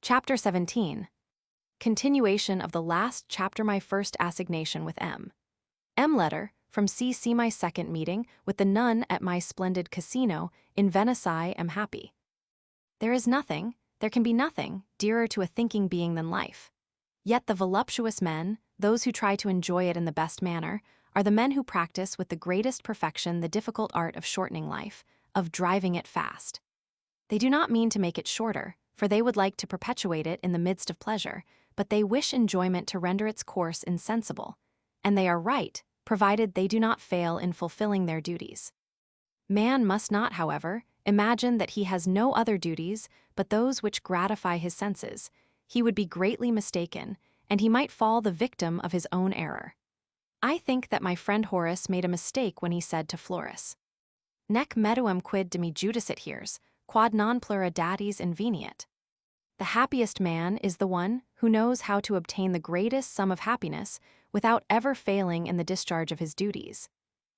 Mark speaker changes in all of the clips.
Speaker 1: Chapter 17. Continuation of the last chapter. My first assignation with M. Letter, from C. My second meeting with the nun at my splendid casino in Venice. I am happy. There can be nothing, dearer to a thinking being than life. Yet the voluptuous men, those who try to enjoy it in the best manner, are the men who practice with the greatest perfection the difficult art of shortening life, of driving it fast. They do not mean to make it shorter, for they would like to perpetuate it in the midst of pleasure, but they wish enjoyment to render its course insensible, and they are right, provided they do not fail in fulfilling their duties. Man must not, however, imagine that he has no other duties but those which gratify his senses. He would be greatly mistaken, and he might fall the victim of his own error. I think that my friend Horace made a mistake when he said to Florus, "Nec metuam quid de me judicit hears, quod non plura datis inveniat." The happiest man is the one who knows how to obtain the greatest sum of happiness without ever failing in the discharge of his duties.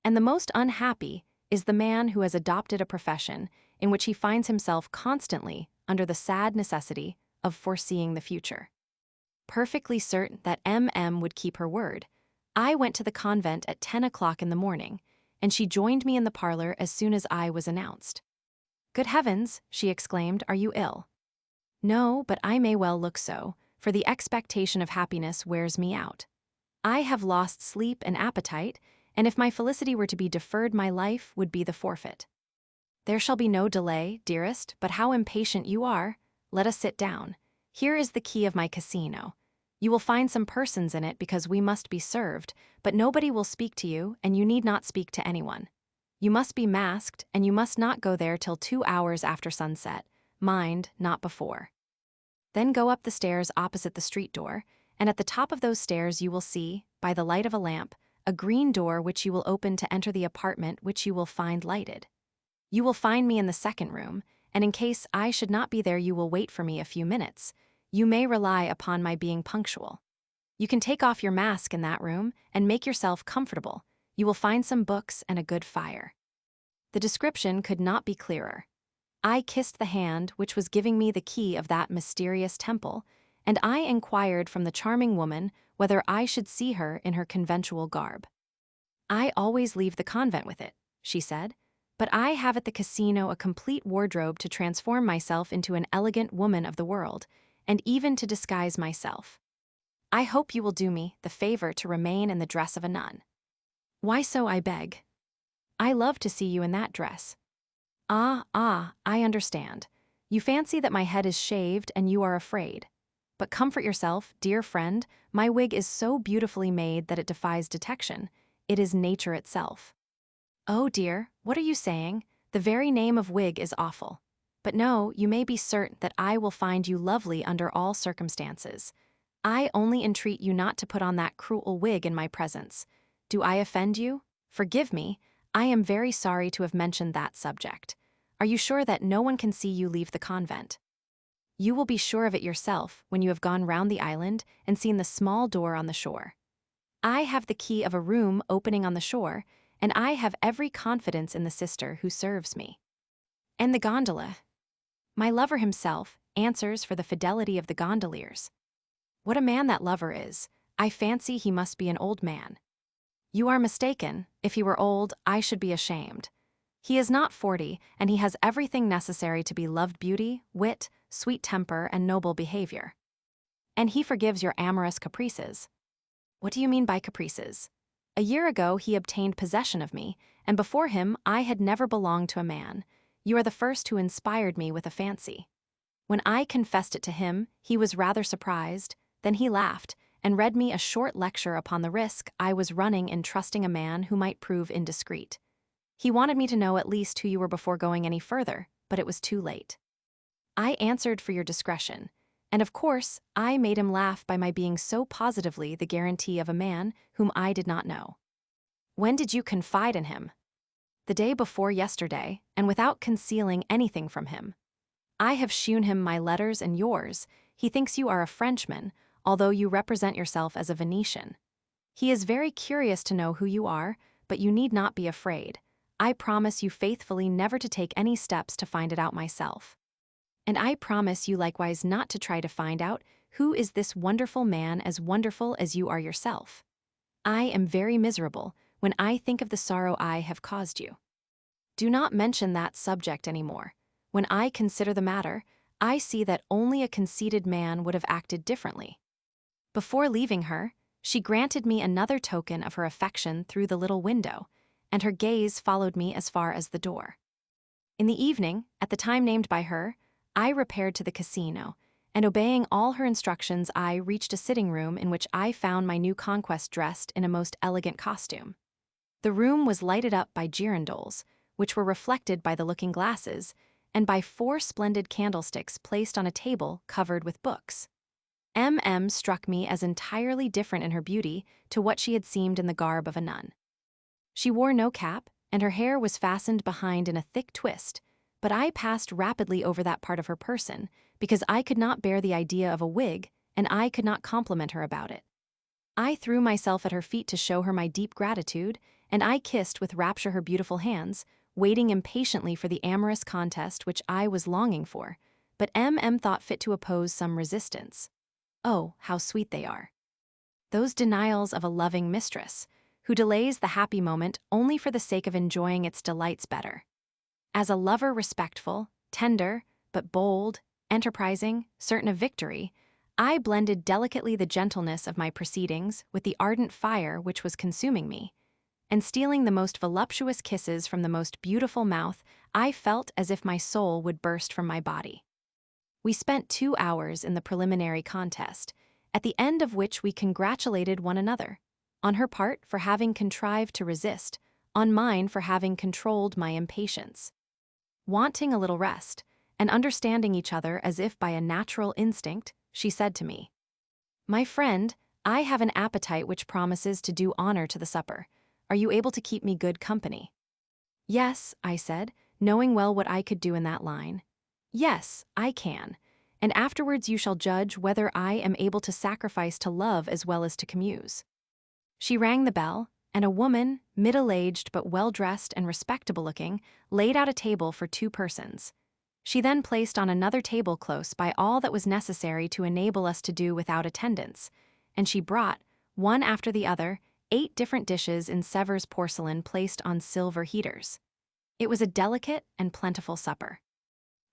Speaker 1: And the most unhappy is the man who has adopted a profession in which he finds himself constantly under the sad necessity of foreseeing the future. Perfectly certain that M. would keep her word, I went to the convent at 10 o'clock in the morning, and she joined me in the parlor as soon as I was announced. "Good heavens," she exclaimed, "are you ill?" "No, but I may well look so, for the expectation of happiness wears me out. I have lost sleep and appetite, and if my felicity were to be deferred, my life would be the forfeit." "There shall be no delay, dearest, but how impatient you are! Let us sit down. Here is the key of my casino. You will find some persons in it because we must be served, but nobody will speak to you, and you need not speak to anyone. You must be masked, and you must not go there till 2 hours after sunset. Mind, not before. Then go up the stairs opposite the street door, and at the top of those stairs you will see, by the light of a lamp, a green door which you will open to enter the apartment which you will find lighted. You will find me in the second room, and in case I should not be there you will wait for me a few minutes. You may rely upon my being punctual. You can take off your mask in that room and make yourself comfortable. You will find some books and a good fire." The description could not be clearer. I kissed the hand which was giving me the key of that mysterious temple, and I inquired from the charming woman whether I should see her in her conventual garb. "I always leave the convent with it," she said, "but I have at the casino a complete wardrobe to transform myself into an elegant woman of the world, and even to disguise myself. I hope you will do me the favor to remain in the dress of a nun." "Why so, I beg?" "I love to see you in that dress." Ah, I understand. You fancy that my head is shaved and you are afraid. But comfort yourself, dear friend, my wig is so beautifully made that it defies detection. It is nature itself." "Oh dear, what are you saying? The very name of wig is awful. But no, you may be certain that I will find you lovely under all circumstances. I only entreat you not to put on that cruel wig in my presence. Do I offend you? Forgive me. I am very sorry to have mentioned that subject. Are you sure that no one can see you leave the convent?" "You will be sure of it yourself when you have gone round the island and seen the small door on the shore. I have the key of a room opening on the shore, and I have every confidence in the sister who serves me." "And the gondola?" "My lover himself answers for the fidelity of the gondoliers." "What a man that lover is! I fancy he must be an old man." "You are mistaken. If he were old, I should be ashamed. He is not 40, and he has everything necessary to be loved: beauty, wit, sweet temper, and noble behavior." "And he forgives your amorous caprices." "What do you mean by caprices? A year ago he obtained possession of me, and before him I had never belonged to a man. You are the first who inspired me with a fancy. When I confessed it to him, he was rather surprised, then he laughed, and read me a short lecture upon the risk I was running in trusting a man who might prove indiscreet. He wanted me to know at least who you were before going any further, but it was too late. I answered for your discretion, and of course I made him laugh by my being so positively the guarantee of a man whom I did not know." "When did you confide in him?" "The day before yesterday, and without concealing anything from him. I have shewn him my letters and yours. He thinks you are a Frenchman, although you represent yourself as a Venetian. He is very curious to know who you are, but you need not be afraid. I promise you faithfully never to take any steps to find it out myself." and I promise you likewise not to try to find out who is this wonderful man as wonderful as you are yourself. I am very miserable when I think of the sorrow I have caused you. Do not mention that subject anymore. When I consider the matter, I see that only a conceited man would have acted differently. Before leaving her, she granted me another token of her affection through the little window, and her gaze followed me as far as the door. In the evening, at the time named by her, I repaired to the casino, and obeying all her instructions, I reached a sitting room in which I found my new conquest dressed in a most elegant costume. The room was lighted up by girandoles, which were reflected by the looking glasses, and by 4 splendid candlesticks placed on a table covered with books. M.M. struck me as entirely different in her beauty to what she had seemed in the garb of a nun. She wore no cap, and her hair was fastened behind in a thick twist, but I passed rapidly over that part of her person, because I could not bear the idea of a wig, and I could not compliment her about it. I threw myself at her feet to show her my deep gratitude, and I kissed with rapture her beautiful hands, waiting impatiently for the amorous contest which I was longing for, but M.M. thought fit to oppose some resistance. Oh, how sweet they are! Those denials of a loving mistress, who delays the happy moment only for the sake of enjoying its delights better. As a lover respectful, tender, but bold, enterprising, certain of victory, I blended delicately the gentleness of my proceedings with the ardent fire which was consuming me, and stealing the most voluptuous kisses from the most beautiful mouth, I felt as if my soul would burst from my body. We spent 2 hours in the preliminary contest, at the end of which we congratulated one another, on her part for having contrived to resist, on mine for having controlled my impatience. Wanting a little rest, and understanding each other as if by a natural instinct, she said to me, "My friend, I have an appetite which promises to do honor to the supper. Are you able to keep me good company?" "Yes," I said, knowing well what I could do in that line. "Yes, I can, and afterwards you shall judge whether I am able to sacrifice to love as well as to commuse." She rang the bell, and a woman, middle-aged but well-dressed and respectable-looking, laid out a table for 2 persons. She then placed on another table close by all that was necessary to enable us to do without attendance, and she brought, one after the other, 8 different dishes in Sevres porcelain placed on silver heaters. It was a delicate and plentiful supper.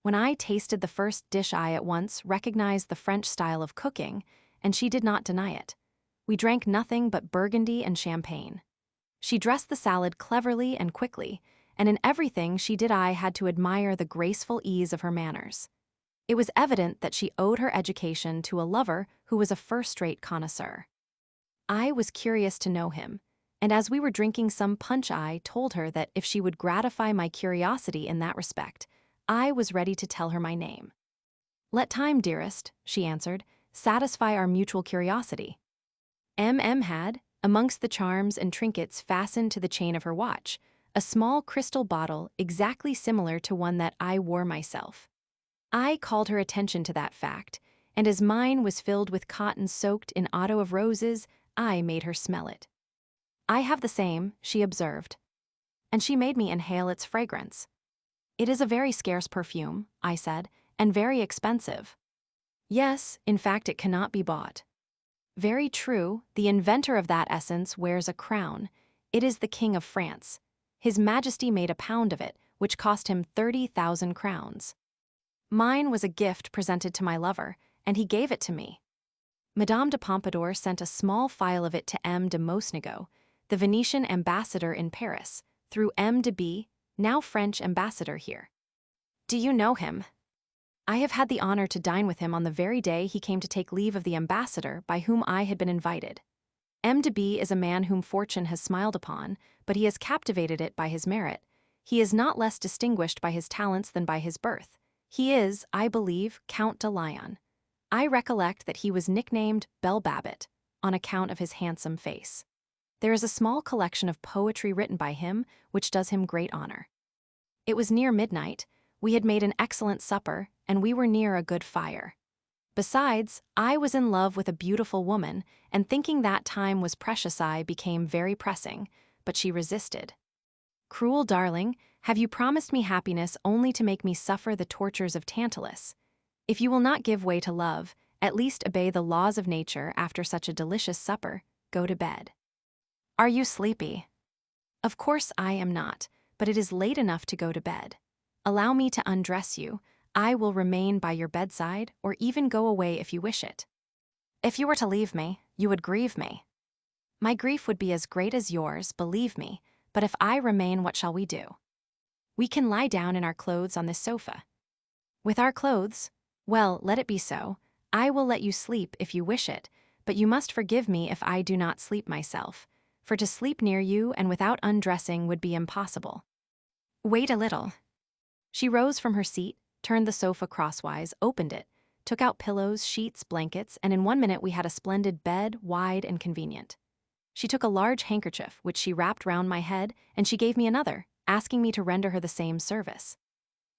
Speaker 1: When I tasted the first dish, I at once recognized the French style of cooking, and she did not deny it. We drank nothing but Burgundy and champagne. She dressed the salad cleverly and quickly, and in everything she did I had to admire the graceful ease of her manners. It was evident that she owed her education to a lover who was a first-rate connoisseur. I was curious to know him, and as we were drinking some punch I told her that if she would gratify my curiosity in that respect, I was ready to tell her my name. "Let time, dearest," she answered, "satisfy our mutual curiosity." M.M. had, amongst the charms and trinkets fastened to the chain of her watch, a small crystal bottle exactly similar to one that I wore myself. I called her attention to that fact, and as mine was filled with cotton soaked in otto of roses, I made her smell it. "I have the same," she observed, and she made me inhale its fragrance. "It is a very scarce perfume," I said, "and very expensive." "Yes, in fact it cannot be bought." "Very true, the inventor of that essence wears a crown. It is the King of France. His Majesty made a pound of it, which cost him 30,000 crowns. Mine was a gift presented to my lover, and he gave it to me. Madame de Pompadour sent a small phial of it to M. de Mosnigo, the Venetian ambassador in Paris, through M. de B., now French ambassador here. Do you know him? I have had the honor to dine with him on the very day he came to take leave of the ambassador by whom I had been invited. M. de B. is a man whom fortune has smiled upon, but he has captivated it by his merit. He is not less distinguished by his talents than by his birth. He is, I believe, Count de Lion. I recollect that he was nicknamed Belle Babbitt, on account of his handsome face. There is a small collection of poetry written by him, which does him great honor. It was near midnight. We had made an excellent supper, and we were near a good fire. Besides, I was in love with a beautiful woman, and thinking that time was precious I became very pressing, but she resisted. "Cruel darling, have you promised me happiness only to make me suffer the tortures of Tantalus? If you will not give way to love, at least obey the laws of nature after such a delicious supper. Go to bed. Are you sleepy? Of course I am not, but it is late enough to go to bed. Allow me to undress you. I will remain by your bedside or even go away if you wish it. If you were to leave me, you would grieve me. My grief would be as great as yours, believe me, but if I remain, what shall we do? We can lie down in our clothes on this sofa. With our clothes? Well, let it be so. I will let you sleep if you wish it, but you must forgive me if I do not sleep myself, for to sleep near you and without undressing would be impossible. Wait a little. She rose from her seat, turned the sofa crosswise, opened it, took out pillows, sheets, blankets, and in 1 minute we had a splendid bed, wide and convenient. She took a large handkerchief, which she wrapped round my head, and she gave me another, asking me to render her the same service.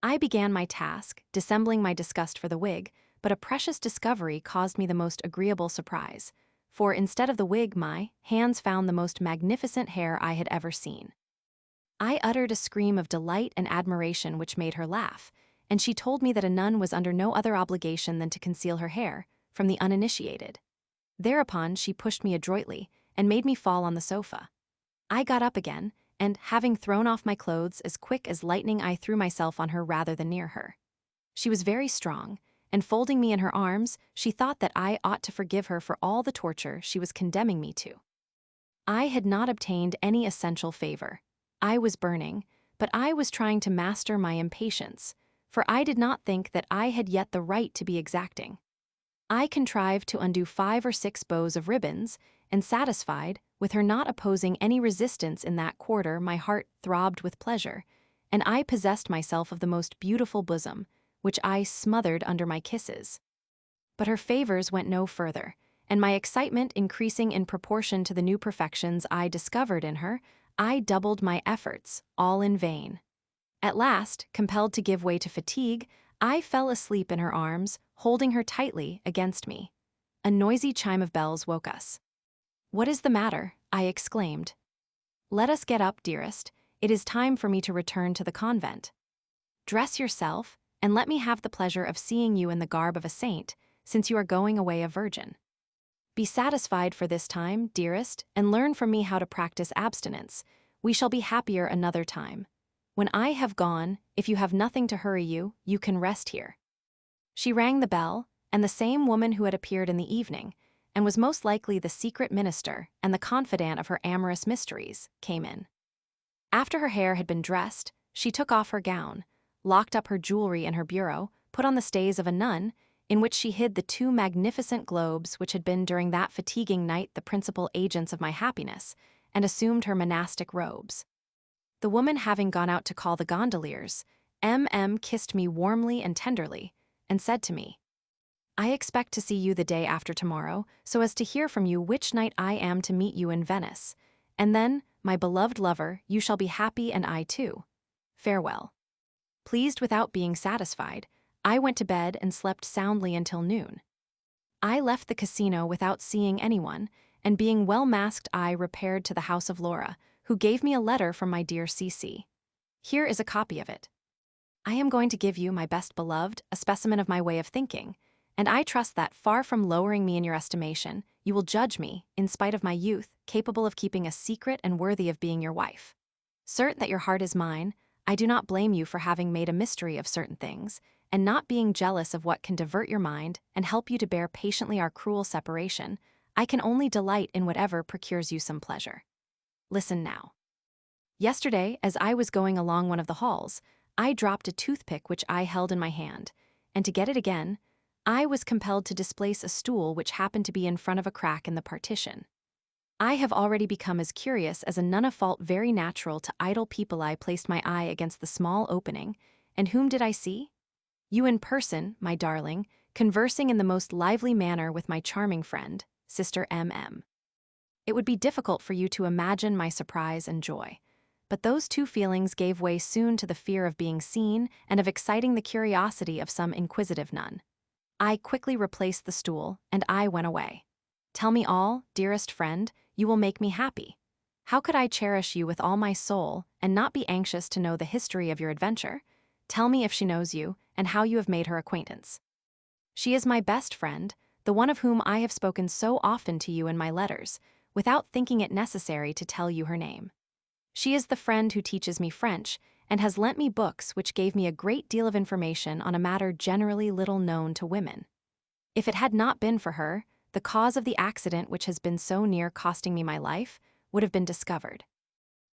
Speaker 1: I began my task, dissembling my disgust for the wig, but a precious discovery caused me the most agreeable surprise, for instead of the wig my hands found the most magnificent hair I had ever seen. I uttered a scream of delight and admiration which made her laugh, and she told me that a nun was under no other obligation than to conceal her hair from the uninitiated. Thereupon she pushed me adroitly and made me fall on the sofa. I got up again, and, having thrown off my clothes as quick as lightning, I threw myself on her rather than near her. She was very strong, and folding me in her arms, she thought that I ought to forgive her for all the torture she was condemning me to. I had not obtained any essential favor. I was burning, but I was trying to master my impatience, for I did not think that I had yet the right to be exacting. I contrived to undo 5 or 6 bows of ribbons, and satisfied, with her not opposing any resistance in that quarter, my heart throbbed with pleasure, and I possessed myself of the most beautiful bosom, which I smothered under my kisses. But her favors went no further, and my excitement increasing in proportion to the new perfections I discovered in her, I doubled my efforts, all in vain. At last, compelled to give way to fatigue, I fell asleep in her arms, holding her tightly against me. A noisy chime of bells woke us. "What is the matter?" I exclaimed. "Let us get up, dearest. It is time for me to return to the convent. Dress yourself, and let me have the pleasure of seeing you in the garb of a saint, since you are going away a virgin. Be satisfied for this time, dearest, and learn from me how to practice abstinence. We shall be happier another time. When I have gone, if you have nothing to hurry you, you can rest here." She rang the bell, and the same woman who had appeared in the evening, and was most likely the secret minister and the confidant of her amorous mysteries, came in. After her hair had been dressed, she took off her gown, locked up her jewelry in her bureau, put on the stays of a nun, in which she hid the 2 magnificent globes which had been during that fatiguing night the principal agents of my happiness, and assumed her monastic robes. The woman having gone out to call the gondoliers, M.M. kissed me warmly and tenderly, and said to me, "I expect to see you the day after tomorrow, so as to hear from you which night I am to meet you in Venice. And then, my beloved lover, you shall be happy and I too. Farewell." Pleased without being satisfied, I went to bed and slept soundly until noon. I left the casino without seeing anyone, and being well masked I repaired to the house of Laura, who gave me a letter from my dear C.C. Here is a copy of it. I am going to give you, my best beloved, a specimen of my way of thinking, and I trust that, far from lowering me in your estimation, you will judge me, in spite of my youth, capable of keeping a secret and worthy of being your wife. Certain that your heart is mine, I do not blame you for having made a mystery of certain things, and not being jealous of what can divert your mind and help you to bear patiently our cruel separation. I can only delight in whatever procures you some pleasure. Listen now. Yesterday, as I was going along one of the halls, I dropped a toothpick which I held in my hand, and to get it again, I was compelled to displace a stool which happened to be in front of a crack in the partition. I have already become as curious as a nun, a fault very natural to idle people. I placed my eye against the small opening, and whom did I see? You in person, my darling, conversing in the most lively manner with my charming friend, Sister M.M. It would be difficult for you to imagine my surprise and joy, but those 2 feelings gave way soon to the fear of being seen and of exciting the curiosity of some inquisitive nun. I quickly replaced the stool, and I went away. Tell me all, dearest friend, you will make me happy. How could I cherish you with all my soul and not be anxious to know the history of your adventure? Tell me if she knows you, and how you have made her acquaintance. She is my best friend, the one of whom I have spoken so often to you in my letters, without thinking it necessary to tell you her name. She is the friend who teaches me French and has lent me books which gave me a great deal of information on a matter generally little known to women. If it had not been for her, the cause of the accident which has been so near costing me my life would have been discovered.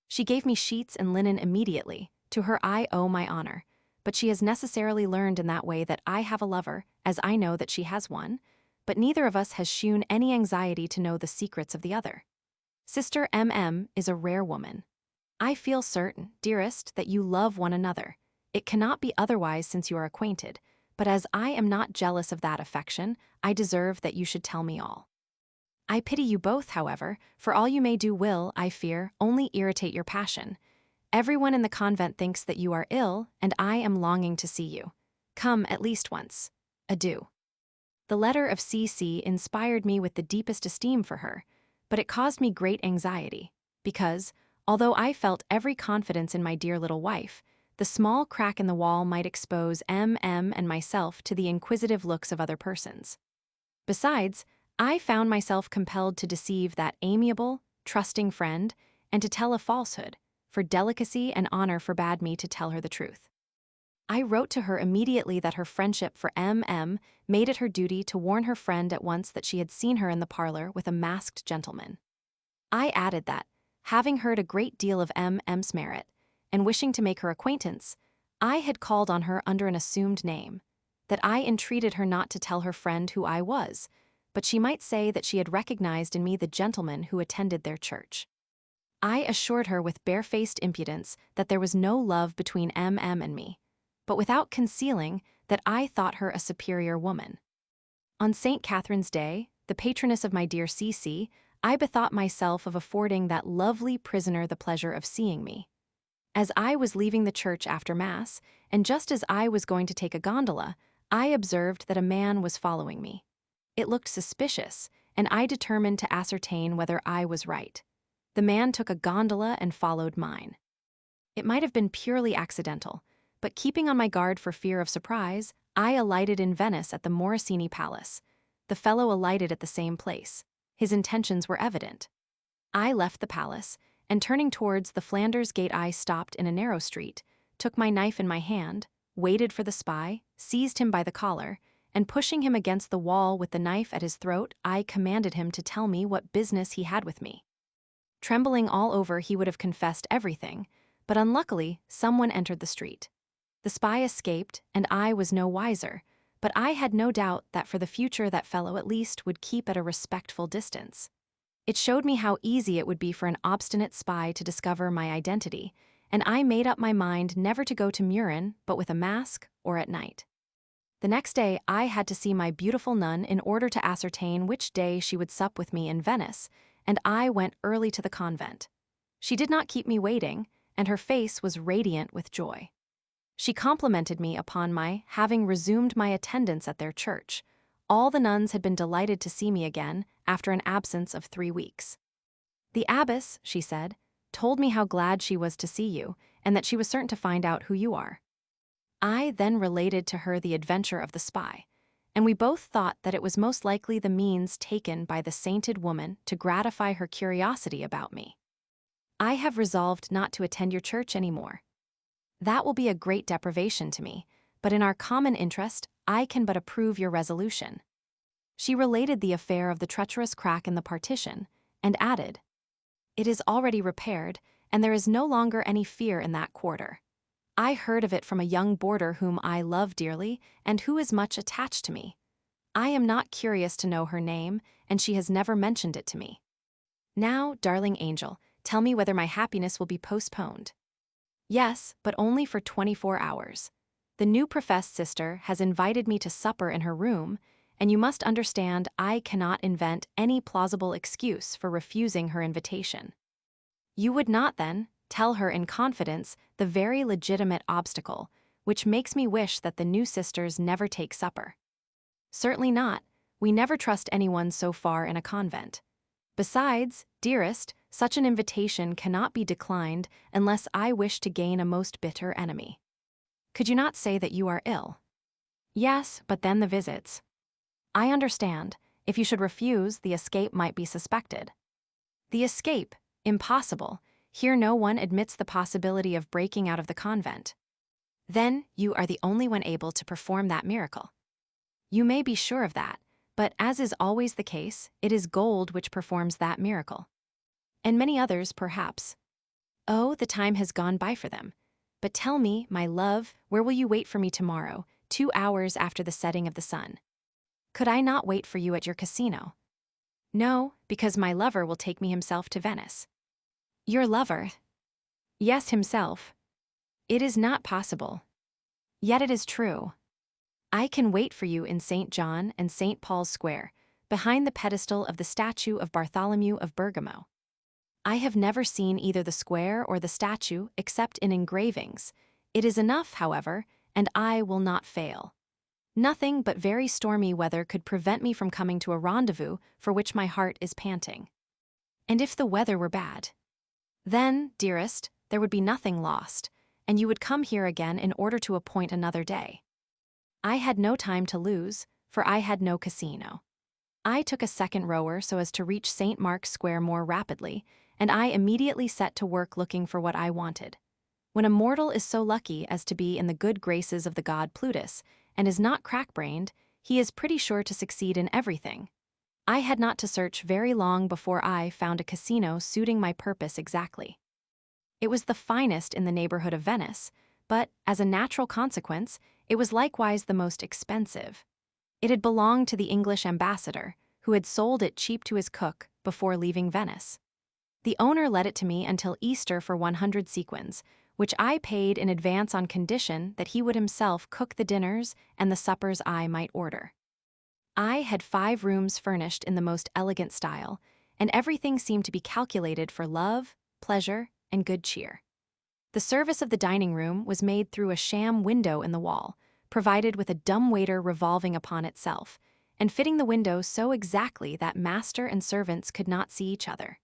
Speaker 1: She gave me sheets and linen immediately. To her I owe my honor, but she has necessarily learned in that way that I have a lover, as I know that she has one, but neither of us has shewn any anxiety to know the secrets of the other. Sister M.M. is a rare woman. I feel certain, dearest, that you love one another. It cannot be otherwise since you are acquainted, but as I am not jealous of that affection, I deserve that you should tell me all. I pity you both, however, for all you may do will, I fear, only irritate your passion. Everyone in the convent thinks that you are ill, and I am longing to see you. Come at least once. Adieu. The letter of C.C. inspired me with the deepest esteem for her, but it caused me great anxiety, because, although I felt every confidence in my dear little wife, the small crack in the wall might expose M.M. and myself to the inquisitive looks of other persons. Besides, I found myself compelled to deceive that amiable, trusting friend, and to tell a falsehood, for delicacy and honor forbade me to tell her the truth. I wrote to her immediately that her friendship for M.M. made it her duty to warn her friend at once that she had seen her in the parlor with a masked gentleman. I added that, having heard a great deal of M.M.'s merit, and wishing to make her acquaintance, I had called on her under an assumed name, that I entreated her not to tell her friend who I was, but she might say that she had recognized in me the gentleman who attended their church. I assured her with barefaced impudence that there was no love between M.M. and me, but without concealing that I thought her a superior woman. On St. Catherine's Day, the patroness of my dear C.C., I bethought myself of affording that lovely prisoner the pleasure of seeing me. As I was leaving the church after Mass, and just as I was going to take a gondola, I observed that a man was following me. It looked suspicious, and I determined to ascertain whether I was right. The man took a gondola and followed mine. It might have been purely accidental, but keeping on my guard for fear of surprise, I alighted in Venice at the Morosini Palace. The fellow alighted at the same place. His intentions were evident. I left the palace, and turning towards the Flanders Gate I stopped in a narrow street, took my knife in my hand, waited for the spy, seized him by the collar, and pushing him against the wall with the knife at his throat, I commanded him to tell me what business he had with me. Trembling all over, he would have confessed everything, but unluckily someone entered the street. The spy escaped, and I was no wiser, but I had no doubt that for the future that fellow at least would keep at a respectful distance. It showed me how easy it would be for an obstinate spy to discover my identity, and I made up my mind never to go to Murin but with a mask or at night. The next day I had to see my beautiful nun in order to ascertain which day she would sup with me in Venice, and I went early to the convent. She did not keep me waiting, and her face was radiant with joy. She complimented me upon my having resumed my attendance at their church. All the nuns had been delighted to see me again after an absence of 3 weeks. The abbess, she said, told me how glad she was to see you, and that she was certain to find out who you are. I then related to her the adventure of the spy, and we both thought that it was most likely the means taken by the sainted woman to gratify her curiosity about me. I have resolved not to attend your church any more. That will be a great deprivation to me, but in our common interest, I can but approve your resolution. She related the affair of the treacherous crack in the partition, and added, "It is already repaired, and there is no longer any fear in that quarter. I heard of it from a young boarder whom I love dearly, and who is much attached to me. I am not curious to know her name, and she has never mentioned it to me. Now, darling angel, tell me whether my happiness will be postponed." "Yes, but only for 24 hours. The new professed sister has invited me to supper in her room, and you must understand I cannot invent any plausible excuse for refusing her invitation. You would not, then, tell her in confidence the very legitimate obstacle, which makes me wish that the new sisters never take supper." "Certainly not. We never trust anyone so far in a convent. Besides, dearest, such an invitation cannot be declined unless I wish to gain a most bitter enemy. Could you not say that you are ill?" "Yes, but then the visits." I understand. If you should refuse, the escape might be suspected. The escape? Impossible. Here no one admits the possibility of breaking out of the convent. Then you are the only one able to perform that miracle. You may be sure of that, but as is always the case, it is gold which performs that miracle. And many others, perhaps. Oh, the time has gone by for them. But tell me, my love, where will you wait for me tomorrow, 2 hours after the setting of the sun? Could I not wait for you at your casino? No, because my lover will take me himself to Venice. Your lover? Yes, himself. It is not possible. Yet it is true. I can wait for you in St. John and St. Paul's Square, behind the pedestal of the statue of Bartholomew of Bergamo. I have never seen either the square or the statue except in engravings. It is enough, however, and I will not fail. Nothing but very stormy weather could prevent me from coming to a rendezvous for which my heart is panting. And if the weather were bad? Then, dearest, there would be nothing lost, and you would come here again in order to appoint another day. I had no time to lose, for I had no casino. I took a second rower so as to reach St. Mark's Square more rapidly, and I immediately set to work looking for what I wanted. When a mortal is so lucky as to be in the good graces of the god Plutus, and is not crack-brained, he is pretty sure to succeed in everything. I had not to search very long before I found a casino suiting my purpose exactly. It was the finest in the neighborhood of Venice, but, as a natural consequence, it was likewise the most expensive. It had belonged to the English ambassador, who had sold it cheap to his cook before leaving Venice. The owner let it to me until Easter for 100 sequins, which I paid in advance on condition that he would himself cook the dinners and the suppers I might order. I had 5 rooms furnished in the most elegant style, and everything seemed to be calculated for love, pleasure, and good cheer. The service of the dining room was made through a sham window in the wall, provided with a dumbwaiter revolving upon itself, and fitting the window so exactly that master and servants could not see each other.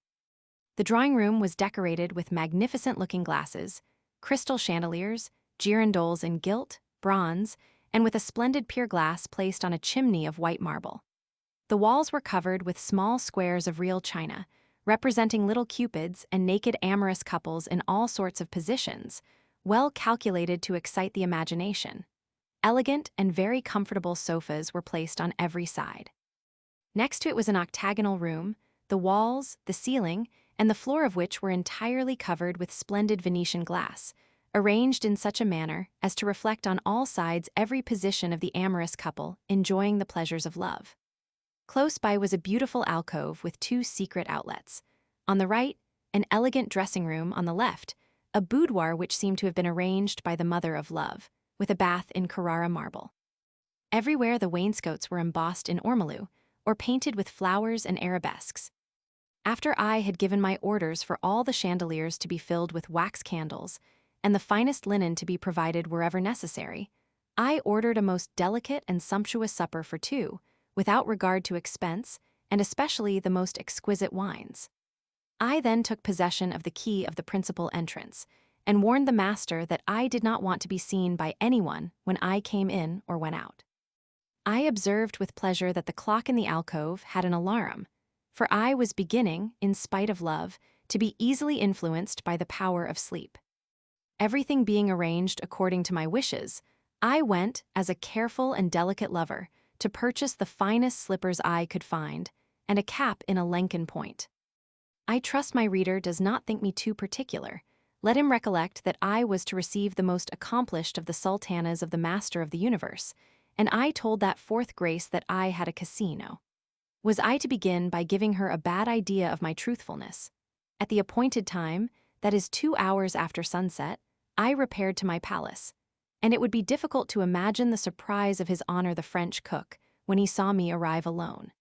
Speaker 1: The drawing room was decorated with magnificent looking glasses, crystal chandeliers, girandoles in gilt, bronze, and with a splendid pier glass placed on a chimney of white marble. The walls were covered with small squares of real china, representing little cupids and naked amorous couples in all sorts of positions, well calculated to excite the imagination. Elegant and very comfortable sofas were placed on every side. Next to it was an octagonal room, the walls, the ceiling, and the floor of which were entirely covered with splendid Venetian glass, arranged in such a manner as to reflect on all sides every position of the amorous couple enjoying the pleasures of love. Close by was a beautiful alcove with 2 secret outlets. On the right, an elegant dressing room on the left, a boudoir which seemed to have been arranged by the mother of love, with a bath in Carrara marble. Everywhere the wainscots were embossed in ormolu, or painted with flowers and arabesques. After I had given my orders for all the chandeliers to be filled with wax candles, and the finest linen to be provided wherever necessary, I ordered a most delicate and sumptuous supper for 2, without regard to expense, and especially the most exquisite wines. I then took possession of the key of the principal entrance, and warned the master that I did not want to be seen by anyone when I came in or went out. I observed with pleasure that the clock in the alcove had an alarum, for I was beginning, in spite of love, to be easily influenced by the power of sleep. Everything being arranged according to my wishes, I went, as a careful and delicate lover, to purchase the finest slippers I could find, and a cap in a Lenken point. I trust my reader does not think me too particular. Let him recollect that I was to receive the most accomplished of the sultanas of the Master of the Universe, and I told that 4th Grace that I had a casino. Was I to begin by giving her a bad idea of my truthfulness? At the appointed time, that is 2 hours after sunset, I repaired to my palace, and it would be difficult to imagine the surprise of His Honor the French cook when he saw me arrive alone.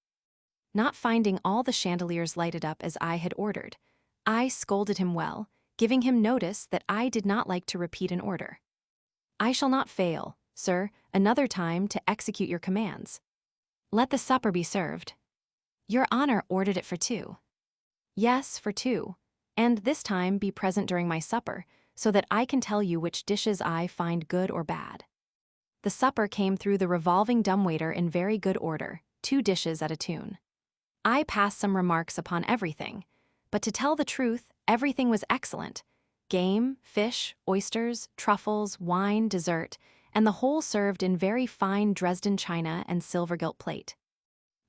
Speaker 1: Not finding all the chandeliers lighted up as I had ordered, I scolded him well, giving him notice that I did not like to repeat an order. I shall not fail, sir, another time to execute your commands. Let the supper be served. Your Honor ordered it for 2. Yes, for 2, and this time be present during my supper, so that I can tell you which dishes I find good or bad. The supper came through the revolving dumbwaiter in very good order, 2 dishes at a tune. I passed some remarks upon everything, but to tell the truth, everything was excellent. Game, fish, oysters, truffles, wine, dessert, and the whole served in very fine Dresden china and silver-gilt plate.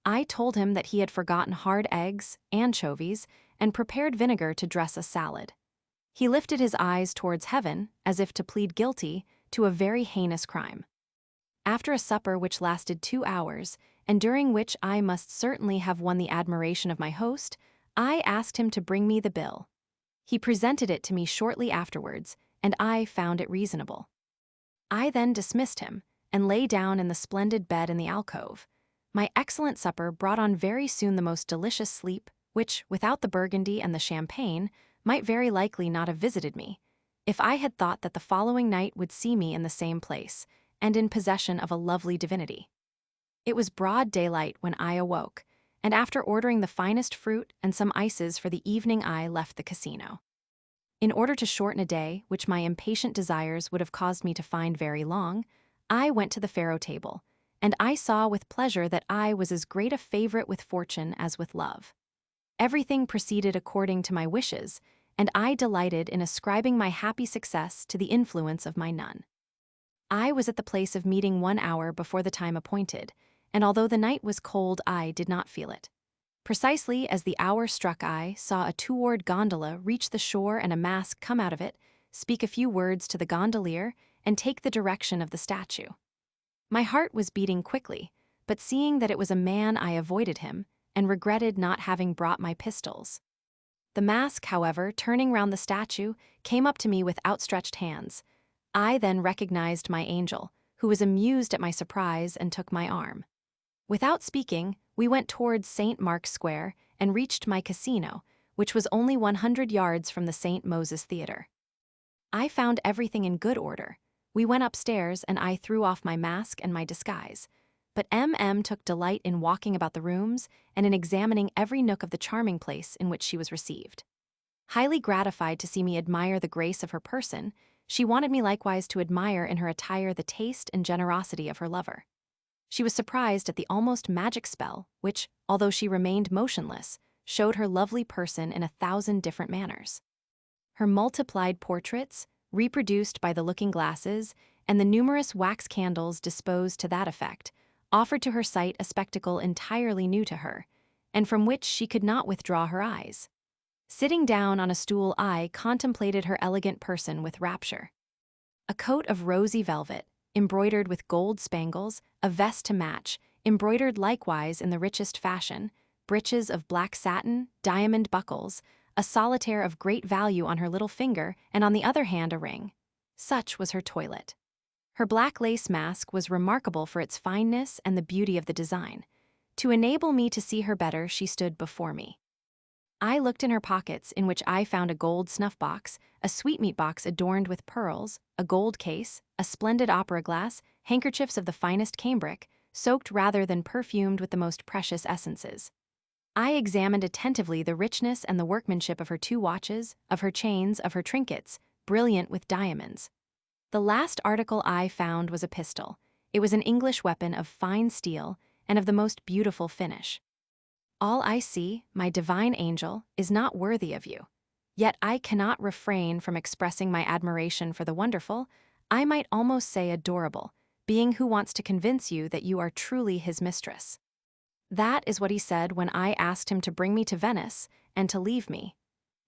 Speaker 1: I told him that he had forgotten hard eggs, anchovies, and prepared vinegar to dress a salad. He lifted his eyes towards heaven, as if to plead guilty to a very heinous crime. After a supper which lasted 2 hours, and during which I must certainly have won the admiration of my host, I asked him to bring me the bill. He presented it to me shortly afterwards, and I found it reasonable. I then dismissed him, and lay down in the splendid bed in the alcove. My excellent supper brought on very soon the most delicious sleep, which, without the burgundy and the champagne, might very likely not have visited me, if I had thought that the following night would see me in the same place, and in possession of a lovely divinity. It was broad daylight when I awoke, and after ordering the finest fruit and some ices for the evening I left the casino. In order to shorten a day, which my impatient desires would have caused me to find very long, I went to the faro table, and I saw with pleasure that I was as great a favorite with fortune as with love. Everything proceeded according to my wishes, and I delighted in ascribing my happy success to the influence of my nun. I was at the place of meeting 1 hour before the time appointed, and although the night was cold, I did not feel it. Precisely as the hour struck, I saw a 2-oared gondola reach the shore and a mask come out of it, speak a few words to the gondolier, and take the direction of the statue. My heart was beating quickly, but seeing that it was a man, I avoided him, and regretted not having brought my pistols. The mask, however, turning round the statue, came up to me with outstretched hands. I then recognized my angel, who was amused at my surprise and took my arm. Without speaking, we went towards St. Mark's Square and reached my casino, which was only 100 yards from the St. Moses Theatre. I found everything in good order. We went upstairs and I threw off my mask and my disguise, but M.M. took delight in walking about the rooms and in examining every nook of the charming place in which she was received. Highly gratified to see me admire the grace of her person, she wanted me likewise to admire in her attire the taste and generosity of her lover. She was surprised at the almost magic spell which, although she remained motionless, showed her lovely person in 1,000 different manners. Her multiplied portraits, reproduced by the looking-glasses, and the numerous wax candles disposed to that effect, offered to her sight a spectacle entirely new to her, and from which she could not withdraw her eyes. Sitting down on a stool, I contemplated her elegant person with rapture. A coat of rosy velvet, embroidered with gold spangles, a vest to match, embroidered likewise in the richest fashion, breeches of black satin, diamond buckles, a solitaire of great value on her little finger, and on the other hand a ring. Such was her toilet. Her black lace mask was remarkable for its fineness and the beauty of the design. To enable me to see her better, she stood before me. I looked in her pockets, in which I found a gold snuff-box, a sweetmeat box adorned with pearls, a gold case, a splendid opera glass, handkerchiefs of the finest cambric, soaked rather than perfumed with the most precious essences. I examined attentively the richness and the workmanship of her 2 watches, of her chains, of her trinkets, brilliant with diamonds. The last article I found was a pistol. It was an English weapon of fine steel and of the most beautiful finish. All I see, my divine angel, is not worthy of you. Yet I cannot refrain from expressing my admiration for the wonderful, I might almost say adorable, being who wants to convince you that you are truly his mistress. That is what he said when I asked him to bring me to Venice and to leave me.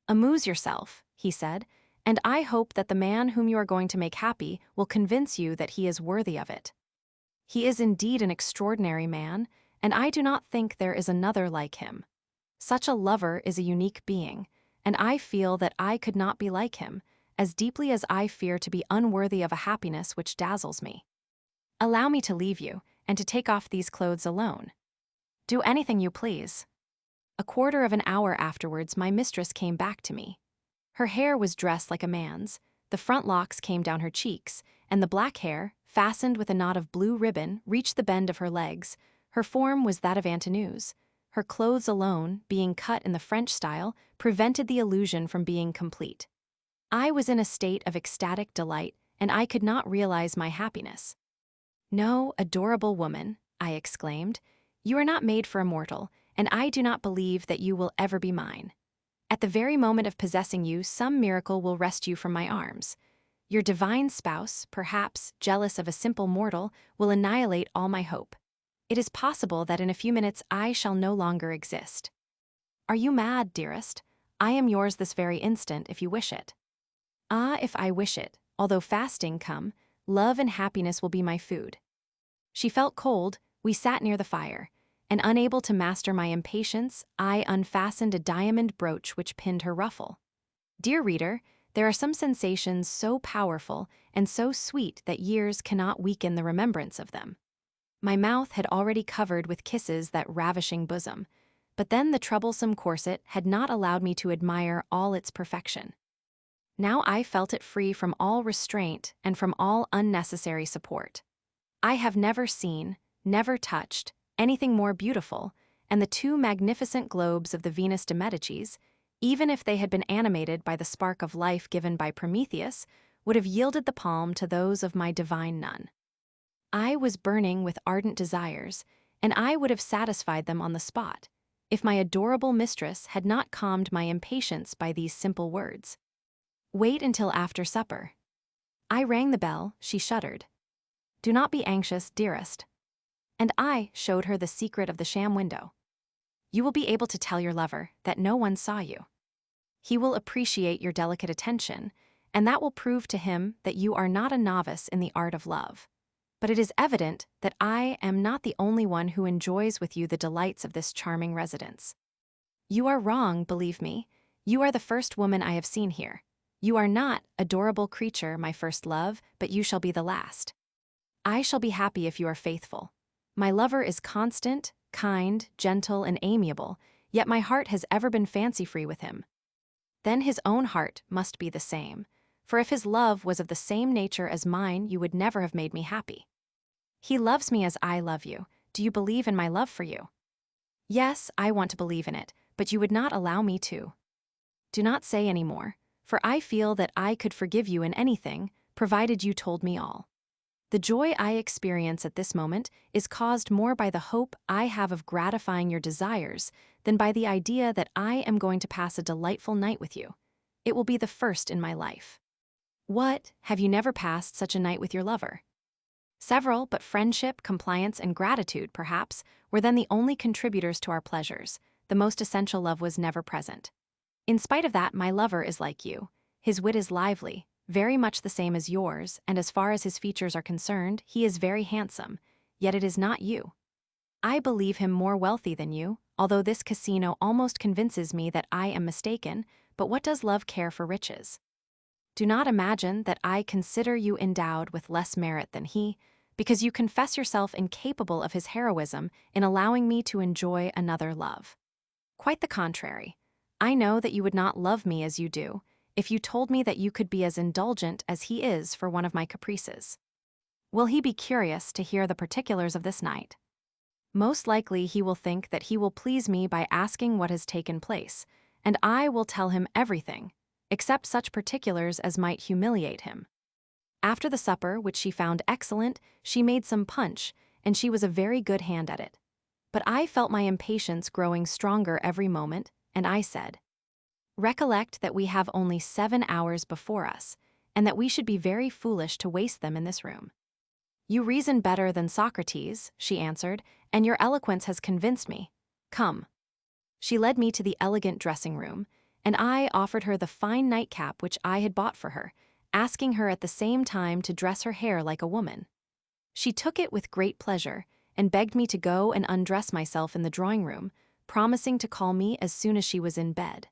Speaker 1: Amuse yourself, he said, and I hope that the man whom you are going to make happy will convince you that he is worthy of it. He is indeed an extraordinary man, and I do not think there is another like him. Such a lover is a unique being, and I feel that I could not be like him, as deeply as I fear to be unworthy of a happiness which dazzles me. Allow me to leave you, and to take off these clothes alone. Do anything you please. A quarter of an hour afterwards, my mistress came back to me. Her hair was dressed like a man's, the front locks came down her cheeks, and the black hair, fastened with a knot of blue ribbon, reached the bend of her legs. Her form was that of Antinous. Her clothes alone, being cut in the French style, prevented the illusion from being complete. I was in a state of ecstatic delight, and I could not realize my happiness. "No, adorable woman," I exclaimed, You are not made for a mortal, and I do not believe that you will ever be mine. At the very moment of possessing you, some miracle will wrest you from my arms. Your divine spouse, perhaps jealous of a simple mortal, will annihilate all my hope. It is possible that in a few minutes I shall no longer exist. Are you mad, dearest? I am yours this very instant if you wish it. Ah, if I wish it, although fasting come, love and happiness will be my food. She felt cold. We sat near the fire, and unable to master my impatience, I unfastened a diamond brooch which pinned her ruffle. Dear reader, there are some sensations so powerful and so sweet that years cannot weaken the remembrance of them. My mouth had already covered with kisses that ravishing bosom, but then the troublesome corset had not allowed me to admire all its perfection. Now I felt it free from all restraint and from all unnecessary support. I have never seen, never touched, anything more beautiful, and the two magnificent globes of the Venus de Medicis, even if they had been animated by the spark of life given by Prometheus, would have yielded the palm to those of my divine nun. I was burning with ardent desires, and I would have satisfied them on the spot, if my adorable mistress had not calmed my impatience by these simple words. Wait until after supper. I rang the bell. She shuddered. Do not be anxious, dearest. And I showed her the secret of the sham window. You will be able to tell your lover that no one saw you. He will appreciate your delicate attention, and that will prove to him that you are not a novice in the art of love. But it is evident that I am not the only one who enjoys with you the delights of this charming residence. You are wrong, believe me. You are the first woman I have seen here. You are not, adorable creature, my first love, but you shall be the last. I shall be happy if you are faithful. My lover is constant, kind, gentle, and amiable, yet my heart has ever been fancy-free with him. Then his own heart must be the same, for if his love was of the same nature as mine, you would never have made me happy. He loves me as I love you. Do you believe in my love for you? Yes, I want to believe in it, but you would not allow me to. Do not say any more, for I feel that I could forgive you in anything, provided you told me all. The joy I experience at this moment is caused more by the hope I have of gratifying your desires than by the idea that I am going to pass a delightful night with you. It will be the first in my life. What, have you never passed such a night with your lover? Several, but friendship, compliance, and gratitude, perhaps, were then the only contributors to our pleasures. The most essential love was never present. In spite of that, my lover is like you. His wit is lively, very much the same as yours, and as far as his features are concerned, he is very handsome, yet it is not you. I believe him more wealthy than you, although this casino almost convinces me that I am mistaken, but what does love care for riches? Do not imagine that I consider you endowed with less merit than he, because you confess yourself incapable of his heroism in allowing me to enjoy another love. Quite the contrary. I know that you would not love me as you do, if you told me that you could be as indulgent as he is for one of my caprices. Will he be curious to hear the particulars of this night? Most likely he will think that he will please me by asking what has taken place, and I will tell him everything, except such particulars as might humiliate him. After the supper, which she found excellent, she made some punch, and she was a very good hand at it. But I felt my impatience growing stronger every moment, and I said, Recollect that we have only 7 hours before us, and that we should be very foolish to waste them in this room. You reason better than Socrates, she answered, and your eloquence has convinced me. Come. She led me to the elegant dressing room, and I offered her the fine nightcap which I had bought for her, asking her at the same time to dress her hair like a woman. She took it with great pleasure, and begged me to go and undress myself in the drawing-room, promising to call me as soon as she was in bed.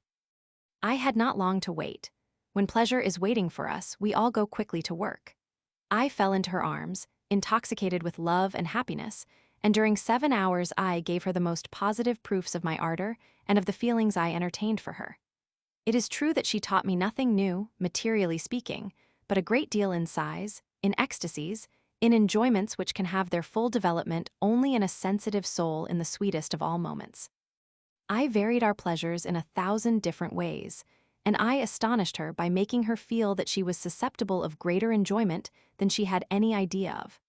Speaker 1: I had not long to wait. When pleasure is waiting for us, we all go quickly to work. I fell into her arms, intoxicated with love and happiness, and during 7 hours I gave her the most positive proofs of my ardor and of the feelings I entertained for her. It is true that she taught me nothing new, materially speaking, but a great deal in sighs, in ecstasies, in enjoyments which can have their full development only in a sensitive soul in the sweetest of all moments. I varied our pleasures in 1,000 different ways, and I astonished her by making her feel that she was susceptible of greater enjoyment than she had any idea of.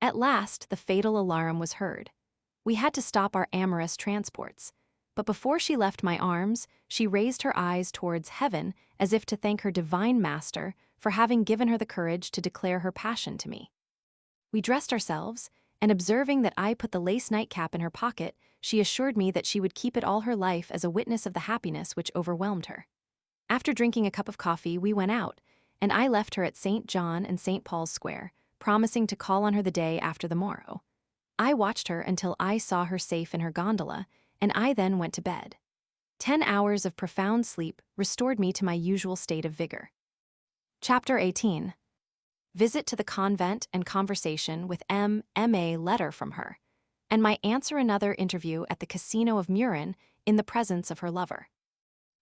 Speaker 1: At last, the fatal alarum was heard. We had to stop our amorous transports. But before she left my arms, she raised her eyes towards heaven as if to thank her divine master for having given her the courage to declare her passion to me. We dressed ourselves, and observing that I put the lace nightcap in her pocket, she assured me that she would keep it all her life as a witness of the happiness which overwhelmed her. After drinking a cup of coffee, we went out, and I left her at St. John and St. Paul's Square, promising to call on her the day after the morrow. I watched her until I saw her safe in her gondola, and I then went to bed. 10 hours of profound sleep restored me to my usual state of vigor. Chapter 18. Visit to the convent and conversation with M.A. letter from her, and my answer another interview at the Casino of Murin in the presence of her lover.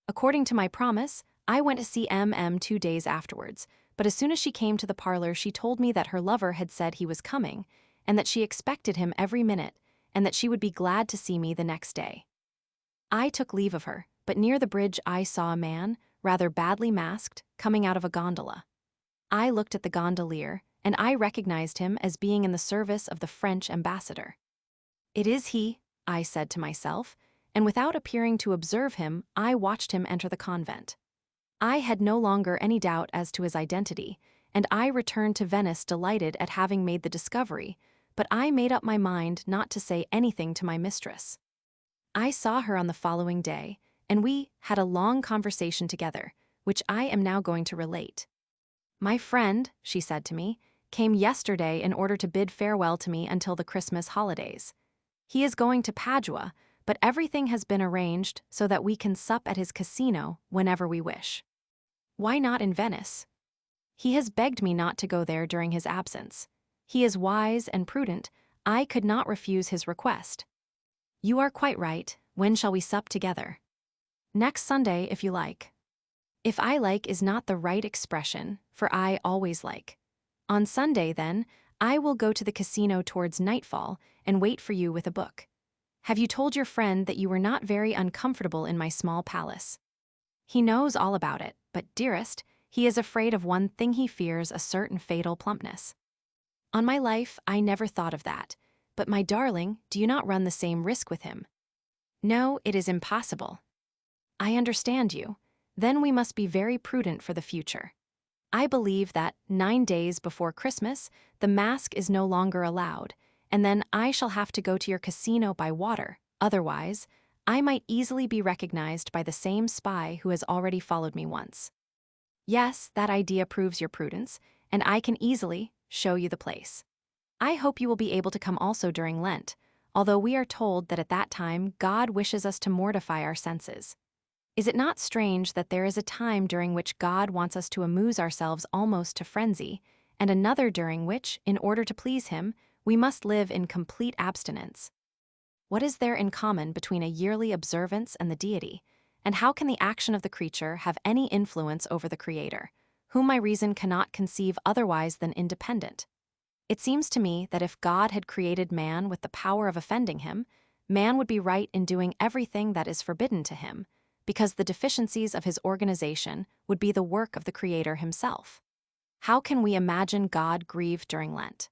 Speaker 1: According to my promise, I went to see M.M. 2 days afterwards, but as soon as she came to the parlor she told me that her lover had said he was coming, and that she expected him every minute, and that she would be glad to see me the next day. I took leave of her, but near the bridge I saw a man, rather badly masked, coming out of a gondola. I looked at the gondolier, and I recognized him as being in the service of the French ambassador. "It is he," I said to myself, and without appearing to observe him, I watched him enter the convent. I had no longer any doubt as to his identity, and I returned to Venice delighted at having made the discovery, but I made up my mind not to say anything to my mistress. I saw her on the following day, and we had a long conversation together, which I am now going to relate. "My friend," she said to me, "came yesterday in order to bid farewell to me until the Christmas holidays. He is going to Padua, but everything has been arranged so that we can sup at his casino whenever we wish. Why not in Venice? He has begged me not to go there during his absence. He is wise and prudent. I could not refuse his request. You are quite right. When shall we sup together? Next Sunday, if you like." If I like is not the right expression, for I always like. On Sunday, then, I will go to the casino towards nightfall and wait for you with a book. Have you told your friend that you were not very uncomfortable in my small palace? He knows all about it, but, dearest, he is afraid of one thing. He fears a certain fatal plumpness. On my life, I never thought of that. But, my darling, do you not run the same risk with him? No, it is impossible. I understand you. Then we must be very prudent for the future. I believe that 9 days before Christmas, the mask is no longer allowed, and then I shall have to go to your casino by water. Otherwise, I might easily be recognized by the same spy who has already followed me once. Yes, that idea proves your prudence, and I can easily show you the place. I hope you will be able to come also during Lent, although we are told that at that time God wishes us to mortify our senses. Is it not strange that there is a time during which God wants us to amuse ourselves almost to frenzy, and another during which, in order to please him, we must live in complete abstinence? What is there in common between a yearly observance and the deity, and how can the action of the creature have any influence over the Creator, whom my reason cannot conceive otherwise than independent? It seems to me that if God had created man with the power of offending him, man would be right in doing everything that is forbidden to him, because the deficiencies of his organization would be the work of the Creator himself. How can we imagine God grieved during Lent?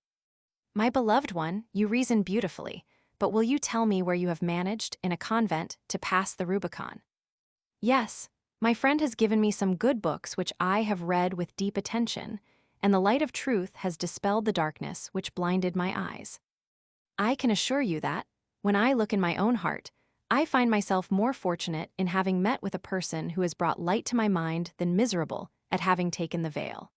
Speaker 1: My beloved one, you reason beautifully, but will you tell me where you have managed, in a convent, to pass the Rubicon? Yes, my friend has given me some good books which I have read with deep attention, and the light of truth has dispelled the darkness which blinded my eyes. I can assure you that, when I look in my own heart, I find myself more fortunate in having met with a person who has brought light to my mind than miserable at having taken the veil.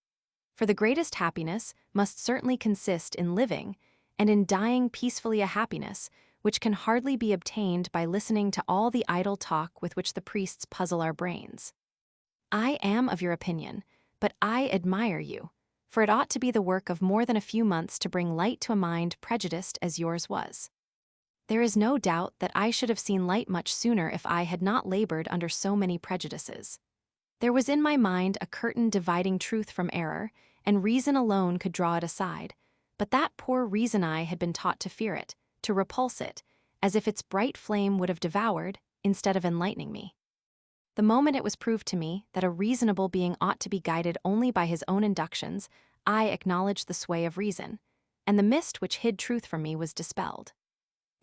Speaker 1: For the greatest happiness must certainly consist in living, and in dying peacefully, a happiness which can hardly be obtained by listening to all the idle talk with which the priests puzzle our brains. I am of your opinion, but I admire you, for it ought to be the work of more than a few months to bring light to a mind prejudiced as yours was. There is no doubt that I should have seen light much sooner if I had not labored under so many prejudices. There was in my mind a curtain dividing truth from error, and reason alone could draw it aside, but that poor reason eye had been taught to fear it, to repulse it, as if its bright flame would have devoured, instead of enlightening me. The moment it was proved to me that a reasonable being ought to be guided only by his own inductions, I acknowledged the sway of reason, and the mist which hid truth from me was dispelled.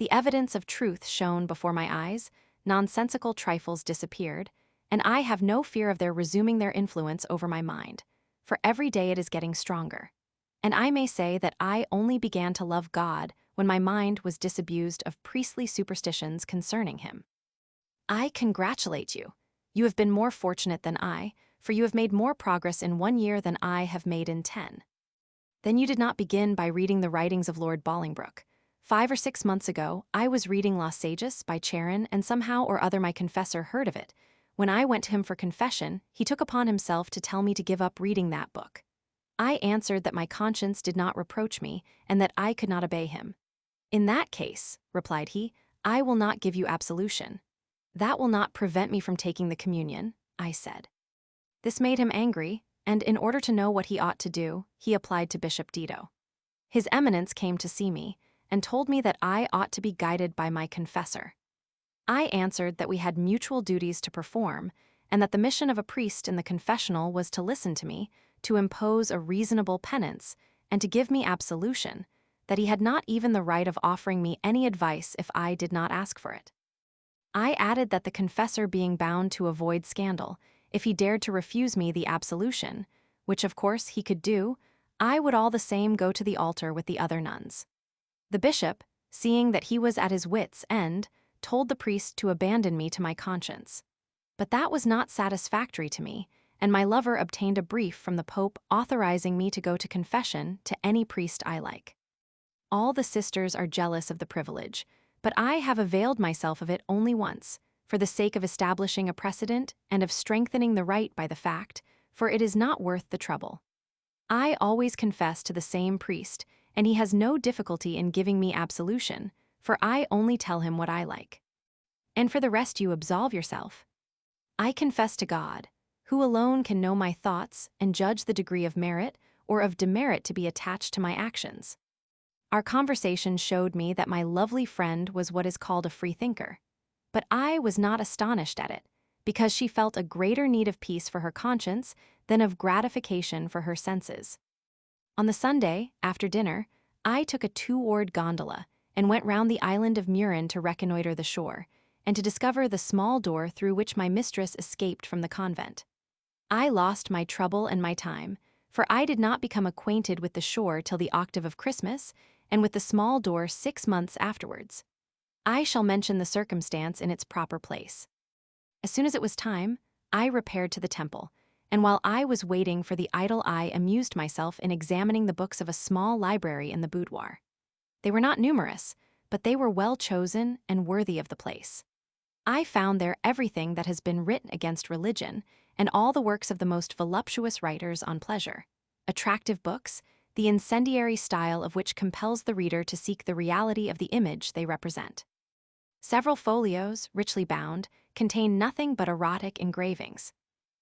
Speaker 1: The evidence of truth shone before my eyes, nonsensical trifles disappeared, and I have no fear of their resuming their influence over my mind, for every day it is getting stronger. And I may say that I only began to love God when my mind was disabused of priestly superstitions concerning him. I congratulate you. You have been more fortunate than I, for you have made more progress in 1 year than I have made in 10. Then you did not begin by reading the writings of Lord Bolingbroke. 5 or 6 months ago, I was reading Las Sages by Charon, and somehow or other my confessor heard of it. When I went to him for confession, he took upon himself to tell me to give up reading that book. I answered that my conscience did not reproach me, and that I could not obey him. In that case, replied he, I will not give you absolution. That will not prevent me from taking the communion, I said. This made him angry, and in order to know what he ought to do, he applied to Bishop Dito. His Eminence came to see me, and told me that I ought to be guided by my confessor. I answered that we had mutual duties to perform, and that the mission of a priest in the confessional was to listen to me, to impose a reasonable penance, and to give me absolution, that he had not even the right of offering me any advice if I did not ask for it. I added that the confessor being bound to avoid scandal, if he dared to refuse me the absolution, which of course he could do, I would all the same go to the altar with the other nuns. The bishop, seeing that he was at his wits' end, told the priest to abandon me to my conscience. But that was not satisfactory to me, and my lover obtained a brief from the Pope authorizing me to go to confession to any priest I like. All the sisters are jealous of the privilege, but I have availed myself of it only once, for the sake of establishing a precedent and of strengthening the right by the fact, for it is not worth the trouble. I always confess to the same priest, and he has no difficulty in giving me absolution, for I only tell him what I like. And for the rest you absolve yourself. I confess to God, who alone can know my thoughts and judge the degree of merit or of demerit to be attached to my actions. Our conversation showed me that my lovely friend was what is called a free thinker, but I was not astonished at it, because she felt a greater need of peace for her conscience than of gratification for her senses. On the Sunday, after dinner, I took a 2-oared gondola and went round the island of Murin to reconnoiter the shore, and to discover the small door through which my mistress escaped from the convent. I lost my trouble and my time, for I did not become acquainted with the shore till the octave of Christmas, and with the small door 6 months afterwards. I shall mention the circumstance in its proper place. As soon as it was time, I repaired to the temple, and while I was waiting for the idle eye amused myself in examining the books of a small library in the boudoir. They were not numerous, but they were well chosen and worthy of the place. I found there everything that has been written against religion, and all the works of the most voluptuous writers on pleasure. Attractive books, the incendiary style of which compels the reader to seek the reality of the image they represent. Several folios, richly bound, contain nothing but erotic engravings.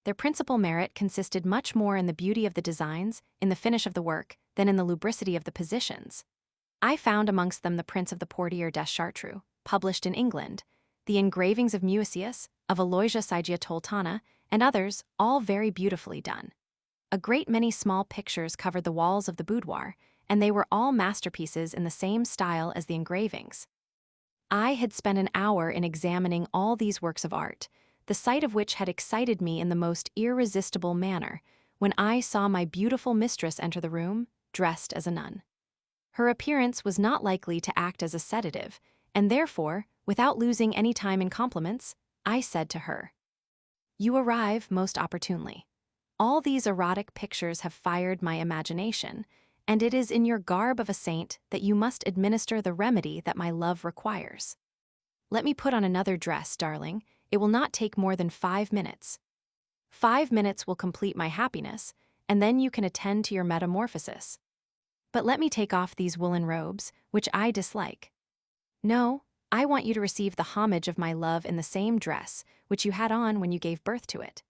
Speaker 1: Their principal merit consisted much more in the beauty of the designs, in the finish of the work, than in the lubricity of the positions. I found amongst them the prints of the Portier des Chartreux, published in England, the engravings of Musaeus, of Aloysia Sigiatoltana, and others, all very beautifully done. A great many small pictures covered the walls of the boudoir, and they were all masterpieces in the same style as the engravings. I had spent an hour in examining all these works of art, the sight of which had excited me in the most irresistible manner, when I saw my beautiful mistress enter the room, dressed as a nun. Her appearance was not likely to act as a sedative, and therefore, without losing any time in compliments, I said to her, "You arrive most opportunely. All these erotic pictures have fired my imagination, and it is in your garb of a saint that you must administer the remedy that my love requires. Let me put on another dress, darling. It will not take more than 5 minutes. 5 minutes will complete my happiness, and then you can attend to your metamorphosis. But let me take off these woolen robes, which I dislike. No, I want you to receive the homage of my love in the same dress which you had on when you gave birth to it."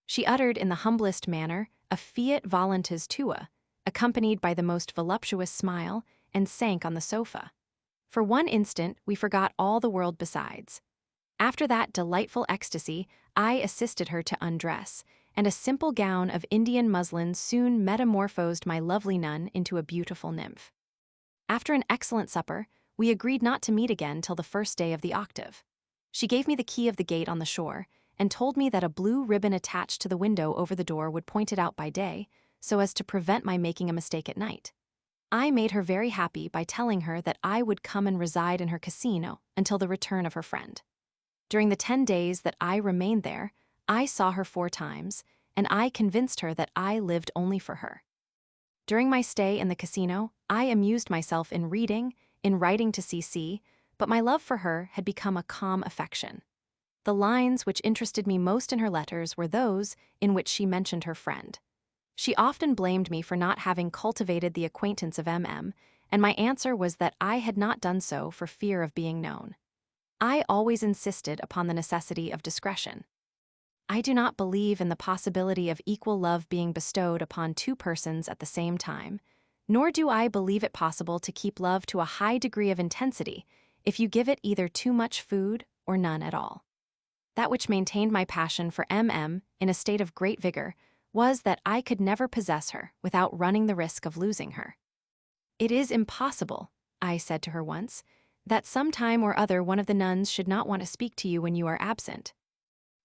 Speaker 1: She uttered in the humblest manner a fiat voluntas tua, accompanied by the most voluptuous smile, and sank on the sofa. For one instant we forgot all the world besides. After that delightful ecstasy, I assisted her to undress, and a simple gown of Indian muslin soon metamorphosed my lovely nun into a beautiful nymph. After an excellent supper, we agreed not to meet again till the first day of the octave. She gave me the key of the gate on the shore and told me that a blue ribbon attached to the window over the door would point it out by day, so as to prevent my making a mistake at night. I made her very happy by telling her that I would come and reside in her casino until the return of her friend. During the 10 days that I remained there, I saw her 4 times, and I convinced her that I lived only for her. During my stay in the casino, I amused myself in reading, in writing to CC, but my love for her had become a calm affection. The lines which interested me most in her letters were those in which she mentioned her friend. She often blamed me for not having cultivated the acquaintance of MM, and my answer was that I had not done so for fear of being known. I always insisted upon the necessity of discretion. I do not believe in the possibility of equal love being bestowed upon 2 persons at the same time, nor do I believe it possible to keep love to a high degree of intensity if you give it either too much food or none at all. That which maintained my passion for MM in a state of great vigor was that I could never possess her without running the risk of losing her. "It is impossible," I said to her once, "that some time or other one of the nuns should not want to speak to you when you are absent."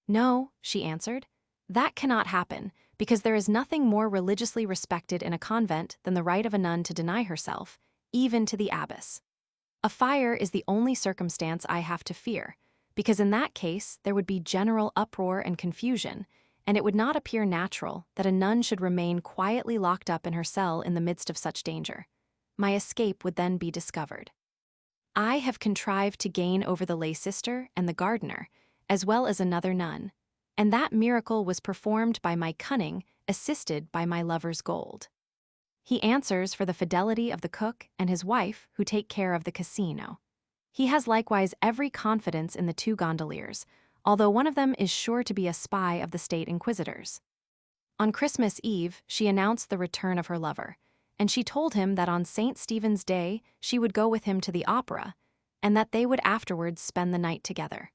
Speaker 1: "No," she answered, "that cannot happen, because there is nothing more religiously respected in a convent than the right of a nun to deny herself, even to the abbess. A fire is the only circumstance I have to fear, because in that case there would be general uproar and confusion, and it would not appear natural that a nun should remain quietly locked up in her cell in the midst of such danger. My escape would then be discovered. I have contrived to gain over the lay sister and the gardener, as well as another nun, and that miracle was performed by my cunning, assisted by my lover's gold. He answers for the fidelity of the cook and his wife who take care of the casino. He has likewise every confidence in the 2 gondoliers, although one of them is sure to be a spy of the state inquisitors. On Christmas Eve, she announced the return of her lover, and she told him that on St. Stephen's Day she would go with him to the opera, and that they would afterwards spend the night together.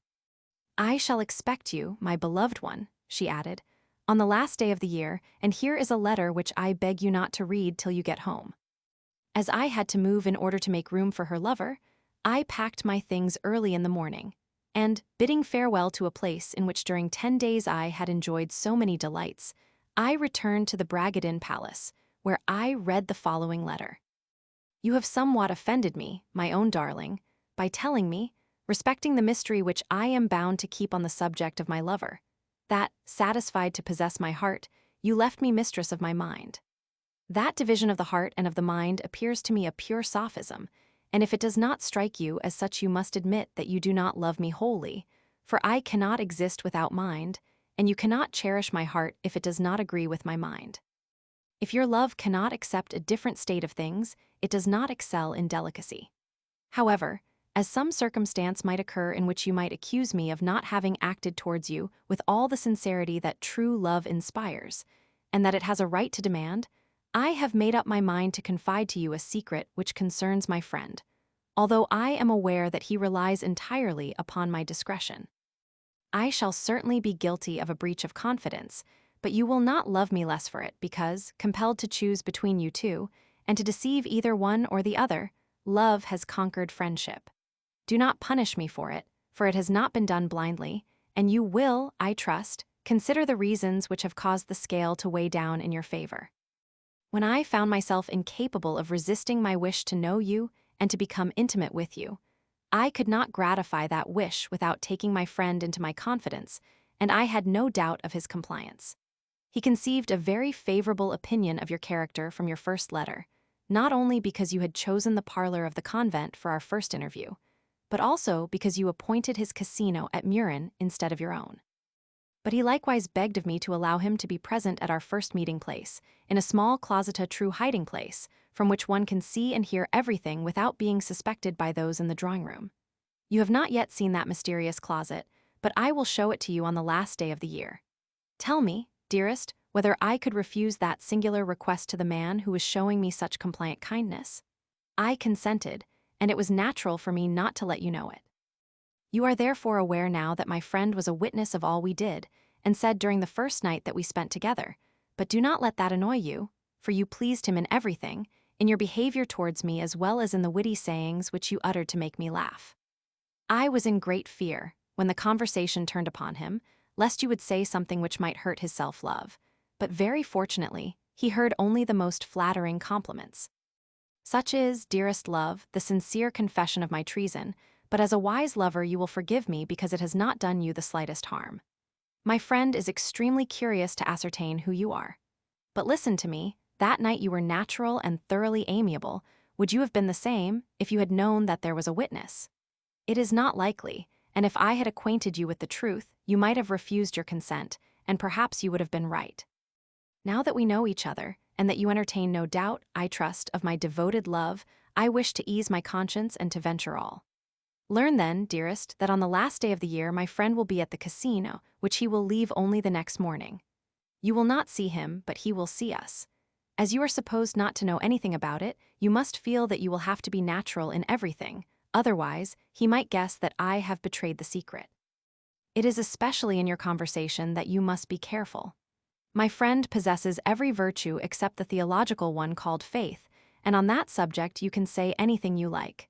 Speaker 1: "I shall expect you, my beloved one," she added, "on the last day of the year, and here is a letter which I beg you not to read till you get home." As I had to move in order to make room for her lover, I packed my things early in the morning, and, bidding farewell to a place in which during 10 days I had enjoyed so many delights, I returned to the Bragadin Palace, where I read the following letter. "You have somewhat offended me, my own darling, by telling me, respecting the mystery which I am bound to keep on the subject of my lover, that, satisfied to possess my heart, you left me mistress of my mind. That division of the heart and of the mind appears to me a pure sophism, and if it does not strike you as such you must admit that you do not love me wholly, for I cannot exist without mind, and you cannot cherish my heart if it does not agree with my mind. If your love cannot accept a different state of things, it does not excel in delicacy. However, as some circumstance might occur in which you might accuse me of not having acted towards you with all the sincerity that true love inspires, and that it has a right to demand, I have made up my mind to confide to you a secret which concerns my friend, although I am aware that he relies entirely upon my discretion. I shall certainly be guilty of a breach of confidence, but you will not love me less for it because, compelled to choose between you 2, and to deceive either one or the other, love has conquered friendship. Do not punish me for it has not been done blindly, and you will, I trust, consider the reasons which have caused the scale to weigh down in your favor. When I found myself incapable of resisting my wish to know you and to become intimate with you, I could not gratify that wish without taking my friend into my confidence, and I had no doubt of his compliance. He conceived a very favorable opinion of your character from your first letter, not only because you had chosen the parlor of the convent for our first interview, but also because you appointed his casino at Murin instead of your own. But he likewise begged of me to allow him to be present at our first meeting place, in a small closeted true hiding place, from which one can see and hear everything without being suspected by those in the drawing-room. You have not yet seen that mysterious closet, but I will show it to you on the last day of the year. Tell me, dearest, whether I could refuse that singular request to the man who was showing me such compliant kindness. I consented, and it was natural for me not to let you know it. You are therefore aware now that my friend was a witness of all we did, and said during the first night that we spent together, but do not let that annoy you, for you pleased him in everything, in your behavior towards me as well as in the witty sayings which you uttered to make me laugh. I was in great fear, when the conversation turned upon him, lest you would say something which might hurt his self-love, but very fortunately, he heard only the most flattering compliments. Such is, dearest love, the sincere confession of my treason, but as a wise lover you will forgive me because it has not done you the slightest harm. My friend is extremely curious to ascertain who you are. But listen to me, that night you were natural and thoroughly amiable. Would you have been the same if you had known that there was a witness? It is not likely, and if I had acquainted you with the truth, you might have refused your consent, and perhaps you would have been right. Now that we know each other, and that you entertain no doubt, I trust, of my devoted love, I wish to ease my conscience and to venture all. Learn then, dearest, that on the last day of the year my friend will be at the casino, which he will leave only the next morning. You will not see him, but he will see us. As you are supposed not to know anything about it, you must feel that you will have to be natural in everything, otherwise, he might guess that I have betrayed the secret. It is especially in your conversation that you must be careful. My friend possesses every virtue except the theological one called faith, and on that subject you can say anything you like.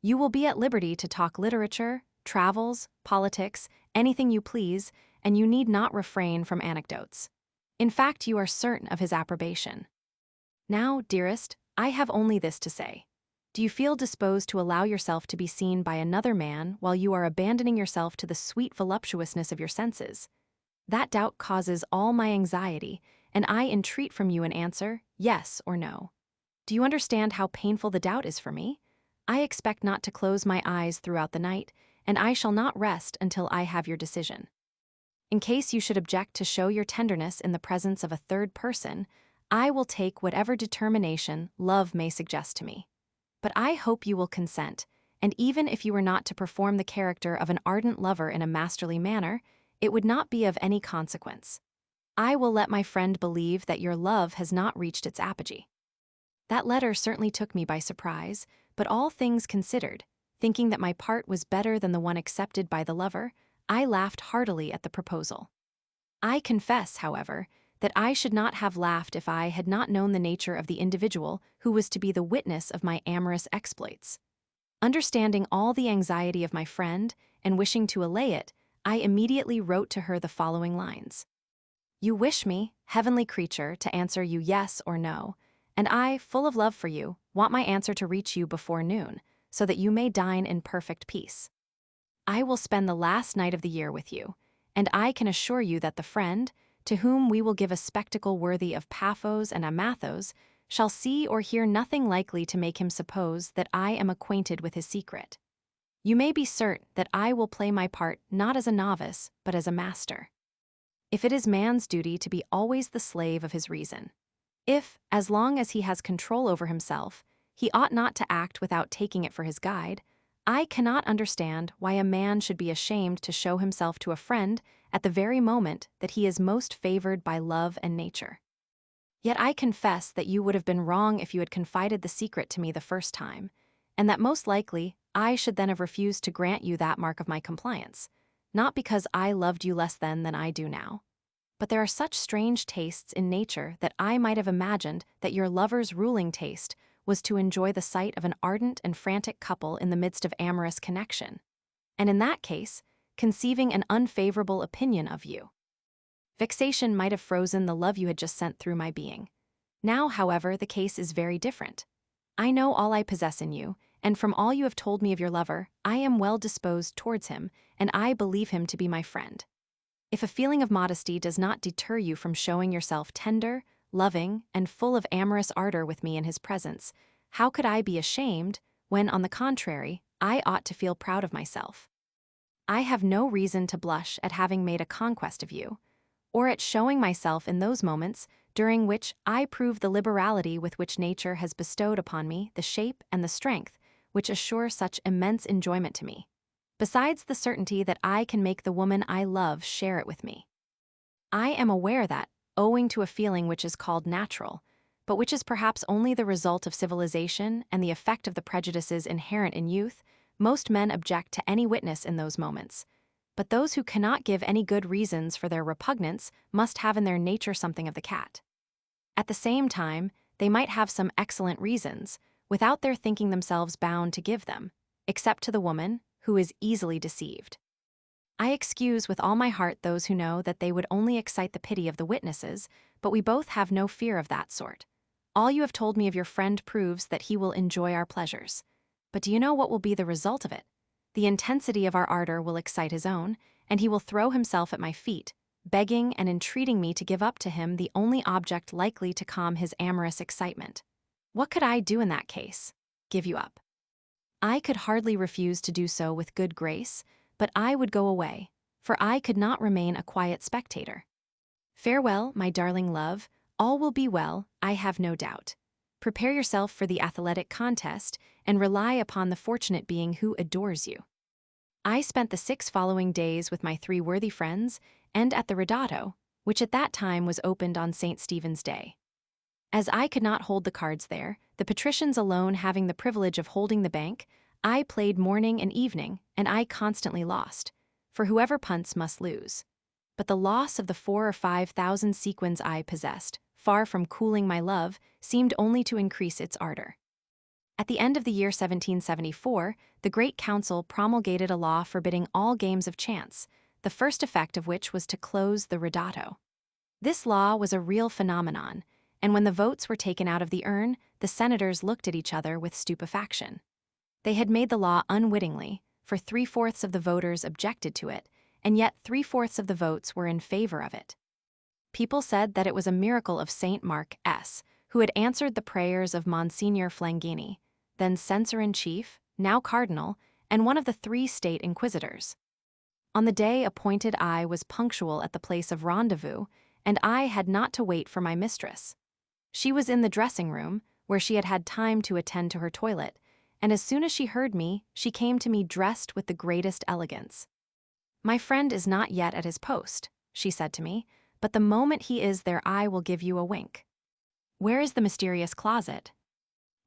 Speaker 1: You will be at liberty to talk literature, travels, politics, anything you please, and you need not refrain from anecdotes. In fact, you are certain of his approbation. Now, dearest, I have only this to say. Do you feel disposed to allow yourself to be seen by another man while you are abandoning yourself to the sweet voluptuousness of your senses? That doubt causes all my anxiety, and I entreat from you an answer, yes or no. Do you understand how painful the doubt is for me? I expect not to close my eyes throughout the night, and I shall not rest until I have your decision. In case you should object to show your tenderness in the presence of a third person, I will take whatever determination love may suggest to me. But I hope you will consent, and even if you were not to perform the character of an ardent lover in a masterly manner, it would not be of any consequence. I will let my friend believe that your love has not reached its apogee. That letter certainly took me by surprise, but all things considered, thinking that my part was better than the one accepted by the lover, I laughed heartily at the proposal. I confess, however, that I should not have laughed if I had not known the nature of the individual who was to be the witness of my amorous exploits. Understanding all the anxiety of my friend, and wishing to allay it, I immediately wrote to her the following lines. You wish me, heavenly creature, to answer you yes or no, and I, full of love for you, want my answer to reach you before noon, so that you may dine in perfect peace. I will spend the last night of the year with you, and I can assure you that the friend, to whom we will give a spectacle worthy of Paphos and Amathos, shall see or hear nothing likely to make him suppose that I am acquainted with his secret. You may be certain that I will play my part not as a novice, but as a master. If it is man's duty to be always the slave of his reason, if, as long as he has control over himself, he ought not to act without taking it for his guide, I cannot understand why a man should be ashamed to show himself to a friend at the very moment that he is most favored by love and nature. Yet I confess that you would have been wrong if you had confided the secret to me the first time, and that most likely I should then have refused to grant you that mark of my compliance, not because I loved you less then than I do now. But there are such strange tastes in nature that I might have imagined that your lover's ruling taste was to enjoy the sight of an ardent and frantic couple in the midst of amorous connection, and in that case, conceiving an unfavorable opinion of you. Vexation might have frozen the love you had just sent through my being. Now, however, the case is very different. I know all I possess in you, and from all you have told me of your lover, I am well disposed towards him, and I believe him to be my friend. If a feeling of modesty does not deter you from showing yourself tender, loving, and full of amorous ardor with me in his presence, how could I be ashamed when, on the contrary, I ought to feel proud of myself? I have no reason to blush at having made a conquest of you, or at showing myself in those moments during which I prove the liberality with which nature has bestowed upon me the shape and the strength which assure such immense enjoyment to me, besides the certainty that I can make the woman I love share it with me. I am aware that, owing to a feeling which is called natural, but which is perhaps only the result of civilization and the effect of the prejudices inherent in youth, most men object to any witness in those moments. But those who cannot give any good reasons for their repugnance must have in their nature something of the cat. At the same time, they might have some excellent reasons, without their thinking themselves bound to give them, except to the woman, who is easily deceived. I excuse with all my heart those who know that they would only excite the pity of the witnesses, but we both have no fear of that sort. All you have told me of your friend proves that he will enjoy our pleasures. But do you know what will be the result of it? The intensity of our ardor will excite his own, and he will throw himself at my feet, begging and entreating me to give up to him the only object likely to calm his amorous excitement. What could I do in that case? Give you up. I could hardly refuse to do so with good grace, but I would go away, for I could not remain a quiet spectator. Farewell, my darling love, all will be well, I have no doubt. Prepare yourself for the athletic contest, and rely upon the fortunate being who adores you. I spent the 6 following days with my 3 worthy friends, and at the Ridotto, which at that time was opened on St. Stephen's Day. As I could not hold the cards there, the patricians alone having the privilege of holding the bank, I played morning and evening, and I constantly lost, for whoever punts must lose. But the loss of the 4,000 or 5,000 sequins I possessed, far from cooling my love, seemed only to increase its ardor. At the end of the year 1774, the Great Council promulgated a law forbidding all games of chance, the first effect of which was to close the Ridotto. This law was a real phenomenon, and when the votes were taken out of the urn, the senators looked at each other with stupefaction. They had made the law unwittingly, for 3/4 of the voters objected to it, and yet 3/4 of the votes were in favor of it. People said that it was a miracle of Saint Mark S., who had answered the prayers of Monsignor Flangini, then censor-in-chief, now cardinal, and one of the 3 state inquisitors. On the day appointed I was punctual at the place of rendezvous, and I had not to wait for my mistress. She was in the dressing-room, where she had had time to attend to her toilet, and as soon as she heard me, she came to me dressed with the greatest elegance. "My friend is not yet at his post," she said to me, "but the moment he is there I will give you a wink." "Where is the mysterious closet?"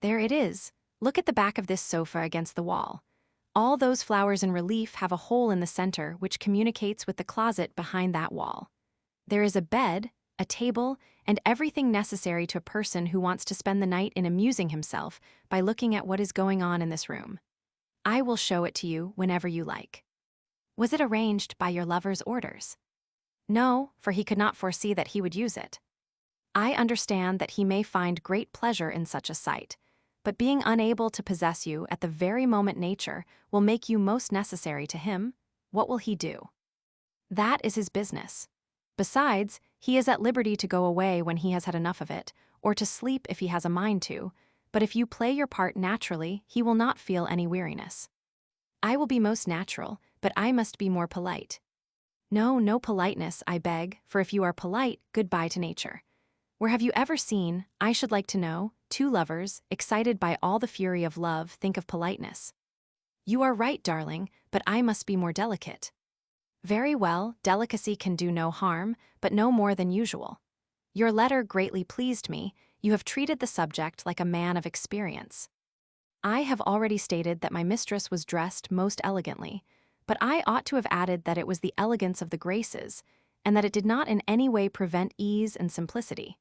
Speaker 1: "There it is. Look at the back of this sofa against the wall. All those flowers in relief have a hole in the center which communicates with the closet behind that wall. There is a bed, a table, and everything necessary to a person who wants to spend the night in amusing himself by looking at what is going on in this room. I will show it to you whenever you like." "Was it arranged by your lover's orders?" "No, for he could not foresee that he would use it. I understand that he may find great pleasure in such a sight, but being unable to possess you at the very moment nature will make you most necessary to him, what will he do? That is his business. Besides, he is at liberty to go away when he has had enough of it, or to sleep if he has a mind to, but if you play your part naturally, he will not feel any weariness. I will be most natural, but I must be more polite. No, no politeness, I beg, for if you are polite, goodbye to nature. Where have you ever seen, I should like to know, 2 lovers, excited by all the fury of love, think of politeness? You are right, darling, but I must be more delicate. Very well, delicacy can do no harm, but no more than usual. Your letter greatly pleased me. You have treated the subject like a man of experience. I have already stated that my mistress was dressed most elegantly, but I ought to have added that it was the elegance of the graces, and that it did not in any way prevent ease and simplicity.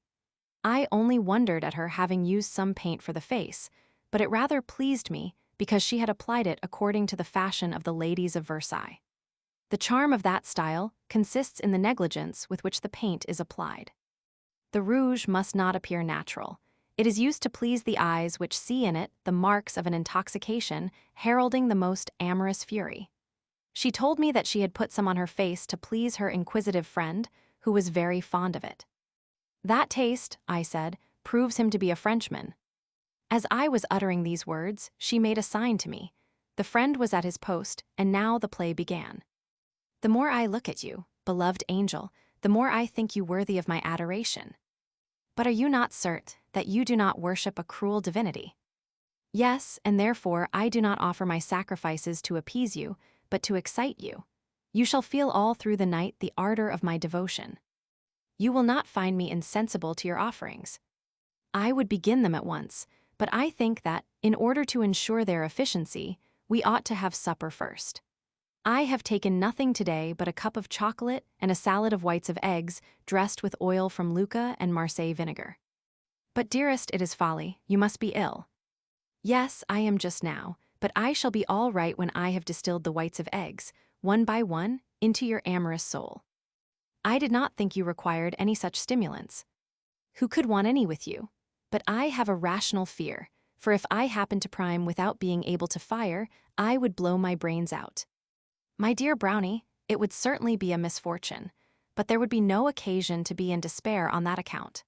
Speaker 1: I only wondered at her having used some paint for the face, but it rather pleased me because she had applied it according to the fashion of the ladies of Versailles. The charm of that style consists in the negligence with which the paint is applied. The rouge must not appear natural. It is used to please the eyes which see in it the marks of an intoxication heralding the most amorous fury. She told me that she had put some on her face to please her inquisitive friend, who was very fond of it. That taste, I said, proves him to be a Frenchman. As I was uttering these words, she made a sign to me. The friend was at his post, and now the play began. The more I look at you, beloved angel, the more I think you worthy of my adoration. But are you not certain that you do not worship a cruel divinity? Yes, and therefore I do not offer my sacrifices to appease you, but to excite you. You shall feel all through the night the ardor of my devotion. You will not find me insensible to your offerings. I would begin them at once, but I think that, in order to ensure their efficiency, we ought to have supper first. I have taken nothing today but a cup of chocolate and a salad of whites of eggs dressed with oil from Lucca and Marseille vinegar. But dearest, it is folly, you must be ill. Yes, I am just now, but I shall be all right when I have distilled the whites of eggs, one by one, into your amorous soul. I did not think you required any such stimulants. Who could want any with you? But I have a rational fear, for if I happened to prime without being able to fire, I would blow my brains out. My dear Brownie, it would certainly be a misfortune, but there would be no occasion to be in despair on that account.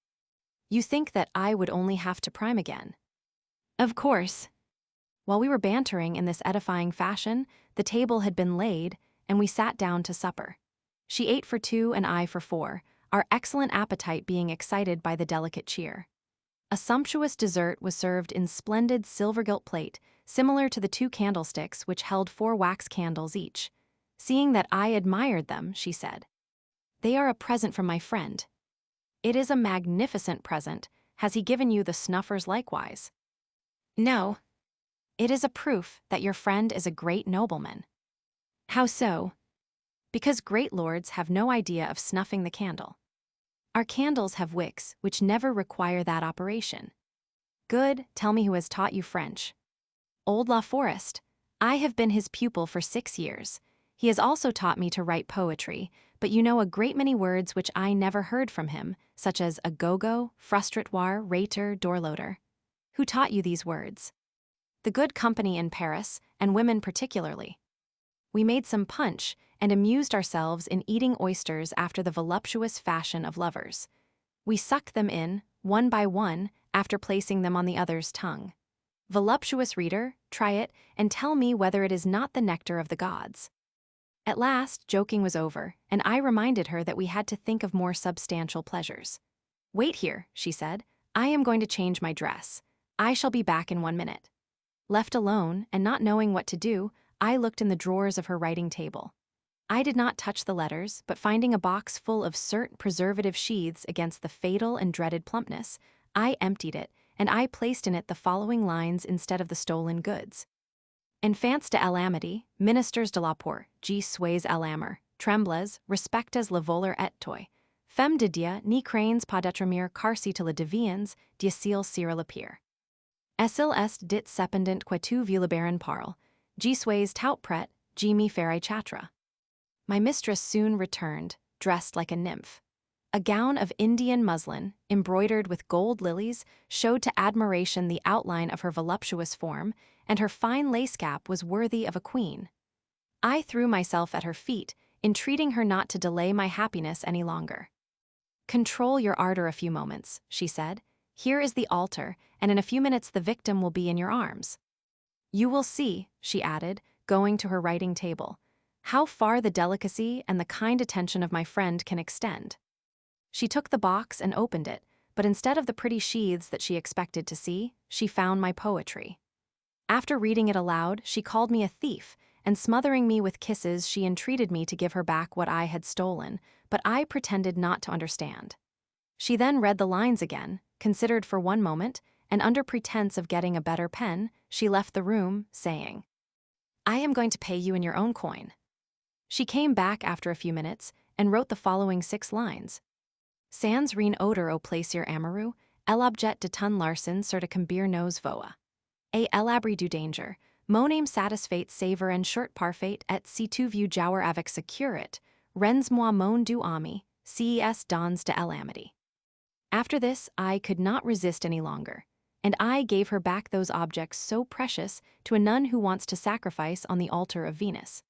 Speaker 1: You think that I would only have to prime again. Of course. While we were bantering in this edifying fashion, the table had been laid, and we sat down to supper. She ate for 2 and I for 4, our excellent appetite being excited by the delicate cheer. A sumptuous dessert was served in splendid silver-gilt plate, similar to the 2 candlesticks which held 4 wax candles each. Seeing that I admired them, she said, "They are a present from my friend." "It is a magnificent present. Has he given you the snuffers likewise?" "No. It is a proof that your friend is a great nobleman." "How so?" "Because great lords have no idea of snuffing the candle. Our candles have wicks which never require that operation." "Good, tell me who has taught you French." "Old La Forest. I have been his pupil for 6 years. He has also taught me to write poetry, but you know a great many words which I never heard from him, such as agogo, frustratoire, rater, doorloader." "Who taught you these words?" "The good company in Paris, and women particularly." We made some punch, and amused ourselves in eating oysters after the voluptuous fashion of lovers. We sucked them in, one by one, after placing them on the other's tongue. Voluptuous reader, try it, and tell me whether it is not the nectar of the gods. At last, joking was over, and I reminded her that we had to think of more substantial pleasures. "Wait here," she said. "I am going to change my dress. I shall be back in 1 minute." Left alone, and not knowing what to do, I looked in the drawers of her writing table. I did not touch the letters, but finding a box full of cert preservative sheaths against the fatal and dreaded plumpness, I emptied it, and I placed in it the following lines instead of the stolen goods. "Enfants de l'amity, ministers de la port, G. sois à l'amour, trembles, respectes le voleur et toi. Femme de Dieu, ni crains pas d'être car si te le deviens, d'il sera le pire. Est-il est dit cependant que tu veux le baron parle, G. sois tout prêt, G. me ferai chatra." My mistress soon returned, dressed like a nymph. A gown of Indian muslin, embroidered with gold lilies, showed to admiration the outline of her voluptuous form, and her fine lace cap was worthy of a queen. I threw myself at her feet, entreating her not to delay my happiness any longer. "Control your ardor a few moments," she said. "Here is the altar, and in a few minutes the victim will be in your arms. You will see," she added, going to her writing table, "how far the delicacy and the kind attention of my friend can extend." She took the box and opened it, but instead of the pretty sheaths that she expected to see, she found my poetry. After reading it aloud, she called me a thief, and smothering me with kisses, she entreated me to give her back what I had stolen, but I pretended not to understand. She then read the lines again, considered for 1 moment, and under pretense of getting a better pen, she left the room, saying, "I am going to pay you in your own coin." She came back after a few minutes, and wrote the following 6 lines. "Sans rien odeur au plaisir amoureux, l'objet de ton larcin sur de combir nos voix. Et l'abri du danger, mon âme satisfait savor and short parfait et si tu veux jouer avec ce curate, rends-moi mon doux ami, ces dons de l'amity." After this, I could not resist any longer, and I gave her back those objects so precious to a nun who wants to sacrifice on the altar of Venus.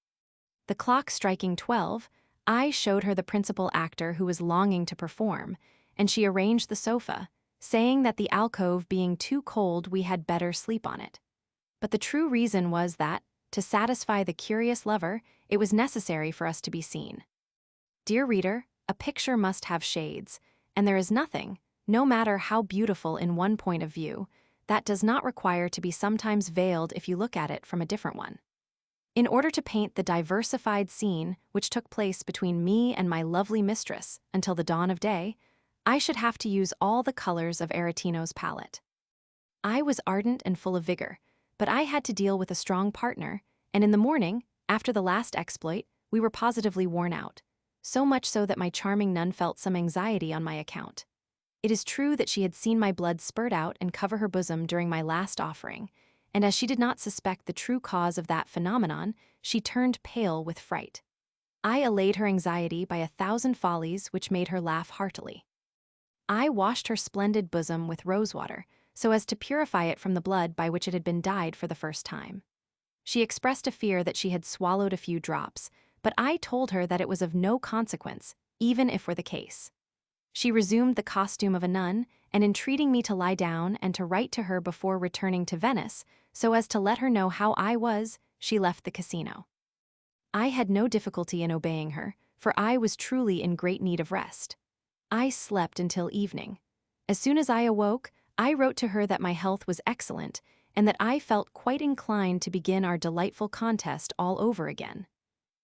Speaker 1: The clock striking 12, I showed her the principal actor who was longing to perform, and she arranged the sofa, saying that the alcove being too cold we had better sleep on it. But the true reason was that, to satisfy the curious lover, it was necessary for us to be seen. Dear reader, a picture must have shades, and there is nothing, no matter how beautiful in one point of view, that does not require to be sometimes veiled if you look at it from a different one. In order to paint the diversified scene which took place between me and my lovely mistress until the dawn of day, I should have to use all the colors of Aretino's palette. I was ardent and full of vigor, but I had to deal with a strong partner, and in the morning, after the last exploit, we were positively worn out, so much so that my charming nun felt some anxiety on my account. It is true that she had seen my blood spurt out and cover her bosom during my last offering, and as she did not suspect the true cause of that phenomenon, she turned pale with fright. I allayed her anxiety by 1,000 follies which made her laugh heartily. I washed her splendid bosom with rosewater, so as to purify it from the blood by which it had been dyed for the first time. She expressed a fear that she had swallowed a few drops, but I told her that it was of no consequence, even if were the case. She resumed the costume of a nun, and entreating me to lie down and to write to her before returning to Venice, so as to let her know how I was, she left the casino. I had no difficulty in obeying her, for I was truly in great need of rest. I slept until evening. As soon as I awoke, I wrote to her that my health was excellent, and that I felt quite inclined to begin our delightful contest all over again.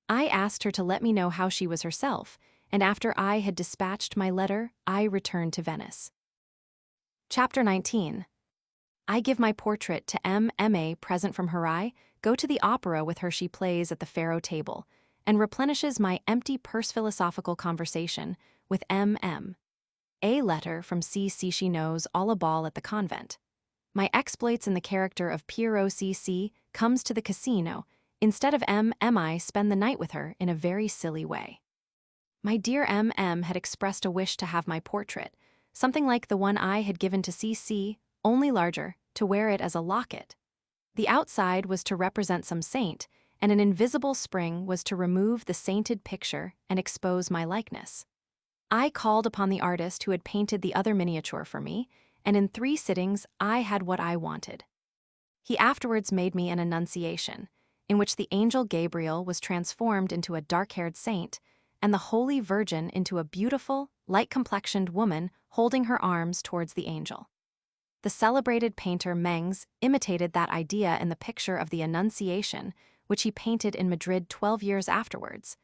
Speaker 1: I asked her to let me know how she was herself, and after I had dispatched my letter, I returned to Venice. Chapter 19. I give my portrait to M.A. present from Harai, go to the opera with her she plays at the faro table, and replenishes my empty purse philosophical conversation with M.M. A letter from C.C. she knows all a ball at the convent. My exploits in the character of Pierrot C.C. comes to the casino, instead of M.I. spend the night with her in a very silly way. My dear M.M. had expressed a wish to have my portrait, something like the one I had given to C.C., only larger, to wear it as a locket. The outside was to represent some saint, and an invisible spring was to remove the sainted picture and expose my likeness. I called upon the artist who had painted the other miniature for me, and in 3 sittings I had what I wanted. He afterwards made me an annunciation, in which the angel Gabriel was transformed into a dark-haired saint, and the Holy Virgin into a beautiful, light-complexioned woman holding her arms towards the angel. The celebrated painter Mengs imitated that idea in the picture of the Annunciation, which he painted in Madrid 12 years afterwards,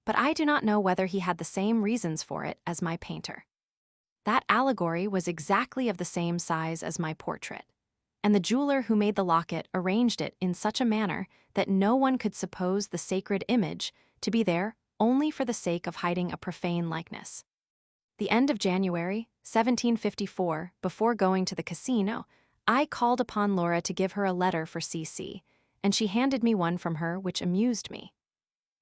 Speaker 1: but I do not know whether he had the same reasons for it as my painter. That allegory was exactly of the same size as my portrait, and the jeweler who made the locket arranged it in such a manner that no one could suppose the sacred image to be there only for the sake of hiding a profane likeness. The end of January, 1754, before going to the casino, I called upon Laura to give her a letter for C.C., and she handed me one from her which amused me.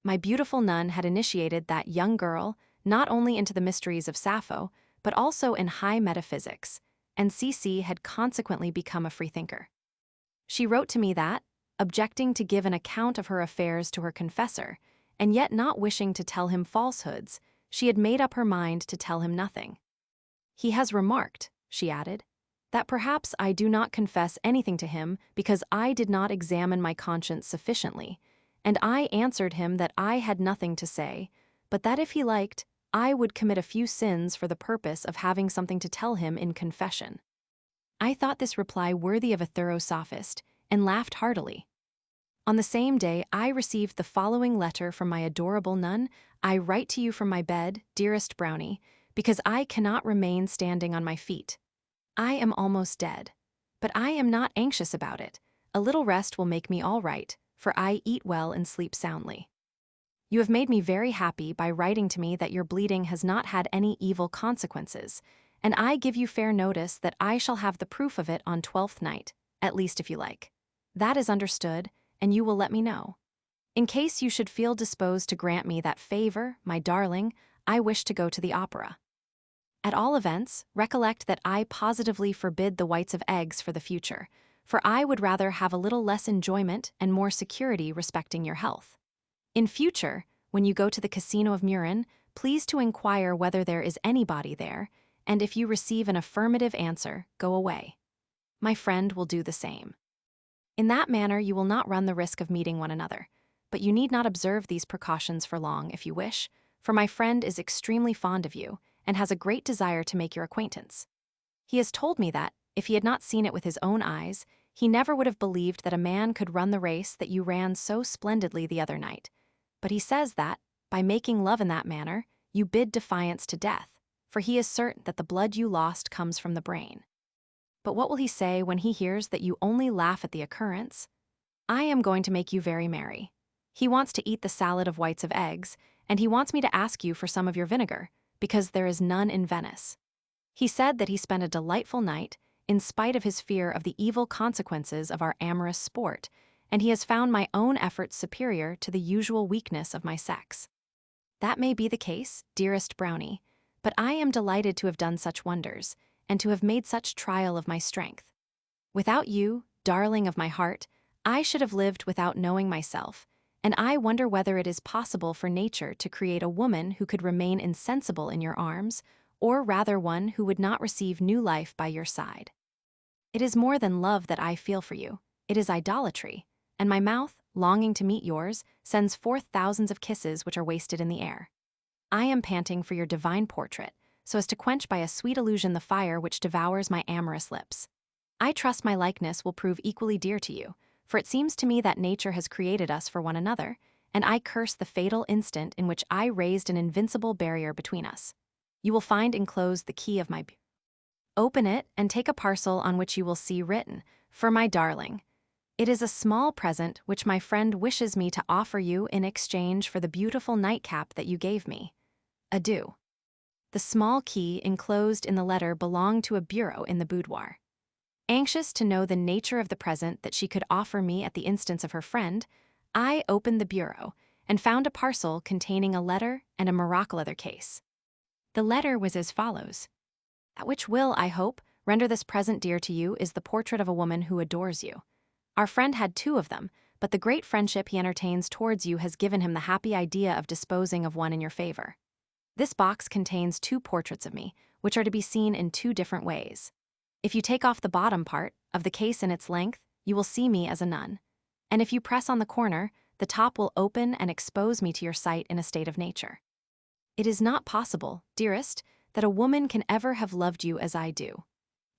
Speaker 1: My beautiful nun had initiated that young girl not only into the mysteries of Sappho, but also in high metaphysics, and C.C. had consequently become a freethinker. She wrote to me that, objecting to give an account of her affairs to her confessor, and yet not wishing to tell him falsehoods, she had made up her mind to tell him nothing. He has remarked, she added, that perhaps I do not confess anything to him because I did not examine my conscience sufficiently, and I answered him that I had nothing to say, but that if he liked, I would commit a few sins for the purpose of having something to tell him in confession. I thought this reply worthy of a thorough sophist, and laughed heartily. On the same day, I received the following letter from my adorable nun. I write to you from my bed, dearest Brownie, because I cannot remain standing on my feet. I am almost dead, but I am not anxious about it. A little rest will make me all right, for I eat well and sleep soundly. You have made me very happy by writing to me that your bleeding has not had any evil consequences, and I give you fair notice that I shall have the proof of it on 12th night, at least if you like. That is understood, and you will let me know. In case you should feel disposed to grant me that favor, my darling, I wish to go to the opera. At all events, recollect that I positively forbid the whites of eggs for the future, for I would rather have a little less enjoyment and more security respecting your health. In future, when you go to the Casino of Murin, please to inquire whether there is anybody there, and if you receive an affirmative answer, go away. My friend will do the same. In that manner you will not run the risk of meeting one another, but you need not observe these precautions for long if you wish, for my friend is extremely fond of you, and has a great desire to make your acquaintance. He has told me that, if he had not seen it with his own eyes, he never would have believed that a man could run the race that you ran so splendidly the other night. But he says that, by making love in that manner, you bid defiance to death, for he is certain that the blood you lost comes from the brain. But what will he say when he hears that you only laugh at the occurrence? I am going to make you very merry. He wants to eat the salad of whites of eggs, and he wants me to ask you for some of your vinegar, because there is none in Venice. He said that he spent a delightful night, in spite of his fear of the evil consequences of our amorous sport, and he has found my own efforts superior to the usual weakness of my sex. That may be the case, dearest Brownie, but I am delighted to have done such wonders, and to have made such trial of my strength. Without you, darling of my heart, I should have lived without knowing myself, and I wonder whether it is possible for nature to create a woman who could remain insensible in your arms, or rather one who would not receive new life by your side. It is more than love that I feel for you, it is idolatry, and my mouth, longing to meet yours, sends forth thousands of kisses which are wasted in the air. I am panting for your divine portrait, so as to quench by a sweet illusion the fire which devours my amorous lips. I trust my likeness will prove equally dear to you, for it seems to me that nature has created us for one another, and I curse the fatal instant in which I raised an invincible barrier between us. You will find enclosed the key of my Open it and take a parcel on which you will see written, "For my darling." It is a small present which my friend wishes me to offer you in exchange for the beautiful nightcap that you gave me. Adieu. The small key enclosed in the letter belonged to a bureau in the boudoir. Anxious to know the nature of the present that she could offer me at the instance of her friend, I opened the bureau and found a parcel containing a letter and a morocco leather case. The letter was as follows. That which will, I hope, render this present dear to you is the portrait of a woman who adores you. Our friend had 2 of them, but the great friendship he entertains towards you has given him the happy idea of disposing of one in your favor. This box contains 2 portraits of me, which are to be seen in 2 different ways. If you take off the bottom part of the case in its length, you will see me as a nun. And if you press on the corner, the top will open and expose me to your sight in a state of nature. It is not possible, dearest, that a woman can ever have loved you as I do.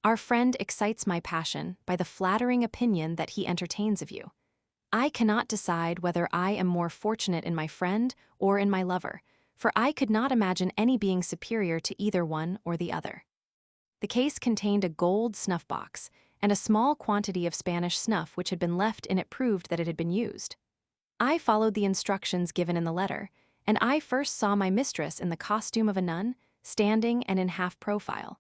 Speaker 1: Our friend excites my passion by the flattering opinion that he entertains of you. I cannot decide whether I am more fortunate in my friend or in my lover, for I could not imagine any being superior to either one or the other. The case contained a gold snuff box, and a small quantity of Spanish snuff which had been left in it proved that it had been used. I followed the instructions given in the letter, and I first saw my mistress in the costume of a nun, standing and in half profile.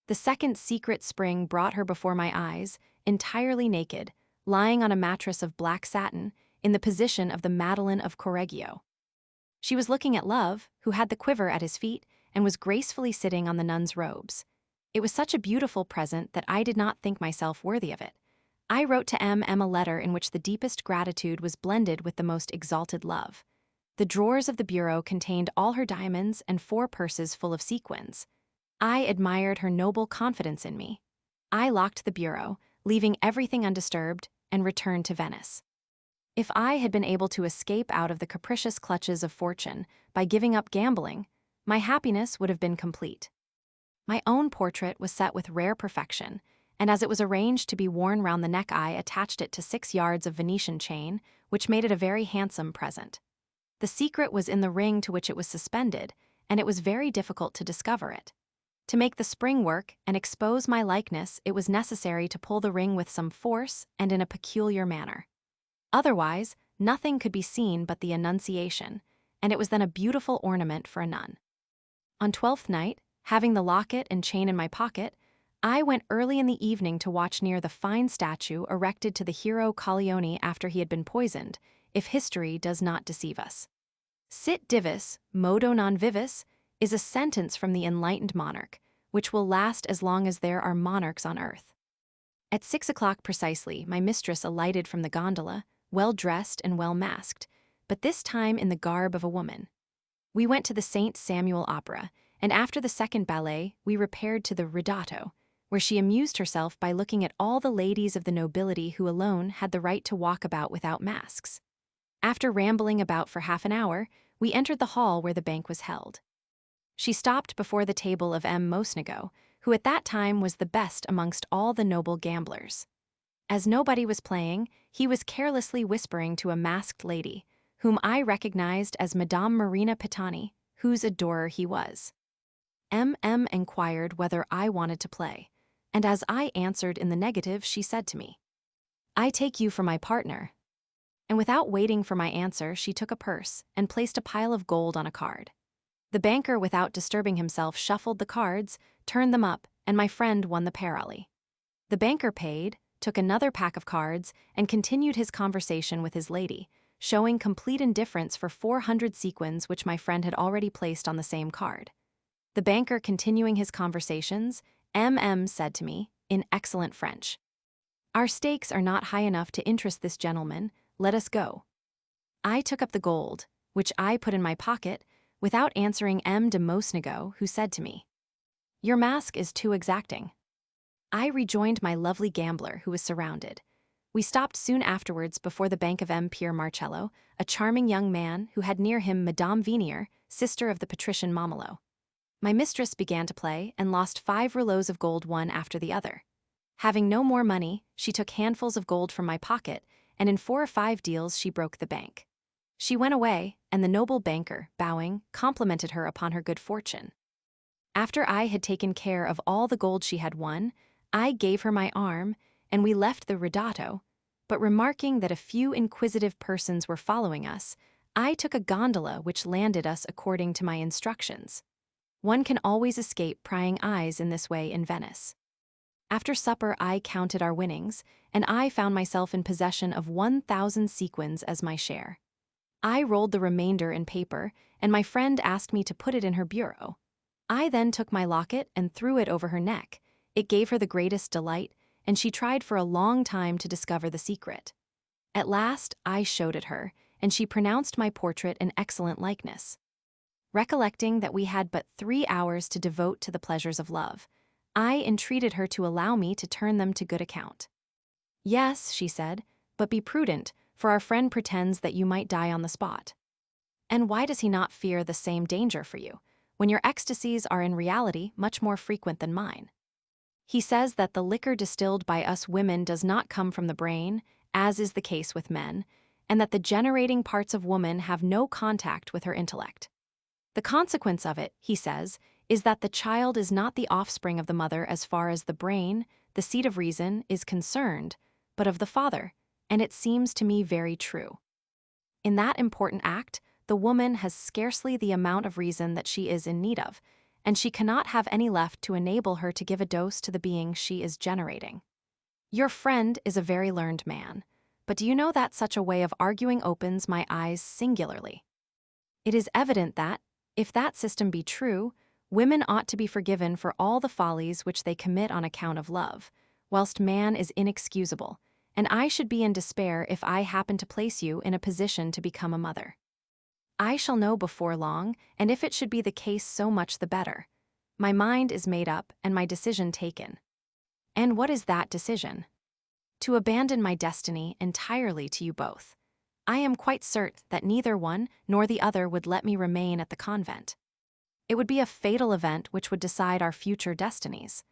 Speaker 1: The second secret spring brought her before my eyes, entirely naked, lying on a mattress of black satin, in the position of the Madeleine of Correggio. She was looking at Love, who had the quiver at his feet, and was gracefully sitting on the nun's robes. It was such a beautiful present that I did not think myself worthy of it. I wrote to M. a letter in which the deepest gratitude was blended with the most exalted love. The drawers of the bureau contained all her diamonds and 4 purses full of sequins. I admired her noble confidence in me. I locked the bureau, leaving everything undisturbed, and returned to Venice. If I had been able to escape out of the capricious clutches of fortune by giving up gambling, my happiness would have been complete. My own portrait was set with rare perfection, and as it was arranged to be worn round the neck, I attached it to 6 yards of Venetian chain, which made it a very handsome present. The secret was in the ring to which it was suspended, and it was very difficult to discover it. To make the spring work and expose my likeness, it was necessary to pull the ring with some force and in a peculiar manner. Otherwise, nothing could be seen but the Annunciation, and it was then a beautiful ornament for a nun. On 12th night, having the locket and chain in my pocket, I went early in the evening to watch near the fine statue erected to the hero Colleoni after he had been poisoned, if history does not deceive us. Sit divis, modo non vivis, is a sentence from the enlightened monarch, which will last as long as there are monarchs on earth. At 6 o'clock precisely, my mistress alighted from the gondola, well dressed and well masked, but this time in the garb of a woman. We went to the St. Samuel Opera, and after the second ballet, we repaired to the Ridotto, where she amused herself by looking at all the ladies of the nobility who alone had the right to walk about without masks. After rambling about for half an hour, we entered the hall where the bank was held. She stopped before the table of M. Mosnigo, who at that time was the best amongst all the noble gamblers. As nobody was playing, he was carelessly whispering to a masked lady, whom I recognized as Madame Marina Pitani, whose adorer he was. M. inquired whether I wanted to play, and as I answered in the negative, she said to me, "I take you for my partner." And without waiting for my answer, she took a purse and placed a pile of gold on a card. The banker, without disturbing himself, shuffled the cards, turned them up, and my friend won the parally. The banker paid, took another pack of cards, and continued his conversation with his lady, showing complete indifference for 400 sequins which my friend had already placed on the same card. The banker continuing his conversations, said to me, in excellent French, "Our stakes are not high enough to interest this gentleman, let us go." I took up the gold, which I put in my pocket, without answering de Mosnigo, who said to me, "Your mask is too exacting." I rejoined my lovely gambler, who was surrounded. We stopped soon afterwards before the bank of Pier Marcello, a charming young man who had near him Madame Venier, sister of the patrician Momolo. My mistress began to play and lost 5 rouleaux of gold one after the other. Having no more money, she took handfuls of gold from my pocket, and in 4 or 5 deals she broke the bank. She went away, and the noble banker, bowing, complimented her upon her good fortune. After I had taken care of all the gold she had won, I gave her my arm, and we left the Ridotto, but remarking that a few inquisitive persons were following us, I took a gondola which landed us according to my instructions. One can always escape prying eyes in this way in Venice. After supper I counted our winnings, and I found myself in possession of 1,000 sequins as my share. I rolled the remainder in paper, and my friend asked me to put it in her bureau. I then took my locket and threw it over her neck. It gave her the greatest delight, and she tried for a long time to discover the secret. At last I showed it her, and she pronounced my portrait an excellent likeness. Recollecting that we had but 3 hours to devote to the pleasures of love, I entreated her to allow me to turn them to good account. "Yes," she said, "but be prudent, for our friend pretends that you might die on the spot." "And why does he not fear the same danger for you, when your ecstasies are in reality much more frequent than mine? He says that the liquor distilled by us women does not come from the brain, as is the case with men, and that the generating parts of woman have no contact with her intellect. The consequence of it, he says, is that the child is not the offspring of the mother as far as the brain, the seat of reason, is concerned, but of the father, and it seems to me very true. In that important act, the woman has scarcely the amount of reason that she is in need of, and she cannot have any left to enable her to give a dose to the being she is generating. Your friend is a very learned man, but do you know that such a way of arguing opens my eyes singularly? It is evident that, if that system be true, women ought to be forgiven for all the follies which they commit on account of love, whilst man is inexcusable, and I should be in despair if I happen to place you in a position to become a mother. I shall know before long, and if it should be the case, so much the better. My mind is made up and my decision taken. And what is that decision? To abandon my destiny entirely to you both. I am quite certain that neither one nor the other would let me remain at the convent. It would be a fatal event which would decide our future destinies.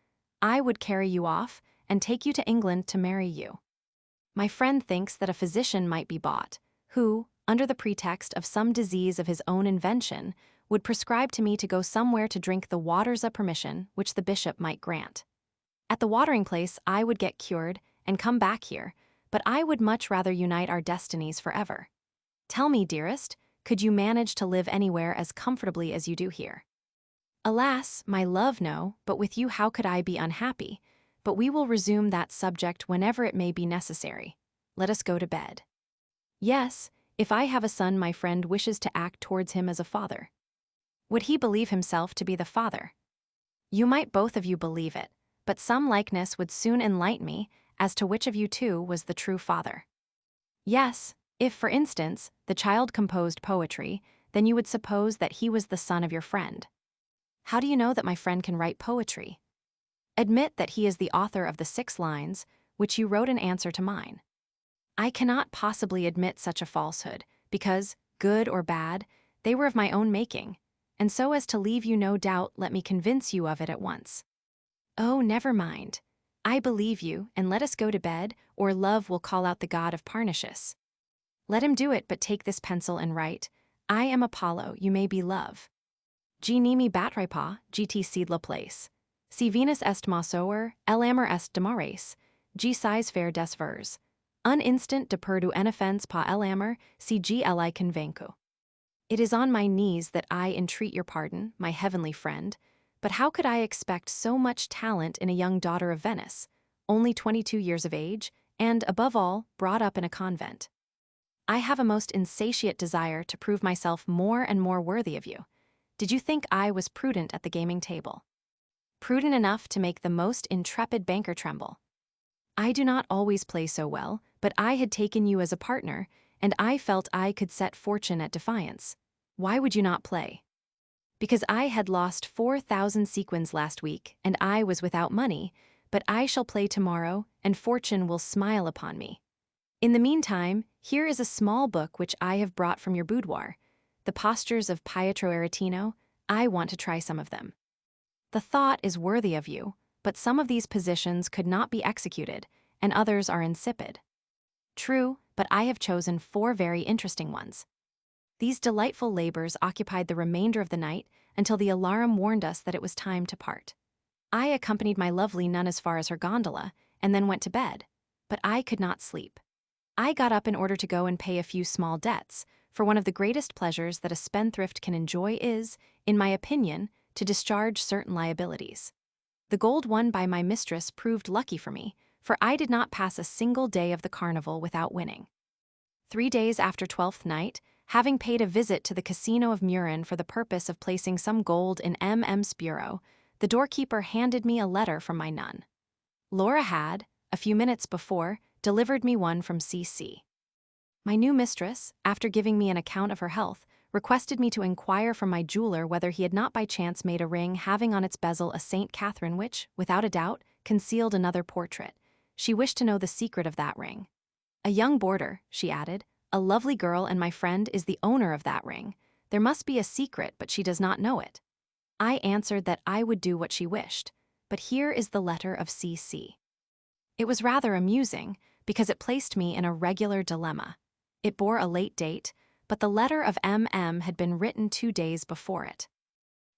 Speaker 1: I would carry you off and take you to England to marry you. My friend thinks that a physician might be bought, who, under the pretext of some disease of his own invention, would prescribe to me to go somewhere to drink the waters of permission which the bishop might grant. At the watering place I would get cured and come back here, but I would much rather unite our destinies forever. Tell me, dearest, could you manage to live anywhere as comfortably as you do here? Alas, my love, no, but with you how could I be unhappy? But we will resume that subject whenever it may be necessary. Let us go to bed. Yes, if I have a son my friend wishes to act towards him as a father. Would he believe himself to be the father? You might both of you believe it, but some likeness would soon enlighten me as to which of you two was the true father. Yes, if, for instance, the child composed poetry, then you would suppose that he was the son of your friend. How do you know that my friend can write poetry? Admit that he is the author of the 6 lines, which you wrote in answer to mine. I cannot possibly admit such a falsehood, because, good or bad, they were of my own making, and so as to leave you no doubt, let me convince you of it at once. Oh, never mind. I believe you, and let us go to bed, or love will call out the god of Parnassus. Let him do it, but take this pencil and write, I am Apollo, you may be love. G nimi batripa, gt seed la place. Si Venus est mausoer, el amor est demares, G size fair des vers. Un instant de perdu en offense pa el amor, si G li convencu. It is on my knees that I entreat your pardon, my heavenly friend, but how could I expect so much talent in a young daughter of Venice, only 22 years of age, and, above all, brought up in a convent? I have a most insatiate desire to prove myself more and more worthy of you. Did you think I was prudent at the gaming table? Prudent enough to make the most intrepid banker tremble. I do not always play so well, but I had taken you as a partner, and I felt I could set fortune at defiance. Why would you not play? Because I had lost 4,000 sequins last week, and I was without money, but I shall play tomorrow, and fortune will smile upon me. In the meantime, here is a small book which I have brought from your boudoir. The postures of Pietro Aretino, I want to try some of them. The thought is worthy of you, but some of these positions could not be executed, and others are insipid. True, but I have chosen 4 very interesting ones. These delightful labors occupied the remainder of the night until the alarm warned us that it was time to part. I accompanied my lovely nun as far as her gondola, and then went to bed, but I could not sleep. I got up in order to go and pay a few small debts, for one of the greatest pleasures that a spendthrift can enjoy is, in my opinion, to discharge certain liabilities. The gold won by my mistress proved lucky for me, for I did not pass a single day of the carnival without winning. 3 days after 12th night, having paid a visit to the Casino of Murin for the purpose of placing some gold in M.M.'s bureau, the doorkeeper handed me a letter from my nun. Laura had, a few minutes before, delivered me one from C.C. My new mistress, after giving me an account of her health, requested me to inquire from my jeweler whether he had not by chance made a ring having on its bezel a Saint Catherine which, without a doubt, concealed another portrait. She wished to know the secret of that ring. A young boarder, she added, a lovely girl and my friend is the owner of that ring. There must be a secret, but she does not know it. I answered that I would do what she wished, but here is the letter of C.C. It was rather amusing, because it placed me in a regular dilemma. It bore a late date, but the letter of M.M. had been written 2 days before it.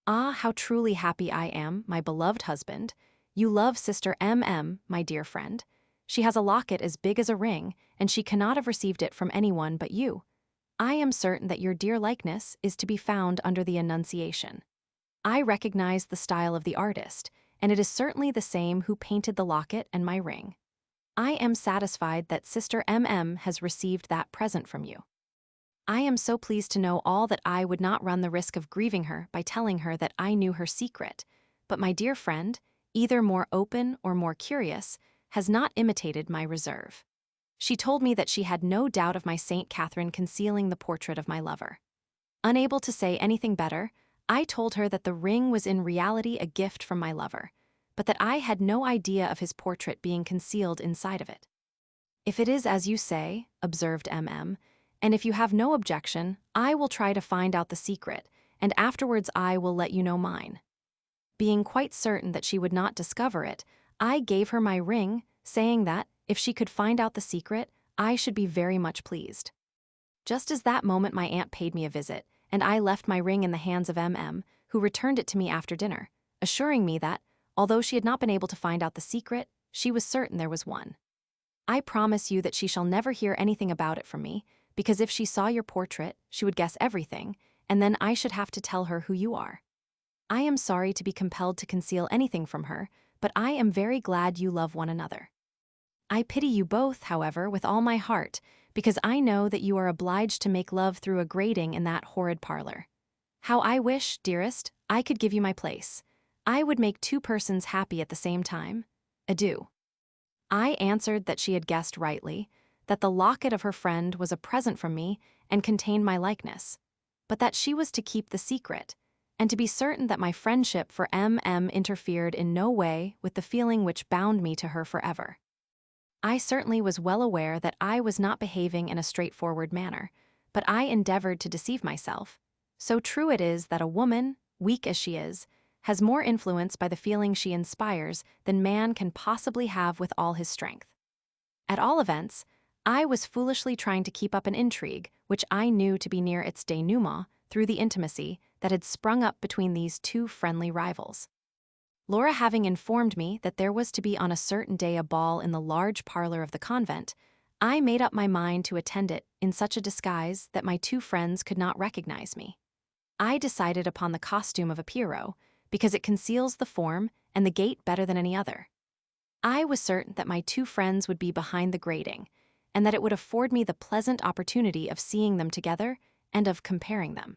Speaker 1: Ah, how truly happy I am, my beloved husband. You love Sister M.M., my dear friend. She has a locket as big as a ring, and she cannot have received it from anyone but you. I am certain that your dear likeness is to be found under the Annunciation. I recognize the style of the artist, and it is certainly the same who painted the locket and my ring. I am satisfied that Sister M.M. has received that present from you. I am so pleased to know all that I would not run the risk of grieving her by telling her that I knew her secret, but my dear friend, either more open or more curious, has not imitated my reserve. She told me that she had no doubt of my Saint Catherine concealing the portrait of my lover. Unable to say anything better, I told her that the ring was in reality a gift from my lover, but that I had no idea of his portrait being concealed inside of it. If it is as you say, observed M.M., and if you have no objection, I will try to find out the secret, and afterwards I will let you know mine. Being quite certain that she would not discover it, I gave her my ring, saying that, if she could find out the secret, I should be very much pleased. Just as that moment my aunt paid me a visit, and I left my ring in the hands of M.M., who returned it to me after dinner, assuring me that, although she had not been able to find out the secret, she was certain there was one. I promise you that she shall never hear anything about it from me, because if she saw your portrait, she would guess everything, and then I should have to tell her who you are. I am sorry to be compelled to conceal anything from her, but I am very glad you love one another. I pity you both, however, with all my heart, because I know that you are obliged to make love through a grating in that horrid parlor. How I wish, dearest, I could give you my place. I would make 2 persons happy at the same time. Adieu. I answered that she had guessed rightly, that the locket of her friend was a present from me and contained my likeness, but that she was to keep the secret, and to be certain that my friendship for M.M. interfered in no way with the feeling which bound me to her forever. I certainly was well aware that I was not behaving in a straightforward manner, but I endeavored to deceive myself. So true it is that a woman, weak as she is, has more influence by the feeling she inspires than man can possibly have with all his strength. At all events, I was foolishly trying to keep up an intrigue which I knew to be near its denouement through the intimacy that had sprung up between these 2 friendly rivals. Laura having informed me that there was to be on a certain day a ball in the large parlor of the convent, I made up my mind to attend it in such a disguise that my two friends could not recognize me. I decided upon the costume of a Pierrot because it conceals the form and the gait better than any other. I was certain that my two friends would be behind the grating, and that it would afford me the pleasant opportunity of seeing them together and of comparing them.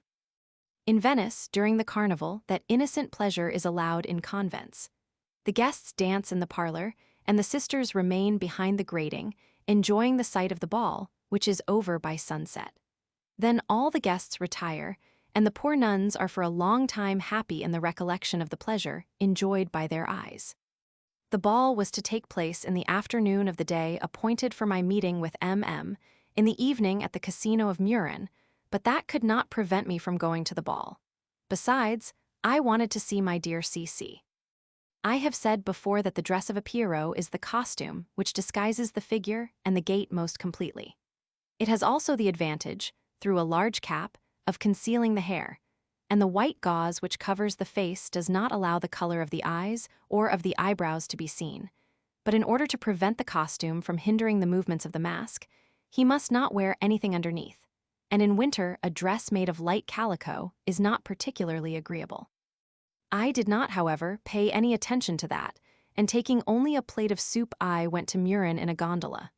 Speaker 1: In Venice, during the carnival, that innocent pleasure is allowed in convents. The guests dance in the parlor, and the sisters remain behind the grating, enjoying the sight of the ball, which is over by sunset. Then all the guests retire, and the poor nuns are for a long time happy in the recollection of the pleasure enjoyed by their eyes. The ball was to take place in the afternoon of the day appointed for my meeting with M.M., in the evening at the Casino of Murin, but that could not prevent me from going to the ball. Besides, I wanted to see my dear C.C. I have said before that the dress of a Pierrot is the costume which disguises the figure and the gait most completely. It has also the advantage, through a large cap, of concealing the hair, and the white gauze which covers the face does not allow the color of the eyes or of the eyebrows to be seen. But in order to prevent the costume from hindering the movements of the mask, he must not wear anything underneath, and in winter a dress made of light calico is not particularly agreeable. I did not, however, pay any attention to that, and taking only a plate of soup I went to Murin in a gondola.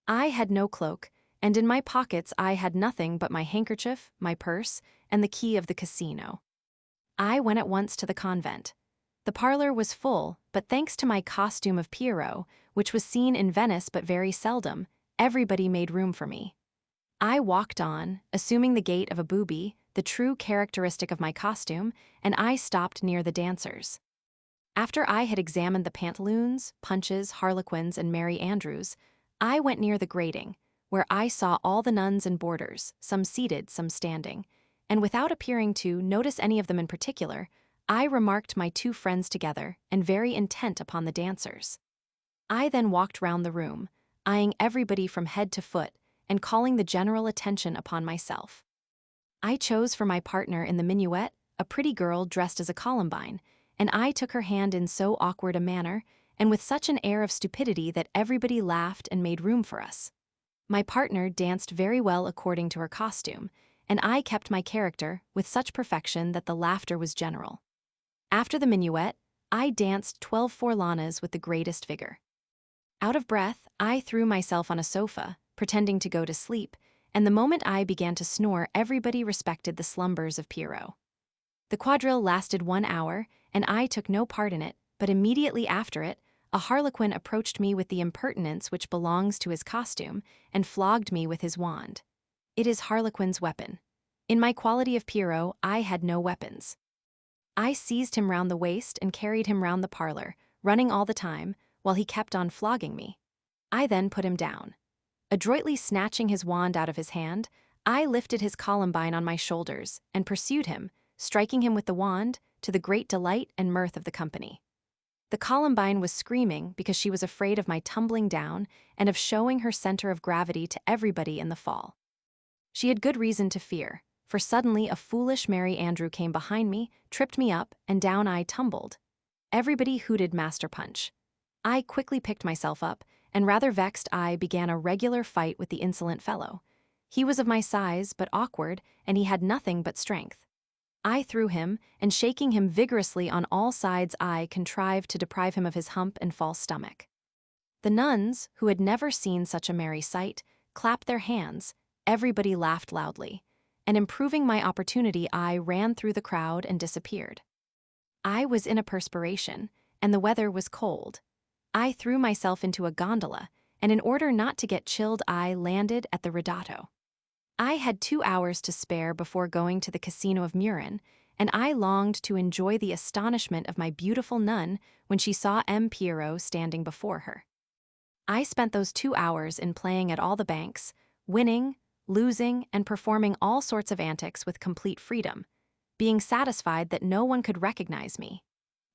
Speaker 1: I had no cloak, and in my pockets I had nothing but my handkerchief, my purse, and the key of the casino. I went at once to the convent. The parlor was full, but thanks to my costume of Pierrot, which was seen in Venice but very seldom, everybody made room for me. I walked on, assuming the gait of a booby, the true characteristic of my costume, and I stopped near the dancers. After I had examined the pantaloons, punches, harlequins, and Merry Andrews, I went near the grating, where I saw all the nuns and boarders, some seated, some standing, and without appearing to notice any of them in particular, I remarked my two friends together and very intent upon the dancers. I then walked round the room, eyeing everybody from head to foot and calling the general attention upon myself. I chose for my partner in the minuet a pretty girl dressed as a columbine, and I took her hand in so awkward a manner and with such an air of stupidity that everybody laughed and made room for us. My partner danced very well according to her costume, and I kept my character with such perfection that the laughter was general. After the minuet, I danced 12 forlanas with the greatest vigor. Out of breath, I threw myself on a sofa, pretending to go to sleep, and the moment I began to snore, everybody respected the slumbers of Pierrot. The quadrille lasted 1 hour, and I took no part in it, but immediately after it, a harlequin approached me with the impertinence which belongs to his costume, and flogged me with his wand. It is harlequin's weapon. In my quality of Pierrot, I had no weapons. I seized him round the waist and carried him round the parlor, running all the time, while he kept on flogging me. I then put him down. Adroitly snatching his wand out of his hand, I lifted his columbine on my shoulders and pursued him, striking him with the wand, to the great delight and mirth of the company. The columbine was screaming because she was afraid of my tumbling down and of showing her center of gravity to everybody in the fall. She had good reason to fear, for suddenly a foolish Merry Andrew came behind me, tripped me up, and down I tumbled. Everybody hooted Master Punch. I quickly picked myself up, and rather vexed I began a regular fight with the insolent fellow. He was of my size, but awkward, and he had nothing but strength. I threw him, and shaking him vigorously on all sides, I contrived to deprive him of his hump and false stomach. The nuns, who had never seen such a merry sight, clapped their hands, everybody laughed loudly, and improving my opportunity, I ran through the crowd and disappeared. I was in a perspiration, and the weather was cold. I threw myself into a gondola, and in order not to get chilled, I landed at the Ridotto. I had 2 hours to spare before going to the Casino of Murin, and I longed to enjoy the astonishment of my beautiful nun when she saw M. Pierrot standing before her. I spent those 2 hours in playing at all the banks, winning, losing, and performing all sorts of antics with complete freedom, being satisfied that no one could recognize me,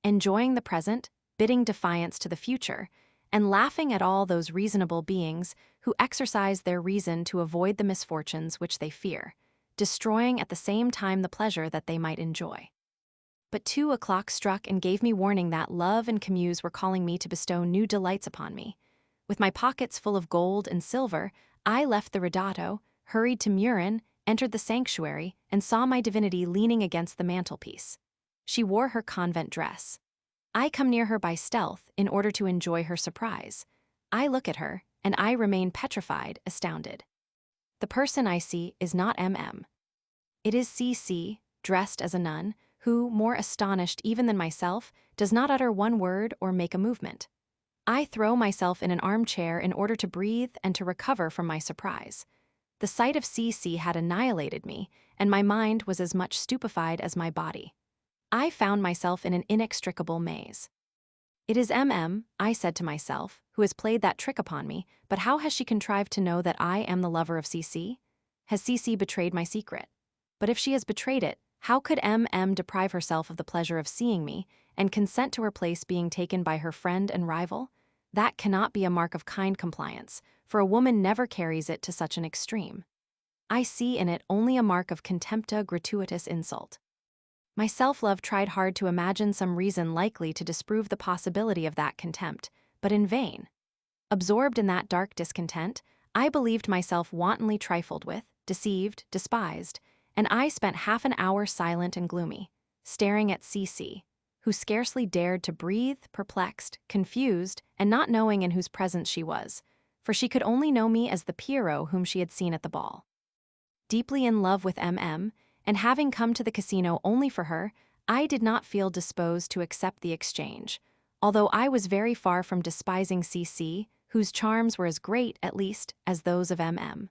Speaker 1: enjoying the present, bidding defiance to the future, and laughing at all those reasonable beings who exercise their reason to avoid the misfortunes which they fear, destroying at the same time the pleasure that they might enjoy. But 2 o'clock struck and gave me warning that love and Camus were calling me to bestow new delights upon me. With my pockets full of gold and silver, I left the Redato, hurried to Murin, entered the sanctuary, and saw my divinity leaning against the mantelpiece. She wore her convent dress. I come near her by stealth in order to enjoy her surprise. I look at her, and I remain petrified, astounded. The person I see is not MM. It is CC, dressed as a nun, who, more astonished even than myself, does not utter one word or make a movement. I throw myself in an armchair in order to breathe and to recover from my surprise. The sight of CC had annihilated me, and my mind was as much stupefied as my body. I found myself in an inextricable maze. It is MM, I said to myself, who has played that trick upon me, but how has she contrived to know that I am the lover of CC? Has CC betrayed my secret? But if she has betrayed it, how could MM deprive herself of the pleasure of seeing me and consent to her place being taken by her friend and rival? That cannot be a mark of kind compliance, for a woman never carries it to such an extreme. I see in it only a mark of contempta gratuitous insult. My self-love tried hard to imagine some reason likely to disprove the possibility of that contempt, but in vain. Absorbed in that dark discontent, I believed myself wantonly trifled with, deceived, despised, and I spent half an hour silent and gloomy, staring at CC, who scarcely dared to breathe, perplexed, confused, and not knowing in whose presence she was, for she could only know me as the Pierrot whom she had seen at the ball. Deeply in love with MM, and having come to the casino only for her, I did not feel disposed to accept the exchange, although I was very far from despising CC, whose charms were as great, at least, as those of MM.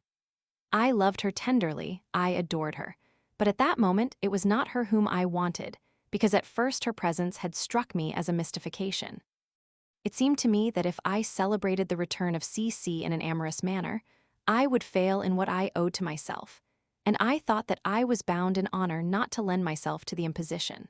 Speaker 1: I loved her tenderly, I adored her, but at that moment it was not her whom I wanted, because at first her presence had struck me as a mystification. It seemed to me that if I celebrated the return of CC in an amorous manner, I would fail in what I owed to myself, and I thought that I was bound in honor not to lend myself to the imposition.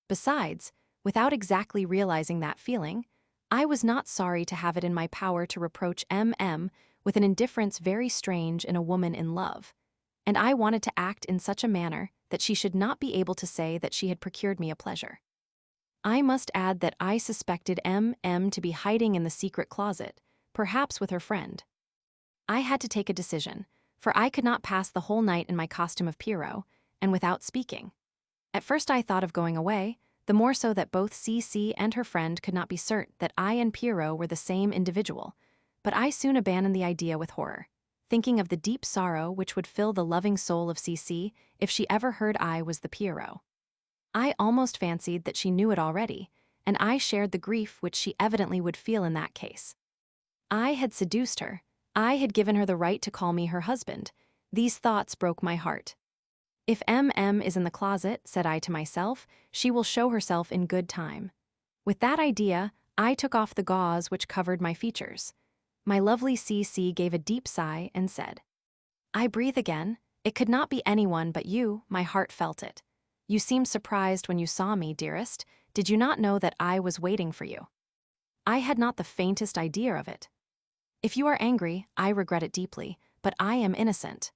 Speaker 1: Besides, without exactly realizing that feeling, I was not sorry to have it in my power to reproach MM with an indifference very strange in a woman in love, and I wanted to act in such a manner that she should not be able to say that she had procured me a pleasure. I must add that I suspected MM to be hiding in the secret closet, perhaps with her friend. I had to take a decision, for I could not pass the whole night in my costume of Pierrot, and without speaking. At first I thought of going away, the more so that both CC and her friend could not be certain that I and Pierrot were the same individual, but I soon abandoned the idea with horror, thinking of the deep sorrow which would fill the loving soul of CC if she ever heard I was the Pierrot. I almost fancied that she knew it already, and I shared the grief which she evidently would feel in that case. I had seduced her. I had given her the right to call me her husband. These thoughts broke my heart. If MM is in the closet, said I to myself, she will show herself in good time. With that idea, I took off the gauze which covered my features. My lovely CC gave a deep sigh and said, "I breathe again. It could not be anyone but you, my heart felt it. You seemed surprised when you saw me, dearest. Did you not know that I was waiting for you?" I had not the faintest idea of it. If you are angry, I regret it deeply, but I am innocent.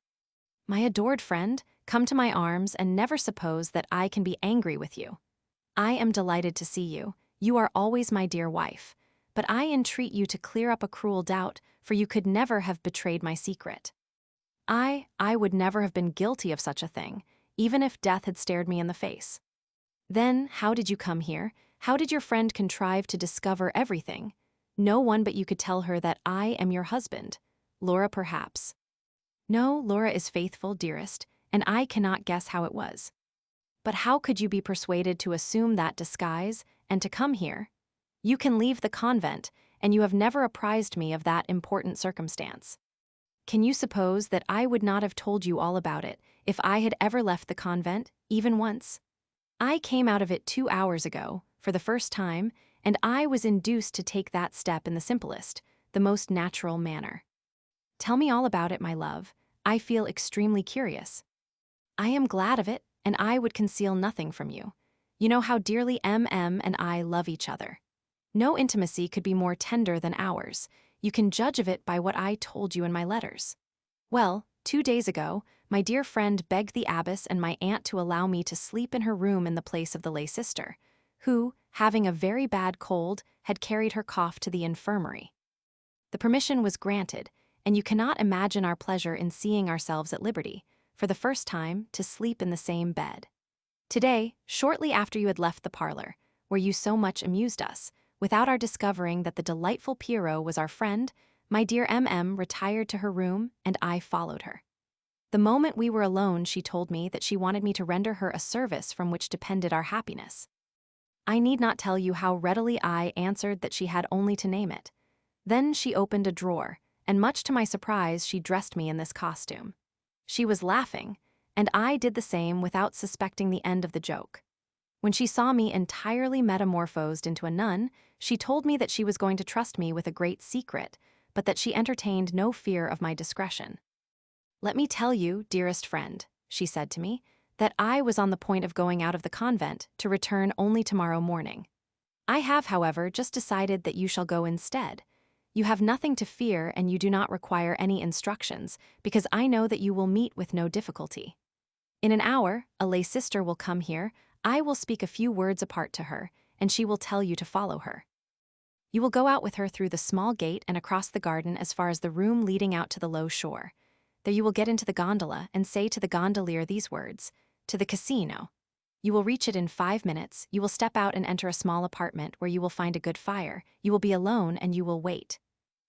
Speaker 1: My adored friend, come to my arms and never suppose that I can be angry with you. I am delighted to see you. You are always my dear wife. But I entreat you to clear up a cruel doubt, for you could never have betrayed my secret. I would never have been guilty of such a thing, even if death had stared me in the face. Then, how did you come here? How did your friend contrive to discover everything? No one but you could tell her that I am your husband. Laura, perhaps. No, Laura is faithful, dearest, and I cannot guess how it was. But how could you be persuaded to assume that disguise and to come here? You can leave the convent, and you have never apprised me of that important circumstance. Can you suppose that I would not have told you all about it if I had ever left the convent, even once? I came out of it 2 hours ago, for the first time, and I was induced to take that step in the simplest, the most natural manner. Tell me all about it, my love. I feel extremely curious. I am glad of it, and I would conceal nothing from you. You know how dearly MM and I love each other. No intimacy could be more tender than ours. You can judge of it by what I told you in my letters. Well, 2 days ago, my dear friend begged the abbess and my aunt to allow me to sleep in her room in the place of the lay sister, who, having a very bad cold, had carried her cough to the infirmary. The permission was granted, and you cannot imagine our pleasure in seeing ourselves at liberty, for the first time, to sleep in the same bed. Today, shortly after you had left the parlor, where you so much amused us, without our discovering that the delightful Pierrot was our friend, my dear M.M. retired to her room, and I followed her. The moment we were alone, she told me that she wanted me to render her a service from which depended our happiness. I need not tell you how readily I answered that she had only to name it. Then she opened a drawer, and much to my surprise, she dressed me in this costume. She was laughing, and I did the same without suspecting the end of the joke. When she saw me entirely metamorphosed into a nun, she told me that she was going to trust me with a great secret, but that she entertained no fear of my discretion. "Let me tell you, dearest friend," she said to me, "that I was on the point of going out of the convent to return only tomorrow morning. I have, however, just decided that you shall go instead. You have nothing to fear, and you do not require any instructions, because I know that you will meet with no difficulty. In an hour, a lay sister will come here. I will speak a few words apart to her, and she will tell you to follow her. You will go out with her through the small gate and across the garden as far as the room leading out to the low shore. There you will get into the gondola and say to the gondolier these words, 'To the casino.' You will reach it in 5 minutes. You will step out and enter a small apartment where you will find a good fire. You will be alone and you will wait."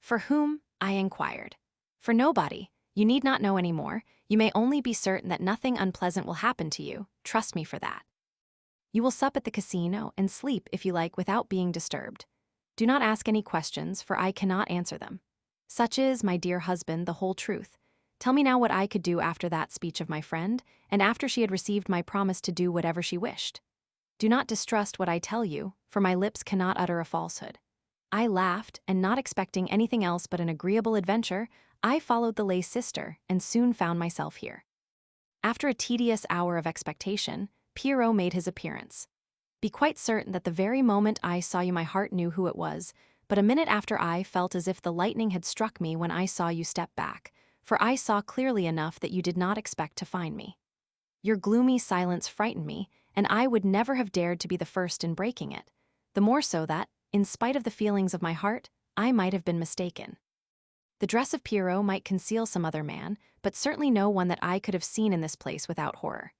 Speaker 1: "For whom?" I inquired. "For nobody. You need not know any more. You may only be certain that nothing unpleasant will happen to you. Trust me for that. You will sup at the casino and sleep, if you like, without being disturbed. Do not ask any questions, for I cannot answer them. Such is, my dear husband, the whole truth. Tell me now what I could do after that speech of my friend, and after she had received my promise to do whatever she wished. Do not distrust what I tell you, for my lips cannot utter a falsehood." I laughed, and not expecting anything else but an agreeable adventure, I followed the lay sister and soon found myself here. After a tedious hour of expectation, Pierrot made his appearance. Be quite certain that the very moment I saw you my heart knew who it was, but a minute after I felt as if the lightning had struck me when I saw you step back, for I saw clearly enough that you did not expect to find me. Your gloomy silence frightened me, and I would never have dared to be the first in breaking it, the more so that, in spite of the feelings of my heart, I might have been mistaken. The dress of Pierrot might conceal some other man, but certainly no one that I could have seen in this place without horror.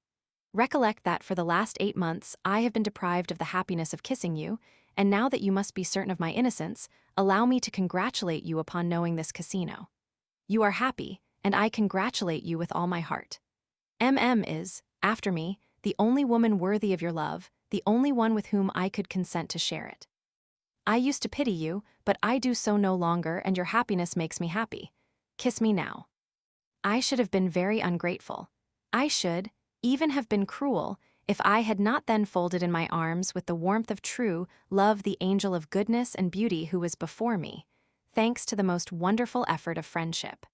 Speaker 1: Recollect that for the last 8 months I have been deprived of the happiness of kissing you, and now that you must be certain of my innocence, allow me to congratulate you upon knowing this casino. You are happy, and I congratulate you with all my heart. M.M. is, after me, the only woman worthy of your love, the only one with whom I could consent to share it. I used to pity you, but I do so no longer, and your happiness makes me happy. Kiss me now. I should have been very ungrateful. I should even have been cruel if I had not then folded in my arms with the warmth of true love the angel of goodness and beauty who was before me, thanks to the most wonderful effort of friendship.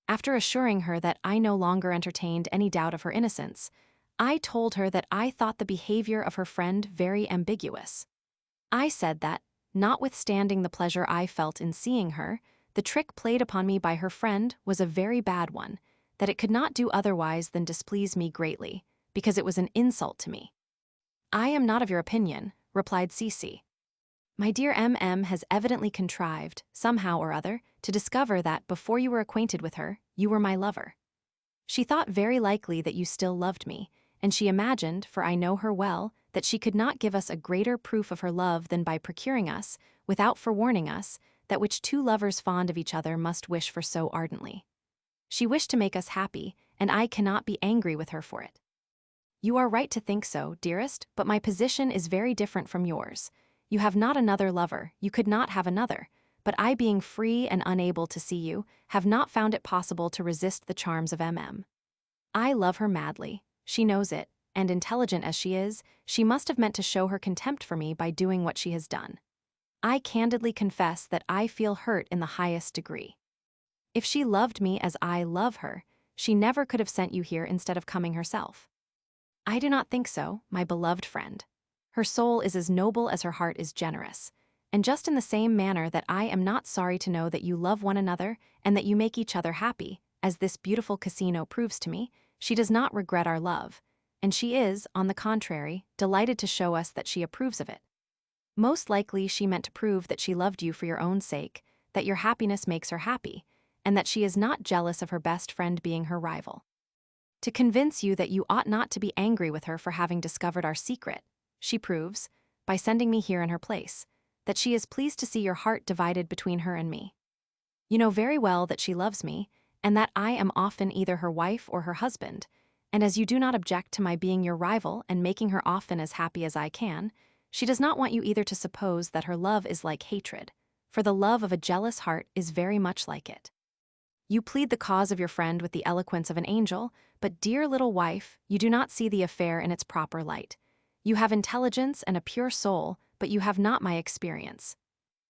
Speaker 1: After assuring her that I no longer entertained any doubt of her innocence, I told her that I thought the behavior of her friend very ambiguous. I said that, notwithstanding the pleasure I felt in seeing her, the trick played upon me by her friend was a very bad one, that it could not do otherwise than displease me greatly, because it was an insult to me. "I am not of your opinion," replied Cece. "My dear M.M. has evidently contrived, somehow or other, to discover that before you were acquainted with her, you were my lover. She thought very likely that you still loved me, and she imagined, for I know her well, that she could not give us a greater proof of her love than by procuring us, without forewarning us, that which two lovers fond of each other must wish for so ardently. She wished to make us happy, and I cannot be angry with her for it. You are right to think so, dearest, but my position is very different from yours. You have not another lover, you could not have another, but I, being free and unable to see you, have not found it possible to resist the charms of M.M. I love her madly. She knows it, and intelligent as she is, she must have meant to show her contempt for me by doing what she has done. I candidly confess that I feel hurt in the highest degree. If she loved me as I love her, she never could have sent you here instead of coming herself. I do not think so, my beloved friend. Her soul is as noble as her heart is generous, and just in the same manner that I am not sorry to know that you love one another and that you make each other happy, as this beautiful casino proves to me, she does not regret our love, and she is, on the contrary, delighted to show us that she approves of it. Most likely she meant to prove that she loved you for your own sake, that your happiness makes her happy, and that she is not jealous of her best friend being her rival. To convince you that you ought not to be angry with her for having discovered our secret, she proves, by sending me here in her place, that she is pleased to see your heart divided between her and me. You know very well that she loves me, and that I am often either her wife or her husband, and as you do not object to my being your rival and making her often as happy as I can, she does not want you either to suppose that her love is like hatred, for the love of a jealous heart is very much like it. You plead the cause of your friend with the eloquence of an angel, but dear little wife, you do not see the affair in its proper light. You have intelligence and a pure soul, but you have not my experience.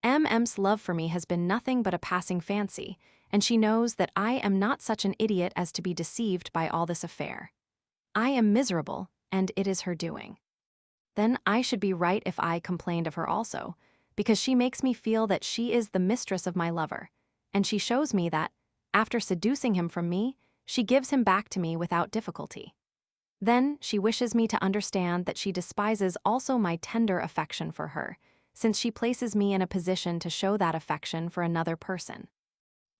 Speaker 1: M's love for me has been nothing but a passing fancy, and she knows that I am not such an idiot as to be deceived by all this affair. I am miserable, and it is her doing. Then I should be right if I complained of her also, because she makes me feel that she is the mistress of my lover, and she shows me that, after seducing him from me, she gives him back to me without difficulty. Then she wishes me to understand that she despises also my tender affection for her, since she places me in a position to show that affection for another person.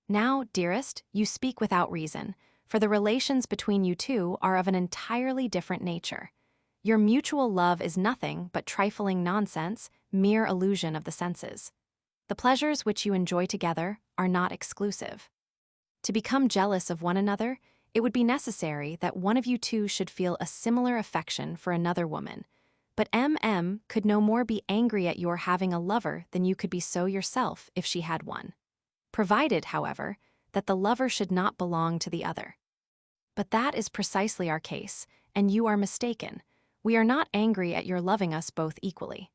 Speaker 1: Now, dearest, you speak without reason, for the relations between you two are of an entirely different nature. Your mutual love is nothing but trifling nonsense, mere illusion of the senses. The pleasures which you enjoy together are not exclusive. To become jealous of one another, it would be necessary that one of you two should feel a similar affection for another woman, but could no more be angry at your having a lover than you could be so yourself if she had one. Provided, however, that the lover should not belong to the other. But that is precisely our case, and you are mistaken. We are not angry at your loving us both equally.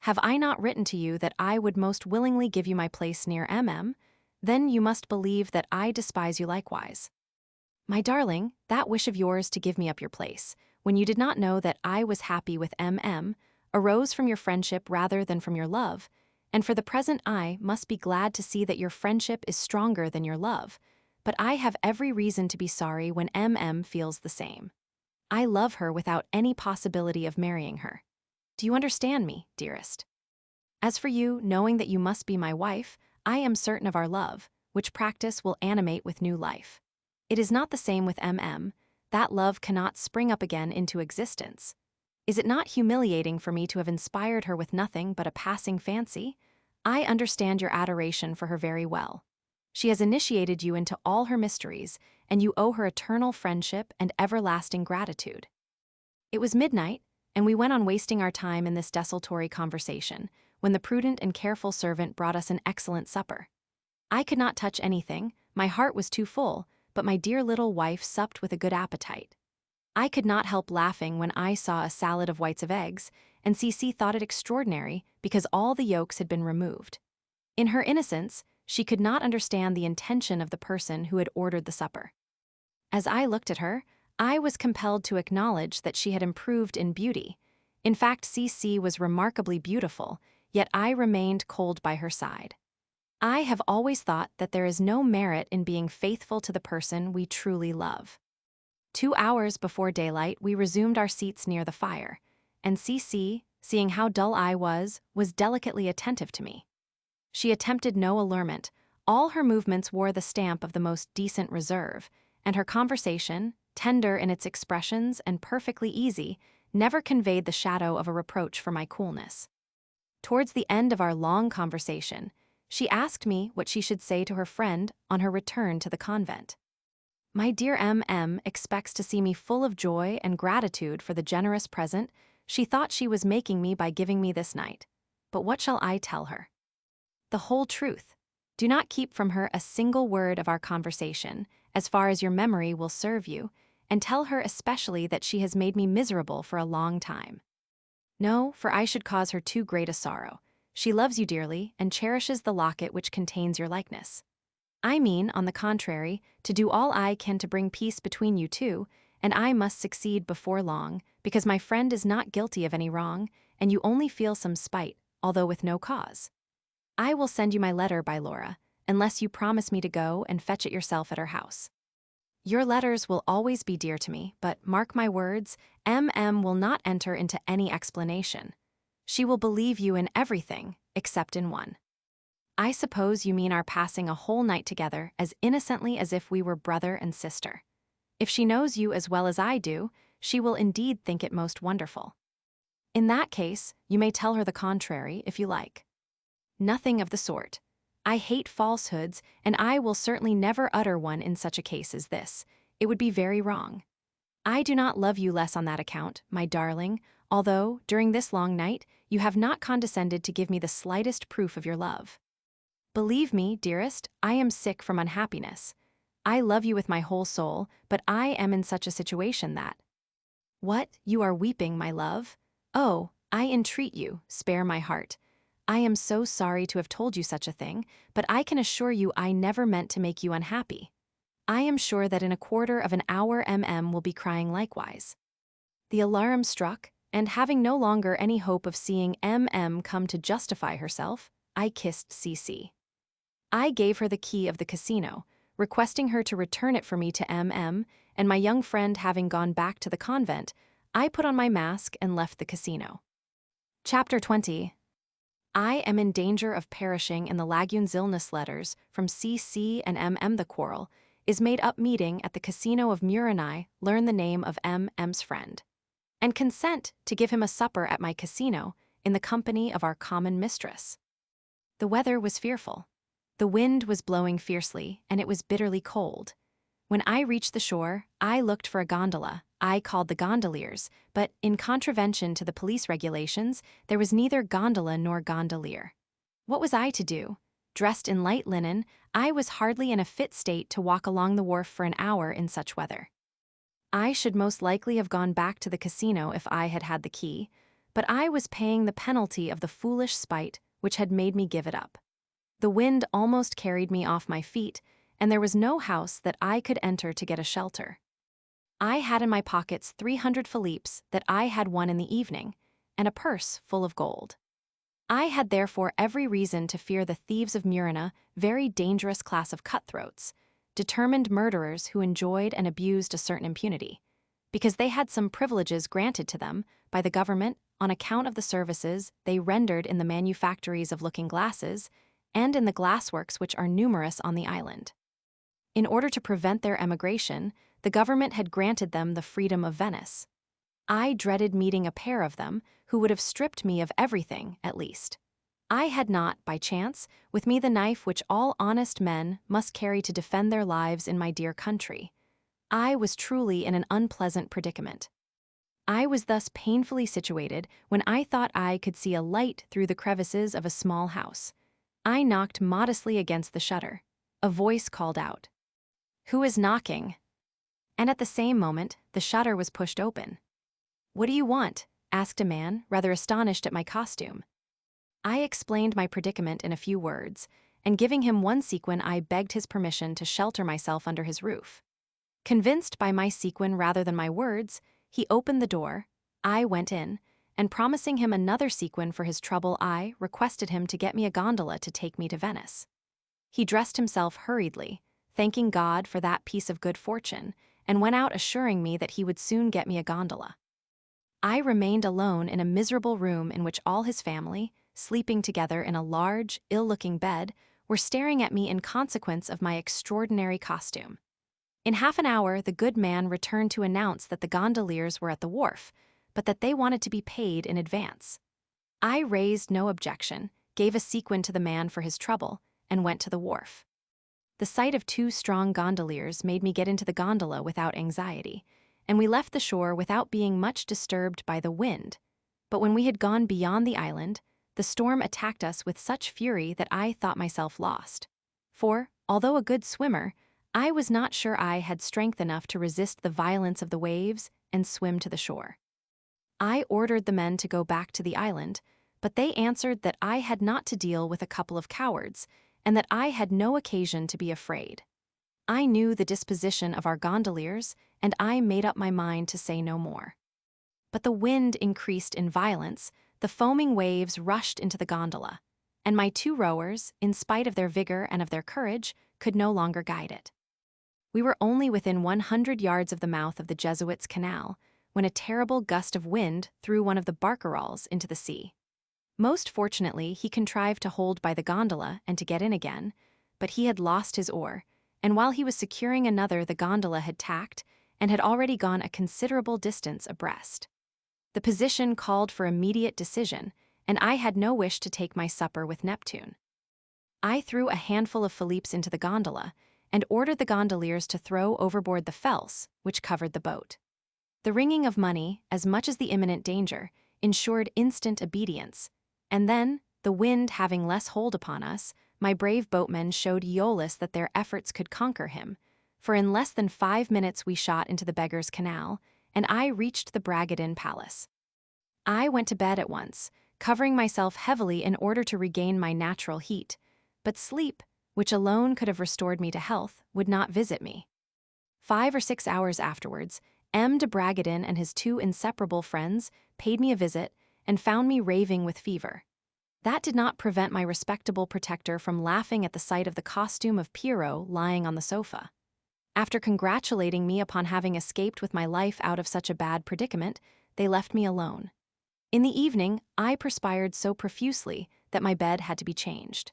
Speaker 1: Have I not written to you that I would most willingly give you my place near Then you must believe that I despise you likewise. My darling, that wish of yours to give me up your place, when you did not know that I was happy with arose from your friendship rather than from your love, and for the present I must be glad to see that your friendship is stronger than your love, but I have every reason to be sorry when feels the same. I love her without any possibility of marrying her. Do you understand me, dearest? As for you, knowing that you must be my wife, I am certain of our love, which practice will animate with new life. It is not the same with that love cannot spring up again into existence. Is it not humiliating for me to have inspired her with nothing but a passing fancy? I understand your adoration for her very well. She has initiated you into all her mysteries, and you owe her eternal friendship and everlasting gratitude. It was midnight, and we went on wasting our time in this desultory conversation, when the prudent and careful servant brought us an excellent supper. I could not touch anything, my heart was too full, but my dear little wife supped with a good appetite. I could not help laughing when I saw a salad of whites of eggs, and Cece thought it extraordinary because all the yolks had been removed. In her innocence, she could not understand the intention of the person who had ordered the supper. As I looked at her, I was compelled to acknowledge that she had improved in beauty. In fact, Cece was remarkably beautiful, yet I remained cold by her side. I have always thought that there is no merit in being faithful to the person we truly love. 2 hours before daylight, we resumed our seats near the fire, and Cece, seeing how dull I was delicately attentive to me. She attempted no allurement, all her movements wore the stamp of the most decent reserve, and her conversation, tender in its expressions and perfectly easy, never conveyed the shadow of a reproach for my coolness. Towards the end of our long conversation, she asked me what she should say to her friend on her return to the convent. My dear expects to see me full of joy and gratitude for the generous present she thought she was making me by giving me this night. But what shall I tell her? The whole truth. Do not keep from her a single word of our conversation, as far as your memory will serve you, and tell her especially that she has made me miserable for a long time. No, for I should cause her too great a sorrow. She loves you dearly and cherishes the locket which contains your likeness. I mean, on the contrary, to do all I can to bring peace between you two, and I must succeed before long, because my friend is not guilty of any wrong, and you only feel some spite, although with no cause. I will send you my letter by Laura, unless you promise me to go and fetch it yourself at her house. Your letters will always be dear to me, but mark my words, will not enter into any explanation. She will believe you in everything, except in one. I suppose you mean our passing a whole night together as innocently as if we were brother and sister. If she knows you as well as I do, she will indeed think it most wonderful. In that case, you may tell her the contrary if you like. Nothing of the sort. I hate falsehoods, and I will certainly never utter one in such a case as this. It would be very wrong. I do not love you less on that account, my darling, although, during this long night, you have not condescended to give me the slightest proof of your love. Believe me, dearest, I am sick from unhappiness. I love you with my whole soul, but I am in such a situation that— What, you are weeping, my love? Oh, I entreat you, spare my heart. I am so sorry to have told you such a thing, but I can assure you I never meant to make you unhappy. I am sure that in a quarter of an hour will be crying likewise. The alarm struck, and having no longer any hope of seeing come to justify herself, I kissed CC. I gave her the key of the casino, requesting her to return it for me to and my young friend having gone back to the convent, I put on my mask and left the casino. Chapter 20. I am in danger of perishing in the Lagune's illness letters from CC and the quarrel is made up meeting at the casino of Muranai learn the name of M's friend, and consent to give him a supper at my casino in the company of our common mistress. The weather was fearful. The wind was blowing fiercely, and it was bitterly cold. When I reached the shore, I looked for a gondola. I called the gondoliers, but in contravention to the police regulations, there was neither gondola nor gondolier. What was I to do? Dressed in light linen, I was hardly in a fit state to walk along the wharf for an hour in such weather. I should most likely have gone back to the casino if I had had the key, but I was paying the penalty of the foolish spite which had made me give it up. The wind almost carried me off my feet, and there was no house that I could enter to get a shelter. I had in my pockets 300 philippes that I had won in the evening, and a purse full of gold. I had therefore every reason to fear the thieves of Murina, very dangerous class of cutthroats, determined murderers who enjoyed and abused a certain impunity, because they had some privileges granted to them by the government on account of the services they rendered in the manufactories of looking-glasses and in the glassworks which are numerous on the island. In order to prevent their emigration, the government had granted them the freedom of Venice. I dreaded meeting a pair of them who would have stripped me of everything, at least. I had not, by chance, with me the knife which all honest men must carry to defend their lives in my dear country. I was truly in an unpleasant predicament. I was thus painfully situated when I thought I could see a light through the crevices of a small house. I knocked modestly against the shutter. A voice called out, "Who is knocking?" And at the same moment, the shutter was pushed open. "What do you want?" asked a man, rather astonished at my costume. I explained my predicament in a few words, and giving him one sequin, I begged his permission to shelter myself under his roof. Convinced by my sequin rather than my words, he opened the door, I went in, and promising him another sequin for his trouble, I requested him to get me a gondola to take me to Venice. He dressed himself hurriedly, thanking God for that piece of good fortune, and went out assuring me that he would soon get me a gondola. I remained alone in a miserable room in which all his family, sleeping together in a large, ill-looking bed, were staring at me in consequence of my extraordinary costume. In half an hour, the good man returned to announce that the gondoliers were at the wharf, but that they wanted to be paid in advance. I raised no objection, gave a sequin to the man for his trouble, and went to the wharf. The sight of two strong gondoliers made me get into the gondola without anxiety, and we left the shore without being much disturbed by the wind. But when we had gone beyond the island, the storm attacked us with such fury that I thought myself lost. For, although a good swimmer, I was not sure I had strength enough to resist the violence of the waves and swim to the shore. I ordered the men to go back to the island, but they answered that I had not to deal with a couple of cowards, and that I had no occasion to be afraid. I knew the disposition of our gondoliers, and I made up my mind to say no more. But the wind increased in violence, the foaming waves rushed into the gondola, and my two rowers, in spite of their vigor and of their courage, could no longer guide it. We were only within 100 yards of the mouth of the Jesuits' Canal, when a terrible gust of wind threw one of the barcarolles into the sea. Most fortunately, he contrived to hold by the gondola and to get in again, but he had lost his oar, and while he was securing another, the gondola had tacked and had already gone a considerable distance abreast. The position called for immediate decision, and I had no wish to take my supper with Neptune. I threw a handful of Philippes into the gondola and ordered the gondoliers to throw overboard the felse which covered the boat. The ringing of money, as much as the imminent danger, ensured instant obedience, and then, the wind having less hold upon us, my brave boatmen showed Aeolus that their efforts could conquer him, for in less than 5 minutes we shot into the Beggar's Canal, and I reached the Bragadin Palace. I went to bed at once, covering myself heavily in order to regain my natural heat, but sleep, which alone could have restored me to health, would not visit me. 5 or 6 hours afterwards, M. de Bragadin and his 2 inseparable friends paid me a visit and found me raving with fever. That did not prevent my respectable protector from laughing at the sight of the costume of Pierrot lying on the sofa. After congratulating me upon having escaped with my life out of such a bad predicament, they left me alone. In the evening, I perspired so profusely that my bed had to be changed.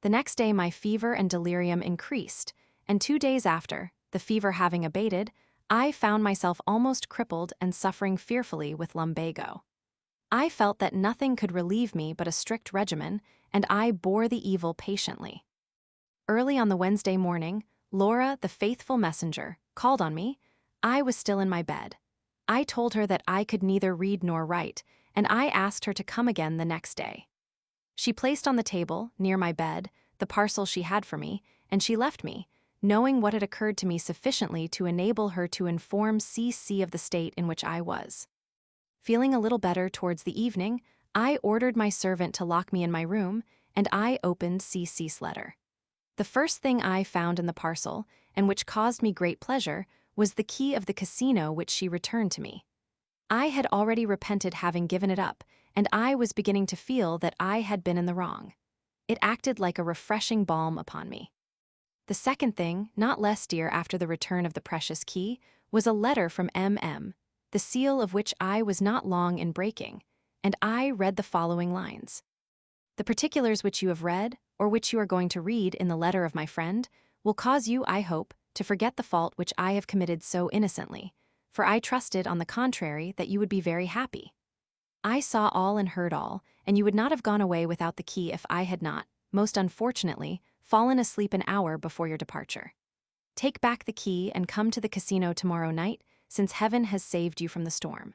Speaker 1: The next day my fever and delirium increased, and 2 days after, the fever having abated, I found myself almost crippled and suffering fearfully with lumbago. I felt that nothing could relieve me but a strict regimen, and I bore the evil patiently. Early on the Wednesday morning, Laura, the faithful messenger, called on me. I was still in my bed. I told her that I could neither read nor write, and I asked her to come again the next day. She placed on the table, near my bed, the parcel she had for me, and she left me, knowing what had occurred to me sufficiently to enable her to inform C.C. of the state in which I was. Feeling a little better towards the evening, I ordered my servant to lock me in my room, and I opened C.C.'s letter. The first thing I found in the parcel, and which caused me great pleasure, was the key of the casino which she returned to me. I had already repented having given it up, and I was beginning to feel that I had been in the wrong. It acted like a refreshing balm upon me. The second thing, not less dear after the return of the precious key, was a letter from M.M., the seal of which I was not long in breaking, and I read the following lines. The particulars which you have read, or which you are going to read in the letter of my friend, will cause you, I hope, to forget the fault which I have committed so innocently, for I trusted, on the contrary, that you would be very happy. I saw all and heard all, and you would not have gone away without the key if I had not, most unfortunately, fallen asleep an hour before your departure. Take back the key and come to the casino tomorrow night, since heaven has saved you from the storm.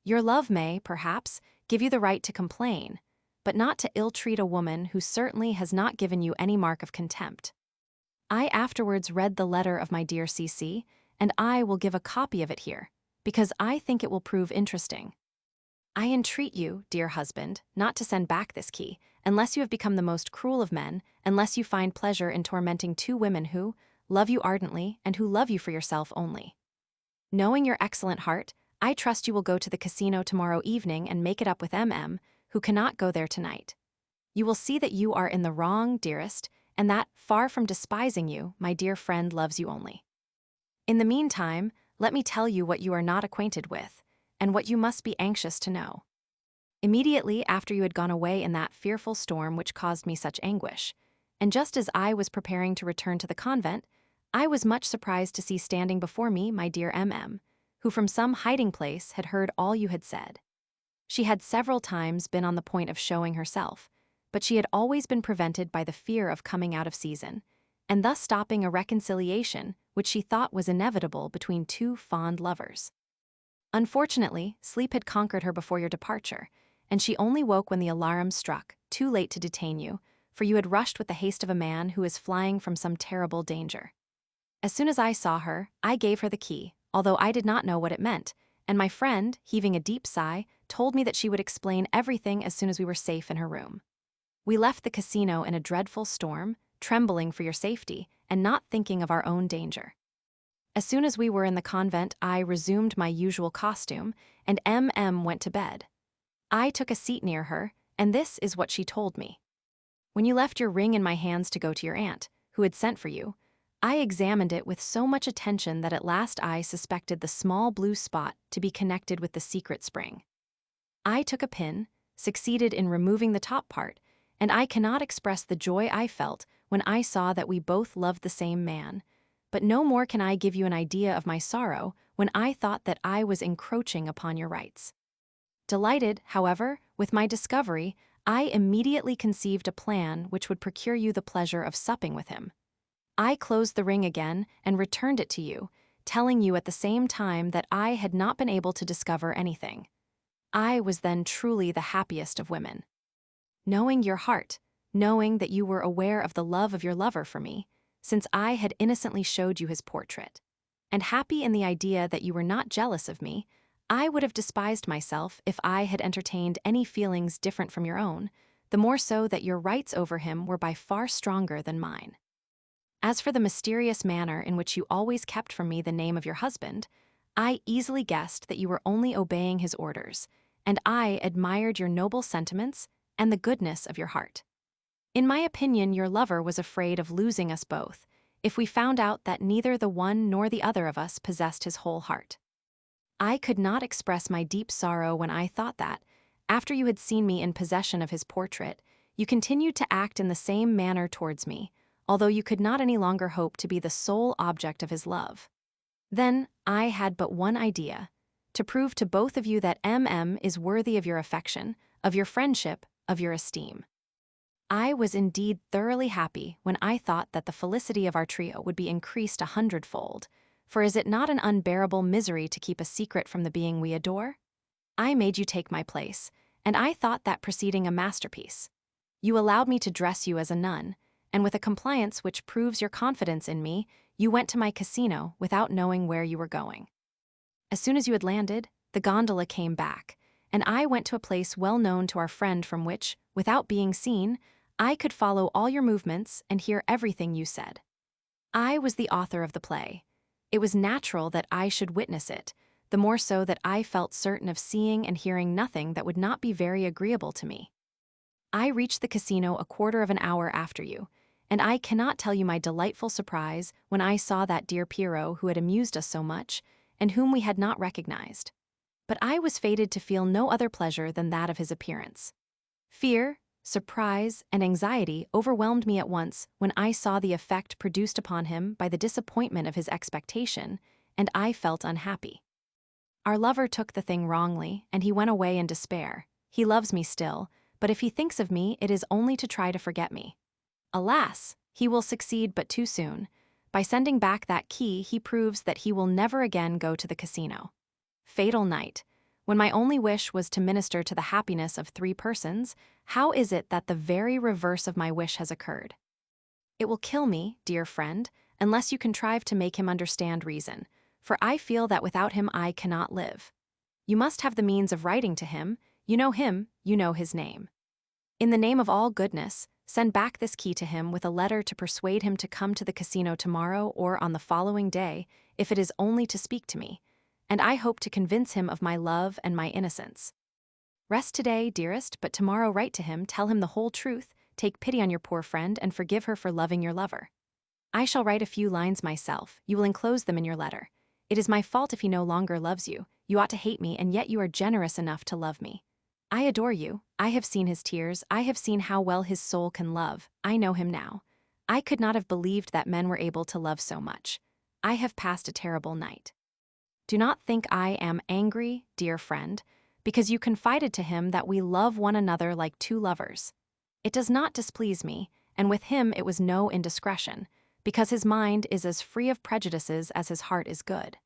Speaker 1: Your love may, perhaps, give you the right to complain, but not to ill-treat a woman who certainly has not given you any mark of contempt. I afterwards read the letter of my dear C.C., and I will give a copy of it here, because I think it will prove interesting. I entreat you, dear husband, not to send back this key, unless you have become the most cruel of men, unless you find pleasure in tormenting 2 women who love you ardently and who love you for yourself only. Knowing your excellent heart, I trust you will go to the casino tomorrow evening and make it up with M.M., who cannot go there tonight. You will see that you are in the wrong, dearest, and that, far from despising you, my dear friend loves you only. In the meantime, let me tell you what you are not acquainted with, and what you must be anxious to know. Immediately after you had gone away in that fearful storm which caused me such anguish, and just as I was preparing to return to the convent, I was much surprised to see standing before me my dear M.M., who from some hiding place had heard all you had said. She had several times been on the point of showing herself, but she had always been prevented by the fear of coming out of season, and thus stopping a reconciliation which she thought was inevitable between 2 fond lovers. Unfortunately, sleep had conquered her before your departure, and she only woke when the alarm struck, too late to detain you, for you had rushed with the haste of a man who is flying from some terrible danger. As soon as I saw her, I gave her the key, although I did not know what it meant, and my friend, heaving a deep sigh, told me that she would explain everything as soon as we were safe in her room. We left the casino in a dreadful storm, trembling for your safety, and not thinking of our own danger. As soon as we were in the convent, I resumed my usual costume, and M.M. went to bed. I took a seat near her, and this is what she told me. When you left your ring in my hands to go to your aunt, who had sent for you, I examined it with so much attention that at last I suspected the small blue spot to be connected with the secret spring. I took a pin, succeeded in removing the top part, and I cannot express the joy I felt when I saw that we both loved the same man. But no more can I give you an idea of my sorrow when I thought that I was encroaching upon your rights. Delighted, however, with my discovery, I immediately conceived a plan which would procure you the pleasure of supping with him. I closed the ring again and returned it to you, telling you at the same time that I had not been able to discover anything. I was then truly the happiest of women. Knowing your heart, knowing that you were aware of the love of your lover for me, since I had innocently showed you his portrait, and happy in the idea that you were not jealous of me, I would have despised myself if I had entertained any feelings different from your own, the more so that your rights over him were by far stronger than mine. As for the mysterious manner in which you always kept from me the name of your husband, I easily guessed that you were only obeying his orders, and I admired your noble sentiments and the goodness of your heart. In my opinion, your lover was afraid of losing us both, if we found out that neither the one nor the other of us possessed his whole heart. I could not express my deep sorrow when I thought that, after you had seen me in possession of his portrait, you continued to act in the same manner towards me, although you could not any longer hope to be the sole object of his love. Then I had but one idea, to prove to both of you that M.M. is worthy of your affection, of your friendship, of your esteem. I was indeed thoroughly happy when I thought that the felicity of our trio would be increased 100-fold, for is it not an unbearable misery to keep a secret from the being we adore? I made you take my place, and I thought that proceeding a masterpiece. You allowed me to dress you as a nun, and with a compliance which proves your confidence in me, you went to my casino without knowing where you were going. As soon as you had landed, the gondola came back, and I went to a place well known to our friend from which, without being seen, I could follow all your movements and hear everything you said. I was the author of the play. It was natural that I should witness it, the more so that I felt certain of seeing and hearing nothing that would not be very agreeable to me. I reached the casino a quarter of an hour after you, and I cannot tell you my delightful surprise when I saw that dear Pierrot who had amused us so much, and whom we had not recognized. But I was fated to feel no other pleasure than that of his appearance. Fear, surprise, and anxiety overwhelmed me at once when I saw the effect produced upon him by the disappointment of his expectation, and I felt unhappy. Our lover took the thing wrongly, and he went away in despair. He loves me still, but if he thinks of me, it is only to try to forget me. Alas, he will succeed but too soon. By sending back that key, he proves that he will never again go to the casino. Fatal night. When my only wish was to minister to the happiness of 3 persons, how is it that the very reverse of my wish has occurred? It will kill me, dear friend, unless you contrive to make him understand reason, for I feel that without him I cannot live. You must have the means of writing to him, you know his name. In the name of all goodness, send back this key to him with a letter to persuade him to come to the casino tomorrow or on the following day, if it is only to speak to me, and I hope to convince him of my love and my innocence. Rest today, dearest, but tomorrow write to him, tell him the whole truth, take pity on your poor friend, and forgive her for loving your lover. I shall write a few lines myself, you will enclose them in your letter. It is my fault if he no longer loves you, you ought to hate me, and yet you are generous enough to love me. I adore you, I have seen his tears, I have seen how well his soul can love, I know him now. I could not have believed that men were able to love so much. I have passed a terrible night. Do not think I am angry, dear friend, because you confided to him that we love one another like 2 lovers. It does not displease me, and with him it was no indiscretion, because his mind is as free of prejudices as his heart is good.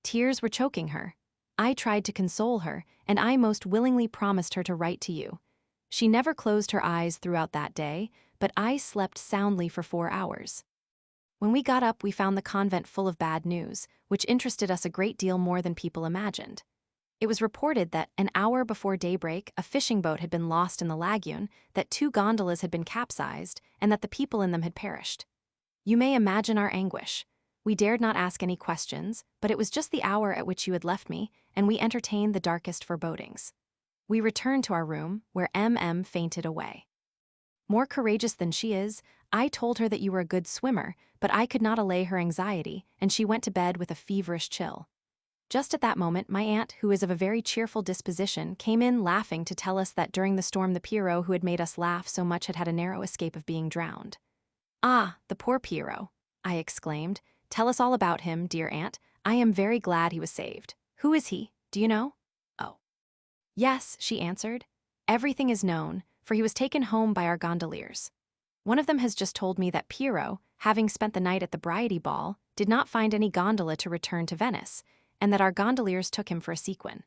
Speaker 1: Tears were choking her. I tried to console her, and I most willingly promised her to write to you. She never closed her eyes throughout that day, but I slept soundly for 4 hours. When we got up, we found the convent full of bad news, which interested us a great deal more than people imagined. It was reported that an hour before daybreak, a fishing boat had been lost in the lagoon, that 2 gondolas had been capsized, and that the people in them had perished. You may imagine our anguish. We dared not ask any questions, but it was just the hour at which you had left me, and we entertained the darkest forebodings. We returned to our room, where M.M. fainted away. More courageous than she is, I told her that you were a good swimmer, but I could not allay her anxiety, and she went to bed with a feverish chill. Just at that moment, my aunt, who is of a very cheerful disposition, came in laughing to tell us that during the storm the Pierrot who had made us laugh so much had had a narrow escape of being drowned. "Ah, the poor Pierrot," I exclaimed. "Tell us all about him, dear aunt. I am very glad he was saved. Who is he? Do you know?" "Oh, yes," she answered. "Everything is known, for he was taken home by our gondoliers. One of them has just told me that Pierrot, having spent the night at the Bridie Ball, did not find any gondola to return to Venice, and that our gondoliers took him for a sequin.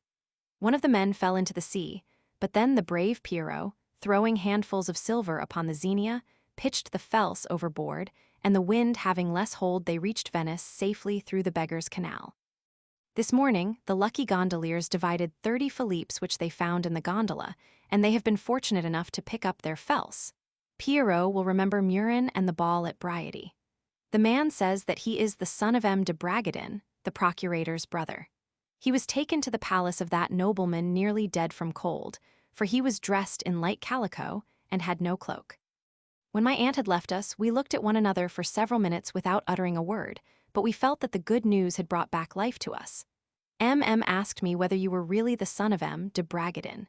Speaker 1: One of the men fell into the sea, but then the brave Pierrot, throwing handfuls of silver upon the Xenia, pitched the False overboard, and the wind having less hold they reached Venice safely through the Beggars' Canal. This morning, the lucky gondoliers divided 30 philippes which they found in the gondola, and they have been fortunate enough to pick up their False. Pierrot will remember Murin and the ball at Bridie. The man says that he is the son of M. de Bragadin, the procurator's brother. He was taken to the palace of that nobleman nearly dead from cold, for he was dressed in light calico and had no cloak. When my aunt had left us, we looked at one another for several minutes without uttering a word, but we felt that the good news had brought back life to us. M. asked me whether you were really the son of M. de Bragadin.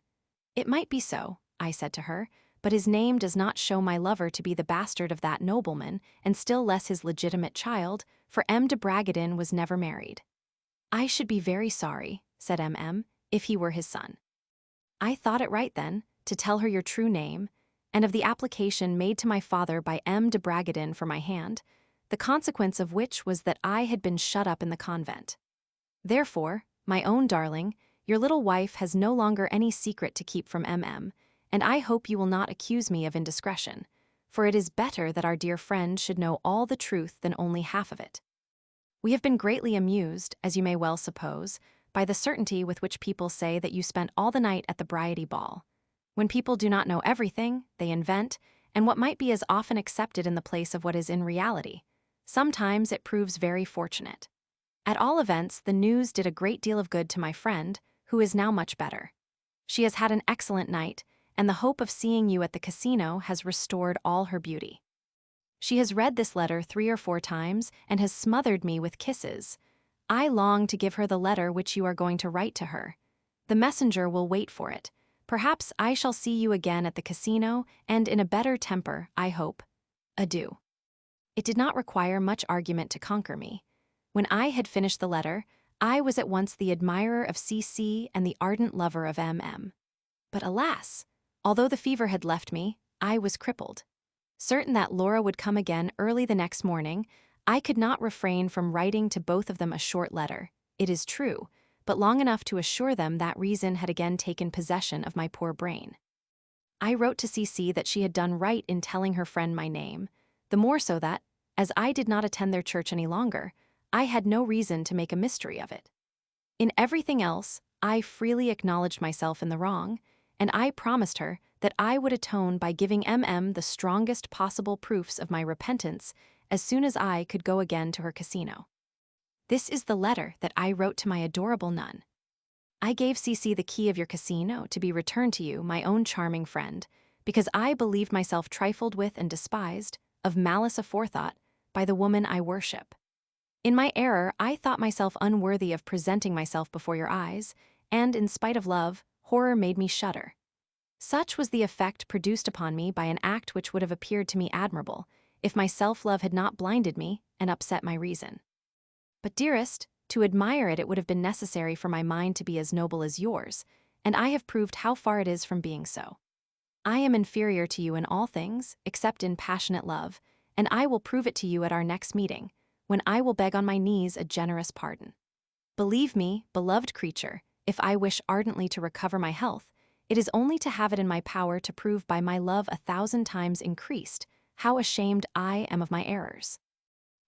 Speaker 1: "It might be so," I said to her, "but his name does not show my lover to be the bastard of that nobleman, and still less his legitimate child, for M. de Bragadin was never married." "I should be very sorry," said M., "if he were his son." I thought it right, then, to tell her your true name, and of the application made to my father by M. de Bragadin for my hand, the consequence of which was that I had been shut up in the convent. Therefore, my own darling, your little wife has no longer any secret to keep from M., and I hope you will not accuse me of indiscretion, for it is better that our dear friend should know all the truth than only half of it. We have been greatly amused, as you may well suppose, by the certainty with which people say that you spent all the night at the Bridie Ball. When people do not know everything, they invent, and what might be as often accepted in the place of what is in reality. Sometimes it proves very fortunate. At all events, the news did a great deal of good to my friend, who is now much better. She has had an excellent night, and the hope of seeing you at the casino has restored all her beauty. She has read this letter 3 or 4 times and has smothered me with kisses. I long to give her the letter which you are going to write to her. The messenger will wait for it. Perhaps I shall see you again at the casino, and in a better temper, I hope. Adieu. It did not require much argument to conquer me. When I had finished the letter, I was at once the admirer of C.C. and the ardent lover of M. But alas, although the fever had left me, I was crippled. Certain that Laura would come again early the next morning, I could not refrain from writing to both of them a short letter, it is true, but long enough to assure them that reason had again taken possession of my poor brain. I wrote to C.C. that she had done right in telling her friend my name, the more so that, as I did not attend their church any longer, I had no reason to make a mystery of it. In everything else, I freely acknowledged myself in the wrong, and I promised her that I would atone by giving M. the strongest possible proofs of my repentance as soon as I could go again to her casino. This is the letter that I wrote to my adorable nun. I gave C.C. the key of your casino to be returned to you, my own charming friend, because I believed myself trifled with and despised, of malice aforethought, by the woman I worship. In my error, I thought myself unworthy of presenting myself before your eyes, and in spite of love, horror made me shudder. Such was the effect produced upon me by an act which would have appeared to me admirable, if my self-love had not blinded me and upset my reason. But, dearest, to admire it would have been necessary for my mind to be as noble as yours, and I have proved how far it is from being so. I am inferior to you in all things, except in passionate love, and I will prove it to you at our next meeting, when I will beg on my knees a generous pardon. Believe me, beloved creature, if I wish ardently to recover my health, it is only to have it in my power to prove by my love 1,000 times increased how ashamed I am of my errors.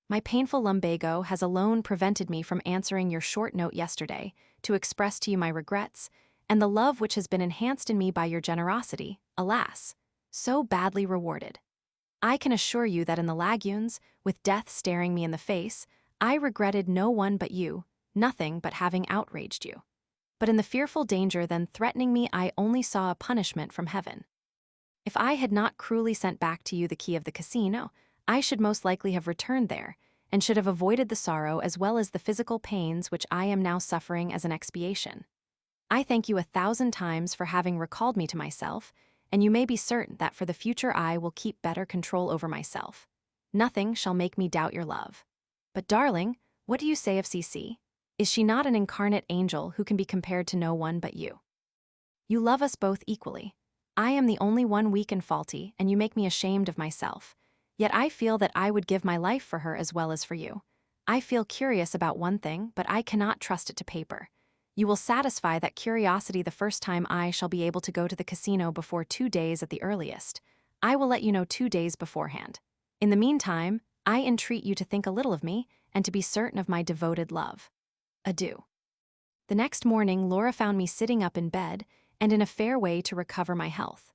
Speaker 1: My painful lumbago has alone prevented me from answering your short note yesterday to express to you my regrets, and the love which has been enhanced in me by your generosity, alas, so badly rewarded. I can assure you that in the lagunes, with death staring me in the face, I regretted no one but you, nothing but having outraged you. But in the fearful danger then threatening me, I only saw a punishment from heaven. If I had not cruelly sent back to you the key of the casino, I should most likely have returned there, and should have avoided the sorrow as well as the physical pains which I am now suffering as an expiation. I thank you 1,000 times for having recalled me to myself, and you may be certain that for the future I will keep better control over myself. Nothing shall make me doubt your love. But darling, what do you say of CC? Is she not an incarnate angel who can be compared to no one but you? You love us both equally. I am the only one weak and faulty, and you make me ashamed of myself. Yet I feel that I would give my life for her as well as for you. I feel curious about one thing, but I cannot trust it to paper. You will satisfy that curiosity the first time I shall be able to go to the casino before 2 days at the earliest. I will let you know 2 days beforehand. In the meantime, I entreat you to think a little of me and to be certain of my devoted love. Adieu. The next morning, Laura found me sitting up in bed and in a fair way to recover my health.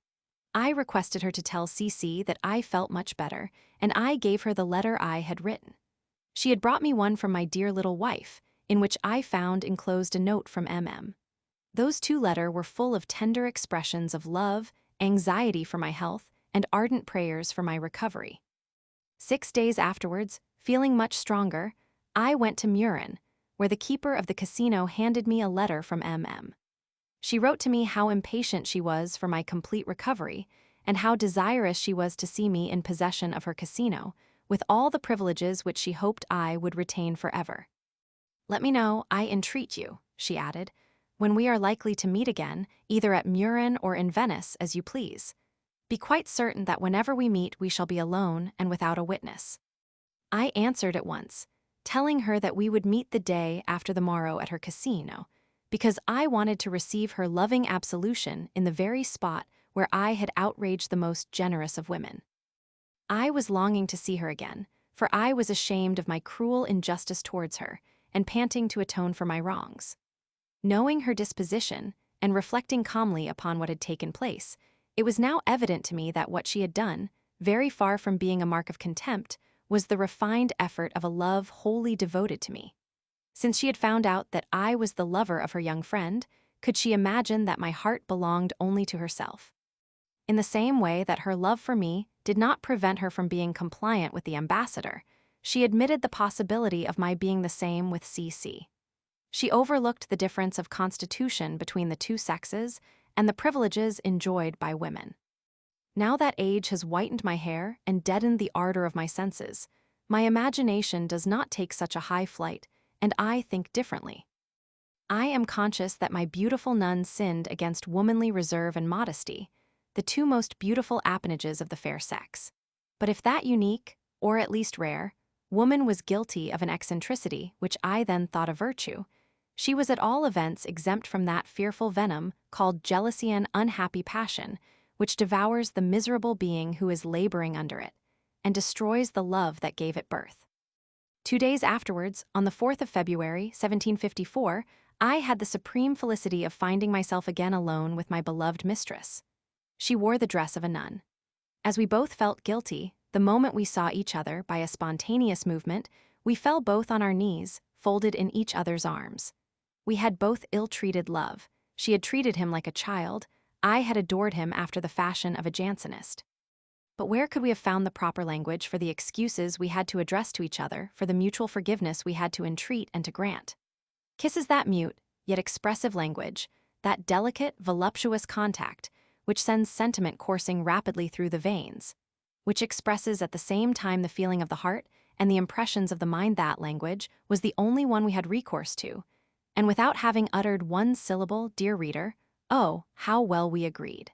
Speaker 1: I requested her to tell CC that I felt much better, and I gave her the letter I had written. She had brought me one from my dear little wife, in which I found enclosed a note from MM. Those 2 letters were full of tender expressions of love, anxiety for my health, and ardent prayers for my recovery. 6 days afterwards, feeling much stronger, I went to Murin, where the keeper of the casino handed me a letter from MM. She wrote to me how impatient she was for my complete recovery, and how desirous she was to see me in possession of her casino, with all the privileges which she hoped I would retain forever. Let me know, I entreat you, she added, when we are likely to meet again, either at Murin or in Venice, as you please. Be quite certain that whenever we meet we shall be alone and without a witness. I answered at once, telling her that we would meet the day after the morrow at her casino, because I wanted to receive her loving absolution in the very spot where I had outraged the most generous of women. I was longing to see her again, for I was ashamed of my cruel injustice towards her, and panting to atone for my wrongs. Knowing her disposition, and reflecting calmly upon what had taken place, it was now evident to me that what she had done, very far from being a mark of contempt, was the refined effort of a love wholly devoted to me. Since she had found out that I was the lover of her young friend, could she imagine that my heart belonged only to herself? In the same way that her love for me did not prevent her from being compliant with the ambassador, she admitted the possibility of my being the same with CC. She overlooked the difference of constitution between the 2 sexes and the privileges enjoyed by women. Now that age has whitened my hair and deadened the ardor of my senses, my imagination does not take such a high flight, and I think differently. I am conscious that my beautiful nun sinned against womanly reserve and modesty, the 2 most beautiful appanages of the fair sex. But if that unique, or at least rare, woman was guilty of an eccentricity which I then thought a virtue, she was at all events exempt from that fearful venom called jealousy and unhappy passion, which devours the miserable being who is laboring under it, and destroys the love that gave it birth. 2 days afterwards, on the 4th of February, 1754, I had the supreme felicity of finding myself again alone with my beloved mistress. She wore the dress of a nun. As we both felt guilty, the moment we saw each other, by a spontaneous movement, we fell both on our knees, folded in each other's arms. We had both ill-treated love. She had treated him like a child. I had adored him after the fashion of a Jansenist. But where could we have found the proper language for the excuses we had to address to each other, for the mutual forgiveness we had to entreat and to grant? Kisses that mute, yet expressive language, that delicate, voluptuous contact, which sends sentiment coursing rapidly through the veins, which expresses at the same time the feeling of the heart and the impressions of the mind, that language was the only one we had recourse to, and without having uttered one syllable, dear reader, oh, how well we agreed.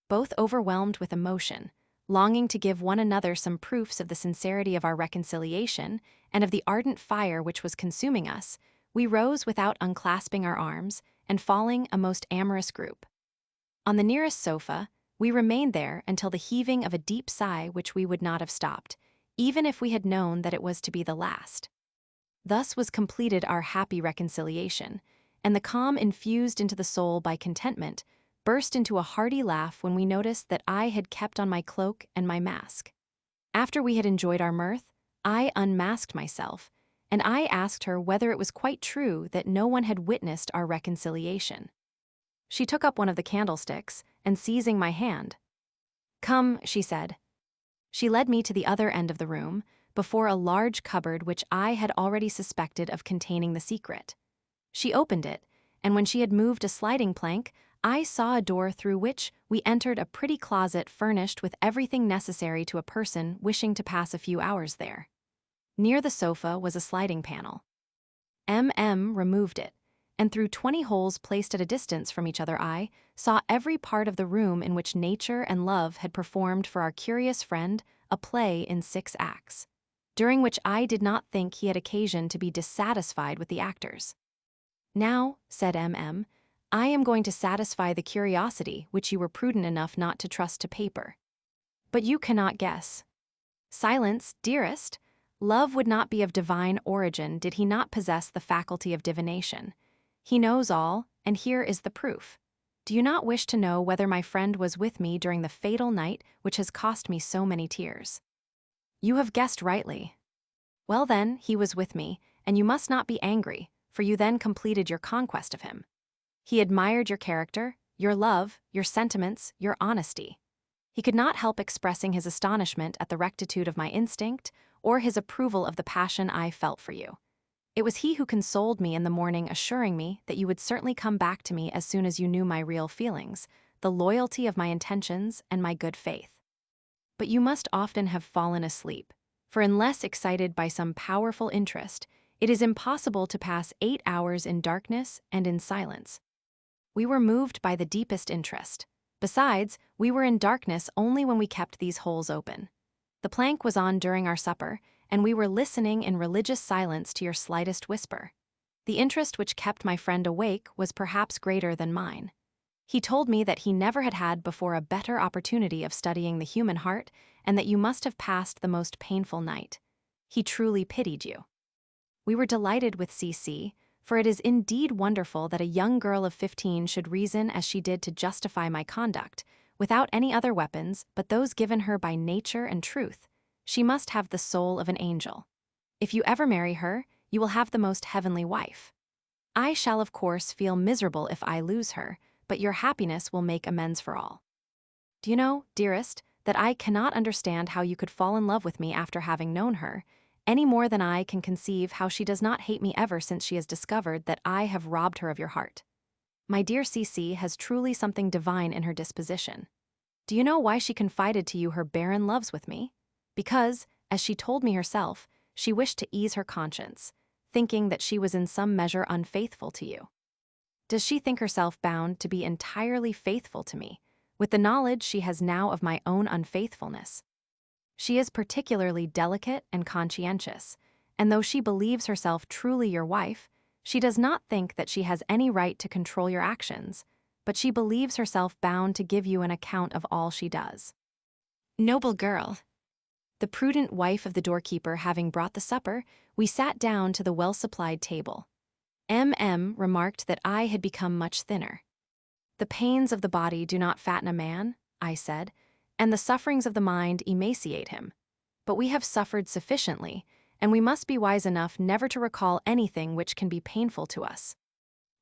Speaker 1: Both overwhelmed with emotion, longing to give one another some proofs of the sincerity of our reconciliation and of the ardent fire which was consuming us, we rose without unclasping our arms and falling a most amorous group. On the nearest sofa, we remained there until the heaving of a deep sigh which we would not have stopped, even if we had known that it was to be the last. Thus was completed our happy reconciliation, and the calm infused into the soul by contentment burst into a hearty laugh when we noticed that I had kept on my cloak and my mask. After we had enjoyed our mirth, I unmasked myself, and I asked her whether it was quite true that no one had witnessed our reconciliation. She took up one of the candlesticks, and seizing my hand, "Come," she said. She led me to the other end of the room, before a large cupboard which I had already suspected of containing the secret. She opened it, and when she had moved a sliding plank, I saw a door through which we entered a pretty closet furnished with everything necessary to a person wishing to pass a few hours there. Near the sofa was a sliding panel. Removed it, and through 20 holes placed at a distance from each other I saw every part of the room in which nature and love had performed for our curious friend a play in 6 acts, during which I did not think he had occasion to be dissatisfied with the actors. "Now," said "I am going to satisfy the curiosity which you were prudent enough not to trust to paper. But you cannot guess." "Silence, dearest. Love would not be of divine origin did he not possess the faculty of divination. He knows all, and here is the proof. Do you not wish to know whether my friend was with me during the fatal night which has cost me so many tears? You have guessed rightly. Well then, he was with me, and you must not be angry, for you then completed your conquest of him. He admired your character, your love, your sentiments, your honesty. He could not help expressing his astonishment at the rectitude of my instinct, or his approval of the passion I felt for you. It was he who consoled me in the morning, assuring me that you would certainly come back to me as soon as you knew my real feelings, the loyalty of my intentions, and my good faith. But you must often have fallen asleep, for unless excited by some powerful interest, it is impossible to pass 8 hours in darkness and in silence. We were moved by the deepest interest. Besides, we were in darkness only when we kept these holes open. The plank was on during our supper, and we were listening in religious silence to your slightest whisper. The interest which kept my friend awake was perhaps greater than mine. He told me that he never had had before a better opportunity of studying the human heart, and that you must have passed the most painful night. He truly pitied you. We were delighted with CC, for it is indeed wonderful that a young girl of 15 should reason as she did to justify my conduct, without any other weapons but those given her by nature and truth. She must have the soul of an angel. If you ever marry her, you will have the most heavenly wife. I shall of course feel miserable if I lose her, but your happiness will make amends for all. Do you know, dearest, that I cannot understand how you could fall in love with me after having known her, any more than I can conceive how she does not hate me ever since she has discovered that I have robbed her of your heart. My dear CC has truly something divine in her disposition. Do you know why she confided to you her barren loves with me? Because, as she told me herself, she wished to ease her conscience, thinking that she was in some measure unfaithful to you. Does she think herself bound to be entirely faithful to me, with the knowledge she has now of my own unfaithfulness? She is particularly delicate and conscientious, and though she believes herself truly your wife, she does not think that she has any right to control your actions, but she believes herself bound to give you an account of all she does. Noble girl! The prudent wife of the doorkeeper having brought the supper, we sat down to the well-supplied table. Remarked that I had become much thinner. "The pains of the body do not fatten a man," I said, "and the sufferings of the mind emaciate him. But we have suffered sufficiently, and we must be wise enough never to recall anything which can be painful to us.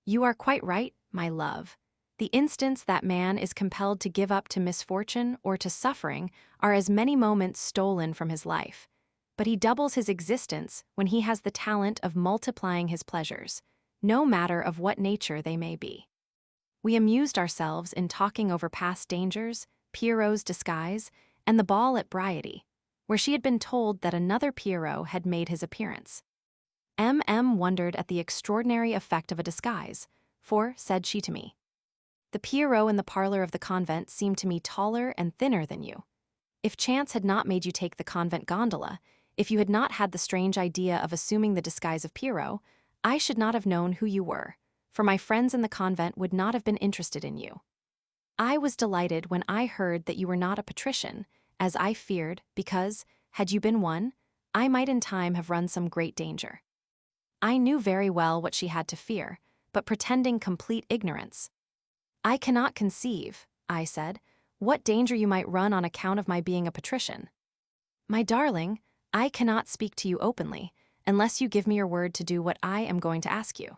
Speaker 1: You are quite right, my love. The instants that man is compelled to give up to misfortune or to suffering are as many moments stolen from his life, but he doubles his existence when he has the talent of multiplying his pleasures, no matter of what nature they may be." We amused ourselves in talking over past dangers, Pierrot's disguise, and the ball at Bryety, where she had been told that another Pierrot had made his appearance. Wondered at the extraordinary effect of a disguise, for, said she to me, "The Pierrot in the parlor of the convent seemed to me taller and thinner than you. If chance had not made you take the convent gondola, if you had not had the strange idea of assuming the disguise of Pierrot, I should not have known who you were, for my friends in the convent would not have been interested in you. I was delighted when I heard that you were not a patrician, as I feared, because, had you been one, I might in time have run some great danger." I knew very well what she had to fear, but pretending complete ignorance. "I cannot conceive," I said, "what danger you might run on account of my being a patrician. My darling, I cannot speak to you openly, unless you give me your word to do what I am going to ask you."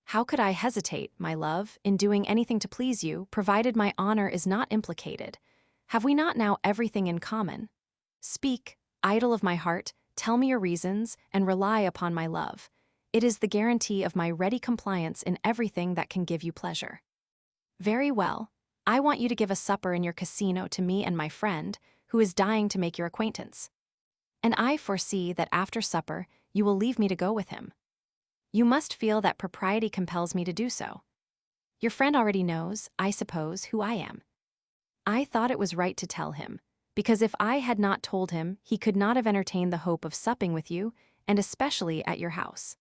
Speaker 1: "How could I hesitate, my love, in doing anything to please you, provided my honor is not implicated? Have we not now everything in common? Speak, idol of my heart, Tell me your reasons and rely upon my love. It is the guarantee of my ready compliance in everything that can give you pleasure. Very well. I want you to give a supper in your casino to me and my friend, who is dying to make your acquaintance. And I foresee that after supper, you will leave me to go with him. You must feel that propriety compels me to do so. Your friend already knows, I suppose, who I am. I thought it was right to tell him, because if I had not told him, he could not have entertained the hope of supping with you, and especially at your house.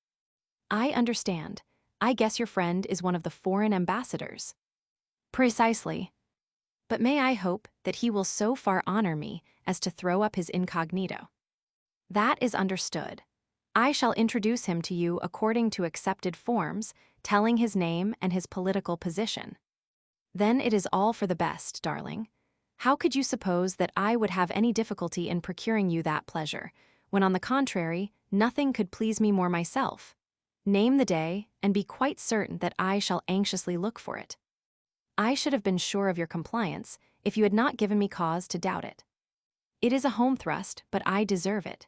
Speaker 1: I understand. I guess your friend is one of the foreign ambassadors. Precisely. But may I hope that he will so far honor me as to throw up his incognito? That is understood. I shall introduce him to you according to accepted forms, telling his name and his political position. Then it is all for the best, darling. How could you suppose that I would have any difficulty in procuring you that pleasure, when on the contrary, nothing could please me more myself? Name the day, and be quite certain that I shall anxiously look for it. I should have been sure of your compliance if you had not given me cause to doubt it. It is a home thrust, but I deserve it.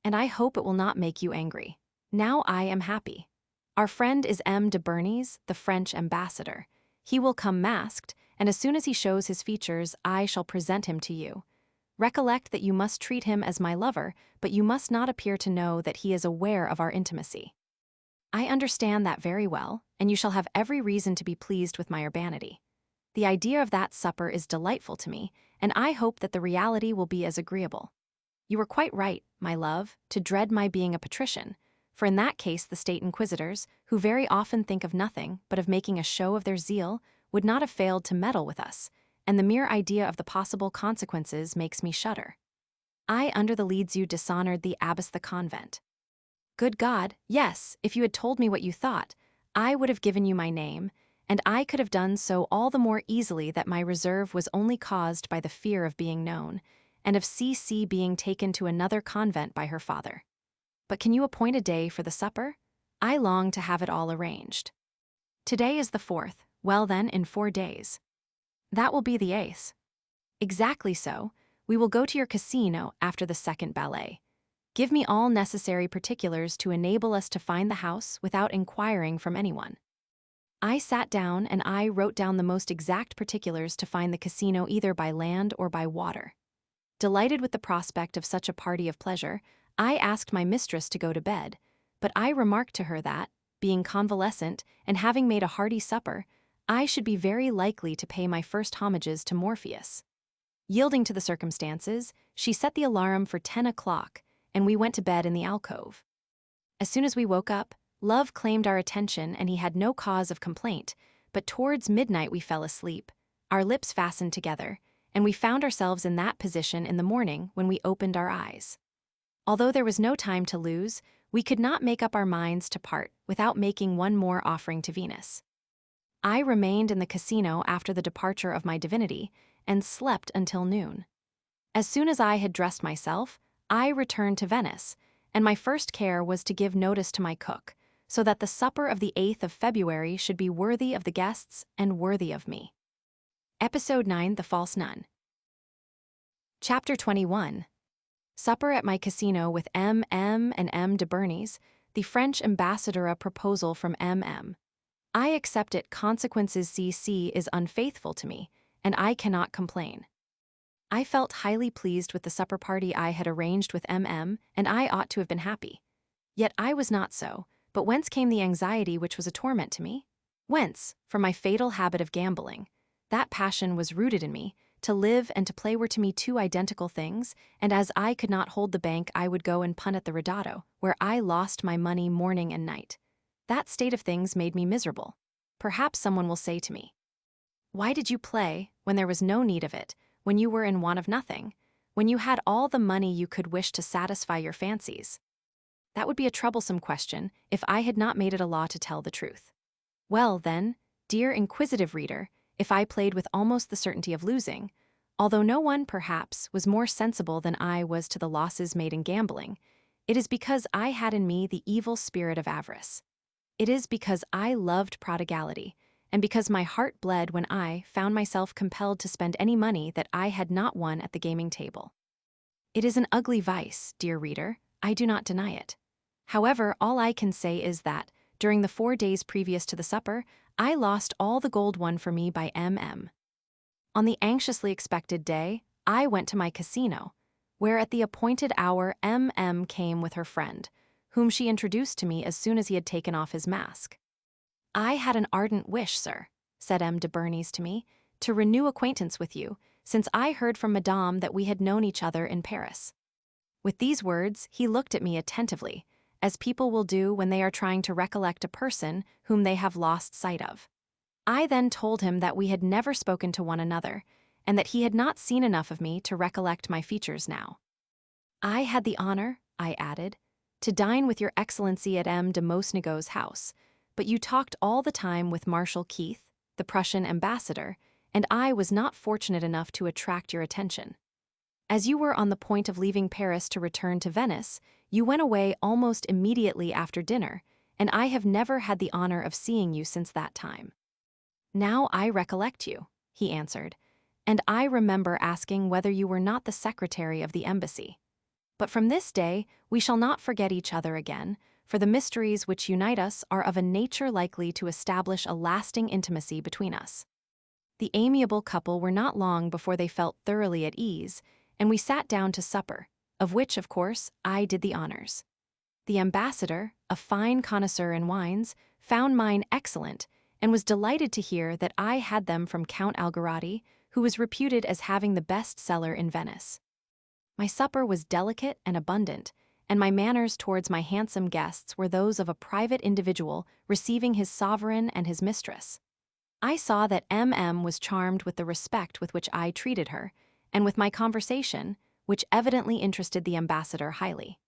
Speaker 1: And I hope it will not make you angry. Now I am happy. Our friend is M. de Bernis, the French ambassador. He will come masked, and as soon as he shows his features, I shall present him to you. Recollect that you must treat him as my lover, but you must not appear to know that he is aware of our intimacy. I understand that very well, and you shall have every reason to be pleased with my urbanity. The idea of that supper is delightful to me, and I hope that the reality will be as agreeable. You were quite right, my love, to dread my being a patrician, for in that case the state inquisitors, who very often think of nothing but of making a show of their zeal, would not have failed to meddle with us, and the mere idea of the possible consequences makes me shudder. I under the leads you dishonored the abbess the convent. Good God, yes, if you had told me what you thought, I would have given you my name, and I could have done so all the more easily that my reserve was only caused by the fear of being known, and of C.C. being taken to another convent by her father. But can you appoint a day for the supper? I long to have it all arranged. Today is the 4th, well then, in 4 days. That will be the 8th. Exactly so. We will go to your casino after the second ballet. Give me all necessary particulars to enable us to find the house without inquiring from anyone. I sat down and I wrote down the most exact particulars to find the casino either by land or by water. Delighted with the prospect of such a party of pleasure, I asked my mistress to go to bed, but I remarked to her that, being convalescent and having made a hearty supper, I should be very likely to pay my first homages to Morpheus. Yielding to the circumstances, she set the alarm for 10 o'clock, and we went to bed in the alcove. As soon as we woke up, Love claimed our attention and he had no cause of complaint, but towards midnight we fell asleep, our lips fastened together, and we found ourselves in that position in the morning when we opened our eyes. Although there was no time to lose, we could not make up our minds to part without making one more offering to Venus. I remained in the casino after the departure of my divinity and slept until noon. As soon as I had dressed myself, I returned to Venice, and my first care was to give notice to my cook, so that the supper of the 8th of February should be worthy of the guests and worthy of me. Episode 9, The False Nun. Chapter 21. Supper at my casino with M. and M. de Bernis, the French ambassador. A proposal from M. I accept it. Consequences. C.C. is unfaithful to me, and I cannot complain. I felt highly pleased with the supper party I had arranged with M., and I ought to have been happy. Yet I was not so, but whence came the anxiety which was a torment to me? Whence? From my fatal habit of gambling. That passion was rooted in me. To live and to play were to me two identical things, and as I could not hold the bank, I would go and punt at the Ridotto, where I lost my money morning and night. That state of things made me miserable. Perhaps someone will say to me, "Why did you play when there was no need of it, when you were in want of nothing, when you had all the money you could wish to satisfy your fancies?" That would be a troublesome question if I had not made it a law to tell the truth. Well, then, dear inquisitive reader, if I played with almost the certainty of losing, although no one, perhaps, was more sensible than I was to the losses made in gambling, it is because I had in me the evil spirit of avarice. It is because I loved prodigality, and because my heart bled when I found myself compelled to spend any money that I had not won at the gaming table. It is an ugly vice, dear reader, I do not deny it. However, all I can say is that, during the 4 days previous to the supper, I lost all the gold won for me by M.M. On the anxiously expected day, I went to my casino, where at the appointed hour M.M. came with her friend, whom she introduced to me as soon as he had taken off his mask. "I had an ardent wish, sir," said M. de Bernis to me, "to renew acquaintance with you, since I heard from Madame that we had known each other in Paris." With these words, he looked at me attentively, as people will do when they are trying to recollect a person whom they have lost sight of. I then told him that we had never spoken to one another, and that he had not seen enough of me to recollect my features now. "I had the honor," I added, "to dine with your Excellency at M. de Mosnigo's house, but you talked all the time with Marshal Keith, the Prussian ambassador, and I was not fortunate enough to attract your attention. As you were on the point of leaving Paris to return to Venice, you went away almost immediately after dinner, and I have never had the honor of seeing you since that time." "Now I recollect you," he answered, "and I remember asking whether you were not the secretary of the embassy. But from this day we shall not forget each other again, for the mysteries which unite us are of a nature likely to establish a lasting intimacy between us." The amiable couple were not long before they felt thoroughly at ease, and we sat down to supper, of which, of course, I did the honors. The ambassador, a fine connoisseur in wines, found mine excellent, and was delighted to hear that I had them from Count Algarotti, who was reputed as having the best cellar in Venice. My supper was delicate and abundant, and my manners towards my handsome guests were those of a private individual receiving his sovereign and his mistress. I saw that M.M. was charmed with the respect with which I treated her, and with my conversation, which evidently interested the ambassador highly.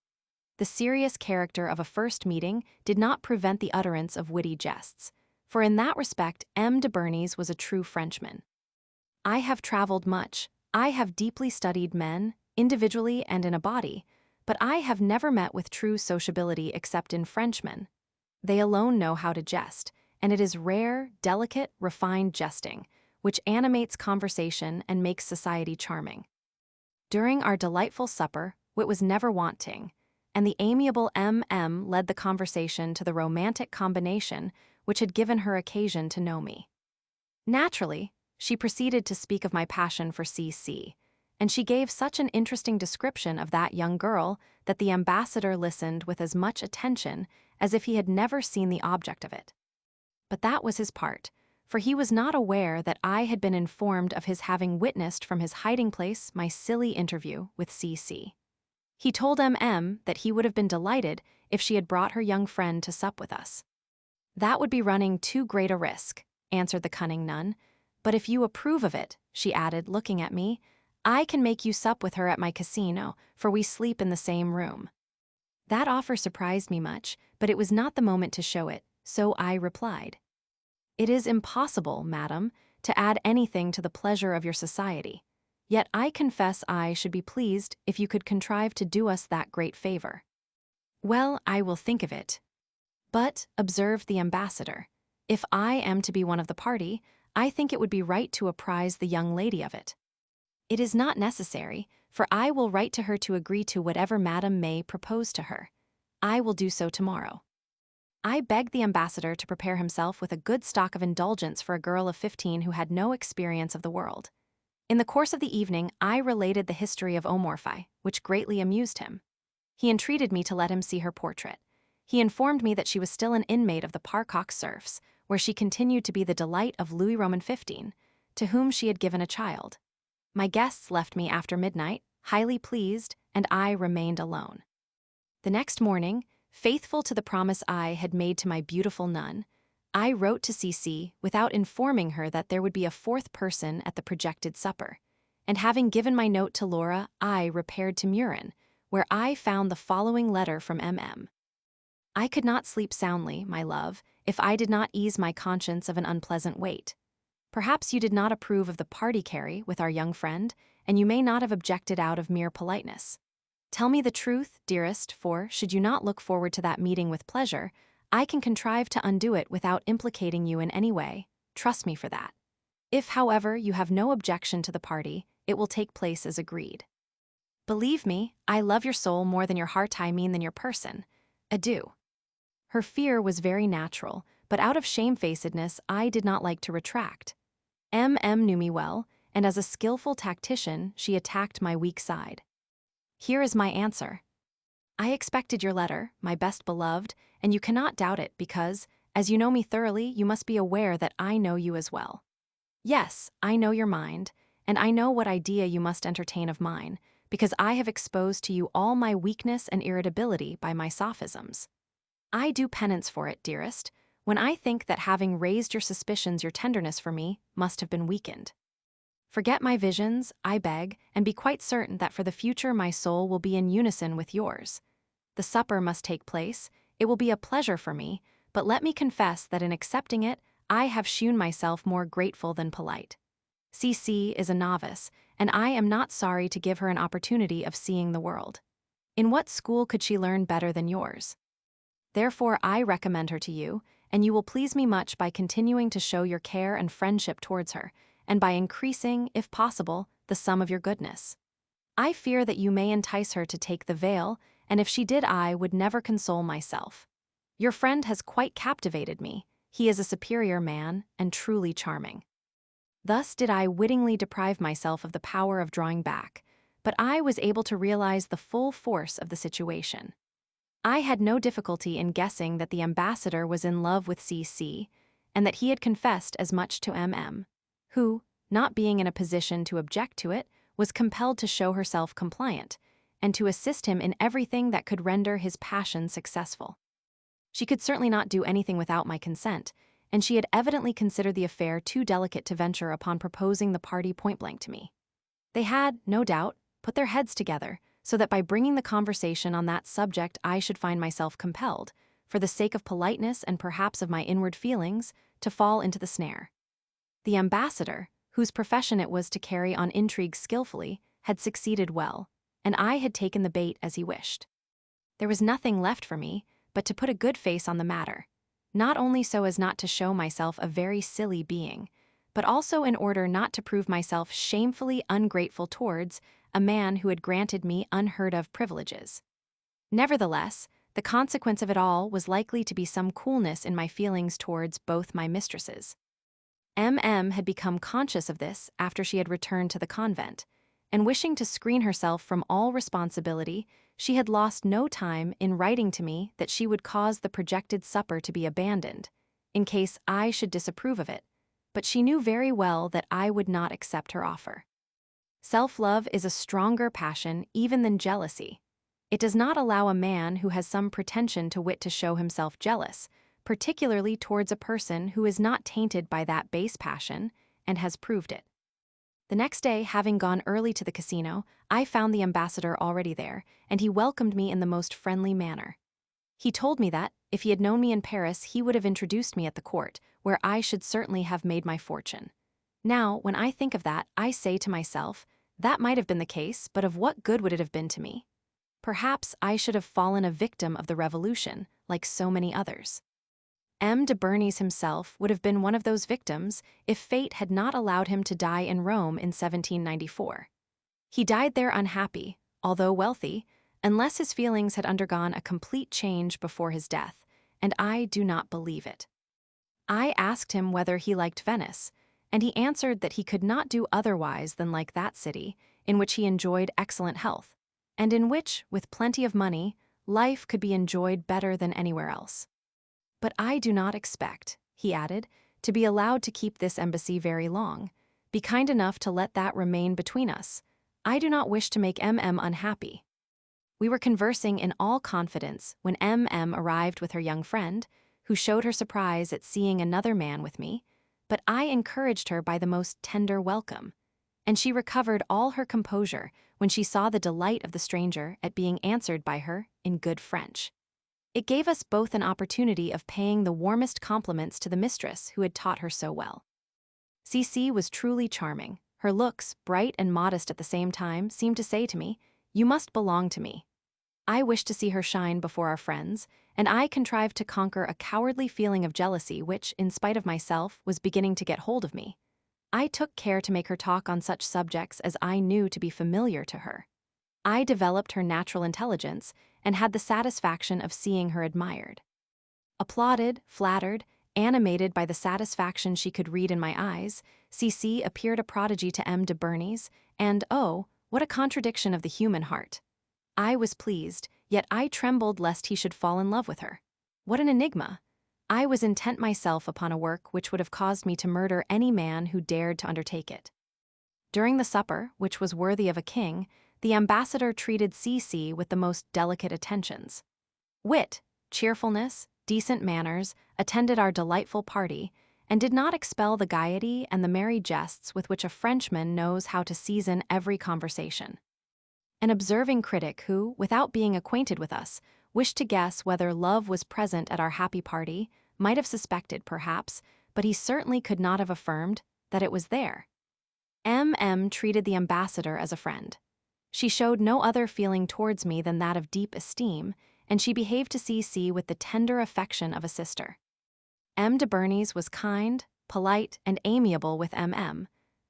Speaker 1: The serious character of a first meeting did not prevent the utterance of witty jests, for in that respect M. de Bernis was a true Frenchman. I have traveled much, I have deeply studied men, individually and in a body, but I have never met with true sociability except in Frenchmen. They alone know how to jest, and it is rare, delicate, refined jesting, which animates conversation and makes society charming. During our delightful supper, wit was never wanting, and the amiable M.M. led the conversation to the romantic combination which had given her occasion to know me. Naturally, she proceeded to speak of my passion for C.C., and she gave such an interesting description of that young girl that the ambassador listened with as much attention as if he had never seen the object of it. But that was his part, for he was not aware that I had been informed of his having witnessed from his hiding place my silly interview with C.C. He told M.M. that he would have been delighted if she had brought her young friend to sup with us. "That would be running too great a risk," answered the cunning nun, "but if you approve of it," she added, looking at me, "I can make you sup with her at my casino, for we sleep in the same room." That offer surprised me much, but it was not the moment to show it, so I replied, "It is impossible, madam, to add anything to the pleasure of your society. Yet I confess I should be pleased if you could contrive to do us that great favor." "Well, I will think of it. But," observed the ambassador, "if I am to be one of the party, I think it would be right to apprise the young lady of it." "It is not necessary, for I will write to her to agree to whatever Madame may propose to her. I will do so tomorrow." I begged the ambassador to prepare himself with a good stock of indulgence for a girl of 15 who had no experience of the world. In the course of the evening, I related the history of Omorphi, which greatly amused him. He entreated me to let him see her portrait. He informed me that she was still an inmate of the Parcock serfs, where she continued to be the delight of Louis Roman XV, to whom she had given a child. My guests left me after midnight, highly pleased, and I remained alone. The next morning, faithful to the promise I had made to my beautiful nun, I wrote to C.C. without informing her that there would be a fourth person at the projected supper, and having given my note to Laura, I repaired to Murin, where I found the following letter from M.M. "I could not sleep soundly, my love, if I did not ease my conscience of an unpleasant weight. Perhaps you did not approve of the party carry with our young friend, and you may not have objected out of mere politeness. Tell me the truth, dearest, for, should you not look forward to that meeting with pleasure, I can contrive to undo it without implicating you in any way. Trust me for that. If, however, you have no objection to the party, it will take place as agreed." Believe me, I love your soul more than your heart. I mean than your person. Adieu. Her fear was very natural, but out of shamefacedness I did not like to retract. M knew me well, and as a skillful tactician she attacked my weak side. Here is my answer. I expected your letter, my best beloved, and you cannot doubt it because, as you know me thoroughly, you must be aware that I know you as well. Yes, I know your mind, and I know what idea you must entertain of mine, because I have exposed to you all my weakness and irritability by my sophisms. I do penance for it, dearest, when I think that having raised your suspicions, your tenderness for me must have been weakened. Forget my visions, I beg, and be quite certain that for the future my soul will be in unison with yours. The supper must take place, it will be a pleasure for me, but let me confess that in accepting it, I have shewn myself more grateful than polite. CC is a novice, and I am not sorry to give her an opportunity of seeing the world. In what school could she learn better than yours? Therefore I recommend her to you, and you will please me much by continuing to show your care and friendship towards her, and by increasing, if possible, the sum of your goodness. I fear that you may entice her to take the veil, and if she did I would never console myself. Your friend has quite captivated me. He is a superior man, and truly charming. Thus did I wittingly deprive myself of the power of drawing back, but I was able to realize the full force of the situation. I had no difficulty in guessing that the ambassador was in love with CC, and that he had confessed as much to who, not being in a position to object to it, was compelled to show herself compliant, and to assist him in everything that could render his passion successful. She could certainly not do anything without my consent, and she had evidently considered the affair too delicate to venture upon proposing the party point-blank to me. They had, no doubt, put their heads together, so that by bringing the conversation on that subject I should find myself compelled, for the sake of politeness and perhaps of my inward feelings, to fall into the snare. The ambassador, whose profession it was to carry on intrigue skillfully, had succeeded well, and I had taken the bait as he wished. There was nothing left for me but to put a good face on the matter, not only so as not to show myself a very silly being, but also in order not to prove myself shamefully ungrateful towards a man who had granted me unheard-of privileges. Nevertheless, the consequence of it all was likely to be some coolness in my feelings towards both my mistresses. Had become conscious of this after she had returned to the convent, and wishing to screen herself from all responsibility, she had lost no time in writing to me that she would cause the projected supper to be abandoned, in case I should disapprove of it, but she knew very well that I would not accept her offer. Self-love is a stronger passion even than jealousy. It does not allow a man who has some pretension to wit to show himself jealous, particularly towards a person who is not tainted by that base passion and has proved it. The next day, having gone early to the casino, I found the ambassador already there, and he welcomed me in the most friendly manner. He told me that, if he had known me in Paris, he would have introduced me at the court, where I should certainly have made my fortune. Now, when I think of that, I say to myself, that might have been the case, but of what good would it have been to me? Perhaps I should have fallen a victim of the revolution, like so many others. De Bernis himself would have been one of those victims if fate had not allowed him to die in Rome in 1794. He died there unhappy, although wealthy, unless his feelings had undergone a complete change before his death, and I do not believe it. I asked him whether he liked Venice, and he answered that he could not do otherwise than like that city, in which he enjoyed excellent health, and in which, with plenty of money, life could be enjoyed better than anywhere else. But I do not expect, he added, to be allowed to keep this embassy very long. Be kind enough to let that remain between us. I do not wish to make unhappy. We were conversing in all confidence when arrived with her young friend, who showed her surprise at seeing another man with me, but I encouraged her by the most tender welcome, and she recovered all her composure when she saw the delight of the stranger at being answered by her in good French. It gave us both an opportunity of paying the warmest compliments to the mistress who had taught her so well. CC was truly charming. Her looks, bright and modest at the same time, seemed to say to me, "You must belong to me." I wished to see her shine before our friends, and I contrived to conquer a cowardly feeling of jealousy which, in spite of myself, was beginning to get hold of me. I took care to make her talk on such subjects as I knew to be familiar to her. I developed her natural intelligence and had the satisfaction of seeing her admired. Applauded, flattered, animated by the satisfaction she could read in my eyes, CC appeared a prodigy to M. de Bernis, and oh, what a contradiction of the human heart. I was pleased, yet I trembled lest he should fall in love with her. What an enigma! I was intent myself upon a work which would have caused me to murder any man who dared to undertake it. During the supper, which was worthy of a king, the ambassador treated CC with the most delicate attentions. Wit, cheerfulness, decent manners attended our delightful party, and did not expel the gaiety and the merry jests with which a Frenchman knows how to season every conversation. An observing critic who, without being acquainted with us, wished to guess whether love was present at our happy party, might have suspected, perhaps, but he certainly could not have affirmed that it was there. M. treated the ambassador as a friend. She showed no other feeling towards me than that of deep esteem, and she behaved to CC with the tender affection of a sister. M. de Bernis was kind, polite, and amiable with M.,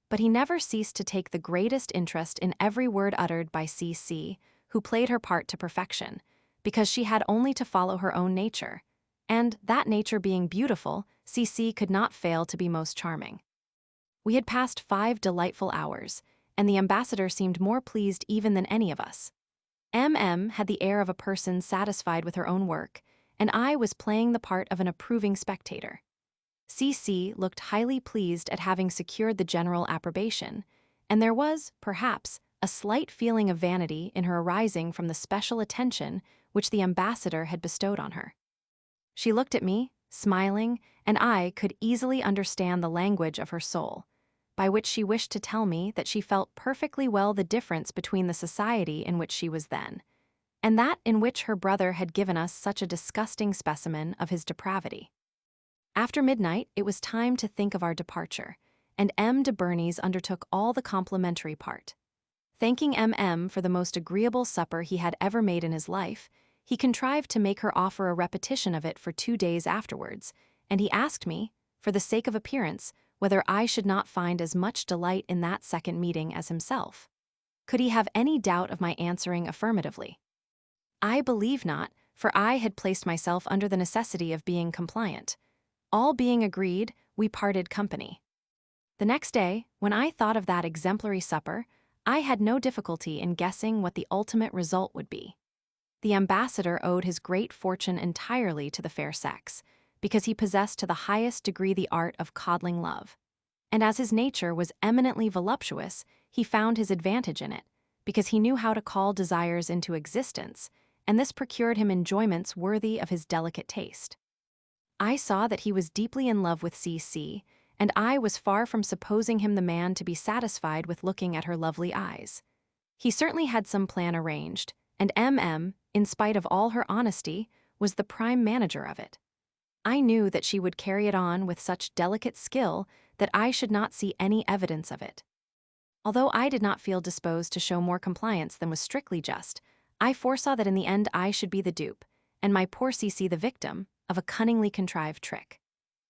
Speaker 1: but he never ceased to take the greatest interest in every word uttered by CC, who played her part to perfection, because she had only to follow her own nature, and, that nature being beautiful, CC could not fail to be most charming. We had passed 5 delightful hours, and the ambassador seemed more pleased even than any of us. M. had the air of a person satisfied with her own work, and I was playing the part of an approving spectator. CC looked highly pleased at having secured the general approbation, and there was, perhaps, a slight feeling of vanity in her arising from the special attention which the ambassador had bestowed on her. She looked at me, smiling, and I could easily understand the language of her soul, by which she wished to tell me that she felt perfectly well the difference between the society in which she was then, and that in which her brother had given us such a disgusting specimen of his depravity. After midnight, it was time to think of our departure, and M. de Bernis undertook all the complimentary part. Thanking M. for the most agreeable supper he had ever made in his life, he contrived to make her offer a repetition of it for 2 days afterwards, and he asked me, for the sake of appearance, whether I should not find as much delight in that second meeting as himself. Could he have any doubt of my answering affirmatively? I believe not, for I had placed myself under the necessity of being compliant. All being agreed, we parted company. The next day, when I thought of that exemplary supper, I had no difficulty in guessing what the ultimate result would be. The ambassador owed his great fortune entirely to the fair sex, because he possessed to the highest degree the art of coddling love. And as his nature was eminently voluptuous, he found his advantage in it, because he knew how to call desires into existence, and this procured him enjoyments worthy of his delicate taste. I saw that he was deeply in love with CC, and I was far from supposing him the man to be satisfied with looking at her lovely eyes. He certainly had some plan arranged, and M., in spite of all her honesty, was the prime manager of it. I knew that she would carry it on with such delicate skill that I should not see any evidence of it. Although I did not feel disposed to show more compliance than was strictly just, I foresaw that in the end I should be the dupe, and my poor CC the victim, of a cunningly contrived trick.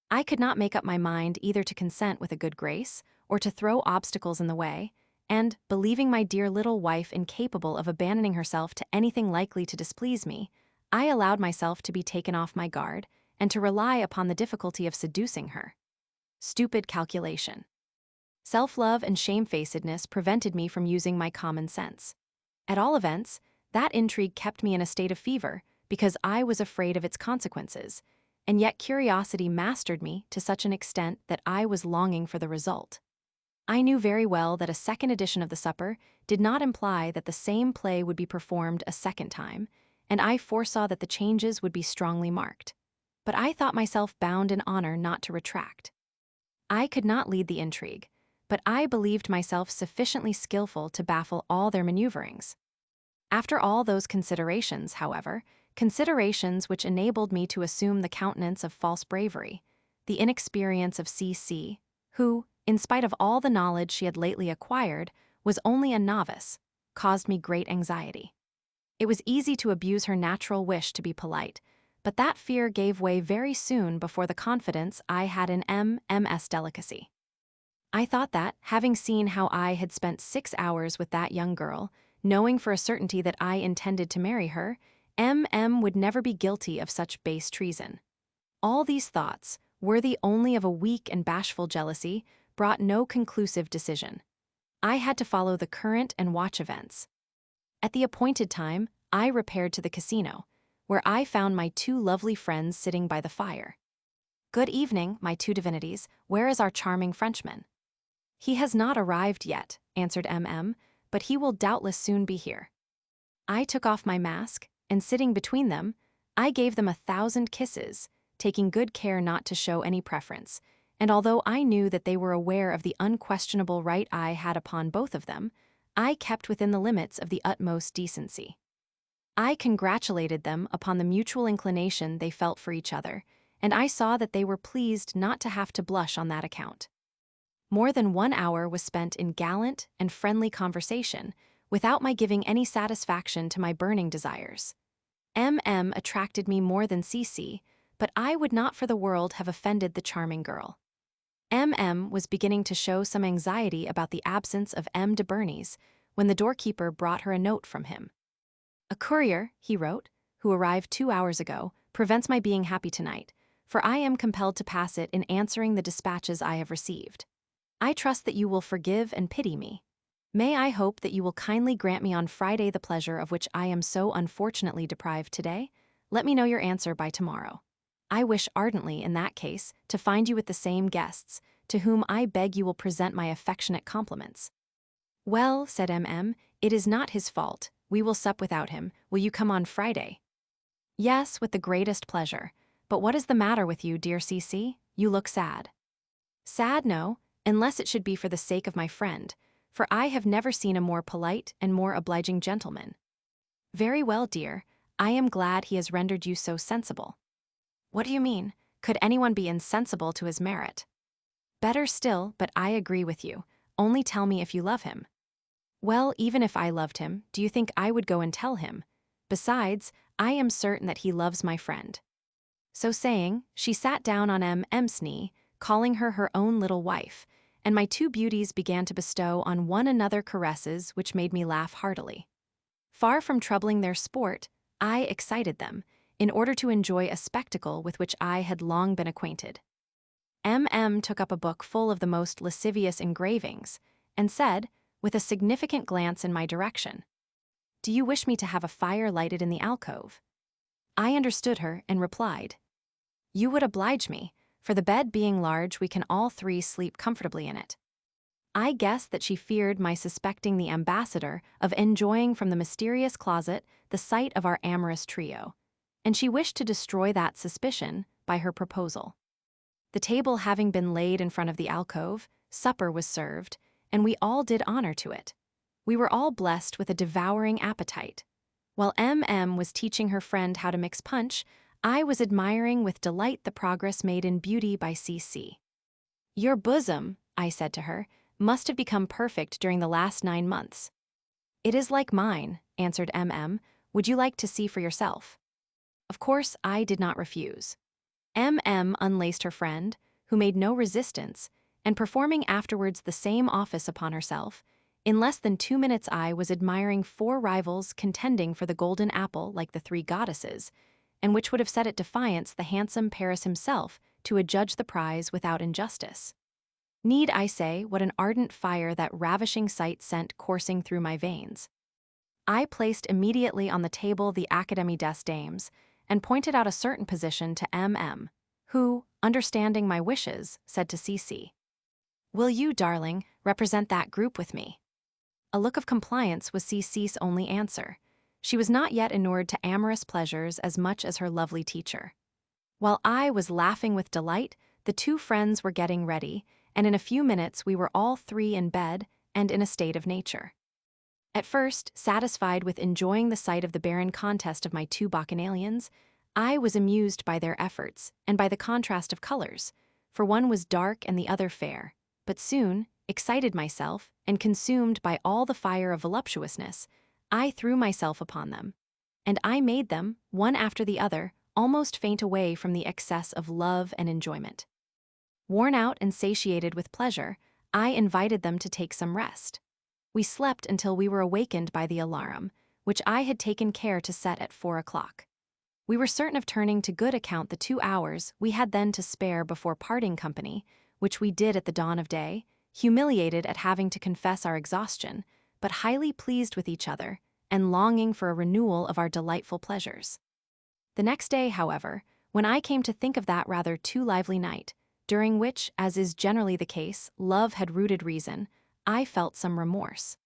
Speaker 1: I could not make up my mind either to consent with a good grace, or to throw obstacles in the way, and, believing my dear little wife incapable of abandoning herself to anything likely to displease me, I allowed myself to be taken off my guard, and to rely upon the difficulty of seducing her. Stupid calculation. Self-love and shamefacedness prevented me from using my common sense. At all events, that intrigue kept me in a state of fever, because I was afraid of its consequences, and yet curiosity mastered me to such an extent that I was longing for the result. I knew very well that a second edition of the supper did not imply that the same play would be performed a second time, and I foresaw that the changes would be strongly marked. But I thought myself bound in honor not to retract. I could not lead the intrigue, but I believed myself sufficiently skillful to baffle all their maneuverings. After all those considerations, however, considerations which enabled me to assume the countenance of false bravery, the inexperience of CC, who, in spite of all the knowledge she had lately acquired, was only a novice, caused me great anxiety. It was easy to abuse her natural wish to be polite, but that fear gave way very soon before the confidence I had in M.'s delicacy. I thought that, having seen how I had spent 6 hours with that young girl, knowing for a certainty that I intended to marry her, would never be guilty of such base treason. All these thoughts, worthy only of a weak and bashful jealousy, brought no conclusive decision. I had to follow the current and watch events. At the appointed time, I repaired to the casino, where I found my two lovely friends sitting by the fire. "Good evening, my two divinities. Where is our charming Frenchman?" "He has not arrived yet," answered "but he will doubtless soon be here." I took off my mask, and sitting between them, I gave them 1,000 kisses, taking good care not to show any preference, and although I knew that they were aware of the unquestionable right I had upon both of them, I kept within the limits of the utmost decency. I congratulated them upon the mutual inclination they felt for each other, and I saw that they were pleased not to have to blush on that account. More than 1 hour was spent in gallant and friendly conversation, without my giving any satisfaction to my burning desires. Attracted me more than CC, but I would not for the world have offended the charming girl. Was beginning to show some anxiety about the absence of M. de Bernis, when the doorkeeper brought her a note from him. "A courier," he wrote, "who arrived 2 hours ago, prevents my being happy tonight, for I am compelled to pass it in answering the dispatches I have received. I trust that you will forgive and pity me. May I hope that you will kindly grant me on Friday the pleasure of which I am so unfortunately deprived today? Let me know your answer by tomorrow. I wish ardently, in that case, to find you with the same guests, to whom I beg you will present my affectionate compliments." "Well," said "it is not his fault. We will sup without him. Will you come on Friday?" "Yes, with the greatest pleasure. But what is the matter with you, dear CC? You look sad." "Sad, no, unless it should be for the sake of my friend, for I have never seen a more polite and more obliging gentleman." "Very well, dear. I am glad he has rendered you so sensible." "What do you mean? Could anyone be insensible to his merit?" "Better still, but I agree with you. Only tell me if you love him." "Well, even if I loved him, do you think I would go and tell him? Besides, I am certain that he loves my friend." So saying, she sat down on M's knee, calling her her own little wife, and my two beauties began to bestow on one another caresses which made me laugh heartily. Far from troubling their sport, I excited them, in order to enjoy a spectacle with which I had long been acquainted. Took up a book full of the most lascivious engravings, and said, with a significant glance in my direction, "Do you wish me to have a fire lighted in the alcove?" I understood her and replied, "You would oblige me, for the bed being large we can all three sleep comfortably in it." I guessed that she feared my suspecting the ambassador of enjoying from the mysterious closet the sight of our amorous trio, and she wished to destroy that suspicion by her proposal. The table having been laid in front of the alcove, supper was served, and we all did honor to it. We were all blessed with a devouring appetite. While was teaching her friend how to mix punch, I was admiring with delight the progress made in beauty by CC. "Your bosom," I said to her, "must have become perfect during the last 9 months." "It is like mine," answered "Would you like to see for yourself?" Of course, I did not refuse. Unlaced her friend, who made no resistance, and performing afterwards the same office upon herself, in less than 2 minutes I was admiring 4 rivals contending for the golden apple like the 3 goddesses, and which would have set at defiance the handsome Paris himself to adjudge the prize without injustice. Need I say what an ardent fire that ravishing sight sent coursing through my veins? I placed immediately on the table the Académie des Dames, and pointed out a certain position to who, understanding my wishes, said to CC, "Will you, darling, represent that group with me?" A look of compliance was CC's only answer. She was not yet inured to amorous pleasures as much as her lovely teacher. While I was laughing with delight, the 2 friends were getting ready, and in a few minutes we were all 3 in bed and in a state of nature. At first, satisfied with enjoying the sight of the barren contest of my 2 bacchanalians, I was amused by their efforts and by the contrast of colors, for one was dark and the other fair, but soon, excited myself, and consumed by all the fire of voluptuousness, I threw myself upon them, and I made them, one after the other, almost faint away from the excess of love and enjoyment. Worn out and satiated with pleasure, I invited them to take some rest. We slept until we were awakened by the alarm, which I had taken care to set at 4 o'clock. We were certain of turning to good account the 2 hours we had then to spare before parting company, which we did at the dawn of day, humiliated at having to confess our exhaustion, but highly pleased with each other and longing for a renewal of our delightful pleasures. The next day, however, when I came to think of that rather too lively night, during which, as is generally the case, love had routed reason, I felt some remorse.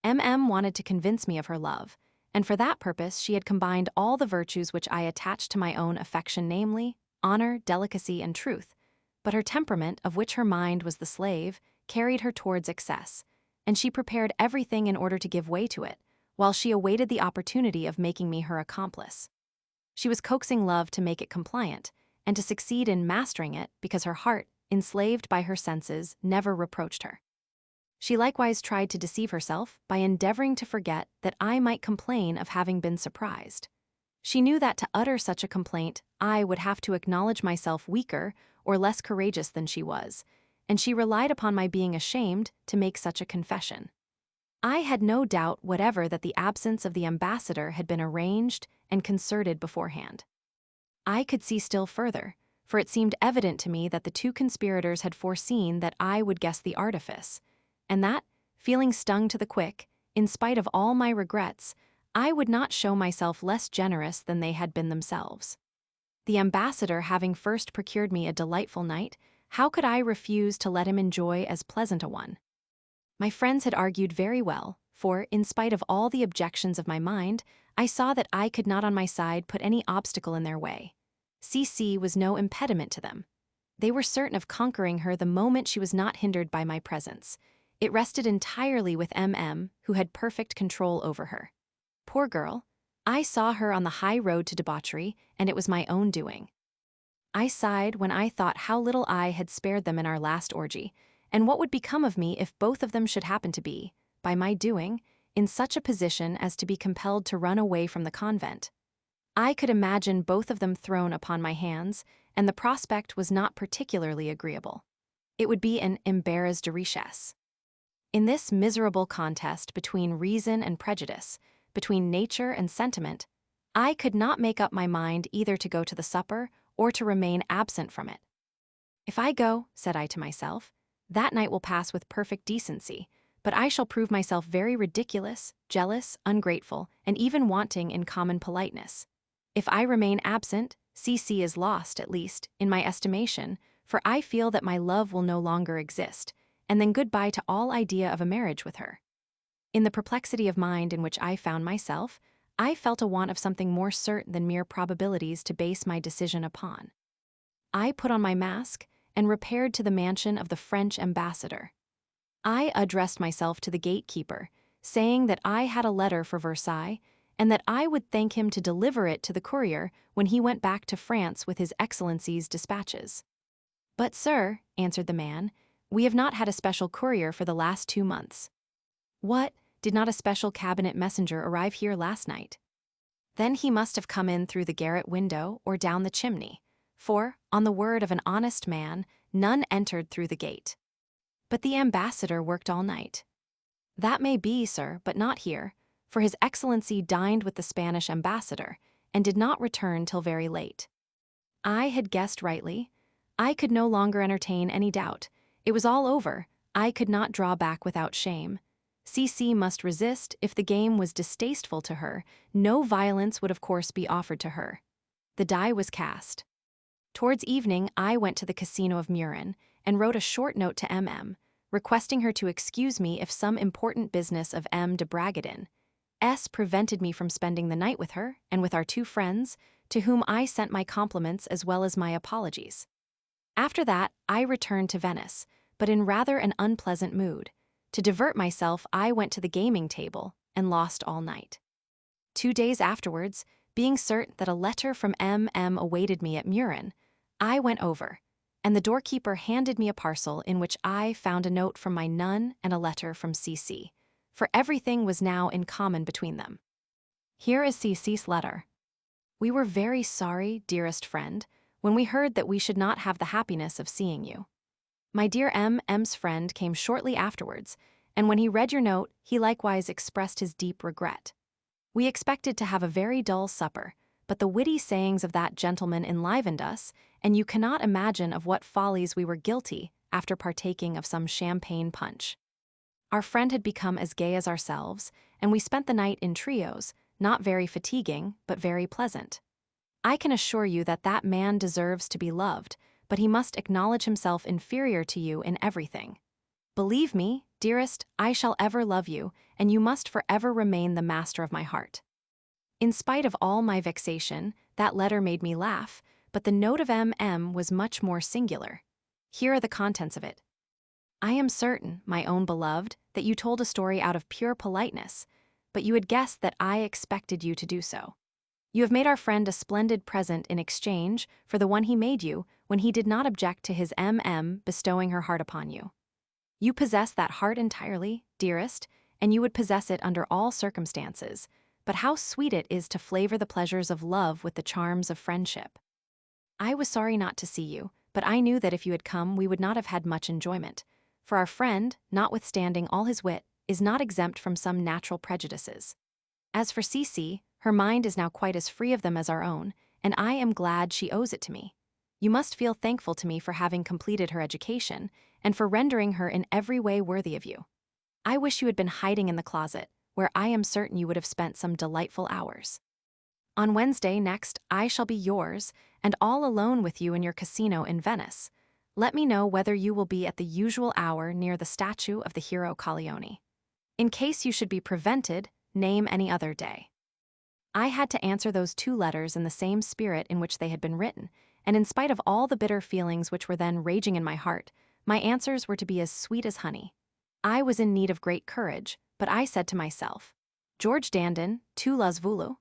Speaker 1: Wanted to convince me of her love, and for that purpose she had combined all the virtues which I attached to my own affection, namely, honor, delicacy, and truth, but her temperament, of which her mind was the slave, carried her towards excess, and she prepared everything in order to give way to it, while she awaited the opportunity of making me her accomplice. She was coaxing love to make it compliant, and to succeed in mastering it because her heart, enslaved by her senses, never reproached her. She likewise tried to deceive herself by endeavoring to forget that I might complain of having been surprised. She knew that to utter such a complaint, I would have to acknowledge myself weaker or less courageous than she was, and she relied upon my being ashamed to make such a confession. I had no doubt whatever that the absence of the ambassador had been arranged and concerted beforehand. I could see still further, for it seemed evident to me that the two conspirators had foreseen that I would guess the artifice, and that, feeling stung to the quick, in spite of all my regrets, I would not show myself less generous than they had been themselves. The ambassador having first procured me a delightful night, how could I refuse to let him enjoy as pleasant a one? My friends had argued very well, for, in spite of all the objections of my mind, I saw that I could not on my side put any obstacle in their way. CC was no impediment to them. They were certain of conquering her the moment she was not hindered by my presence. It rested entirely with who had perfect control over her. Poor girl, I saw her on the high road to debauchery, and it was my own doing. I sighed when I thought how little I had spared them in our last orgy, and what would become of me if both of them should happen to be, by my doing, in such a position as to be compelled to run away from the convent. I could imagine both of them thrown upon my hands, and the prospect was not particularly agreeable. It would be an embarras de richesse. In this miserable contest between reason and prejudice, between nature and sentiment, I could not make up my mind either to go to the supper or to remain absent from it. If I go, said I to myself, that night will pass with perfect decency, but I shall prove myself very ridiculous, jealous, ungrateful, and even wanting in common politeness. If I remain absent, CC is lost, at least, in my estimation, for I feel that my love will no longer exist, and then goodbye to all idea of a marriage with her. In the perplexity of mind in which I found myself, I felt a want of something more certain than mere probabilities to base my decision upon. I put on my mask and repaired to the mansion of the French ambassador. I addressed myself to the gatekeeper, saying that I had a letter for Versailles, and that I would thank him to deliver it to the courier when he went back to France with His Excellency's dispatches. "But, sir," answered the man, "we have not had a special courier for the last 2 months. "What, did not a special cabinet messenger arrive here last night? Then he must have come in through the garret window or down the chimney, for, on the word of an honest man, none entered through the gate. But the ambassador worked all night." "That may be, sir, but not here, for His Excellency dined with the Spanish ambassador, and did not return till very late." I had guessed rightly. I could no longer entertain any doubt. It was all over. I could not draw back without shame. CC must resist. If the game was distasteful to her, no violence would of course be offered to her. The die was cast. Towards evening, I went to the Casino of Murin, and wrote a short note to requesting her to excuse me if some important business of M. de Bragadin prevented me from spending the night with her and with our 2 friends, to whom I sent my compliments as well as my apologies. After that, I returned to Venice, but in rather an unpleasant mood. To divert myself, I went to the gaming table and lost all night. 2 days afterwards, being certain that a letter from awaited me at Murin, I went over, and the doorkeeper handed me a parcel in which I found a note from my nun and a letter from CC, for everything was now in common between them. Here is CC's letter. "We were very sorry, dearest friend, when we heard that we should not have the happiness of seeing you. My dear M's friend came shortly afterwards, and when he read your note, he likewise expressed his deep regret. We expected to have a very dull supper, but the witty sayings of that gentleman enlivened us, and you cannot imagine of what follies we were guilty after partaking of some champagne punch. Our friend had become as gay as ourselves, and we spent the night in trios, not very fatiguing, but very pleasant. I can assure you that that man deserves to be loved, but he must acknowledge himself inferior to you in everything. Believe me, dearest, I shall ever love you, and you must forever remain the master of my heart. In spite of all my vexation, that letter made me laugh, but the note of M.M. was much more singular. Here are the contents of it. I am certain, my own beloved, that you told a story out of pure politeness, but you had guessed that I expected you to do so. You have made our friend a splendid present in exchange for the one he made you when he did not object to his M.M. bestowing her heart upon you. You possess that heart entirely, dearest, and you would possess it under all circumstances, but how sweet it is to flavor the pleasures of love with the charms of friendship. I was sorry not to see you, but I knew that if you had come we would not have had much enjoyment, for our friend, notwithstanding all his wit, is not exempt from some natural prejudices. As for C.C., her mind is now quite as free of them as our own, and I am glad she owes it to me. You must feel thankful to me for having completed her education, and for rendering her in every way worthy of you. I wish you had been hiding in the closet, where I am certain you would have spent some delightful hours. On Wednesday next, I shall be yours, and all alone with you in your casino in Venice. Let me know whether you will be at the usual hour near the statue of the hero Colleone. In case you should be prevented, name any other day. I had to answer those 2 letters in the same spirit in which they had been written, and in spite of all the bitter feelings which were then raging in my heart, my answers were to be as sweet as honey. I was in need of great courage, but I said to myself, George Dandin, tu l'as voulu?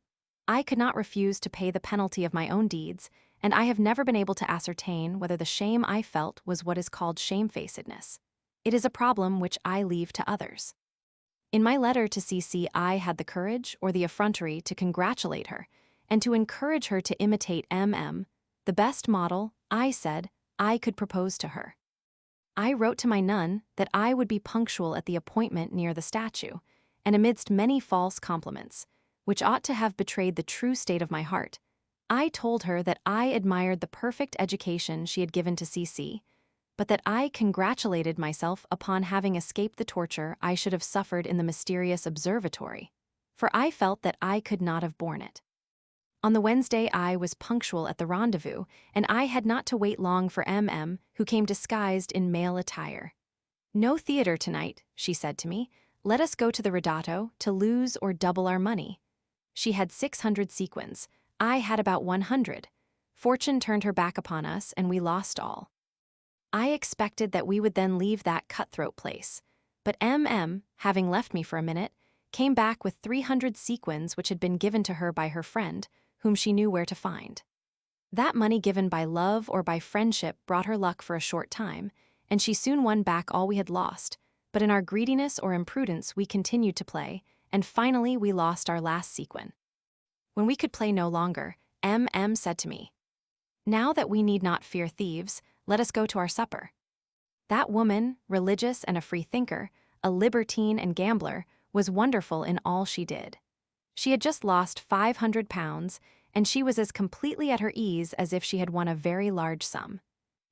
Speaker 1: I could not refuse to pay the penalty of my own deeds, and I have never been able to ascertain whether the shame I felt was what is called shamefacedness. It is a problem which I leave to others. In my letter to C.C. I had the courage or the effrontery to congratulate her, and to encourage her to imitate M.M., the best model, I said, I could propose to her. I wrote to my nun that I would be punctual at the appointment near the statue, and amidst many false compliments, which ought to have betrayed the true state of my heart, I told her that I admired the perfect education she had given to C.C., but that I congratulated myself upon having escaped the torture I should have suffered in the mysterious observatory, for I felt that I could not have borne it. On the Wednesday I was punctual at the rendezvous, and I had not to wait long for M.M., who came disguised in male attire. No theater tonight, she said to me. Let us go to the Ridotto to lose or double our money. She had 600 sequins. I had about 100. Fortune turned her back upon us, and we lost all. I expected that we would then leave that cutthroat place, but M.M., having left me for a minute, came back with 300 sequins which had been given to her by her friend, whom she knew where to find. That money given by love or by friendship brought her luck for a short time, and she soon won back all we had lost, but in our greediness or imprudence we continued to play, and finally we lost our last sequin. When we could play no longer, M.M. said to me, Now that we need not fear thieves, let us go to our supper. That woman, religious and a free thinker, a libertine and gambler, was wonderful in all she did. She had just lost 500 pounds, and she was as completely at her ease as if she had won a very large sum.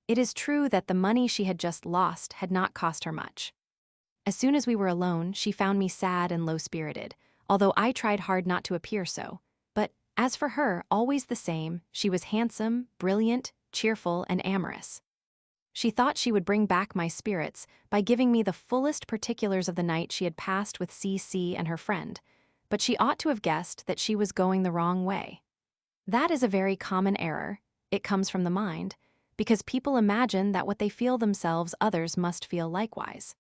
Speaker 1: It is true that the money she had just lost had not cost her much. As soon as we were alone, she found me sad and low-spirited, although I tried hard not to appear so. But, as for her, always the same, she was handsome, brilliant, cheerful, and amorous. She thought she would bring back my spirits by giving me the fullest particulars of the night she had passed with C.C. and her friend, but she ought to have guessed that she was going the wrong way. That is a very common error. It comes from the mind, because people imagine that what they feel themselves others must feel likewise.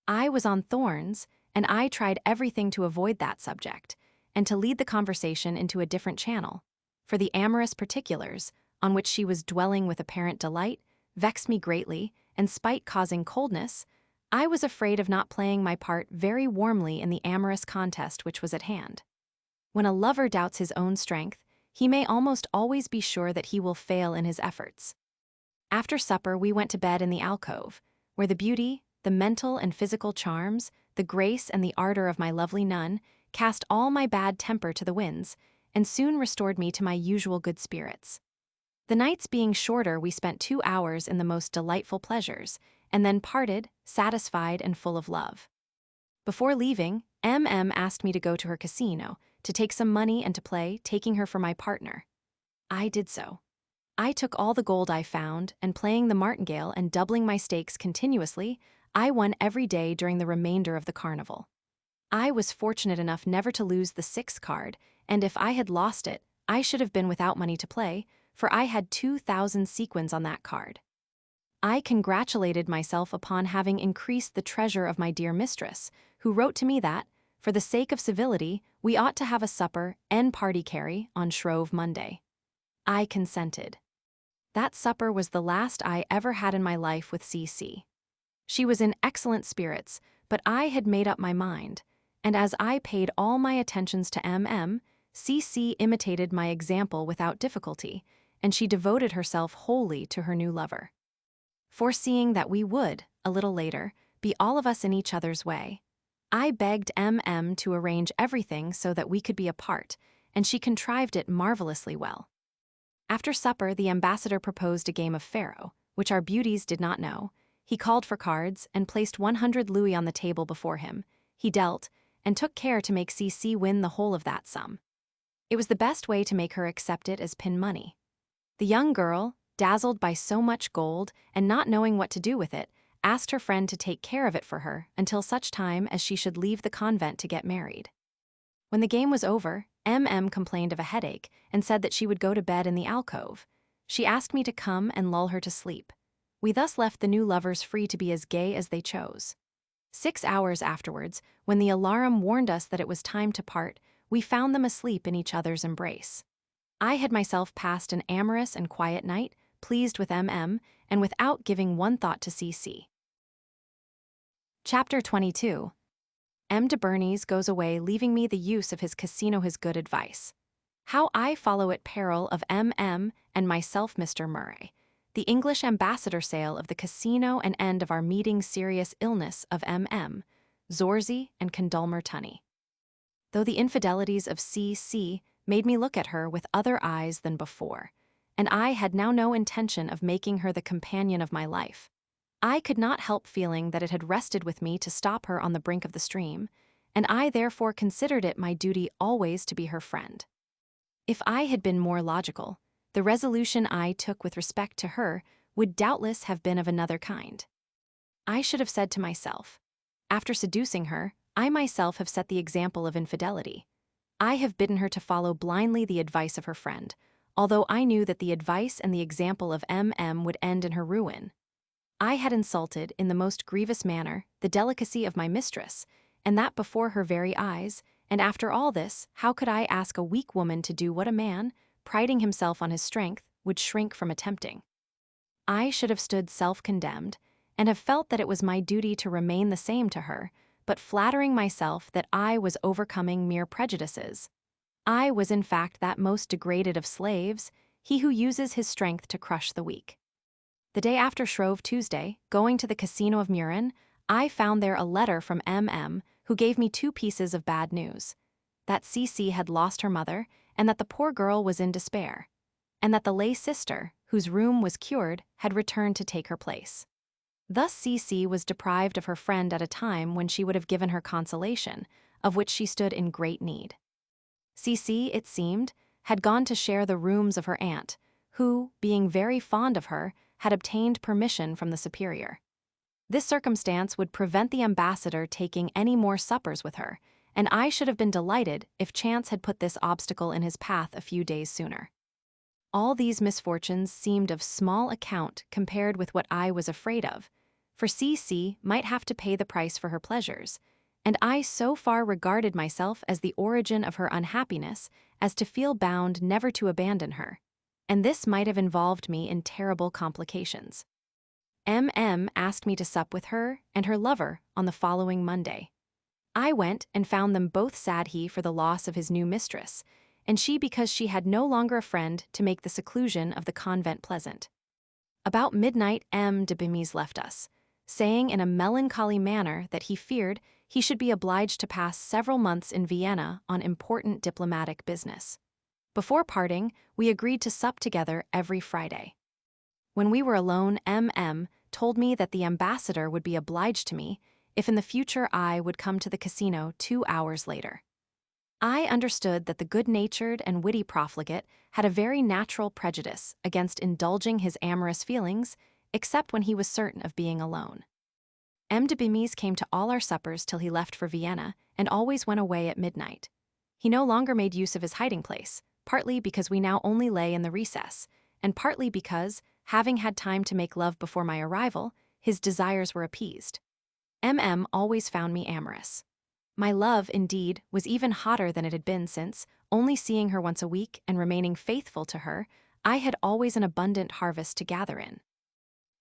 Speaker 1: I was on thorns, and I tried everything to avoid that subject, and to lead the conversation into a different channel, for the amorous particulars, on which she was dwelling with apparent delight, vexed me greatly, and spite causing coldness, I was afraid of not playing my part very warmly in the amorous contest which was at hand. When a lover doubts his own strength, he may almost always be sure that he will fail in his efforts. After supper we went to bed in the alcove, where the beauty, the mental and physical charms, the grace and the ardor of my lovely nun, cast all my bad temper to the winds, and soon restored me to my usual good spirits. The nights being shorter, we spent 2 hours in the most delightful pleasures, and then parted, satisfied and full of love. Before leaving, asked me to go to her casino, to take some money and to play, taking her for my partner. I did so. I took all the gold I found, and playing the martingale and doubling my stakes continuously, I won every day during the remainder of the carnival. I was fortunate enough never to lose the 6 card, and if I had lost it, I should have been without money to play, for I had 2,000 sequins on that card. I congratulated myself upon having increased the treasure of my dear mistress, who wrote to me that, for the sake of civility, we ought to have a supper and party carry on Shrove Monday. I consented. That supper was the last I ever had in my life with C.C. She was in excellent spirits, but I had made up my mind, and as I paid all my attentions to C.C. imitated my example without difficulty, and she devoted herself wholly to her new lover. Foreseeing that we would, a little later, be all of us in each other's way, I begged to arrange everything so that we could be apart, and she contrived it marvelously well. After supper, the ambassador proposed a game of faro, which our beauties did not know. He called for cards and placed 100 louis on the table before him. He dealt, and took care to make C.C. win the whole of that sum. It was the best way to make her accept it as pin money. The young girl, dazzled by so much gold and not knowing what to do with it, asked her friend to take care of it for her until such time as she should leave the convent to get married. When the game was over, complained of a headache and said that she would go to bed in the alcove. She asked me to come and lull her to sleep. We thus left the new lovers free to be as gay as they chose. 6 hours afterwards, when the alarum warned us that it was time to part, we found them asleep in each other's embrace. I had myself passed an amorous and quiet night, pleased with and without giving one thought to C.C. Chapter 22. M. de Bernis goes away, leaving me the use of his casino, his good advice. How I follow at peril of and myself, Mr. Murray. The English ambassador sale of the casino and end of our meeting, serious illness of Zorzy and Condulmer Tunney. Though the infidelities of C.C. made me look at her with other eyes than before, and I had now no intention of making her the companion of my life, I could not help feeling that it had rested with me to stop her on the brink of the stream, and I therefore considered it my duty always to be her friend. If I had been more logical, the resolution I took with respect to her would doubtless have been of another kind. I should have said to myself, after seducing her, I myself have set the example of infidelity. I have bidden her to follow blindly the advice of her friend, although I knew that the advice and the example of would end in her ruin. I had insulted, in the most grievous manner, the delicacy of my mistress, and that before her very eyes, and after all this, how could I ask a weak woman to do what a man, priding himself on his strength, would shrink from attempting? I should have stood self-condemned, and have felt that it was my duty to remain the same to her, but flattering myself that I was overcoming mere prejudices. I was in fact that most degraded of slaves, he who uses his strength to crush the weak. The day after Shrove Tuesday, going to the Casino of Murin, I found there a letter from who gave me 2 pieces of bad news: that C.C. had lost her mother, and that the poor girl was in despair, and that the lay sister, whose room was cured, had returned to take her place. Thus C.C. was deprived of her friend at a time when she would have given her consolation, of which she stood in great need. C.C., it seemed, had gone to share the rooms of her aunt, who, being very fond of her, had obtained permission from the superior. This circumstance would prevent the ambassador taking any more suppers with her, and I should have been delighted if chance had put this obstacle in his path a few days sooner. All these misfortunes seemed of small account compared with what I was afraid of, for C.C. might have to pay the price for her pleasures, and I so far regarded myself as the origin of her unhappiness as to feel bound never to abandon her, and this might have involved me in terrible complications. Asked me to sup with her and her lover on the following Monday. I went and found them both sad, he for the loss of his new mistress, and she because she had no longer a friend to make the seclusion of the convent pleasant. About midnight de Bernis left us, saying in a melancholy manner that he feared he should be obliged to pass several months in Vienna on important diplomatic business. Before parting, we agreed to sup together every Friday. When we were alone, M.M. told me that the ambassador would be obliged to me if in the future I would come to the casino 2 hours later. I understood that the good-natured and witty profligate had a very natural prejudice against indulging his amorous feelings, except when he was certain of being alone. M. de Bemis came to all our suppers till he left for Vienna, and always went away at midnight. He no longer made use of his hiding place, partly because we now only lay in the recess, and partly because, having had time to make love before my arrival, his desires were appeased. M.M. always found me amorous. My love, indeed, was even hotter than it had been since, only seeing her once a week and remaining faithful to her, I had always an abundant harvest to gather in.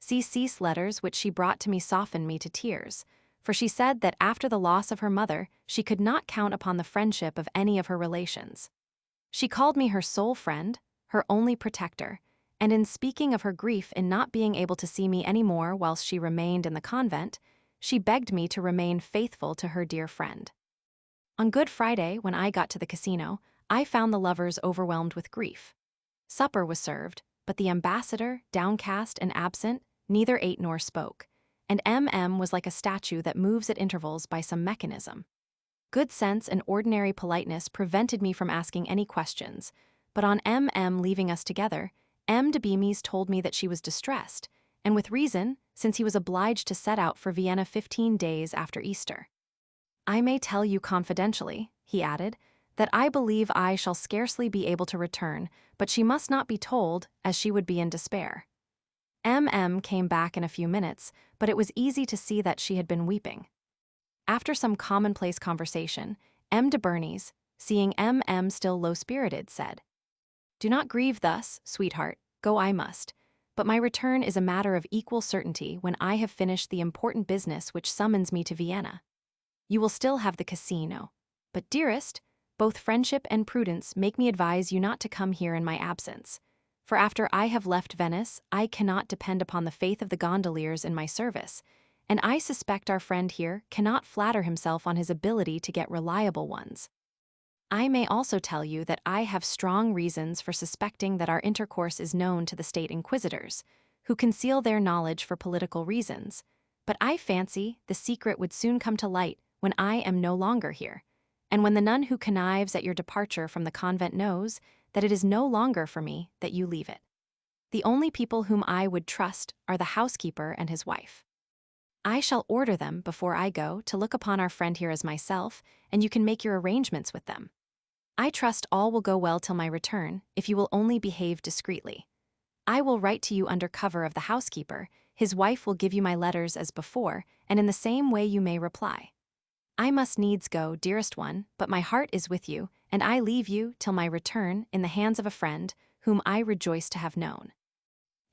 Speaker 1: C.'s letters which she brought to me softened me to tears, for she said that after the loss of her mother, she could not count upon the friendship of any of her relations. She called me her sole friend, her only protector, and in speaking of her grief in not being able to see me any more whilst she remained in the convent, she begged me to remain faithful to her dear friend. On Good Friday, when I got to the casino, I found the lovers overwhelmed with grief. Supper was served, but the ambassador, downcast and absent, neither ate nor spoke, and M.M. was like a statue that moves at intervals by some mechanism. Good sense and ordinary politeness prevented me from asking any questions, but on M.M. leaving us together, M. de Bemis told me that she was distressed, and with reason, since he was obliged to set out for Vienna 15 days after Easter. I may tell you confidentially, he added, that I believe I shall scarcely be able to return, but she must not be told, as she would be in despair. M.M. came back in a few minutes, but it was easy to see that she had been weeping. After some commonplace conversation, M. de Bernis, seeing M.M. still low-spirited, said, "Do not grieve thus, sweetheart, go I must, but my return is a matter of equal certainty when I have finished the important business which summons me to Vienna. You will still have the casino, but dearest, both friendship and prudence make me advise you not to come here in my absence. For after I have left Venice, I cannot depend upon the faith of the gondoliers in my service, and I suspect our friend here cannot flatter himself on his ability to get reliable ones. I may also tell you that I have strong reasons for suspecting that our intercourse is known to the state inquisitors, who conceal their knowledge for political reasons, but I fancy the secret would soon come to light when I am no longer here, and when the nun who connives at your departure from the convent knows that it is no longer for me that you leave it. The only people whom I would trust are the housekeeper and his wife. I shall order them, before I go, to look upon our friend here as myself, and you can make your arrangements with them. I trust all will go well till my return, if you will only behave discreetly. I will write to you under cover of the housekeeper, his wife will give you my letters as before, and in the same way you may reply. I must needs go, dearest one, but my heart is with you, and I leave you, till my return, in the hands of a friend, whom I rejoice to have known.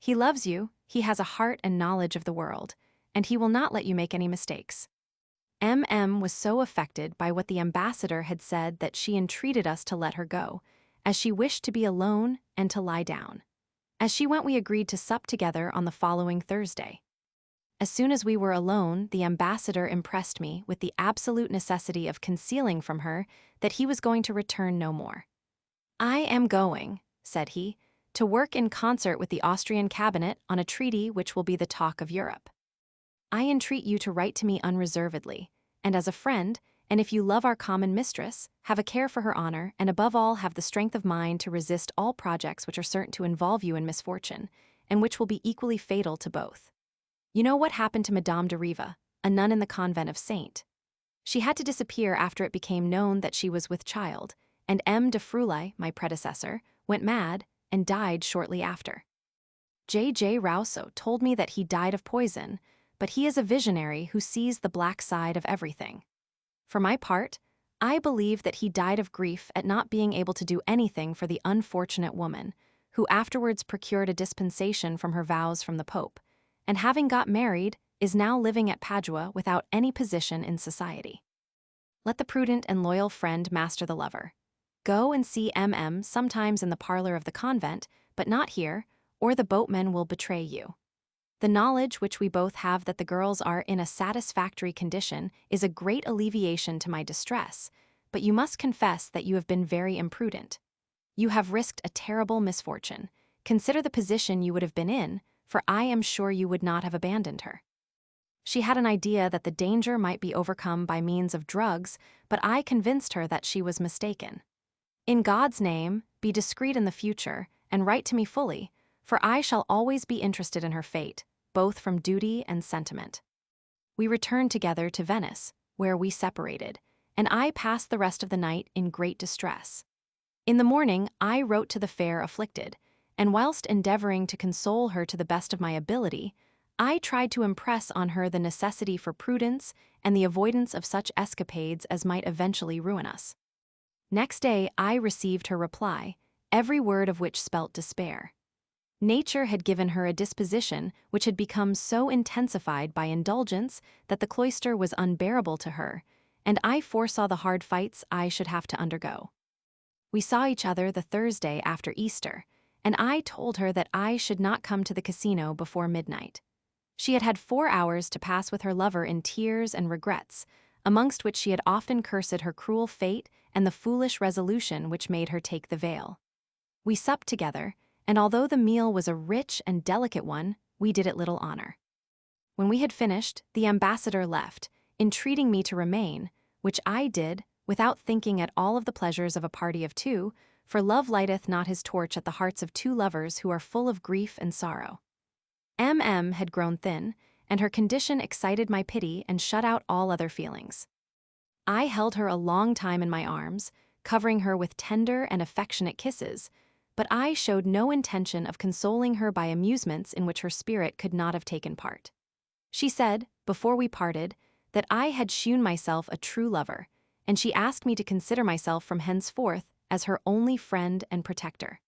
Speaker 1: He loves you, he has a heart and knowledge of the world, and he will not let you make any mistakes." M.M. was so affected by what the ambassador had said that she entreated us to let her go, as she wished to be alone and to lie down. As she went, we agreed to sup together on the following Thursday. As soon as we were alone, the ambassador impressed me with the absolute necessity of concealing from her that he was going to return no more. "I am going," said he, "to work in concert with the Austrian cabinet on a treaty which will be the talk of Europe. I entreat you to write to me unreservedly, and as a friend, and if you love our common mistress, have a care for her honor, and above all have the strength of mind to resist all projects which are certain to involve you in misfortune, and which will be equally fatal to both. You know what happened to Madame de Riva, a nun in the convent of Saint. She had to disappear after it became known that she was with child, and M. de Fruly, my predecessor, went mad and died shortly after. J. Rousseau told me that he died of poison, but he is a visionary who sees the black side of everything. For my part, I believe that he died of grief at not being able to do anything for the unfortunate woman, who afterwards procured a dispensation from her vows from the Pope, and having got married, is now living at Padua without any position in society. Let the prudent and loyal friend master the lover. Go and see M.M. sometimes in the parlor of the convent, but not here, or the boatmen will betray you. The knowledge which we both have that the girls are in a satisfactory condition is a great alleviation to my distress, but you must confess that you have been very imprudent. You have risked a terrible misfortune. Consider the position you would have been in, for I am sure you would not have abandoned her." She had an idea that the danger might be overcome by means of drugs, but I convinced her that she was mistaken. "In God's name, be discreet in the future, and write to me fully, for I shall always be interested in her fate, both from duty and sentiment." We returned together to Venice, where we separated, and I passed the rest of the night in great distress. In the morning, I wrote to the fair afflicted, and whilst endeavoring to console her to the best of my ability, I tried to impress on her the necessity for prudence and the avoidance of such escapades as might eventually ruin us. Next day, I received her reply, every word of which spelt despair. Nature had given her a disposition which had become so intensified by indulgence that the cloister was unbearable to her, and I foresaw the hard fights I should have to undergo. We saw each other the Thursday after Easter, and I told her that I should not come to the casino before midnight. She had had 4 hours to pass with her lover in tears and regrets, amongst which she had often cursed her cruel fate and the foolish resolution which made her take the veil. We supped together, and although the meal was a rich and delicate one, we did it little honor. When we had finished, the ambassador left, entreating me to remain, which I did, without thinking at all of the pleasures of a party of two, for love lighteth not his torch at the hearts of two lovers who are full of grief and sorrow. M.M. had grown thin, and her condition excited my pity and shut out all other feelings. I held her a long time in my arms, covering her with tender and affectionate kisses, but I showed no intention of consoling her by amusements in which her spirit could not have taken part. She said, before we parted, that I had shewn myself a true lover, and she asked me to consider myself from henceforth as her only friend and protector.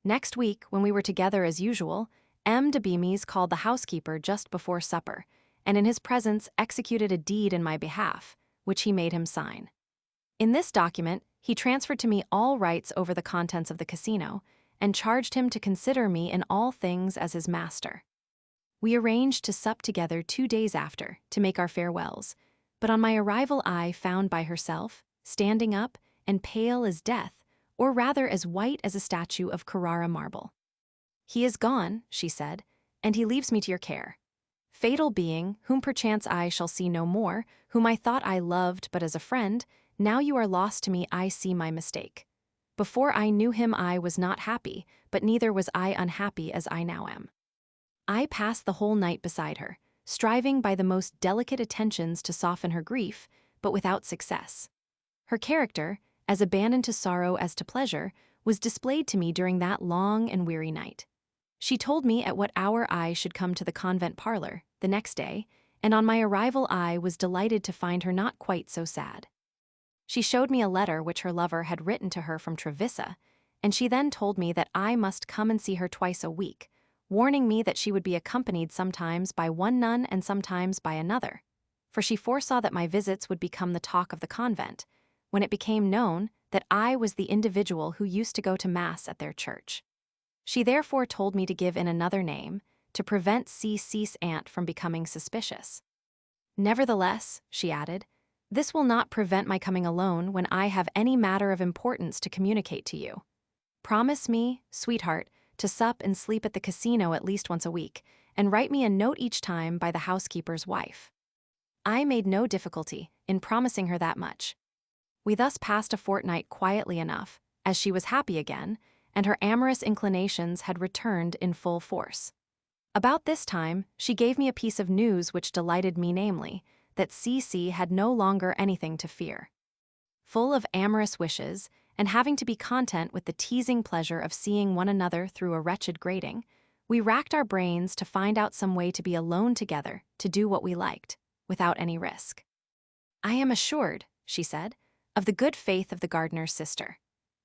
Speaker 1: Next week, when we were together as usual, M. de Bemis called the housekeeper just before supper, and in his presence executed a deed in my behalf, which he made him sign. In this document, he transferred to me all rights over the contents of the casino, and charged him to consider me in all things as his master. We arranged to sup together 2 days after, to make our farewells, but on my arrival I found by herself, standing up, and pale as death, or rather as white as a statue of Carrara marble. "He is gone," she said, "and he leaves me to your care. Fatal being, whom perchance I shall see no more, whom I thought I loved but as a friend, now you are lost to me, I see my mistake. Before I knew him I was not happy, but neither was I unhappy as I now am." I passed the whole night beside her, striving by the most delicate attentions to soften her grief, but without success. Her character, as abandoned to sorrow as to pleasure, was displayed to me during that long and weary night. She told me at what hour I should come to the convent parlor, the next day, and on my arrival I was delighted to find her not quite so sad. She showed me a letter which her lover had written to her from Trevisa, and she then told me that I must come and see her twice a week, warning me that she would be accompanied sometimes by one nun and sometimes by another, for she foresaw that my visits would become the talk of the convent, when it became known that I was the individual who used to go to Mass at their church. She therefore told me to give in another name, to prevent C.'s aunt from becoming suspicious. "Nevertheless," she added, "this will not prevent my coming alone when I have any matter of importance to communicate to you. Promise me, sweetheart, to sup and sleep at the casino at least once a week, and write me a note each time by the housekeeper's wife." I made no difficulty in promising her that much. We thus passed a fortnight quietly enough, as she was happy again, and her amorous inclinations had returned in full force. About this time, she gave me a piece of news which delighted me, namely, that C.C. had no longer anything to fear. Full of amorous wishes, and having to be content with the teasing pleasure of seeing one another through a wretched grating, we racked our brains to find out some way to be alone together, to do what we liked, without any risk. "I am assured," she said, "of the good faith of the gardener's sister.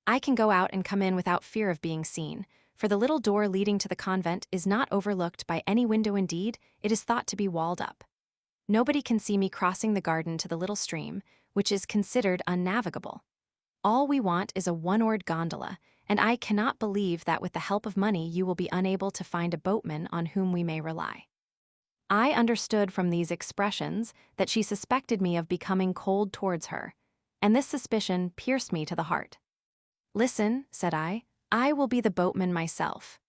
Speaker 1: I can go out and come in without fear of being seen, for the little door leading to the convent is not overlooked by any window. Indeed, it is thought to be walled up. Nobody can see me crossing the garden to the little stream, which is considered unnavigable. All we want is a one-oared gondola, and I cannot believe that with the help of money you will be unable to find a boatman on whom we may rely." I understood from these expressions that she suspected me of becoming cold towards her, and this suspicion pierced me to the heart. "Listen," said I will be the boatman myself.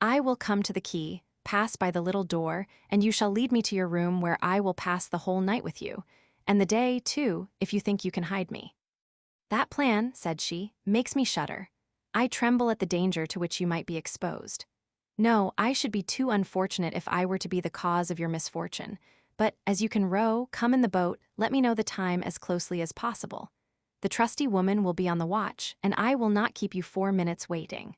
Speaker 1: I will come to the quay, pass by the little door, and you shall lead me to your room where I will pass the whole night with you, and the day, too, if you think you can hide me." "That plan," said she, "makes me shudder. I tremble at the danger to which you might be exposed. No, I should be too unfortunate if I were to be the cause of your misfortune. But, as you can row, come in the boat, let me know the time as closely as possible. The trusty woman will be on the watch, and I will not keep you 4 minutes waiting.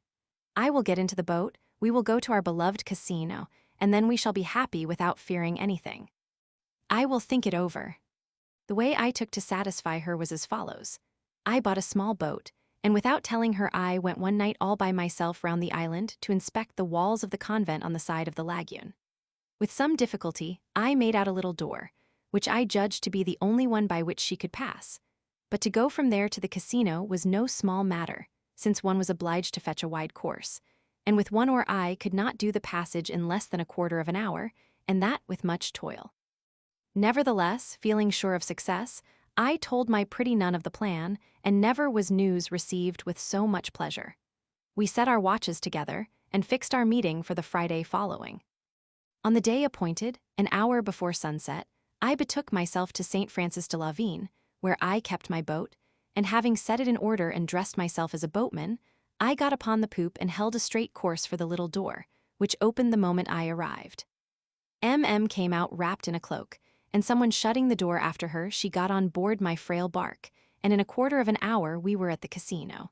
Speaker 1: I will get into the boat, we will go to our beloved casino, and then we shall be happy without fearing anything. I will think it over." The way I took to satisfy her was as follows. I bought a small boat, and without telling her I went one night all by myself round the island to inspect the walls of the convent on the side of the lagoon. With some difficulty, I made out a little door, which I judged to be the only one by which she could pass. But to go from there to the casino was no small matter, since one was obliged to fetch a wide course, and with one oar I could not do the passage in less than a quarter of an hour, and that with much toil. Nevertheless, feeling sure of success, I told my pretty nun of the plan, and never was news received with so much pleasure. We set our watches together, and fixed our meeting for the Friday following. On the day appointed, an hour before sunset, I betook myself to St. Francis de la Vigne, where I kept my boat, and having set it in order and dressed myself as a boatman, I got upon the poop and held a straight course for the little door, which opened the moment I arrived. Came out wrapped in a cloak, and someone shutting the door after her, she got on board my frail bark, and in a quarter of an hour we were at the casino.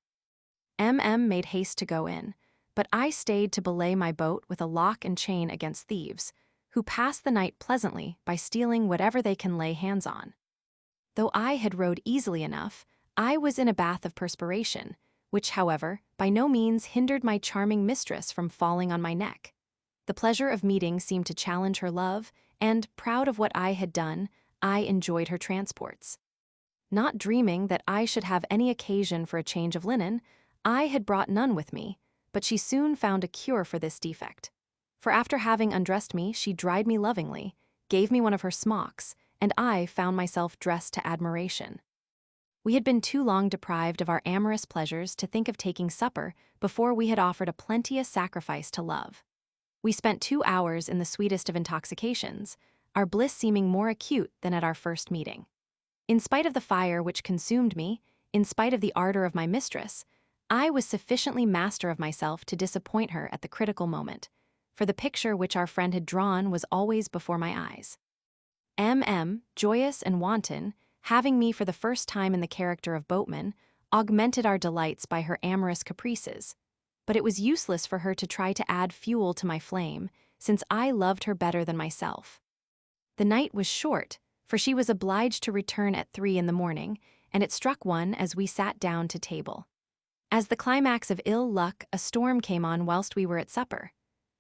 Speaker 1: Made haste to go in, but I stayed to belay my boat with a lock and chain against thieves, who pass the night pleasantly by stealing whatever they can lay hands on. Though I had rowed easily enough, I was in a bath of perspiration, which, however, by no means hindered my charming mistress from falling on my neck. The pleasure of meeting seemed to challenge her love, and, proud of what I had done, I enjoyed her transports. Not dreaming that I should have any occasion for a change of linen, I had brought none with me, but she soon found a cure for this defect. For after having undressed me, she dried me lovingly, gave me one of her smocks, and I found myself dressed to admiration. We had been too long deprived of our amorous pleasures to think of taking supper before we had offered a plenteous sacrifice to love. We spent 2 hours in the sweetest of intoxications, our bliss seeming more acute than at our first meeting. In spite of the fire which consumed me, in spite of the ardor of my mistress, I was sufficiently master of myself to disappoint her at the critical moment, for the picture which our friend had drawn was always before my eyes. Joyous and wanton, having me for the first time in the character of boatman, augmented our delights by her amorous caprices. But it was useless for her to try to add fuel to my flame, since I loved her better than myself. The night was short, for she was obliged to return at 3 in the morning, and it struck 1 as we sat down to table. As the climax of ill luck, a storm came on whilst we were at supper.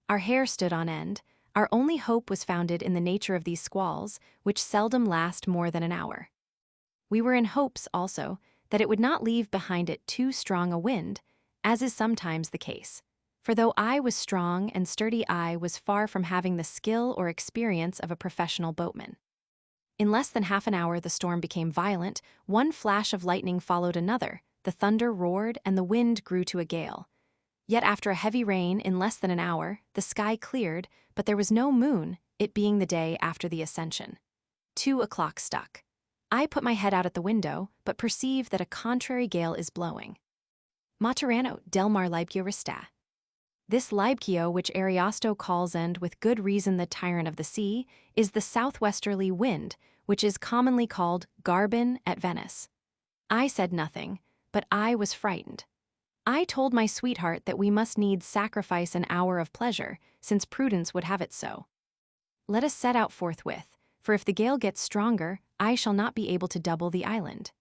Speaker 1: Our hair stood on end. Our only hope was founded in the nature of these squalls, which seldom last more than an hour. We were in hopes, also, that it would not leave behind it too strong a wind, as is sometimes the case. For though I was strong and sturdy, I was far from having the skill or experience of a professional boatman. In less than half an hour the storm became violent, one flash of lightning followed another, the thunder roared, and the wind grew to a gale. Yet after a heavy rain, in less than an hour, the sky cleared, but there was no moon, it being the day after the Ascension. 2 o'clock struck. I put my head out at the window, but perceive that a contrary gale is blowing. Materano del mar Libcio resta. This Libcio, which Ariosto calls and with good reason the tyrant of the sea, is the southwesterly wind, which is commonly called Garbin at Venice. I said nothing, but I was frightened. I told my sweetheart that we must needs sacrifice an hour of pleasure, since prudence would have it so. Let us set out forthwith, for if the gale gets stronger, I shall not be able to double the island.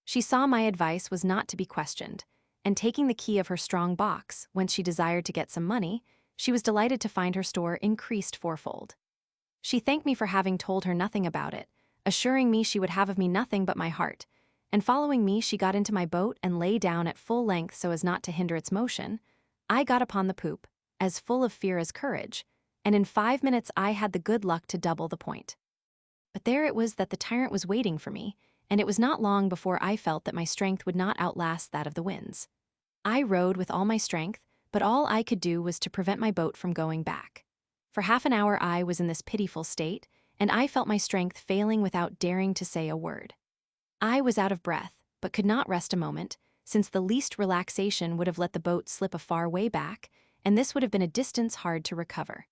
Speaker 1: She saw my advice was not to be questioned, and taking the key of her strong box, whence she desired to get some money, she was delighted to find her store increased 4-fold. She thanked me for having told her nothing about it, assuring me she would have of me nothing but my heart, and following me she got into my boat and lay down at full length so as not to hinder its motion. I got upon the poop, as full of fear as courage, and in 5 minutes I had the good luck to double the point. But there it was that the tyrant was waiting for me, and it was not long before I felt that my strength would not outlast that of the winds. I rowed with all my strength, but all I could do was to prevent my boat from going back. For half an hour I was in this pitiful state, and I felt my strength failing without daring to say a word. I was out of breath, but could not rest a moment, since the least relaxation would have let the boat slip a far way back, and this would have been a distance hard to recover.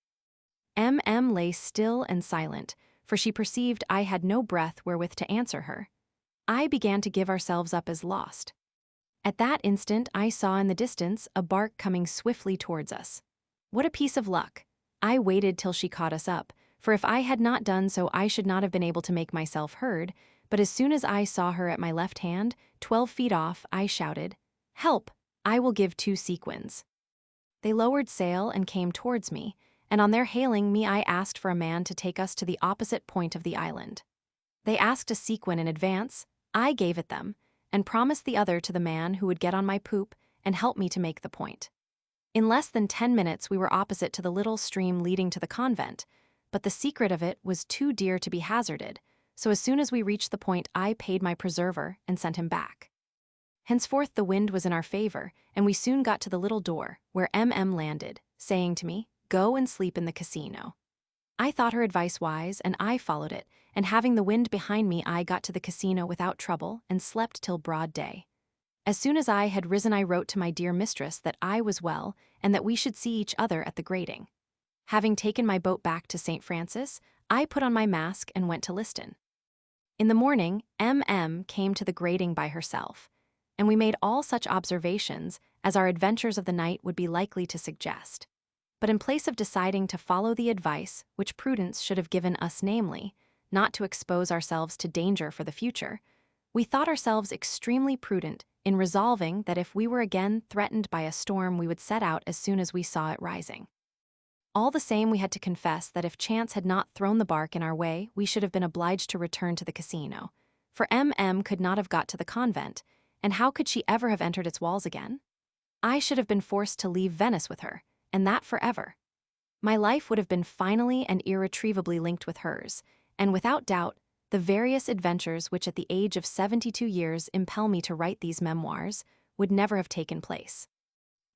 Speaker 1: Lay still and silent, for she perceived I had no breath wherewith to answer her. I began to give ourselves up as lost. At that instant I saw in the distance a bark coming swiftly towards us. What a piece of luck! I waited till she caught us up, for if I had not done so I should not have been able to make myself heard, but as soon as I saw her at my left hand, 12 feet off, I shouted, "Help! I will give 2 sequins." They lowered sail and came towards me, and on their hailing me I asked for a man to take us to the opposite point of the island. They asked a sequin in advance, I gave it them, and promised the other to the man who would get on my poop and help me to make the point. In less than 10 minutes we were opposite to the little stream leading to the convent, but the secret of it was too dear to be hazarded, so as soon as we reached the point I paid my preserver and sent him back. Henceforth the wind was in our favor, and we soon got to the little door, where landed, saying to me, "Go and sleep in the casino." I thought her advice wise, and I followed it, and having the wind behind me I got to the casino without trouble and slept till broad day. As soon as I had risen I wrote to my dear mistress that I was well and that we should see each other at the grating. Having taken my boat back to St. Francis, I put on my mask and went to Liston. In the morning, came to the grating by herself, and we made all such observations as our adventures of the night would be likely to suggest. But in place of deciding to follow the advice which prudence should have given us, namely, not to expose ourselves to danger for the future, we thought ourselves extremely prudent in resolving that if we were again threatened by a storm we would set out as soon as we saw it rising. All the same, we had to confess that if chance had not thrown the bark in our way, we should have been obliged to return to the casino, for could not have got to the convent, and how could she ever have entered its walls again? I should have been forced to leave Venice with her, and that forever. My life would have been finally and irretrievably linked with hers, and without doubt, the various adventures which at the age of 72 years impel me to write these memoirs would never have taken place.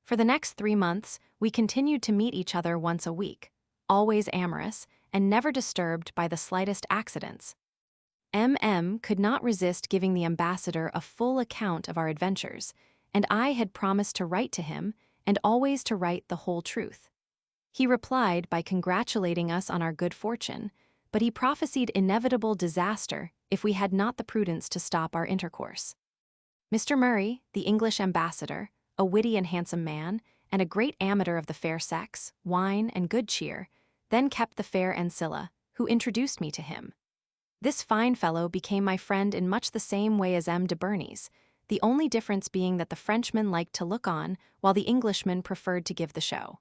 Speaker 1: For the next 3 months, we continued to meet each other once a week, always amorous, and never disturbed by the slightest accidents. Could not resist giving the ambassador a full account of our adventures, and I had promised to write to him, and always to write the whole truth. He replied by congratulating us on our good fortune, but he prophesied inevitable disaster if we had not the prudence to stop our intercourse. Mr. Murray, the English ambassador, a witty and handsome man, and a great amateur of the fair sex, wine, and good cheer, then kept the fair Ancilla, who introduced me to him. This fine fellow became my friend in much the same way as M. de Bernis, the only difference being that the Frenchman liked to look on, while the Englishman preferred to give the show.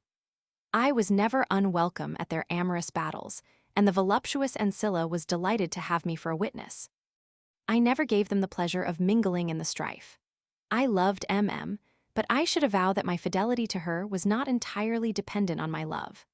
Speaker 1: I was never unwelcome at their amorous battles, and the voluptuous Ancilla was delighted to have me for a witness. I never gave them the pleasure of mingling in the strife. I loved but I should avow that my fidelity to her was not entirely dependent on my love.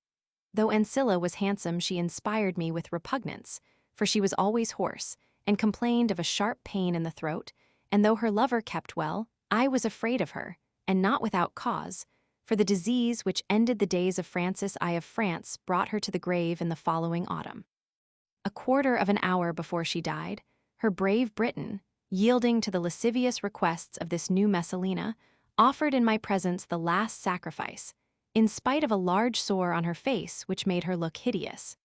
Speaker 1: Though Ancilla was handsome, she inspired me with repugnance, for she was always hoarse, and complained of a sharp pain in the throat, and though her lover kept well, I was afraid of her, and not without cause, for the disease which ended the days of Francis I of France brought her to the grave in the following autumn. A quarter of an hour before she died, her brave Briton, yielding to the lascivious requests of this new Messalina, offered in my presence the last sacrifice, in spite of a large sore on her face which made her look hideous.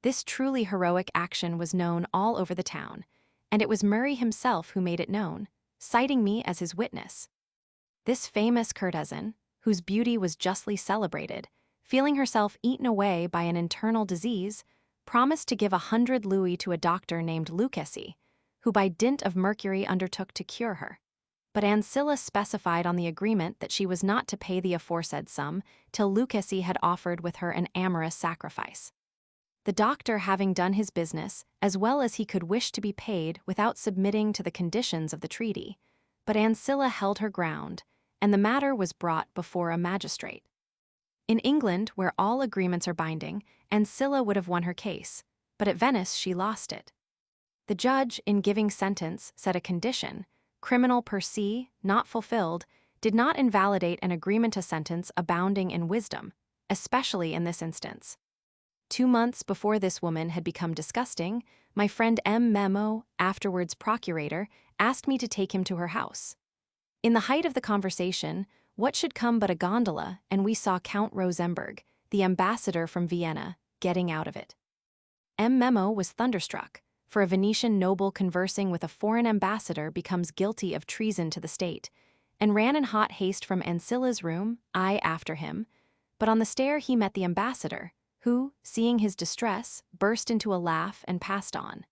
Speaker 1: This truly heroic action was known all over the town, and it was Murray himself who made it known, citing me as his witness. This famous courtesan, whose beauty was justly celebrated, feeling herself eaten away by an internal disease, promised to give 100 louis to a doctor named Lucchesi, who by dint of mercury undertook to cure her. But Ancilla specified on the agreement that she was not to pay the aforesaid sum till Lucchesi had offered with her an amorous sacrifice. the doctor having done his business as well as he could wish to be paid without submitting to the conditions of the treaty. But Ancilla held her ground, and the matter was brought before a magistrate. In England, where all agreements are binding, Ancilla would have won her case, but at Venice she lost it. The judge, in giving sentence, set a condition, criminal per se, not fulfilled, did not invalidate an agreement to sentence abounding in wisdom, especially in this instance. 2 months before this woman had become disgusting, my friend M. Memo, afterwards procurator, asked me to take him to her house. In the height of the conversation, what should come but a gondola, and we saw Count Rosenberg, the ambassador from Vienna, getting out of it. M. Memo was thunderstruck, for a Venetian noble conversing with a foreign ambassador becomes guilty of treason to the state, and ran in hot haste from Ancilla's room, I after him, but on the stair he met the ambassador, who, seeing his distress, burst into a laugh and passed on.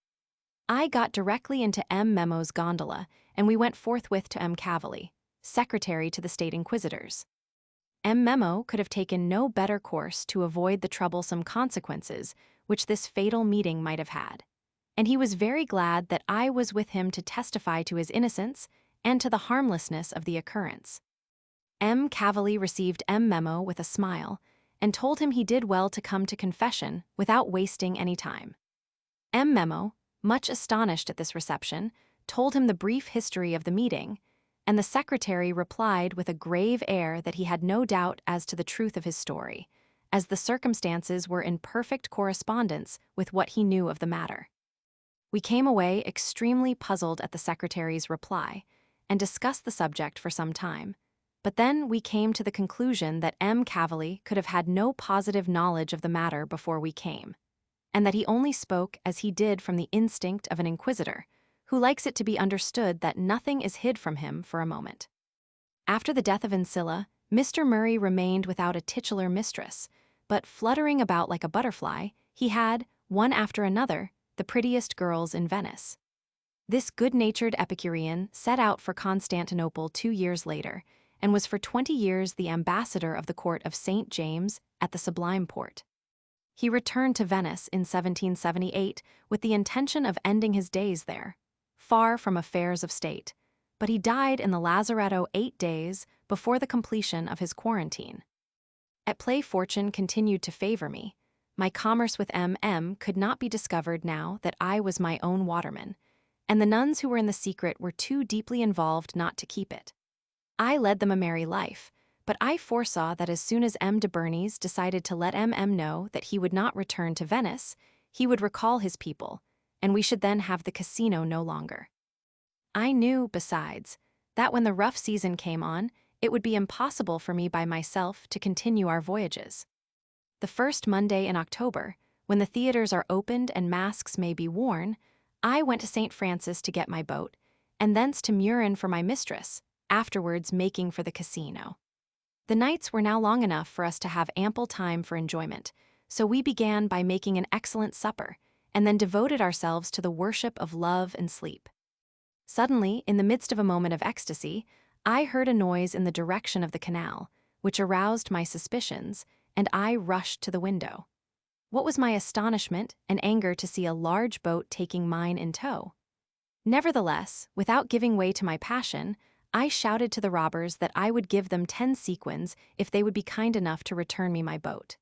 Speaker 1: I got directly into M. Memo's gondola, and we went forthwith to M. Cavalli, secretary to the state inquisitors. M. Memo could have taken no better course to avoid the troublesome consequences which this fatal meeting might have had, and he was very glad that I was with him to testify to his innocence and to the harmlessness of the occurrence. M. Cavalli received M. Memo with a smile, and told him he did well to come to confession without wasting any time. M. Memo, much astonished at this reception, told him the brief history of the meeting, and the secretary replied with a grave air that he had no doubt as to the truth of his story, as the circumstances were in perfect correspondence with what he knew of the matter. We came away extremely puzzled at the secretary's reply, and discussed the subject for some time. But then we came to the conclusion that M. Cavalli could have had no positive knowledge of the matter before we came, and that he only spoke as he did from the instinct of an inquisitor, who likes it to be understood that nothing is hid from him for a moment. After the death of Ancilla, Mr. Murray remained without a titular mistress, but fluttering about like a butterfly, he had, one after another, the prettiest girls in Venice. This good-natured Epicurean set out for Constantinople 2 years later, and was for 20 years the ambassador of the court of St. James at the Sublime Porte. He returned to Venice in 1778 with the intention of ending his days there, far from affairs of state, but he died in the lazaretto 8 days before the completion of his quarantine. At play fortune continued to favor me. My commerce with M. could not be discovered now that I was my own waterman, and the nuns who were in the secret were too deeply involved not to keep it. I led them a merry life, but I foresaw that as soon as M. de Bernis decided to let M. know that he would not return to Venice, he would recall his people, and we should then have the casino no longer. I knew, besides, that when the rough season came on, it would be impossible for me by myself to continue our voyages. The first Monday in October, when the theaters are opened and masks may be worn, I went to St. Francis to get my boat, and thence to Murin for my mistress, afterwards making for the casino. The nights were now long enough for us to have ample time for enjoyment, so we began by making an excellent supper, and then devoted ourselves to the worship of love and sleep. Suddenly, in the midst of a moment of ecstasy, I heard a noise in the direction of the canal, which aroused my suspicions, and I rushed to the window. What was my astonishment and anger to see a large boat taking mine in tow. Nevertheless, without giving way to my passion, I shouted to the robbers that I would give them 10 sequins if they would be kind enough to return me my boat.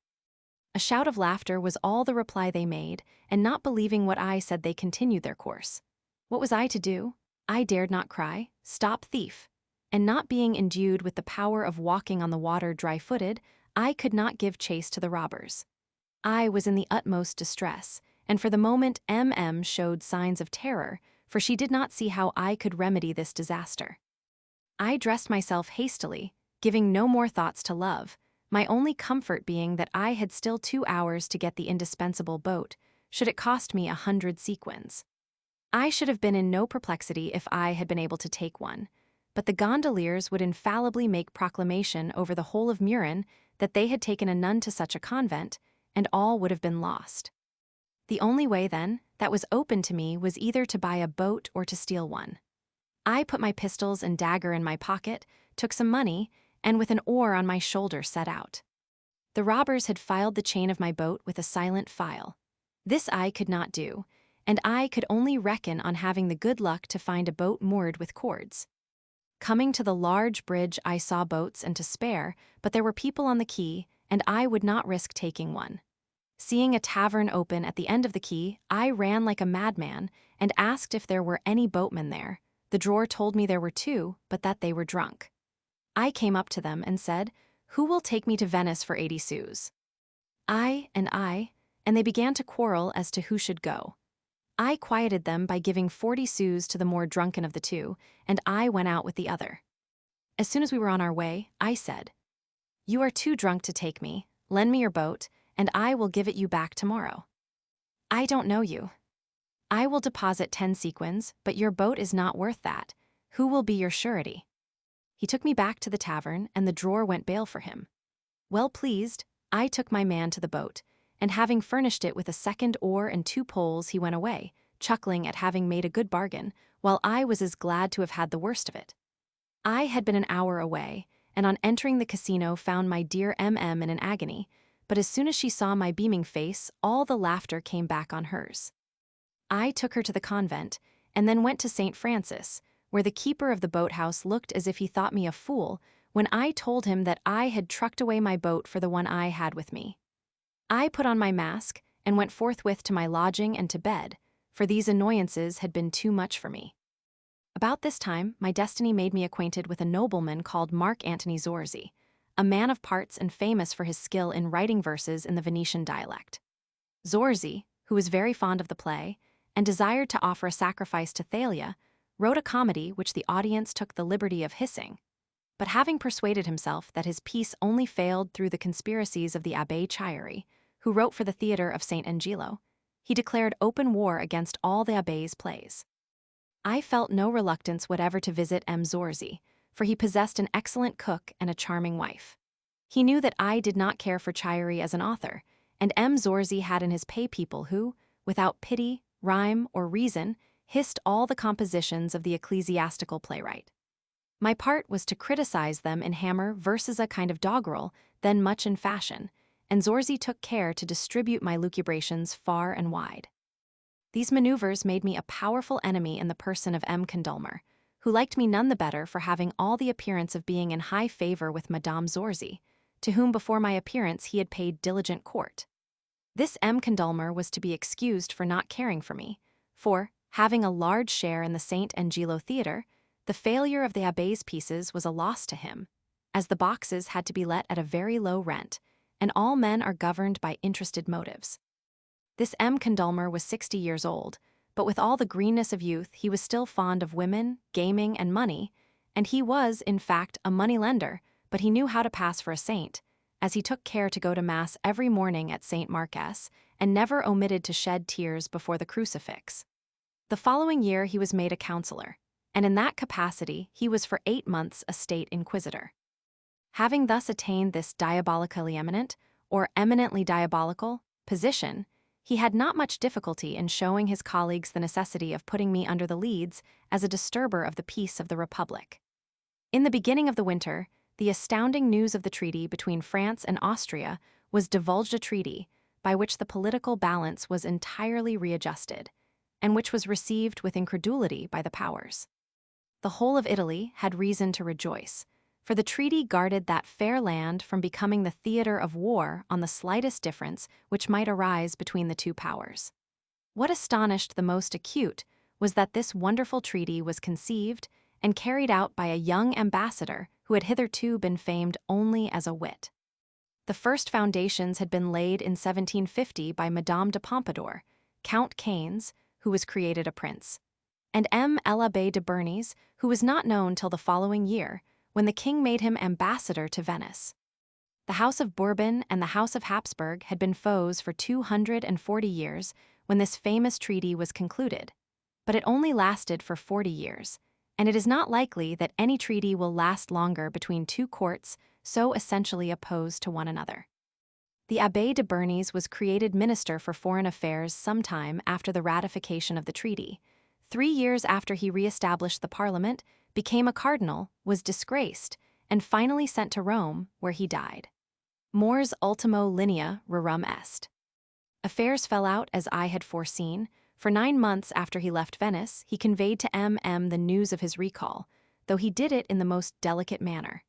Speaker 1: A shout of laughter was all the reply they made, and not believing what I said, they continued their course. What was I to do? I dared not cry, "Stop, thief!" And not being endued with the power of walking on the water dry-footed, I could not give chase to the robbers. I was in the utmost distress, and for the moment M. showed signs of terror, for she did not see how I could remedy this disaster. I dressed myself hastily, giving no more thoughts to love, my only comfort being that I had still 2 hours to get the indispensable boat, should it cost me 100 sequins. I should have been in no perplexity if I had been able to take one, but the gondoliers would infallibly make proclamation over the whole of Murin that they had taken a nun to such a convent, and all would have been lost. The only way, then, that was open to me was either to buy a boat or to steal one. I put my pistols and dagger in my pocket, took some money, and with an oar on my shoulder set out. The robbers had filed the chain of my boat with a silent file. This I could not do, and I could only reckon on having the good luck to find a boat moored with cords. Coming to the large bridge, I saw boats and to spare, but there were people on the quay, and I would not risk taking one. Seeing a tavern open at the end of the quay, I ran like a madman and asked if there were any boatmen there. The drawer told me there were two, but that they were drunk. I came up to them and said, "Who will take me to Venice for 80 sous?" I, and they began to quarrel as to who should go. I quieted them by giving 40 sous to the more drunken of the two, and I went out with the other. As soon as we were on our way, I said, "You are too drunk to take me. Lend me your boat, and I will give it you back tomorrow." "I don't know you." "I will deposit 10 sequins, but your boat is not worth that. Who will be your surety?" He took me back to the tavern, and the drawer went bail for him. Well pleased, I took my man to the boat, and having furnished it with a second oar and 2 poles, he went away, chuckling at having made a good bargain, while I was as glad to have had the worst of it. I had been an hour away, and on entering the casino found my dear M.M. in an agony, but as soon as she saw my beaming face, all the laughter came back on hers. I took her to the convent, and then went to St. Francis, where the keeper of the boathouse looked as if he thought me a fool, when I told him that I had trucked away my boat for the one I had with me. I put on my mask, and went forthwith to my lodging and to bed, for these annoyances had been too much for me. About this time, my destiny made me acquainted with a nobleman called Mark Antony Zorzi, a man of parts and famous for his skill in writing verses in the Venetian dialect. Zorzi, who was very fond of the play, and desired to offer a sacrifice to Thalia, wrote a comedy which the audience took the liberty of hissing. But having persuaded himself that his piece only failed through the conspiracies of the Abbé Chieri, who wrote for the theatre of St. Angelo, he declared open war against all the Abbé's plays. I felt no reluctance whatever to visit M. Zorzi, for he possessed an excellent cook and a charming wife. He knew that I did not care for Chieri as an author, and M. Zorzi had in his pay people who, without pity, rhyme, or reason, hissed all the compositions of the ecclesiastical playwright. My part was to criticize them in hammer versus a kind of doggerel, then much in fashion, and Zorzi took care to distribute my lucubrations far and wide. These maneuvers made me a powerful enemy in the person of M. Condulmer, who liked me none the better for having all the appearance of being in high favor with Madame Zorzi, to whom before my appearance he had paid diligent court. This M. Condulmer was to be excused for not caring for me, for, having a large share in the St. Angelo Theatre, the failure of the Abbé's pieces was a loss to him, as the boxes had to be let at a very low rent, and all men are governed by interested motives. This M. Condulmer was 60 years old, but with all the greenness of youth he was still fond of women, gaming, and money, and he was, in fact, a money-lender, but he knew how to pass for a saint, as he took care to go to Mass every morning at St. Mark's, and never omitted to shed tears before the crucifix. The following year he was made a councillor, and in that capacity he was for 8 months a state inquisitor. Having thus attained this diabolically eminent, or eminently diabolical, position, he had not much difficulty in showing his colleagues the necessity of putting me under the Leads as a disturber of the peace of the Republic. In the beginning of the winter, the astounding news of the treaty between France and Austria was divulged, a treaty by which the political balance was entirely readjusted, and which was received with incredulity by the powers. The whole of Italy had reason to rejoice, for the treaty guarded that fair land from becoming the theatre of war on the slightest difference which might arise between the two powers. What astonished the most acute was that this wonderful treaty was conceived and carried out by a young ambassador who had hitherto been famed only as a wit. The first foundations had been laid in 1750 by Madame de Pompadour, Count Canes, who was created a prince, and M. l'Abbé de Bernis, who was not known till the following year, when the king made him ambassador to Venice. The House of Bourbon and the House of Habsburg had been foes for 240 years when this famous treaty was concluded, but it only lasted for 40 years, and it is not likely that any treaty will last longer between two courts so essentially opposed to one another. The Abbé de Bernis was created Minister for Foreign Affairs some time after the ratification of the treaty. 3 years after he re-established the Parliament, became a cardinal, was disgraced, and finally sent to Rome, where he died. Mors ultimo linea rerum est. Affairs fell out as I had foreseen. For 9 months after he left Venice, he conveyed to M.M. the news of his recall, though he did it in the most delicate manner.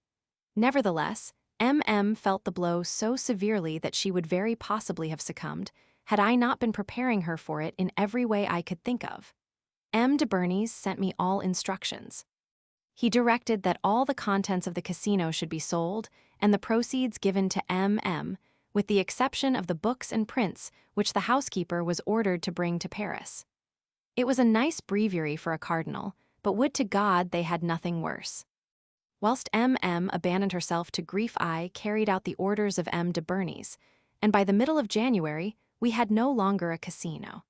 Speaker 1: Nevertheless, M.M. felt the blow so severely that she would very possibly have succumbed, had I not been preparing her for it in every way I could think of. M. de Bernis sent me all instructions. He directed that all the contents of the casino should be sold, and the proceeds given to M.M., with the exception of the books and prints which the housekeeper was ordered to bring to Paris. It was a nice breviary for a cardinal, but would to God they had nothing worse. Whilst M.M. abandoned herself to grief, I carried out the orders of M. de Bernis, and by the middle of January we had no longer a casino.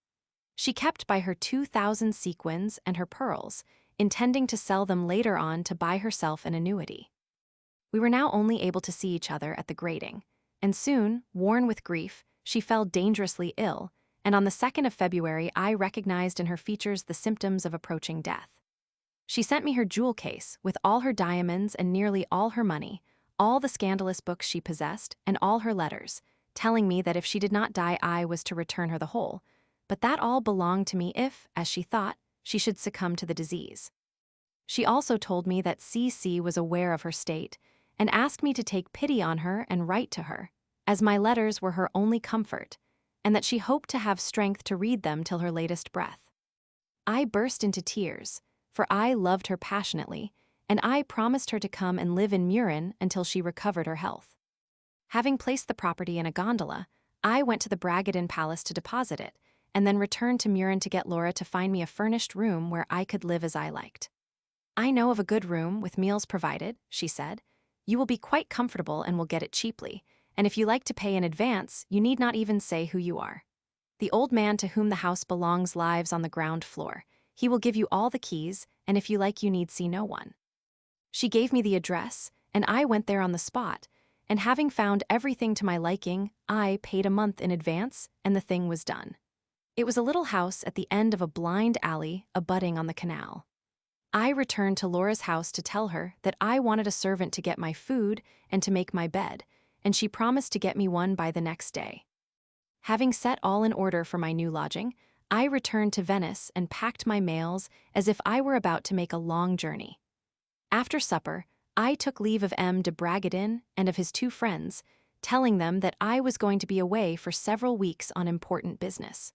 Speaker 1: She kept by her 2,000 sequins and her pearls, intending to sell them later on to buy herself an annuity. We were now only able to see each other at the grating, and soon, worn with grief, she fell dangerously ill, and on the 2nd of February I recognized in her features the symptoms of approaching death. She sent me her jewel case with all her diamonds and nearly all her money, all the scandalous books she possessed, and all her letters, telling me that if she did not die I was to return her the whole, but that all belonged to me if, as she thought, she should succumb to the disease. She also told me that C.C. was aware of her state, and asked me to take pity on her and write to her, as my letters were her only comfort, and that she hoped to have strength to read them till her latest breath. I burst into tears, for I loved her passionately, and I promised her to come and live in Murin until she recovered her health. Having placed the property in a gondola, I went to the Bragadin Palace to deposit it, and then returned to Murin to get Laura to find me a furnished room where I could live as I liked. "I know of a good room with meals provided," she said. "You will be quite comfortable and will get it cheaply, and if you like to pay in advance, you need not even say who you are. The old man to whom the house belongs lives on the ground floor. He will give you all the keys, and if you like you need see no one." She gave me the address, and I went there on the spot, and having found everything to my liking, I paid a month in advance, and the thing was done. It was a little house at the end of a blind alley abutting on the canal. I returned to Laura's house to tell her that I wanted a servant to get my food and to make my bed, and she promised to get me one by the next day. Having set all in order for my new lodging, I returned to Venice and packed my mails as if I were about to make a long journey. After supper, I took leave of M. de Bragadin and of his 2 friends, telling them that I was going to be away for several weeks on important business.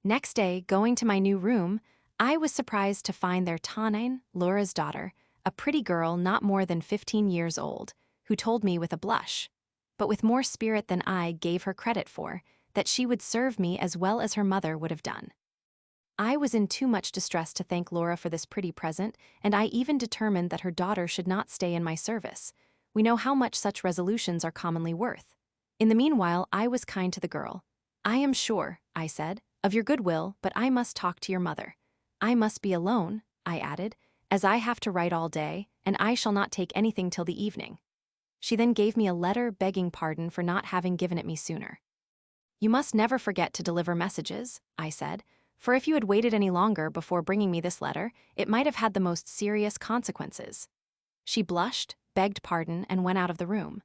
Speaker 1: Next day, going to my new room, I was surprised to find there Tonine, Laura's daughter, a pretty girl not more than 15 years old, who told me with a blush, but with more spirit than I gave her credit for, that she would serve me as well as her mother would have done. I was in too much distress to thank Laura for this pretty present, and I even determined that her daughter should not stay in my service. We know how much such resolutions are commonly worth. In the meanwhile, I was kind to the girl. "I am sure," I said, "of your goodwill, but I must talk to your mother. I must be alone," I added, "as I have to write all day, and I shall not take anything till the evening." She then gave me a letter begging pardon for not having given it me sooner. "You must never forget to deliver messages," I said, "for if you had waited any longer before bringing me this letter, it might have had the most serious consequences." She blushed, begged pardon, and went out of the room.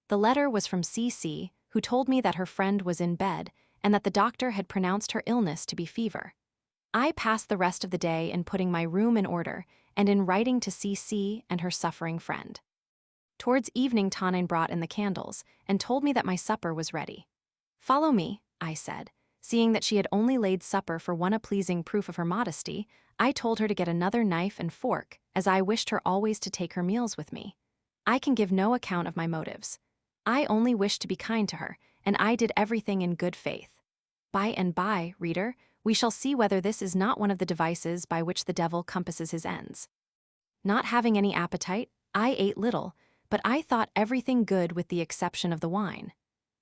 Speaker 1: The letter was from C.C., who told me that her friend was in bed and that the doctor had pronounced her illness to be fever. I passed the rest of the day in putting my room in order and in writing to C.C. and her suffering friend. Towards evening Tonine brought in the candles and told me that my supper was ready. "Follow me," I said. Seeing that she had only laid supper for one a pleasing proof of her modesty, I told her to get another knife and fork, as I wished her always to take her meals with me. I can give no account of my motives. I only wished to be kind to her, and I did everything in good faith. By and by, reader, we shall see whether this is not one of the devices by which the devil compasses his ends. Not having any appetite, I ate little, but I thought everything good with the exception of the wine.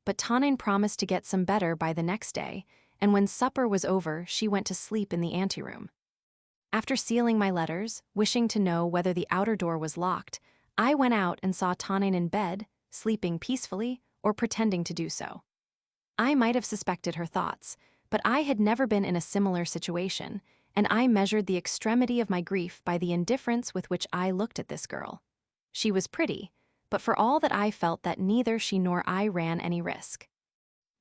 Speaker 1: But Tonine promised to get some better by the next day, and when supper was over she went to sleep in the anteroom. After sealing my letters, wishing to know whether the outer door was locked, I went out and saw Tonine in bed, sleeping peacefully or pretending to do so. I might have suspected her thoughts, but I had never been in a similar situation, and I measured the extremity of my grief by the indifference with which I looked at this girl. She was pretty, but for all that I felt that neither she nor I ran any risk.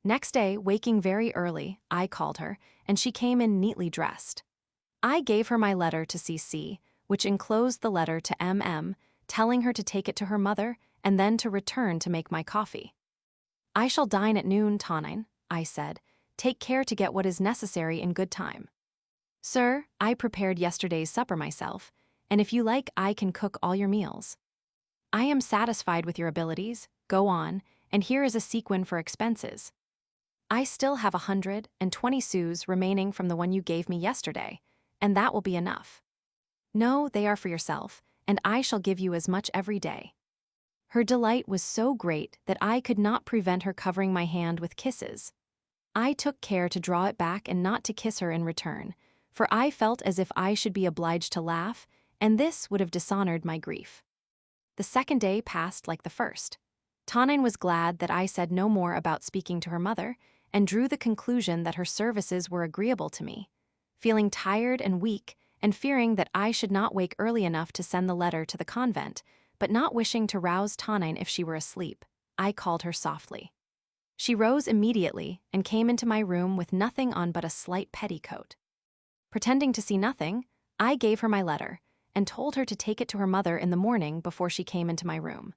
Speaker 1: Next day, waking very early, I called her, and she came in neatly dressed. I gave her my letter to CC, which enclosed the letter to MM, telling her to take it to her mother and then to return to make my coffee. I shall dine at noon, Tonine, I said. Take care to get what is necessary in good time. Sir, I prepared yesterday's supper myself, and if you like, I can cook all your meals. I am satisfied with your abilities, go on, and here is a sequin for expenses. I still have 120 sous remaining from the one you gave me yesterday, and that will be enough. No, they are for yourself, and I shall give you as much every day. Her delight was so great that I could not prevent her covering my hand with kisses. I took care to draw it back and not to kiss her in return, for I felt as if I should be obliged to laugh, and this would have dishonored my grief. The second day passed like the first. Tonine was glad that I said no more about speaking to her mother, and drew the conclusion that her services were agreeable to me. Feeling tired and weak, and fearing that I should not wake early enough to send the letter to the convent, but not wishing to rouse Tonine if she were asleep, I called her softly. She rose immediately and came into my room with nothing on but a slight petticoat. Pretending to see nothing, I gave her my letter, and told her to take it to her mother in the morning before she came into my room.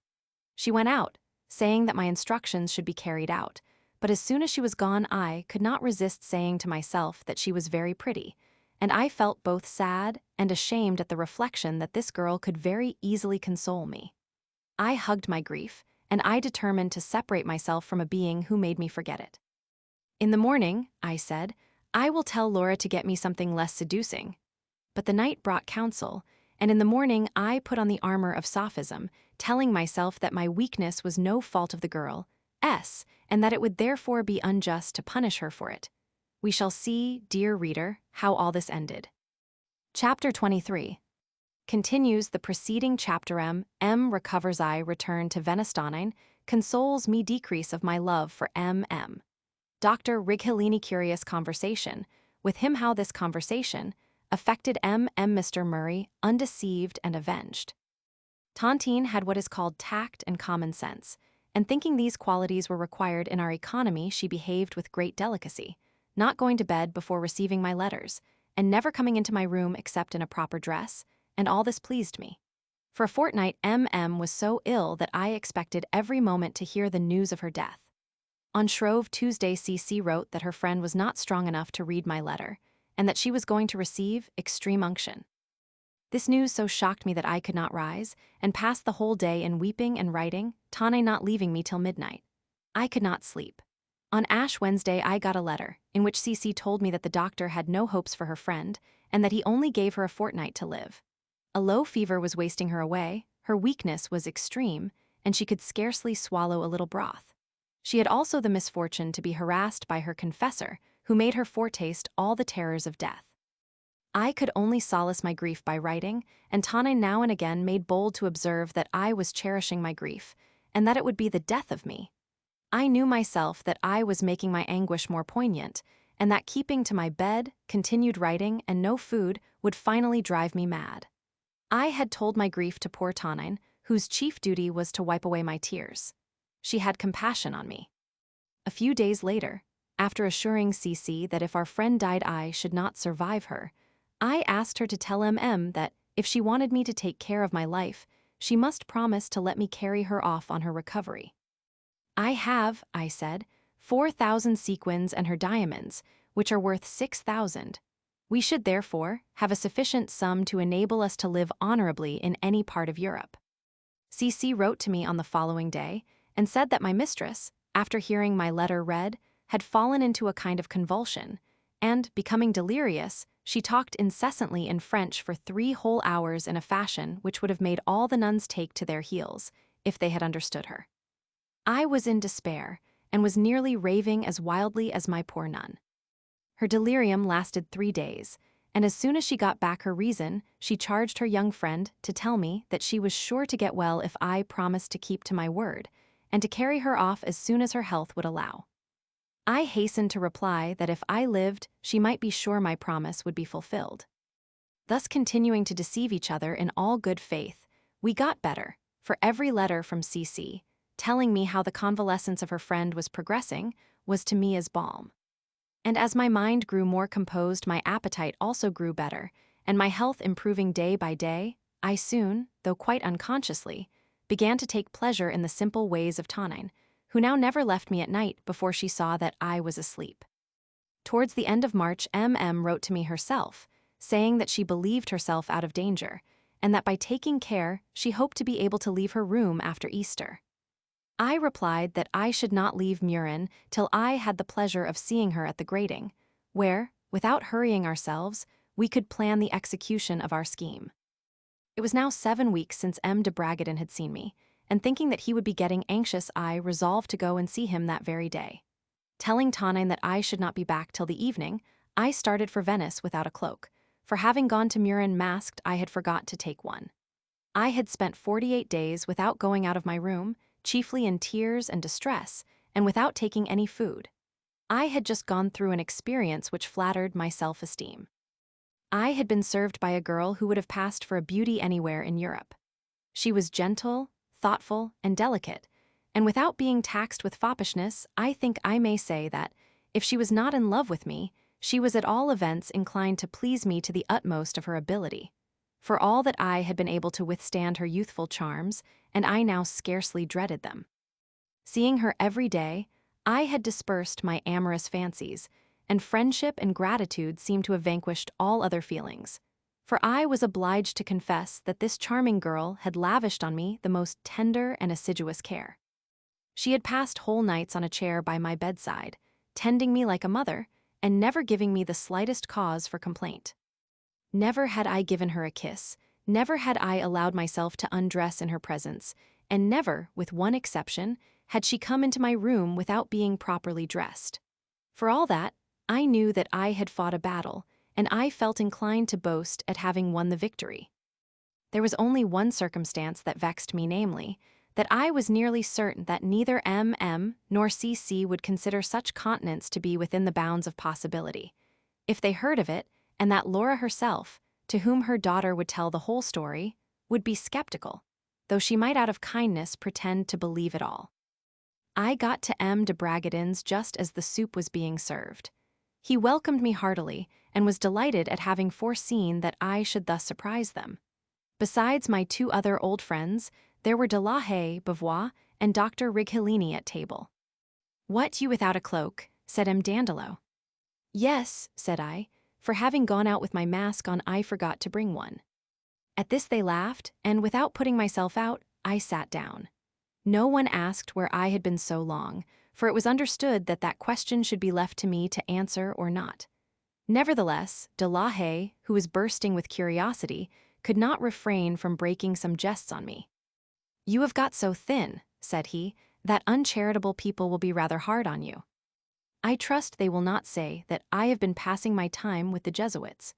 Speaker 1: She went out, saying that my instructions should be carried out, but as soon as she was gone I could not resist saying to myself that she was very pretty, and I felt both sad and ashamed at the reflection that this girl could very easily console me. I hugged my grief, and I determined to separate myself from a being who made me forget it. In the morning, I said, I will tell Laura to get me something less seducing. But the night brought counsel, and in the morning I put on the armor of sophism, telling myself that my weakness was no fault of the girl, and that it would therefore be unjust to punish her for it. We shall see, dear reader, how all this ended. Chapter 23 continues the preceding chapter. M recovers. I return to Venestone, consoles me decrease of my love for M. Dr. Righelini curious conversation, with him how this conversation affected M. Mr. Murray, undeceived and avenged. Tontine had what is called tact and common sense, and thinking these qualities were required in our economy, she behaved with great delicacy, not going to bed before receiving my letters, and never coming into my room except in a proper dress, and all this pleased me. For a fortnight M. was so ill that I expected every moment to hear the news of her death. On Shrove Tuesday CC wrote that her friend was not strong enough to read my letter, and that she was going to receive extreme unction. This news so shocked me that I could not rise, and passed the whole day in weeping and writing, Tane not leaving me till midnight. I could not sleep. On Ash Wednesday I got a letter, in which CC told me that the doctor had no hopes for her friend, and that he only gave her a fortnight to live. A low fever was wasting her away, her weakness was extreme, and she could scarcely swallow a little broth. She had also the misfortune to be harassed by her confessor, who made her foretaste all the terrors of death. I could only solace my grief by writing, and Tane now and again made bold to observe that I was cherishing my grief, and that it would be the death of me. I knew myself that I was making my anguish more poignant, and that keeping to my bed, continued writing, and no food would finally drive me mad. I had told my grief to poor Tonine, whose chief duty was to wipe away my tears. She had compassion on me. A few days later, after assuring CC that if our friend died I should not survive her, I asked her to tell that, if she wanted me to take care of my life, she must promise to let me carry her off on her recovery. I have, I said, 4,000 sequins and her diamonds, which are worth 6,000. We should therefore have a sufficient sum to enable us to live honorably in any part of Europe. CC wrote to me on the following day, and said that my mistress, after hearing my letter read, had fallen into a kind of convulsion, and, becoming delirious, she talked incessantly in French for 3 whole hours in a fashion which would have made all the nuns take to their heels, if they had understood her. I was in despair, and was nearly raving as wildly as my poor nun. Her delirium lasted 3 days, and as soon as she got back her reason, she charged her young friend to tell me that she was sure to get well if I promised to keep to my word, and to carry her off as soon as her health would allow. I hastened to reply that if I lived, she might be sure my promise would be fulfilled. Thus continuing to deceive each other in all good faith, we got better, for every letter from CC, telling me how the convalescence of her friend was progressing, was to me as balm. And as my mind grew more composed, my appetite also grew better, and my health improving day by day, I soon, though quite unconsciously, began to take pleasure in the simple ways of Tonine, who now never left me at night before she saw that I was asleep. Towards the end of March, M.M. wrote to me herself, saying that she believed herself out of danger, and that by taking care she hoped to be able to leave her room after Easter. I replied that I should not leave Murin till I had the pleasure of seeing her at the grating, where, without hurrying ourselves, we could plan the execution of our scheme. It was now 7 weeks since M. de Bragadin had seen me, and thinking that he would be getting anxious, I resolved to go and see him that very day. Telling Tonine that I should not be back till the evening, I started for Venice without a cloak, for having gone to Murin masked, I had forgot to take one. I had spent 48 days without going out of my room, chiefly in tears and distress, and without taking any food. I had just gone through an experience which flattered my self-esteem. I had been served by a girl who would have passed for a beauty anywhere in Europe. She was gentle, thoughtful, and delicate, and without being taxed with foppishness, I think I may say that, if she was not in love with me, she was at all events inclined to please me to the utmost of her ability. For all that I had been able to withstand her youthful charms, and I now scarcely dreaded them. Seeing her every day, I had dispersed my amorous fancies, and friendship and gratitude seemed to have vanquished all other feelings. For I was obliged to confess that this charming girl had lavished on me the most tender and assiduous care. She had passed whole nights on a chair by my bedside, tending me like a mother, and never giving me the slightest cause for complaint. Never had I given her a kiss, never had I allowed myself to undress in her presence, and never, with one exception, had she come into my room without being properly dressed. For all that, I knew that I had fought a battle, and I felt inclined to boast at having won the victory. There was only one circumstance that vexed me, namely, that I was nearly certain that neither M.M. nor C.C. would consider such continence to be within the bounds of possibility. If they heard of it, and that Laura herself, to whom her daughter would tell the whole story, would be skeptical, though she might out of kindness pretend to believe it all. I got to M. de Bragadin's just as the soup was being served. He welcomed me heartily, and was delighted at having foreseen that I should thus surprise them. Besides my 2 other old friends, there were de la Haye, Beauvoir, and Dr. Righelini at table. "What, you without a cloak?" said M. Dandolo. "Yes," said I, "for having gone out with my mask on I forgot to bring one." At this they laughed, and without putting myself out, I sat down. No one asked where I had been so long, for it was understood that that question should be left to me to answer or not. Nevertheless, de la Haye, who was bursting with curiosity, could not refrain from breaking some jests on me. "You have got so thin," said he, "that uncharitable people will be rather hard on you. I trust they will not say that I have been passing my time with the Jesuits.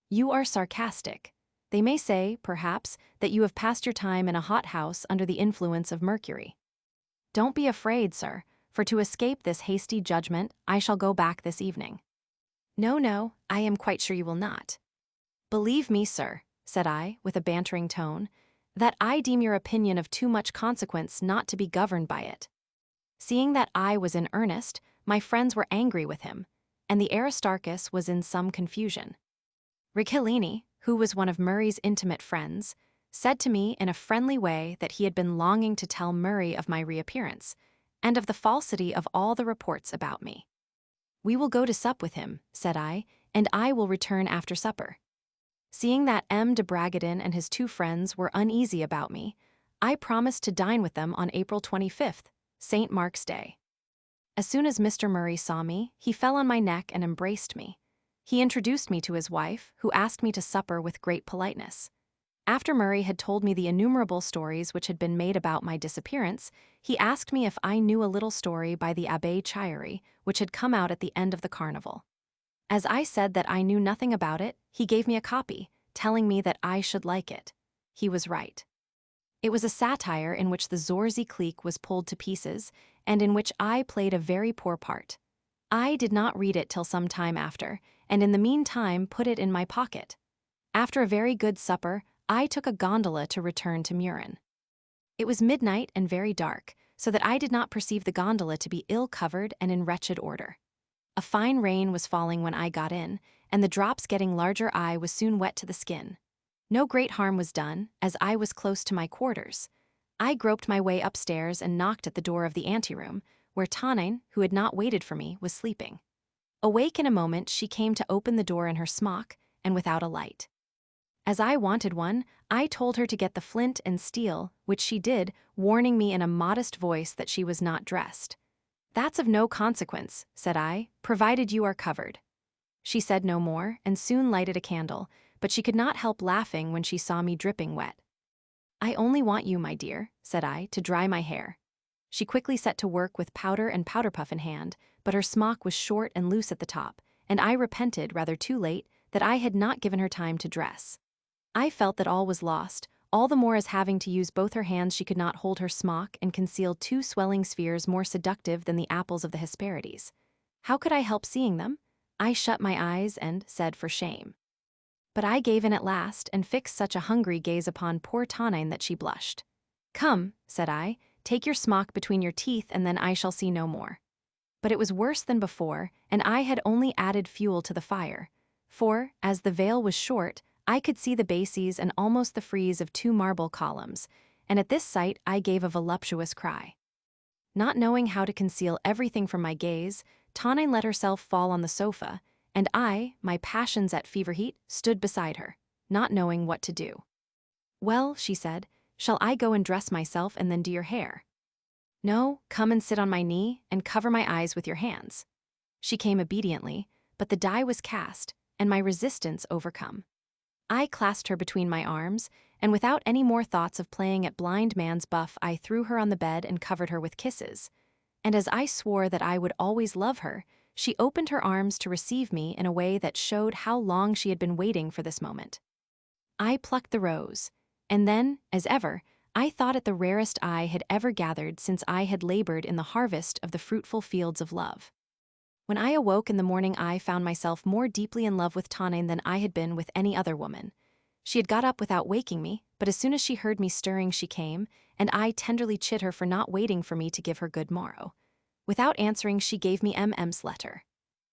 Speaker 1: You are sarcastic. They may say, perhaps, that you have passed your time in a hothouse under the influence of mercury. Don't be afraid, sir, for to escape this hasty judgment, I shall go back this evening." No, I am quite sure you will not." "Believe me, sir," said I, with a bantering tone, "that I deem your opinion of too much consequence not to be governed by it." Seeing that I was in earnest, my friends were angry with him, and the Aristarchus was in some confusion. Righelini, who was one of Murray's intimate friends, said to me in a friendly way that he had been longing to tell Murray of my reappearance, and of the falsity of all the reports about me. "We will go to sup with him," said I, "and I will return after supper." Seeing that M. de Bragadin and his 2 friends were uneasy about me, I promised to dine with them on April 25th, St. Mark's Day. As soon as Mr. Murray saw me, he fell on my neck and embraced me. He introduced me to his wife, who asked me to supper with great politeness. After Murray had told me the innumerable stories which had been made about my disappearance, he asked me if I knew a little story by the Abbé Chieri, which had come out at the end of the carnival. As I said that I knew nothing about it, he gave me a copy, telling me that I should like it. He was right. It was a satire in which the Zorzi clique was pulled to pieces, and in which I played a very poor part. I did not read it till some time after, and in the meantime put it in my pocket. After a very good supper, I took a gondola to return to Murin. It was midnight and very dark, so that I did not perceive the gondola to be ill-covered and in wretched order. A fine rain was falling when I got in, and the drops getting larger I was soon wet to the skin. No great harm was done, as I was close to my quarters. I groped my way upstairs and knocked at the door of the anteroom, where Tonine, who had not waited for me, was sleeping. Awake in a moment, she came to open the door in her smock, and without a light. As I wanted one, I told her to get the flint and steel, which she did, warning me in a modest voice that she was not dressed. "That's of no consequence," said I, "provided you are covered." She said no more, and soon lighted a candle, but she could not help laughing when she saw me dripping wet. "I only want you, my dear," said I, "to dry my hair." She quickly set to work with powder and powder puff in hand, but her smock was short and loose at the top, and I repented, rather too late, that I had not given her time to dress. I felt that all was lost, all the more as having to use both her hands she could not hold her smock and conceal two swelling spheres more seductive than the apples of the Hesperides. How could I help seeing them? I shut my eyes and said for shame. But I gave in at last and fixed such a hungry gaze upon poor Tonine that she blushed. "Come," said I, "take your smock between your teeth and then I shall see no more." But it was worse than before, and I had only added fuel to the fire. For, as the veil was short, I could see the bases and almost the frieze of two marble columns, and at this sight I gave a voluptuous cry. Not knowing how to conceal everything from my gaze, Tonine let herself fall on the sofa, and I, my passions at fever heat, stood beside her, not knowing what to do. "Well," she said, "shall I go and dress myself and then do your hair?" "No, come and sit on my knee and cover my eyes with your hands." She came obediently, but the die was cast, and my resistance overcome. I clasped her between my arms, and without any more thoughts of playing at blind man's buff, I threw her on the bed and covered her with kisses. And as I swore that I would always love her, she opened her arms to receive me in a way that showed how long she had been waiting for this moment. I plucked the rose, and then, as ever, I thought it the rarest I had ever gathered since I had labored in the harvest of the fruitful fields of love. When I awoke in the morning, I found myself more deeply in love with Tonine than I had been with any other woman. She had got up without waking me, but as soon as she heard me stirring she came, and I tenderly chid her for not waiting for me to give her good morrow. Without answering, she gave me M.M.'s letter.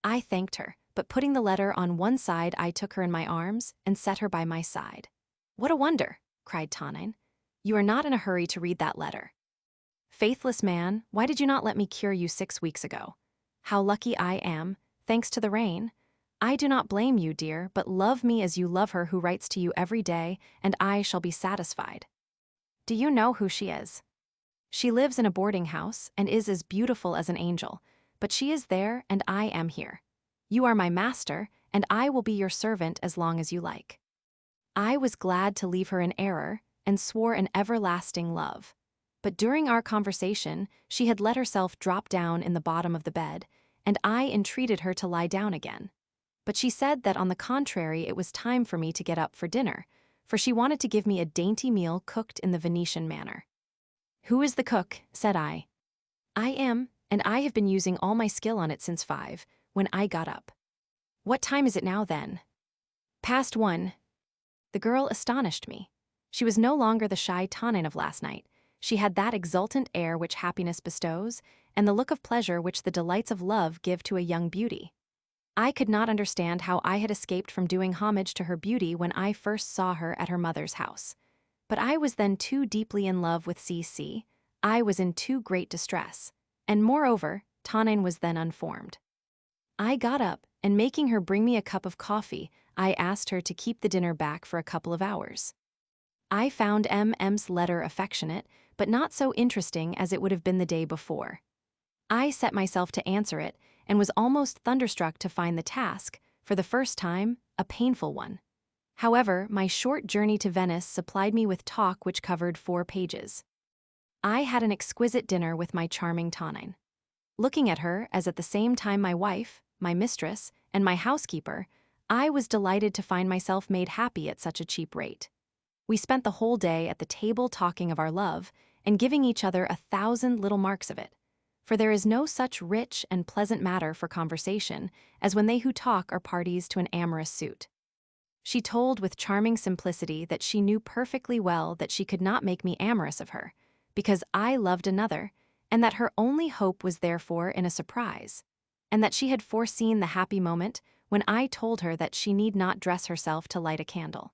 Speaker 1: I thanked her, but putting the letter on one side, I took her in my arms and set her by my side. "What a wonder!" cried Tonine. "You are not in a hurry to read that letter. Faithless man, why did you not let me cure you 6 weeks ago? How lucky I am, thanks to the rain. I do not blame you, dear, but love me as you love her who writes to you every day, and I shall be satisfied. Do you know who she is? She lives in a boarding house and is as beautiful as an angel, but she is there and I am here. You are my master, and I will be your servant as long as you like." I was glad to leave her in error and swore an everlasting love. But during our conversation, she had let herself drop down in the bottom of the bed, and I entreated her to lie down again. But she said that on the contrary it was time for me to get up for dinner, for she wanted to give me a dainty meal cooked in the Venetian manner. "Who is the cook?" said I. "I am, and I have been using all my skill on it since 5, when I got up." "What time is it now, then?" "Past 1. The girl astonished me. She was no longer the shy Tonine of last night. She had that exultant air which happiness bestows, and the look of pleasure which the delights of love give to a young beauty. I could not understand how I had escaped from doing homage to her beauty when I first saw her at her mother's house. But I was then too deeply in love with C.C., I was in too great distress, and moreover, Tonine was then unformed. I got up, and making her bring me a cup of coffee, I asked her to keep the dinner back for a couple of hours. I found M.M.'s letter affectionate, but not so interesting as it would have been the day before. I set myself to answer it, and was almost thunderstruck to find the task, for the first time, a painful one. However, my short journey to Venice supplied me with talk which covered 4 pages. I had an exquisite dinner with my charming Tonine. Looking at her as at the same time my wife, my mistress, and my housekeeper, I was delighted to find myself made happy at such a cheap rate. We spent the whole day at the table talking of our love, and giving each other 1,000 little marks of it. For there is no such rich and pleasant matter for conversation as when they who talk are parties to an amorous suit. She told with charming simplicity that she knew perfectly well that she could not make me amorous of her, because I loved another, and that her only hope was therefore in a surprise, and that she had foreseen the happy moment when I told her that she need not dress herself to light a candle.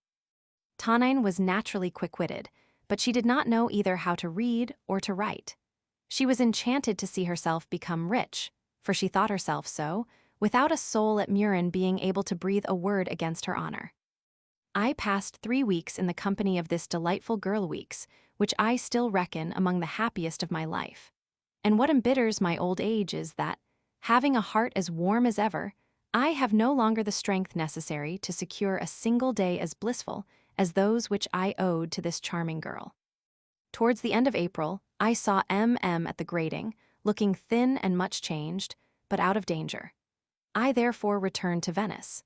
Speaker 1: Tonine was naturally quick-witted, but she did not know either how to read or to write. She was enchanted to see herself become rich, for she thought herself so, without a soul at Murin being able to breathe a word against her honor. I passed 3 weeks in the company of this delightful girl weeks, which I still reckon among the happiest of my life. And what embitters my old age is that, having a heart as warm as ever, I have no longer the strength necessary to secure a single day as blissful as those which I owed to this charming girl. Towards the end of April, I saw M.M. at the grating, looking thin and much changed, but out of danger. I therefore returned to Venice.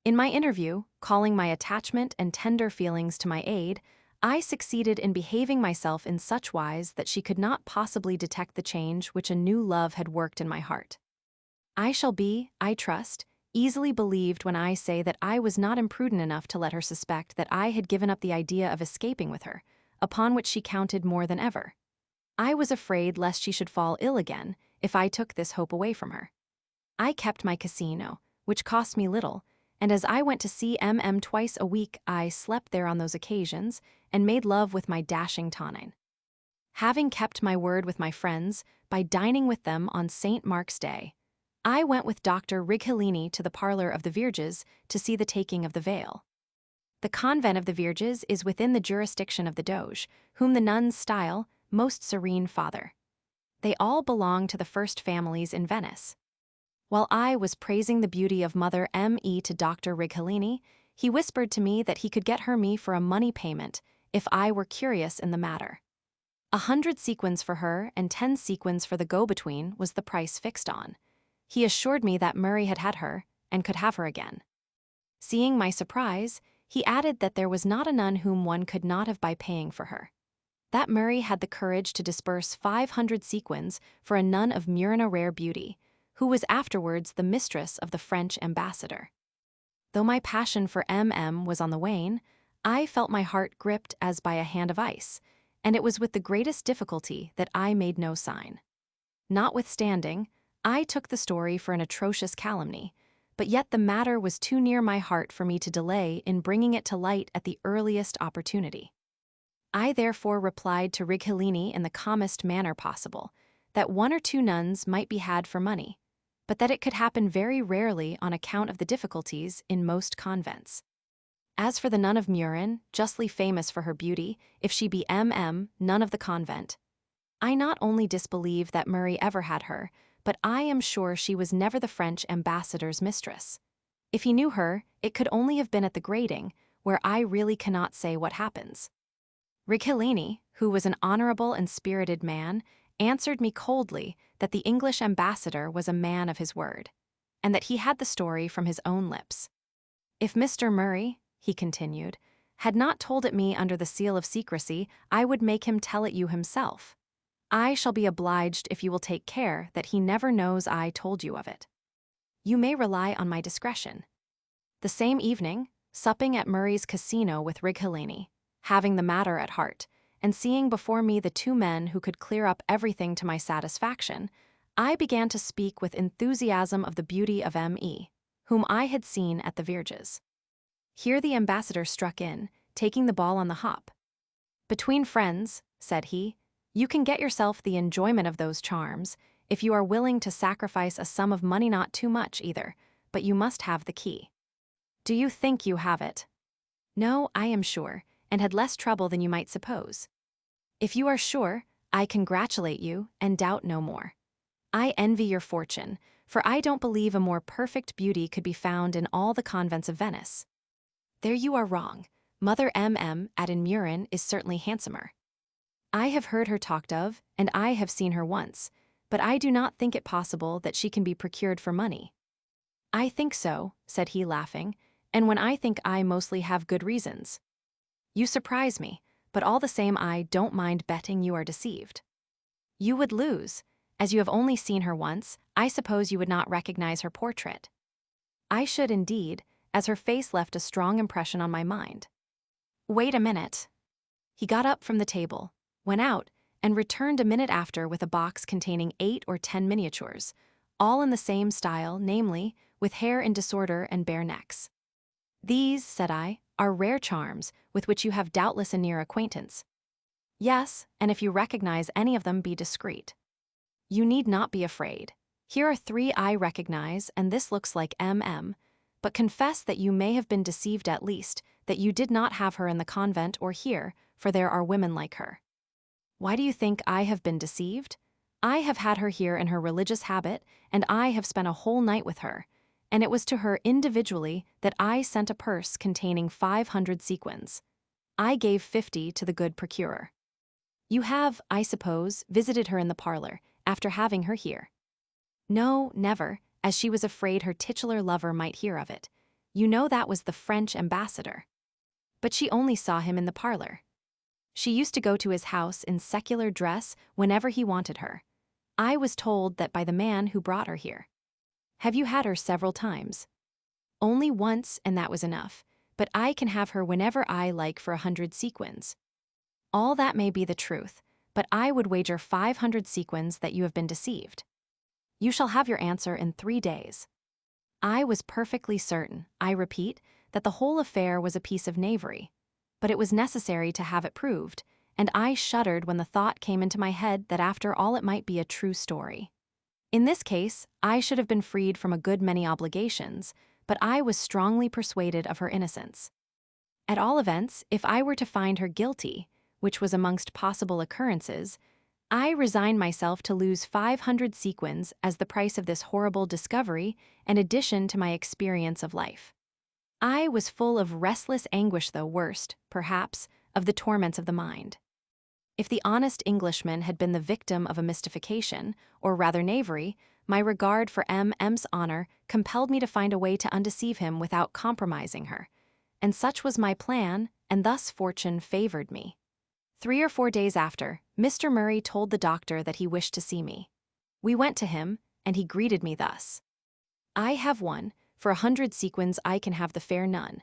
Speaker 1: In my interview, calling my attachment and tender feelings to my aid, I succeeded in behaving myself in such wise that she could not possibly detect the change which a new love had worked in my heart. I shall be, I trust, easily believed when I say that I was not imprudent enough to let her suspect that I had given up the idea of escaping with her, upon which she counted more than ever. I was afraid lest she should fall ill again if I took this hope away from her. I kept my casino, which cost me little, and as I went to see M.M. twice a week, I slept there on those occasions and made love with my dashing Tonine. Having kept my word with my friends by dining with them on St. Mark's Day, I went with Dr. Righelini to the parlor of the Virges to see the taking of the veil. The convent of the Virges is within the jurisdiction of the Doge, whom the nuns style Most Serene Father. They all belong to the first families in Venice. While I was praising the beauty of Mother M.E. to Dr. Righelini, he whispered to me that he could get her me for a money payment if I were curious in the matter. 100 sequins for her and 10 sequins for the go-between was the price fixed on. He assured me that Murray had had her and could have her again. Seeing my surprise, he added that there was not a nun whom one could not have by paying for her. That Murray had the courage to disburse 500 sequins for a nun of Murina rare beauty, who was afterwards the mistress of the French ambassador. Though my passion for M.M. was on the wane, I felt my heart gripped as by a hand of ice, and it was with the greatest difficulty that I made no sign. Notwithstanding, I took the story for an atrocious calumny, but yet the matter was too near my heart for me to delay in bringing it to light at the earliest opportunity. I therefore replied to Righelini in the calmest manner possible, that 1 or 2 nuns might be had for money, but that it could happen very rarely on account of the difficulties in most convents. As for the nun of Murin, justly famous for her beauty, if she be M.M., nun of the convent, I not only disbelieve that Murray ever had her, but I am sure she was never the French ambassador's mistress. If he knew her, it could only have been at the grating, where I really cannot say what happens. Righelini, who was an honorable and spirited man, answered me coldly that the English ambassador was a man of his word, and that he had the story from his own lips. If Mr. Murray, he continued, had not told it me under the seal of secrecy, I would make him tell it you himself. I shall be obliged if you will take care that he never knows I told you of it. You may rely on my discretion. The same evening, supping at Murray's casino with Righelini, having the matter at heart, and seeing before me the 2 men who could clear up everything to my satisfaction, I began to speak with enthusiasm of the beauty of M.E., whom I had seen at the Virges. Here the ambassador struck in, taking the ball on the hop. Between friends, said he, you can get yourself the enjoyment of those charms, if you are willing to sacrifice a sum of money, not too much either, but you must have the key. Do you think you have it? No, I am sure, and had less trouble than you might suppose. If you are sure, I congratulate you and doubt no more. I envy your fortune, for I don't believe a more perfect beauty could be found in all the convents of Venice. There you are wrong. Mother M.M. at Murin is certainly handsomer. I have heard her talked of, and I have seen her once, but I do not think it possible that she can be procured for money. I think so, said he laughing, and when I think I mostly have good reasons. You surprise me, but all the same I don't mind betting you are deceived. You would lose. As you have only seen her once, I suppose you would not recognize her portrait. I should indeed, as her face left a strong impression on my mind. Wait a minute. He got up from the table, went out, and returned a minute after with a box containing 8 or 10 miniatures, all in the same style, namely, with hair in disorder and bare necks. "These," said I, "are rare charms, with which you have doubtless a near acquaintance." "Yes, and if you recognize any of them, be discreet." "You need not be afraid. Here are 3 I recognize, and this looks like M.M., but confess that you may have been deceived at least, that you did not have her in the convent or here, for there are women like her." "Why do you think I have been deceived? I have had her here in her religious habit, and I have spent a whole night with her, and it was to her individually that I sent a purse containing 500 sequins. I gave 50 to the good procurer. You have, I suppose, visited her in the parlor, after having her here." "No, never, as she was afraid her titular lover might hear of it. You know that was the French ambassador." "But she only saw him in the parlor. She used to go to his house in secular dress whenever he wanted her. I was told that by the man who brought her here." "Have you had her several times?" "Only once, and that was enough, but I can have her whenever I like for 100 sequins." "All that may be the truth, but I would wager 500 sequins that you have been deceived." "You shall have your answer in 3 days." I was perfectly certain, I repeat, that the whole affair was a piece of knavery, but it was necessary to have it proved, and I shuddered when the thought came into my head that after all it might be a true story. In this case, I should have been freed from a good many obligations, but I was strongly persuaded of her innocence. At all events, if I were to find her guilty, which was amongst possible occurrences, I resigned myself to lose 500 sequins as the price of this horrible discovery in addition to my experience of life. I was full of restless anguish, though worst, perhaps, of the torments of the mind. If the honest Englishman had been the victim of a mystification, or rather knavery, my regard for M.M.'s honor compelled me to find a way to undeceive him without compromising her, and such was my plan, and thus fortune favored me. 3 or 4 days after, Mr. Murray told the doctor that he wished to see me. We went to him, and he greeted me thus: "I have one. For 100 sequins I can have the fair nun."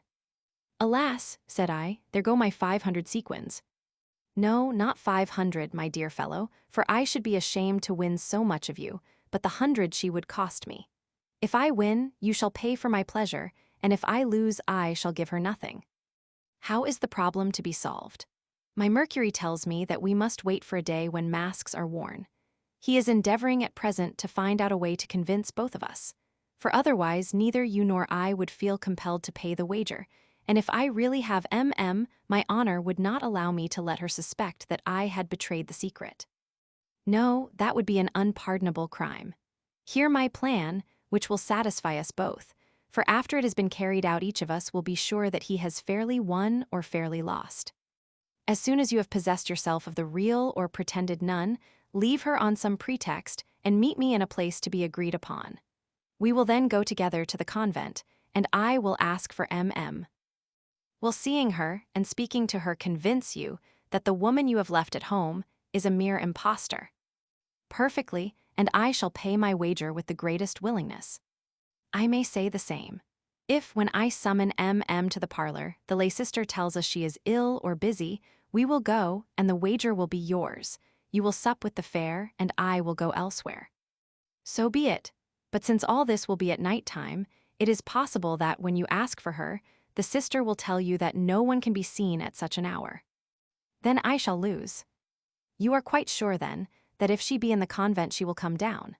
Speaker 1: "Alas," said I, "there go my 500 sequins." "No, not 500, my dear fellow, for I should be ashamed to win so much of you, but the 100 she would cost me. If I win, you shall pay for my pleasure, and if I lose, I shall give her nothing." How is the problem to be solved? My Mercury tells me that we must wait for a day when masks are worn. He is endeavoring at present to find out a way to convince both of us, for otherwise neither you nor I would feel compelled to pay the wager, and if I really have M.M., my honor would not allow me to let her suspect that I had betrayed the secret. No, that would be an unpardonable crime. Hear my plan, which will satisfy us both, for after it has been carried out each of us will be sure that he has fairly won or fairly lost. As soon as you have possessed yourself of the real or pretended nun, leave her on some pretext and meet me in a place to be agreed upon. We will then go together to the convent, and I will ask for M.M. Will seeing her and speaking to her convince you that the woman you have left at home is a mere impostor? Perfectly, and I shall pay my wager with the greatest willingness. I may say the same. If, when I summon M.M. to the parlor, the lay sister tells us she is ill or busy, we will go, and the wager will be yours. You will sup with the fair, and I will go elsewhere. So be it. But since all this will be at night time, it is possible that when you ask for her, the sister will tell you that no one can be seen at such an hour. Then I shall lose. You are quite sure, then, that if she be in the convent she will come down.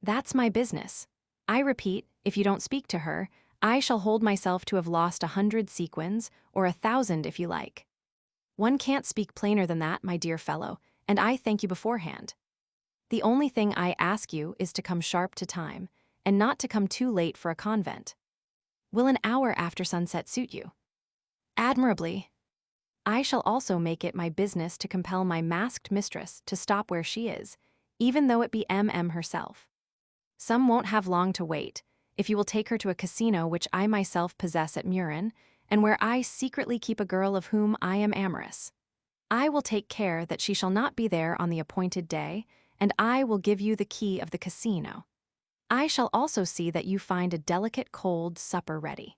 Speaker 1: That's my business. I repeat, if you don't speak to her, I shall hold myself to have lost 100 sequins, or 1,000 if you like. One can't speak plainer than that, my dear fellow, and I thank you beforehand. The only thing I ask you is to come sharp to time, and not to come too late for a convent. Will an hour after sunset suit you? Admirably. I shall also make it my business to compel my masked mistress to stop where she is, even though it be M.M. herself. Some won't have long to wait, if you will take her to a casino which I myself possess at Murin, and where I secretly keep a girl of whom I am amorous. I will take care that she shall not be there on the appointed day, and I will give you the key of the casino. I shall also see that you find a delicate cold supper ready.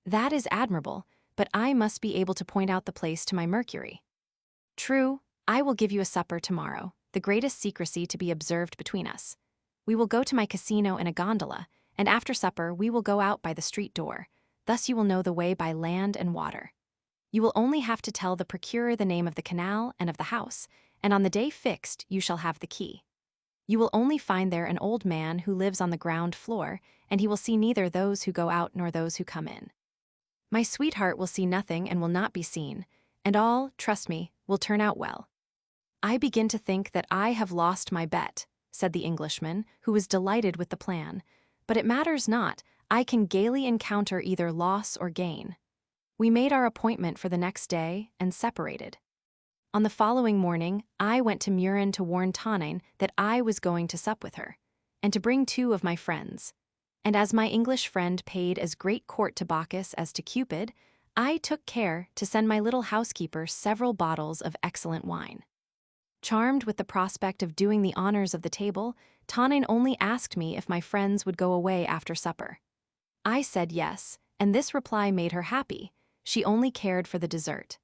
Speaker 1: That is admirable, but I must be able to point out the place to my Mercury. True, I will give you a supper tomorrow, the greatest secrecy to be observed between us. We will go to my casino in a gondola, and after supper we will go out by the street door. Thus you will know the way by land and water. You will only have to tell the procurer the name of the canal and of the house, and on the day fixed you shall have the key. You will only find there an old man who lives on the ground floor, and he will see neither those who go out nor those who come in. My sweetheart will see nothing and will not be seen, and all, trust me, will turn out well. I begin to think that I have lost my bet, said the Englishman, who was delighted with the plan. But it matters not, I can gaily encounter either loss or gain. We made our appointment for the next day and separated. On the following morning, I went to Murin to warn Tonine that I was going to sup with her, and to bring 2 of my friends. And as my English friend paid as great court to Bacchus as to Cupid, I took care to send my little housekeeper several bottles of excellent wine. Charmed with the prospect of doing the honors of the table, Tonine only asked me if my friends would go away after supper. I said yes, and this reply made her happy. She only cared for the dessert.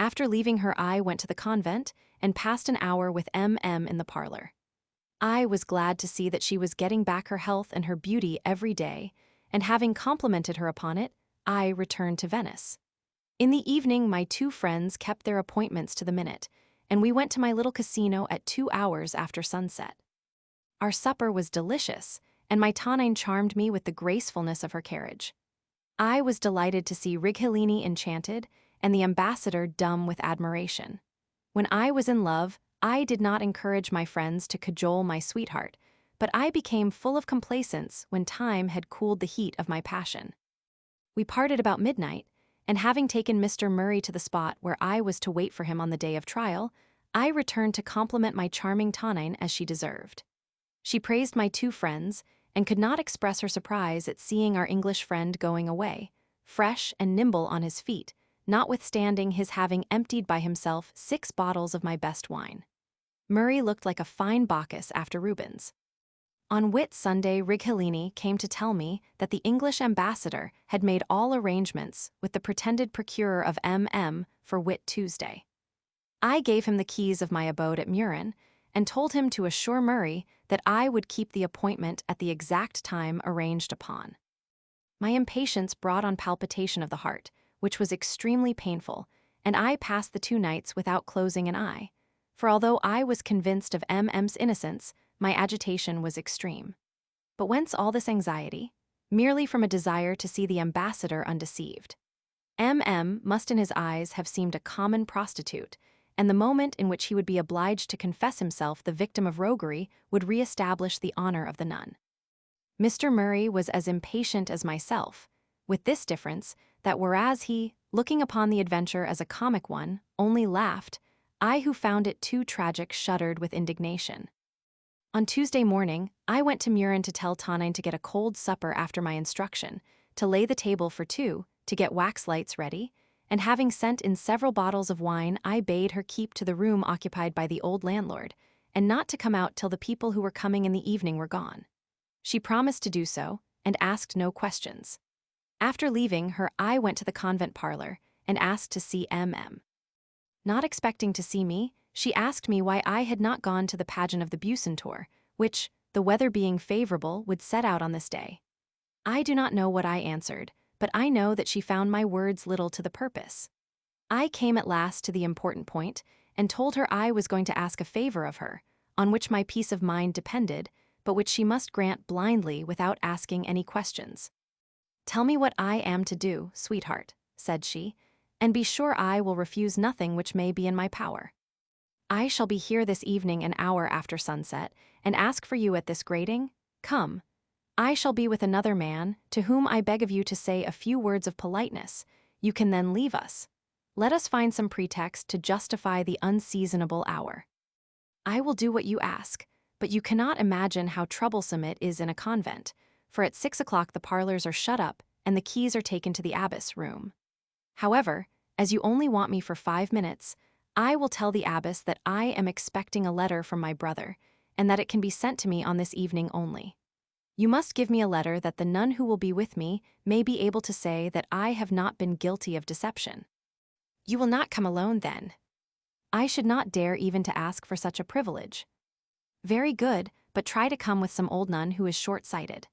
Speaker 1: After leaving her, I went to the convent and passed an hour with M.M. in the parlor. I was glad to see that she was getting back her health and her beauty every day, and having complimented her upon it, I returned to Venice. In the evening, my 2 friends kept their appointments to the minute, and we went to my little casino at 2 hours after sunset. Our supper was delicious, and my Tonine charmed me with the gracefulness of her carriage. I was delighted to see Righelini enchanted, and the ambassador dumb with admiration. When I was in love, I did not encourage my friends to cajole my sweetheart, but I became full of complacence when time had cooled the heat of my passion. We parted about midnight, and having taken Mr. Murray to the spot where I was to wait for him on the day of trial, I returned to compliment my charming Tonine as she deserved. She praised my 2 friends, and could not express her surprise at seeing our English friend going away, fresh and nimble on his feet, notwithstanding his having emptied by himself 6 bottles of my best wine. Murray looked like a fine Bacchus after Rubens. On Whit Sunday, Righelini came to tell me that the English ambassador had made all arrangements with the pretended procurer of M.M. for Whit Tuesday. I gave him the keys of my abode at Murin, and told him to assure Murray that I would keep the appointment at the exact time arranged upon. My impatience brought on palpitation of the heart, which was extremely painful, and I passed the 2 nights without closing an eye, for although I was convinced of M.M.'s innocence, my agitation was extreme. But whence all this anxiety? Merely from a desire to see the ambassador undeceived. M.M. must in his eyes have seemed a common prostitute, and the moment in which he would be obliged to confess himself the victim of roguery would re-establish the honor of the nun. Mr. Murray was as impatient as myself, with this difference that whereas he, looking upon the adventure as a comic one, only laughed, I who found it too tragic shuddered with indignation. On Tuesday morning, I went to Murin to tell Tonine to get a cold supper after my instruction, to lay the table for 2, to get wax lights ready, and having sent in several bottles of wine, I bade her keep to the room occupied by the old landlord, and not to come out till the people who were coming in the evening were gone. She promised to do so, and asked no questions. After leaving her, I went to the convent parlor, and asked to see M.M. Not expecting to see me, she asked me why I had not gone to the pageant of the Bucentaur, which, the weather being favorable, would set out on this day. I do not know what I answered, but I know that she found my words little to the purpose. I came at last to the important point, and told her I was going to ask a favor of her, on which my peace of mind depended, but which she must grant blindly without asking any questions. "Tell me what I am to do, sweetheart," said she, "and be sure I will refuse nothing which may be in my power. I shall be here this evening an hour after sunset, and ask for you at this grating. Come. I shall be with another man, to whom I beg of you to say a few words of politeness. You can then leave us. Let us find some pretext to justify the unseasonable hour. I will do what you ask, but you cannot imagine how troublesome it is in a convent, for at 6 o'clock the parlors are shut up, and the keys are taken to the abbess' room. However, as you only want me for 5 minutes, I will tell the abbess that I am expecting a letter from my brother, and that it can be sent to me on this evening only. You must give me a letter that the nun who will be with me may be able to say that I have not been guilty of deception." "You will not come alone, then?" I should not dare even to ask for such a privilege. Very good, but try to come with some old nun who is short-sighted.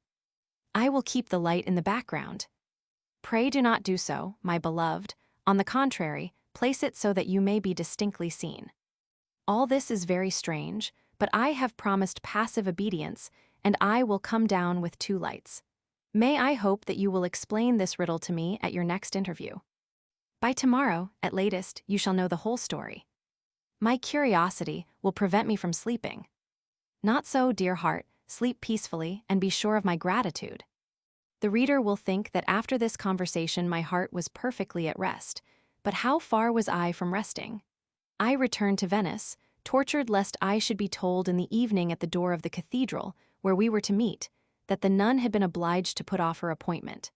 Speaker 1: I will keep the light in the background. Pray do not do so, my beloved. On the contrary, place it so that you may be distinctly seen. All this is very strange, but I have promised passive obedience, and I will come down with 2 lights. May I hope that you will explain this riddle to me at your next interview. By tomorrow, at latest, you shall know the whole story. My curiosity will prevent me from sleeping. Not so, dear heart, sleep peacefully and be sure of my gratitude. The reader will think that after this conversation my heart was perfectly at rest, but how far was I from resting? I returned to Venice, tortured lest I should be told in the evening at the door of the cathedral, where we were to meet, that the nun had been obliged to put off her appointment.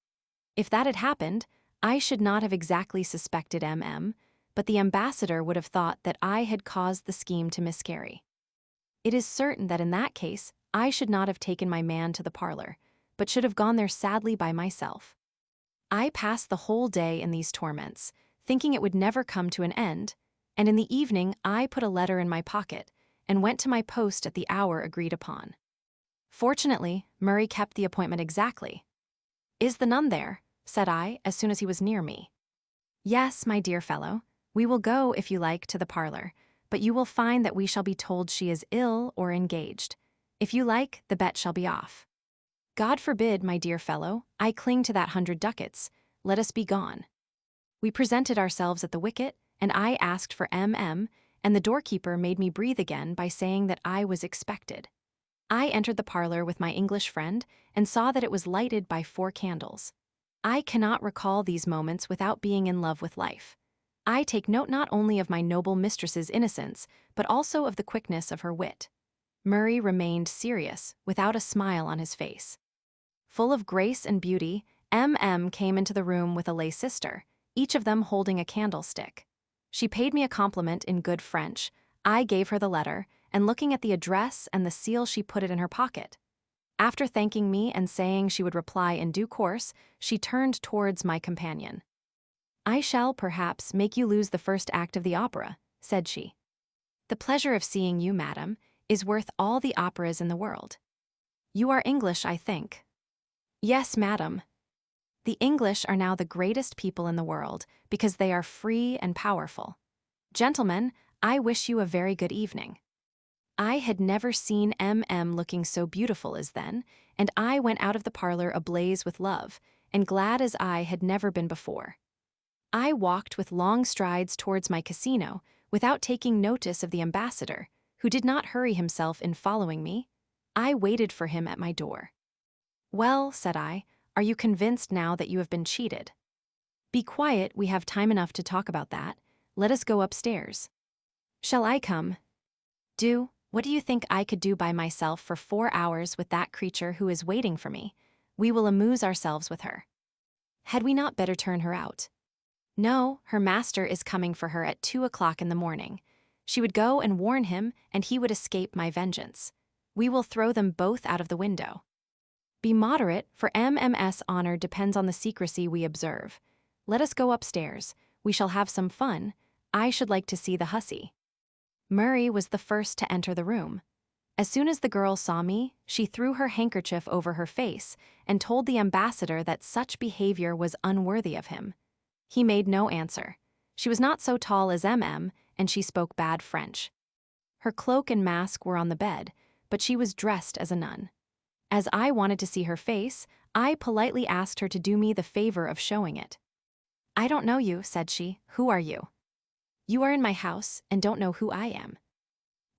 Speaker 1: If that had happened, I should not have exactly suspected M.M., but the ambassador would have thought that I had caused the scheme to miscarry. It is certain that in that case, I should not have taken my man to the parlor, but should have gone there sadly by myself. I passed the whole day in these torments, thinking it would never come to an end, and in the evening I put a letter in my pocket and went to my post at the hour agreed upon. Fortunately, Murray kept the appointment exactly. "Is the nun there?" said I, as soon as he was near me. "Yes, my dear fellow. We will go, if you like, to the parlor, but you will find that we shall be told she is ill or engaged. If you like, the bet shall be off." "God forbid, my dear fellow, I cling to that 100 ducats. Let us be gone." We presented ourselves at the wicket, and I asked for M.M., and the doorkeeper made me breathe again by saying that I was expected. I entered the parlor with my English friend and saw that it was lighted by 4 candles. I cannot recall these moments without being in love with life. I take note not only of my noble mistress's innocence, but also of the quickness of her wit. Murray remained serious, without a smile on his face. Full of grace and beauty, M.M. came into the room with a lay sister, each of them holding a candlestick. She paid me a compliment in good French. I gave her the letter, and looking at the address and the seal she put it in her pocket. After thanking me and saying she would reply in due course, she turned towards my companion. "I shall, perhaps, make you lose the first act of the opera," said she. "The pleasure of seeing you, madam, is worth all the operas in the world. You are English, I think." "Yes, madam. The English are now the greatest people in the world because they are free and powerful. Gentlemen, I wish you a very good evening." I had never seen M.M. looking so beautiful as then, and I went out of the parlor ablaze with love, and glad as I had never been before. I walked with long strides towards my casino, without taking notice of the ambassador, who did not hurry himself in following me. I waited for him at my door. "Well," said I, "are you convinced now that you have been cheated?" "Be quiet, we have time enough to talk about that. Let us go upstairs." "Shall I come?" "Do. What do you think I could do by myself for 4 hours with that creature who is waiting for me? We will amuse ourselves with her." "Had we not better turn her out?" "No, her master is coming for her at 2 o'clock in the morning. She would go and warn him, and he would escape my vengeance. We will throw them both out of the window." "Be moderate, for M.M.'s honor depends on the secrecy we observe. Let us go upstairs. We shall have some fun. I should like to see the hussy." Murray was the first to enter the room. As soon as the girl saw me, she threw her handkerchief over her face and told the ambassador that such behavior was unworthy of him. He made no answer. She was not so tall as M.M., and she spoke bad French. Her cloak and mask were on the bed, but she was dressed as a nun. As I wanted to see her face, I politely asked her to do me the favor of showing it. "I don't know you," said she. "Who are you?" "You are in my house and don't know who I am."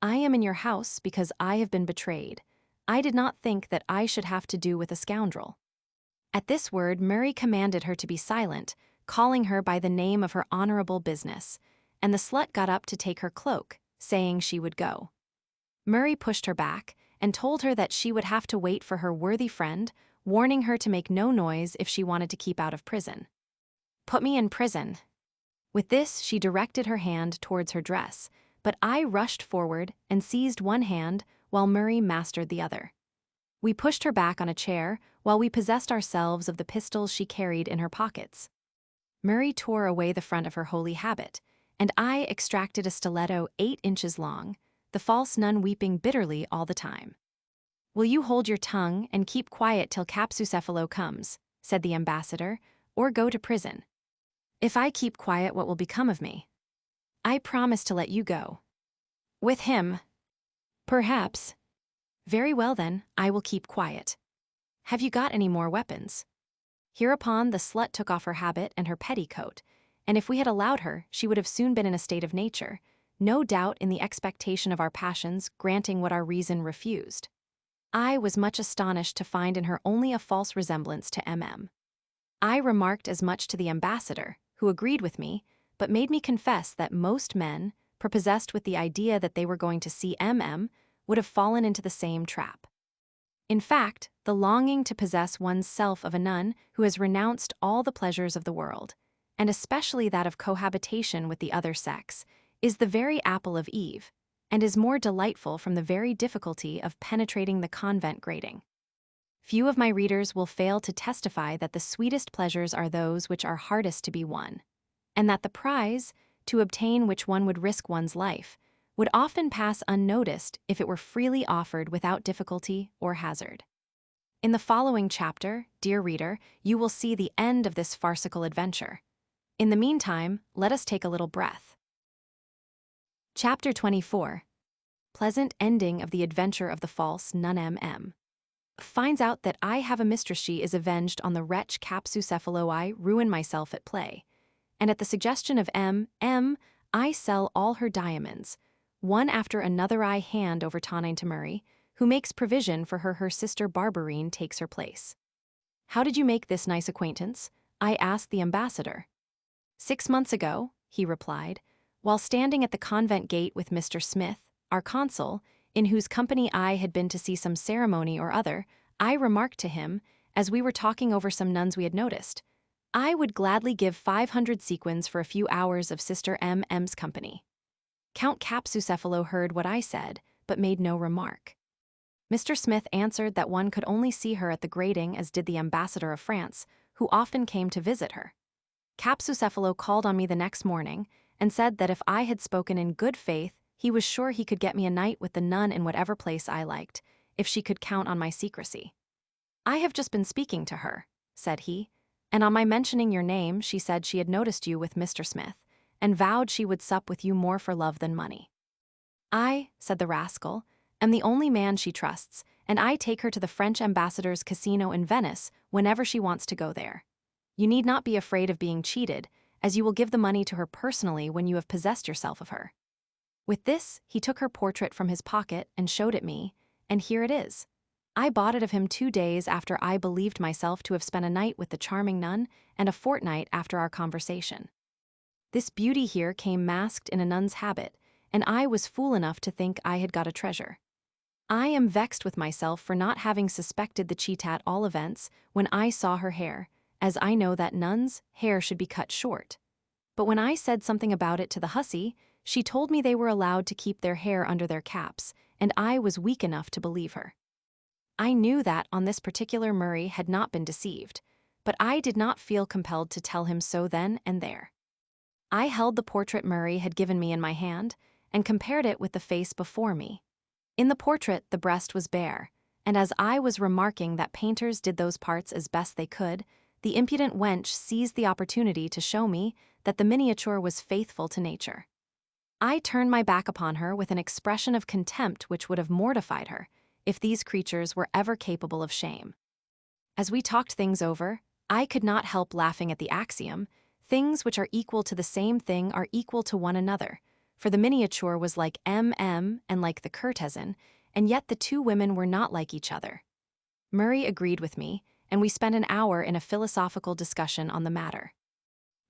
Speaker 1: "I am in your house because I have been betrayed. I did not think that I should have to do with a scoundrel." At this word, Murray commanded her to be silent, calling her by the name of her honorable business, and the slut got up to take her cloak, saying she would go. Murray pushed her back and told her that she would have to wait for her worthy friend, warning her to make no noise if she wanted to keep out of prison. "Put me in prison." With this, she directed her hand towards her dress, but I rushed forward and seized one hand while Murray mastered the other. We pushed her back on a chair while we possessed ourselves of the pistols she carried in her pockets. Murray tore away the front of her holy habit, and I extracted a stiletto 8 inches long, the false nun weeping bitterly all the time. "Will you hold your tongue and keep quiet till Capsucephalo comes," said the ambassador, "or go to prison?" "If I keep quiet, what will become of me?" "I promise to let you go." "With him?" "Perhaps." "Very well then, I will keep quiet. Have you got any more weapons?" Hereupon the slut took off her habit and her petticoat, and if we had allowed her, she would have soon been in a state of nature, no doubt in the expectation of our passions granting what our reason refused. I was much astonished to find in her only a false resemblance to M.M. I remarked as much to the ambassador, who agreed with me, but made me confess that most men, prepossessed with the idea that they were going to see M.M., would have fallen into the same trap. In fact, the longing to possess one's self of a nun who has renounced all the pleasures of the world, and especially that of cohabitation with the other sex, is the very apple of Eve, and is more delightful from the very difficulty of penetrating the convent grating. Few of my readers will fail to testify that the sweetest pleasures are those which are hardest to be won, and that the prize, to obtain which one would risk one's life, would often pass unnoticed if it were freely offered without difficulty or hazard. In the following chapter, dear reader, you will see the end of this farcical adventure. In the meantime, let us take a little breath. Chapter 24. Pleasant ending of the adventure of the false nun M.M. Finds out that I have a mistress. She is avenged on the wretch Capsucephalo. I ruin myself at play, and at the suggestion of M.M., I sell all her diamonds. One after another I hand over Tonine to Murray, who makes provision for her. Her sister Barberine takes her place. "How did you make this nice acquaintance?" I asked the ambassador. "6 months ago," he replied, "while standing at the convent gate with Mr. Smith, our consul, in whose company I had been to see some ceremony or other, I remarked to him, as we were talking over some nuns we had noticed, I would gladly give 500 sequins for a few hours of Sister M.M.'s company." Count Capsucephalo heard what I said, but made no remark. Mr. Smith answered that one could only see her at the grating, as did the ambassador of France, who often came to visit her. Capsucephalo called on me the next morning, and said that if I had spoken in good faith, he was sure he could get me a night with the nun in whatever place I liked, if she could count on my secrecy. "I have just been speaking to her," said he, "and on my mentioning your name, she said she had noticed you with Mr. Smith, and vowed she would sup with you more for love than money." "I," said the rascal, "am the only man she trusts, and I take her to the French ambassador's casino in Venice whenever she wants to go there. You need not be afraid of being cheated, as you will give the money to her personally when you have possessed yourself of her." With this, he took her portrait from his pocket and showed it me, and here it is. I bought it of him 2 days after I believed myself to have spent a night with the charming nun, and a fortnight after our conversation. This beauty here came masked in a nun's habit, and I was fool enough to think I had got a treasure. I am vexed with myself for not having suspected the cheat at all events when I saw her hair, as I know that nuns' hair should be cut short. But when I said something about it to the hussy, she told me they were allowed to keep their hair under their caps, and I was weak enough to believe her. I knew that on this particular Murray had not been deceived, but I did not feel compelled to tell him so then and there. I held the portrait Murray had given me in my hand, and compared it with the face before me. In the portrait the breast was bare, and as I was remarking that painters did those parts as best they could, the impudent wench seized the opportunity to show me that the miniature was faithful to nature. I turned my back upon her with an expression of contempt which would have mortified her, if these creatures were ever capable of shame. As we talked things over, I could not help laughing at the axiom, "Things which are equal to the same thing are equal to one another," for the miniature was like M.M. and like the courtesan, and yet the two women were not like each other. Murray agreed with me, and we spent an hour in a philosophical discussion on the matter.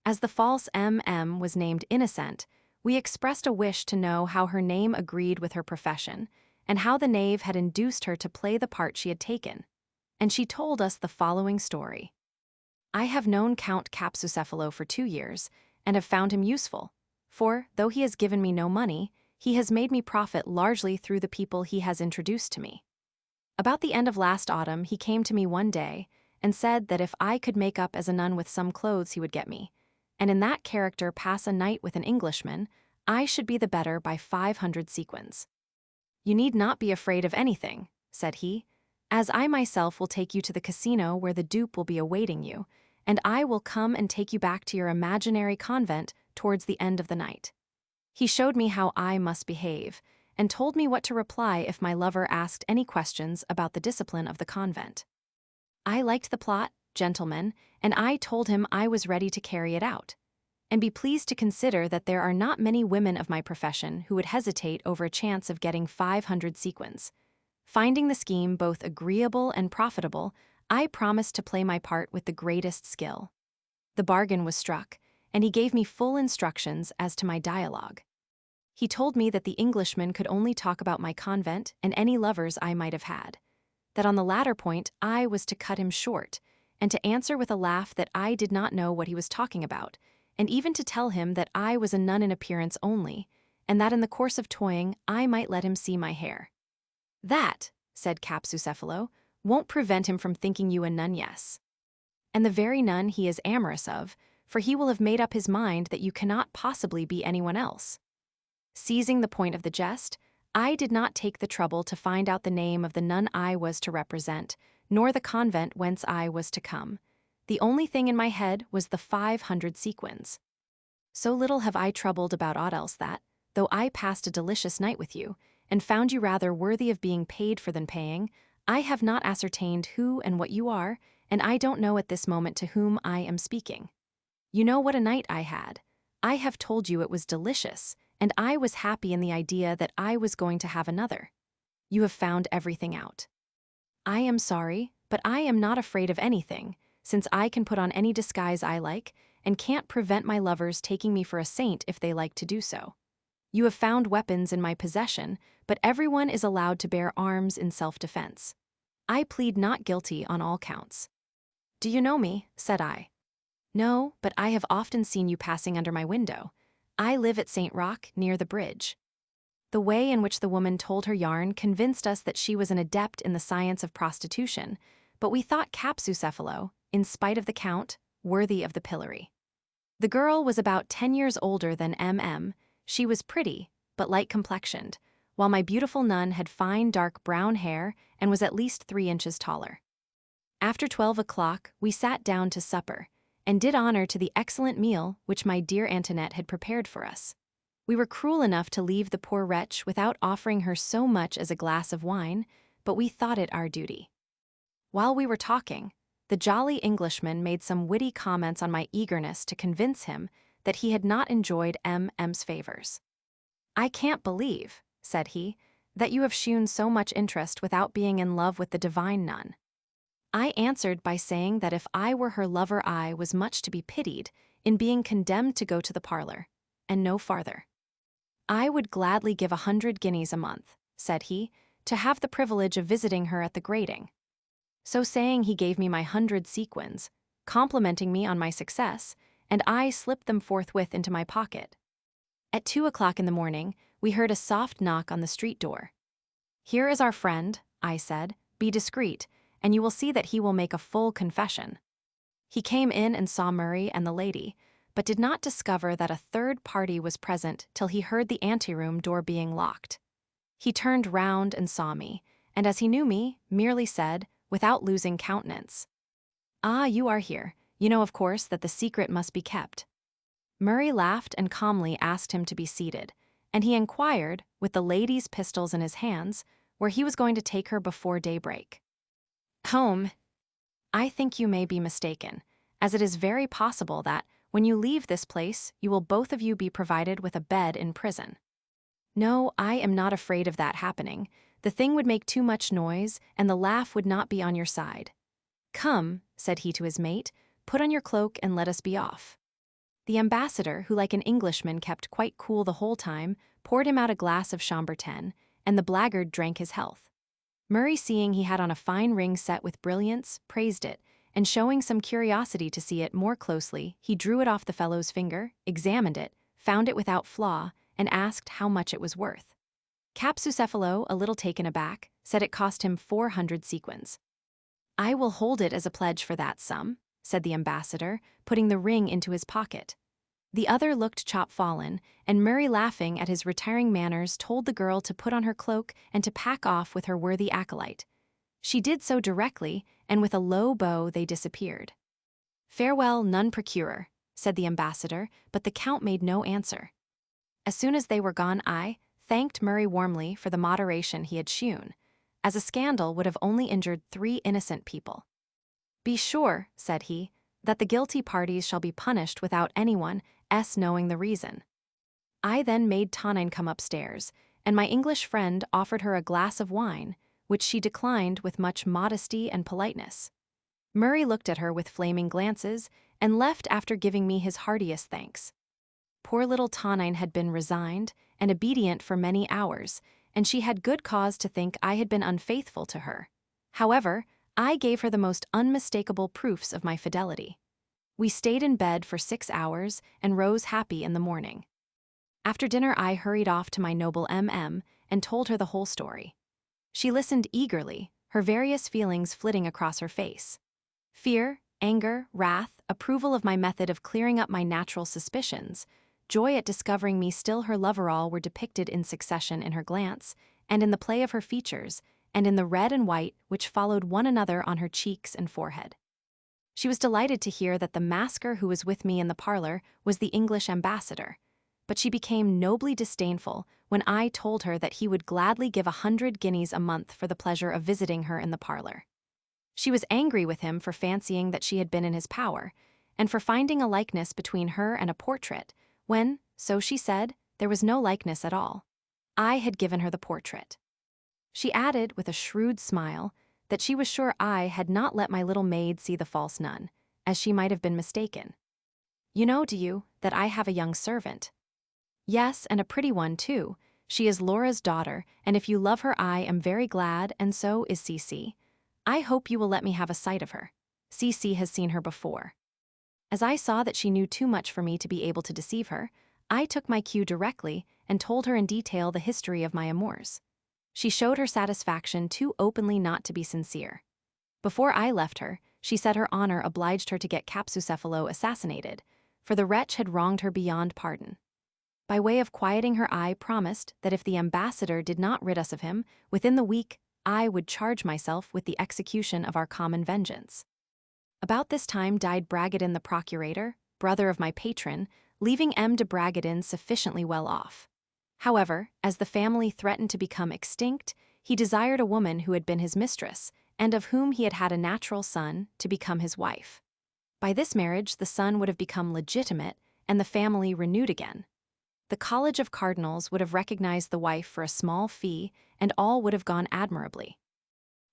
Speaker 1: As the false M.M. was named Innocent, we expressed a wish to know how her name agreed with her profession, and how the knave had induced her to play the part she had taken, and she told us the following story. "I have known Count Capsucephalo for 2 years, and have found him useful, for, though he has given me no money, he has made me profit largely through the people he has introduced to me. About the end of last autumn he came to me one day, and said that if I could make up as a nun with some clothes he would get me, and in that character pass a night with an Englishman, I should be the better by 500 sequins. You need not be afraid of anything, said he, as I myself will take you to the casino where the dupe will be awaiting you, and I will come and take you back to your imaginary convent towards the end of the night. He showed me how I must behave, and told me what to reply if my lover asked any questions about the discipline of the convent. I liked the plot, gentlemen, and I told him I was ready to carry it out. And be pleased to consider that there are not many women of my profession who would hesitate over a chance of getting 500 sequins. Finding the scheme both agreeable and profitable, I promised to play my part with the greatest skill. The bargain was struck, and he gave me full instructions as to my dialogue. He told me that the Englishman could only talk about my convent and any lovers I might have had, that on the latter point I was to cut him short, and to answer with a laugh that I did not know what he was talking about, and even to tell him that I was a nun in appearance only, and that in the course of toying I might let him see my hair. That, said Capsucephalo, won't prevent him from thinking you a nun, yes. And the very nun he is amorous of, for he will have made up his mind that you cannot possibly be anyone else. Seizing the point of the jest, I did not take the trouble to find out the name of the nun I was to represent, nor the convent whence I was to come. The only thing in my head was the 500 sequins. So little have I troubled about aught else that, though I passed a delicious night with you, and found you rather worthy of being paid for than paying, I have not ascertained who and what you are, and I don't know at this moment to whom I am speaking. You know what a night I had. I have told you it was delicious, and I was happy in the idea that I was going to have another. You have found everything out. I am sorry, but I am not afraid of anything, since I can put on any disguise I like, and can't prevent my lovers taking me for a saint if they like to do so. You have found weapons in my possession, but everyone is allowed to bear arms in self-defense. I plead not guilty on all counts. Do you know me? Said I. No, but I have often seen you passing under my window. I live at St. Roch, near the bridge. The way in which the woman told her yarn convinced us that she was an adept in the science of prostitution, but we thought Capsucephalo, in spite of the count, worthy of the pillory. The girl was about 10 years older than M.M. She was pretty, but light-complexioned, while my beautiful nun had fine dark brown hair and was at least 3 inches taller. After 12 o'clock, we sat down to supper, and did honor to the excellent meal which my dear Antoinette had prepared for us. We were cruel enough to leave the poor wretch without offering her so much as a glass of wine, but we thought it our duty. While we were talking, the jolly Englishman made some witty comments on my eagerness to convince him that he had not enjoyed M.M.'s favors. I can't believe, said he, that you have shewn so much interest without being in love with the divine nun. I answered by saying that if I were her lover I was much to be pitied in being condemned to go to the parlor, and no farther. I would gladly give 100 guineas a month, said he, to have the privilege of visiting her at the grating. So saying, he gave me my 100 sequins, complimenting me on my success, and I slipped them forthwith into my pocket. At 2 o'clock in the morning, we heard a soft knock on the street door. Here is our friend, I said, be discreet, and you will see that he will make a full confession. He came in and saw Murray and the lady, but did not discover that a third party was present till he heard the anteroom door being locked. He turned round and saw me, and as he knew me, merely said, without losing countenance, "Ah, you are here. You know, of course, that the secret must be kept." Murray laughed and calmly asked him to be seated, and he inquired, with the lady's pistols in his hands, where he was going to take her before daybreak. "Home. I think you may be mistaken, as it is very possible that, when you leave this place, you will both of you be provided with a bed in prison." "No, I am not afraid of that happening. The thing would make too much noise, and the laugh would not be on your side. Come," said he to his mate, "put on your cloak and let us be off." The ambassador, who like an Englishman kept quite cool the whole time, poured him out a glass of Chambertin, and the blackguard drank his health. Murray, seeing he had on a fine ring set with brilliants, praised it, and showing some curiosity to see it more closely, he drew it off the fellow's finger, examined it, found it without flaw, and asked how much it was worth. Capsucephalo, a little taken aback, said it cost him 400 sequins. "I will hold it as a pledge for that sum," said the ambassador, putting the ring into his pocket, The other looked chopfallen, and Murray, laughing at his retiring manners, told the girl to put on her cloak and to pack off with her worthy acolyte. She did so directly, and with a low bow they disappeared. "Farewell, nun procurer," said the ambassador, but the Count made no answer. As soon as they were gone, I thanked Murray warmly for the moderation he had shewn, as a scandal would have only injured 3 innocent people. "Be sure," said he, "that the guilty parties shall be punished without anyone's knowing the reason." I then made Tonine come upstairs, and my English friend offered her a glass of wine, which she declined with much modesty and politeness. Murray looked at her with flaming glances, and left after giving me his heartiest thanks. Poor little Tonine had been resigned and obedient for many hours, and she had good cause to think I had been unfaithful to her. However, I gave her the most unmistakable proofs of my fidelity. We stayed in bed for 6 hours and rose happy in the morning. After dinner I hurried off to my noble M.M. and told her the whole story. She listened eagerly, her various feelings flitting across her face. Fear, anger, wrath, approval of my method of clearing up my natural suspicions, joy at discovering me still her lover-all were depicted in succession in her glance, and in the play of her features, and in the red and white which followed one another on her cheeks and forehead. She was delighted to hear that the masker who was with me in the parlor was the English ambassador, but she became nobly disdainful when I told her that he would gladly give 100 guineas a month for the pleasure of visiting her in the parlor. She was angry with him for fancying that she had been in his power, and for finding a likeness between her and a portrait, when, so she said, there was no likeness at all. I had given her the portrait. She added, with a shrewd smile, that she was sure I had not let my little maid see the false nun, as she might have been mistaken. "You know, do you, that I have a young servant?" "Yes, and a pretty one, too. She is Laura's daughter, and if you love her I am very glad, and so is C.C. I hope you will let me have a sight of her. C.C. has seen her before." As I saw that she knew too much for me to be able to deceive her, I took my cue directly and told her in detail the history of my amours. She showed her satisfaction too openly not to be sincere. Before I left her, she said her honor obliged her to get Capsucephalo assassinated, for the wretch had wronged her beyond pardon. By way of quieting her, I promised that if the ambassador did not rid us of him, within the week I would charge myself with the execution of our common vengeance. About this time died Bragadin the procurator, brother of my patron, leaving M. de Bragadin sufficiently well off. However, as the family threatened to become extinct, he desired a woman who had been his mistress, and of whom he had had a natural son, to become his wife. By this marriage the son would have become legitimate, and the family renewed again. The College of Cardinals would have recognized the wife for a small fee, and all would have gone admirably.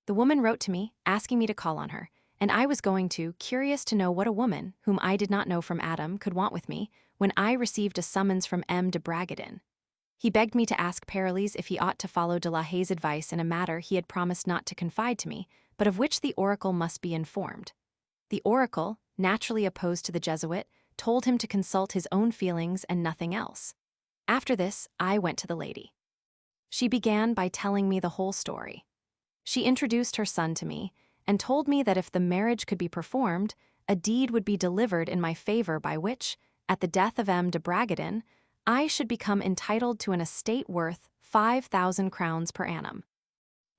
Speaker 1: The woman wrote to me, asking me to call on her, and I was going to, curious to know what a woman, whom I did not know from Adam, could want with me, when I received a summons from M. de Bragadin. He begged me to ask Paralis if he ought to follow de la Haye's advice in a matter he had promised not to confide to me, but of which the oracle must be informed. The oracle, naturally opposed to the Jesuit, told him to consult his own feelings and nothing else. After this, I went to the lady. She began by telling me the whole story. She introduced her son to me, and told me that if the marriage could be performed, a deed would be delivered in my favor by which, at the death of M. de Bragadin, I should become entitled to an estate worth 5,000 crowns per annum.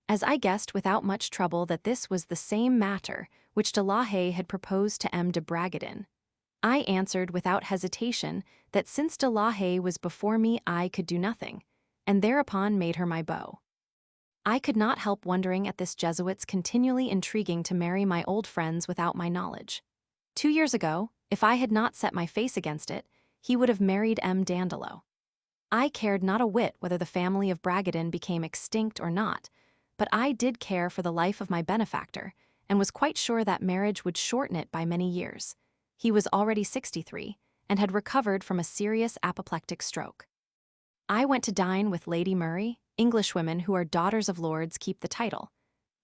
Speaker 1: As I guessed without much trouble that this was the same matter which de la Haye had proposed to M. de Bragadin, I answered without hesitation that since de la Haye was before me I could do nothing, and thereupon made her my beau. I could not help wondering at this Jesuit's continually intriguing to marry my old friends without my knowledge. 2 years ago, if I had not set my face against it, he would have married M. Dandolo. I cared not a whit whether the family of Bragadin became extinct or not, but I did care for the life of my benefactor, and was quite sure that marriage would shorten it by many years. He was already 63, and had recovered from a serious apoplectic stroke. I went to dine with Lady Murray. Englishwomen who are daughters of lords keep the title,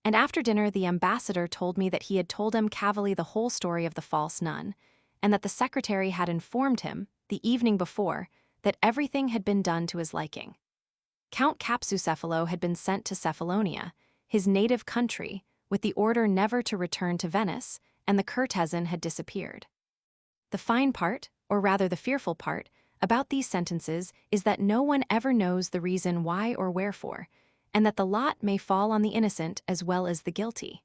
Speaker 1: and after dinner the ambassador told me that he had told M. Cavalli the whole story of the false nun, and that the secretary had informed him, the evening before, that everything had been done to his liking. Count Capsucephalo had been sent to Cephalonia, his native country, with the order never to return to Venice, and the courtesan had disappeared. The fine part, or rather the fearful part, about these sentences is that no one ever knows the reason why or wherefore, and that the lot may fall on the innocent as well as the guilty.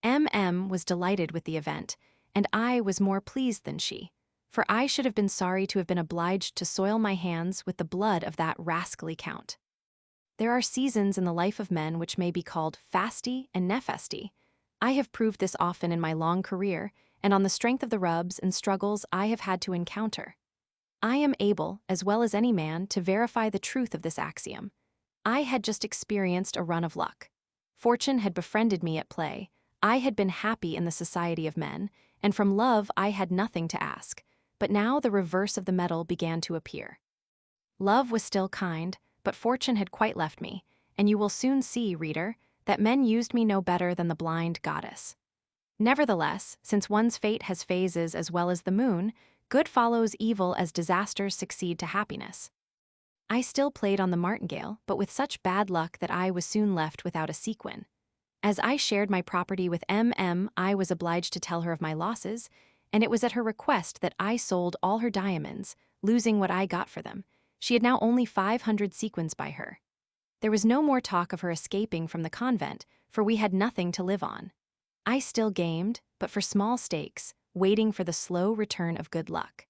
Speaker 1: M.M. was delighted with the event, and I was more pleased than she, for I should have been sorry to have been obliged to soil my hands with the blood of that rascally count. There are seasons in the life of men which may be called fasty and nefasty. I have proved this often in my long career, and on the strength of the rubs and struggles I have had to encounter. I am able, as well as any man, to verify the truth of this axiom. I had just experienced a run of luck. Fortune had befriended me at play, I had been happy in the society of men, and from love I had nothing to ask, but now the reverse of the medal began to appear. Love was still kind, but fortune had quite left me, and you will soon see, reader, that men used me no better than the blind goddess. Nevertheless, since one's fate has phases as well as the moon, good follows evil as disasters succeed to happiness. I still played on the martingale, but with such bad luck that I was soon left without a sequin. As I shared my property with M.M., I was obliged to tell her of my losses, and it was at her request that I sold all her diamonds, losing what I got for them. She had now only 500 sequins by her. There was no more talk of her escaping from the convent, for we had nothing to live on. I still gamed, but for small stakes, waiting for the slow return of good luck.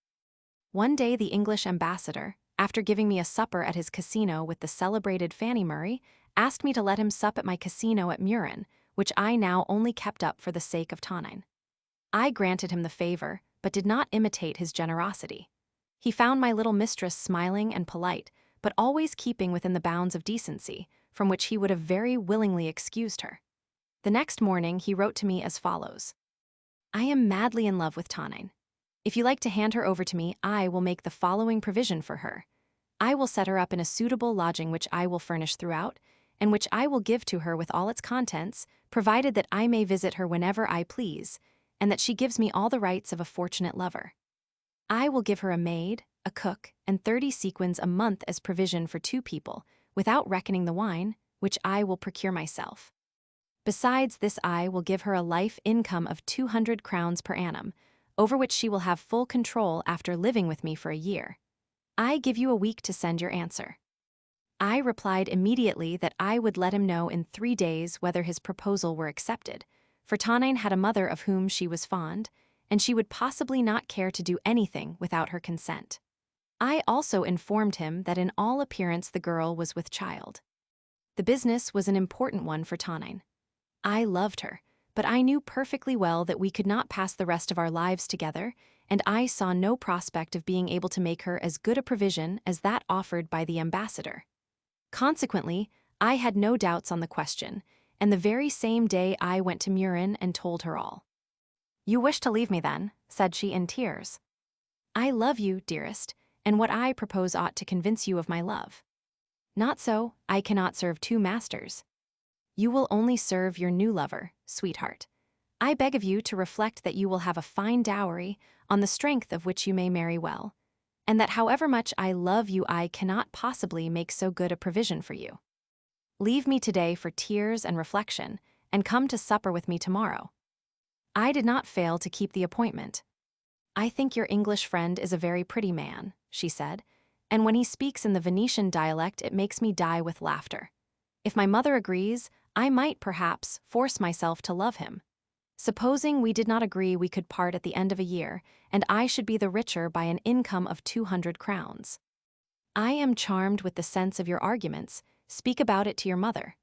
Speaker 1: One day the English ambassador, after giving me a supper at his casino with the celebrated Fanny Murray, asked me to let him sup at my casino at Murin, which I now only kept up for the sake of Tonine. I granted him the favor, but did not imitate his generosity. He found my little mistress smiling and polite, but always keeping within the bounds of decency, from which he would have very willingly excused her. The next morning he wrote to me as follows: I am madly in love with Tonine. If you like to hand her over to me, I will make the following provision for her. I will set her up in a suitable lodging which I will furnish throughout, and which I will give to her with all its contents, provided that I may visit her whenever I please, and that she gives me all the rights of a fortunate lover. I will give her a maid, a cook, and 30 sequins a month as provision for 2 people, without reckoning the wine, which I will procure myself. Besides this, I will give her a life income of 200 crowns per annum, over which she will have full control after living with me for a year. I give you a week to send your answer. I replied immediately that I would let him know in 3 days whether his proposal were accepted, for Tonine had a mother of whom she was fond, and she would possibly not care to do anything without her consent. I also informed him that in all appearance the girl was with child. The business was an important one for Tonine. I loved her, but I knew perfectly well that we could not pass the rest of our lives together, and I saw no prospect of being able to make her as good a provision as that offered by the ambassador. Consequently, I had no doubts on the question, and the very same day I went to Murin and told her all. You wish to leave me then, said she in tears. I love you, dearest, and what I propose ought to convince you of my love. Not so, I cannot serve 2 masters. You will only serve your new lover, sweetheart. I beg of you to reflect that you will have a fine dowry, on the strength of which you may marry well, and that however much I love you I cannot possibly make so good a provision for you. Leave me today for tears and reflection, and come to supper with me tomorrow. I did not fail to keep the appointment. I think your English friend is a very pretty man, she said, and when he speaks in the Venetian dialect it makes me die with laughter. If my mother agrees, I might, perhaps, force myself to love him. Supposing we did not agree, we could part at the end of a year, and I should be the richer by an income of 200 crowns. I am charmed with the sense of your arguments. Speak about it to your mother.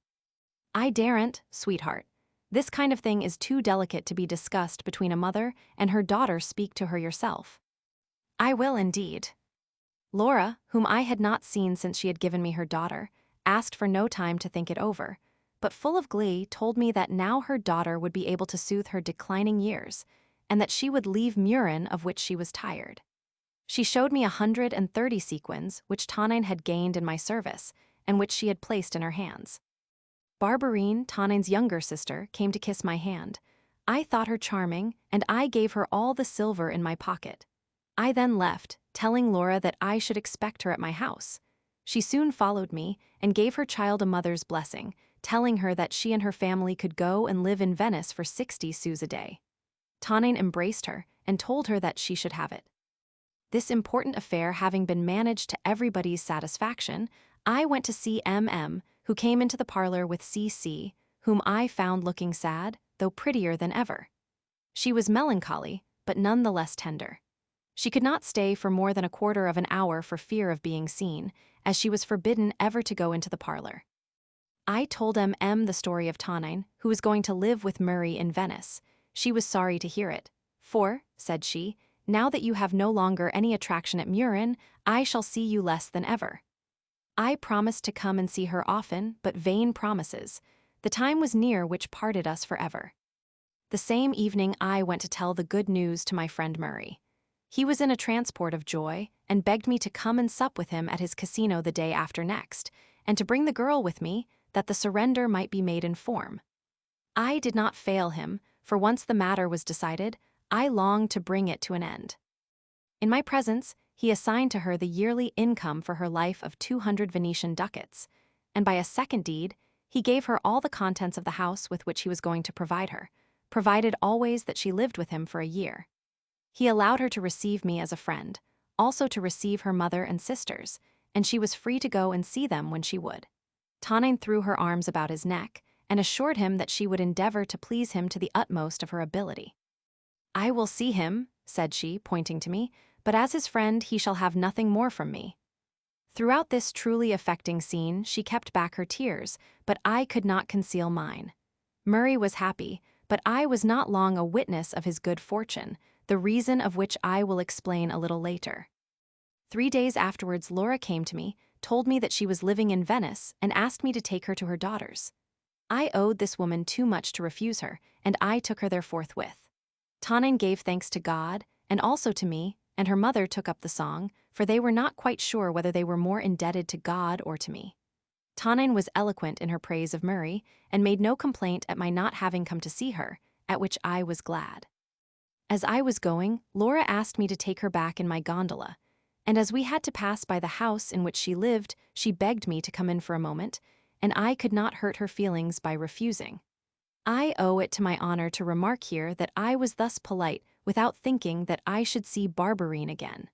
Speaker 1: I daren't, sweetheart. This kind of thing is too delicate to be discussed between a mother and her daughter. Speak to her yourself. I will indeed. Laura, whom I had not seen since she had given me her daughter, asked for no time to think it over, but full of glee told me that now her daughter would be able to soothe her declining years, and that she would leave Murin, of which she was tired. She showed me 130 sequins, which Tonine had gained in my service, and which she had placed in her hands. Barberine, Tonine's younger sister, came to kiss my hand. I thought her charming, and I gave her all the silver in my pocket. I then left, telling Laura that I should expect her at my house. She soon followed me, and gave her child a mother's blessing, telling her that she and her family could go and live in Venice for 60 sous a day. Tonine embraced her, and told her that she should have it. This important affair having been managed to everybody's satisfaction, I went to see M.M., who came into the parlor with C.C., whom I found looking sad, though prettier than ever. She was melancholy, but none the less tender. She could not stay for more than a quarter of an hour for fear of being seen, as she was forbidden ever to go into the parlor. I told M.M. the story of Tonine, who was going to live with Murray in Venice. She was sorry to hear it. For, said she, now that you have no longer any attraction at Murin, I shall see you less than ever. I promised to come and see her often, but vain promises. The time was near which parted us forever. The same evening I went to tell the good news to my friend Murray. He was in a transport of joy, and begged me to come and sup with him at his casino the day after next, and to bring the girl with me, that the surrender might be made in form. I did not fail him, for once the matter was decided, I longed to bring it to an end. In my presence, he assigned to her the yearly income for her life of 200 Venetian ducats, and by a second deed, he gave her all the contents of the house with which he was going to provide her, provided always that she lived with him for a year. He allowed her to receive me as a friend, also to receive her mother and sisters, and she was free to go and see them when she would. Tonine threw her arms about his neck, and assured him that she would endeavor to please him to the utmost of her ability. I will see him, said she, pointing to me, but as his friend he shall have nothing more from me. Throughout this truly affecting scene she kept back her tears, but I could not conceal mine. Murray was happy, but I was not long a witness of his good fortune, the reason of which I will explain a little later. 3 days afterwards Laura came to me, told me that she was living in Venice, and asked me to take her to her daughters. I owed this woman too much to refuse her, and I took her there forthwith. Tonine gave thanks to God, and also to me, and her mother took up the song, for they were not quite sure whether they were more indebted to God or to me. Tonine was eloquent in her praise of Murray, and made no complaint at my not having come to see her, at which I was glad. As I was going, Laura asked me to take her back in my gondola, and as we had to pass by the house in which she lived, she begged me to come in for a moment, and I could not hurt her feelings by refusing. I owe it to my honor to remark here that I was thus polite without thinking that I should see Barberine again.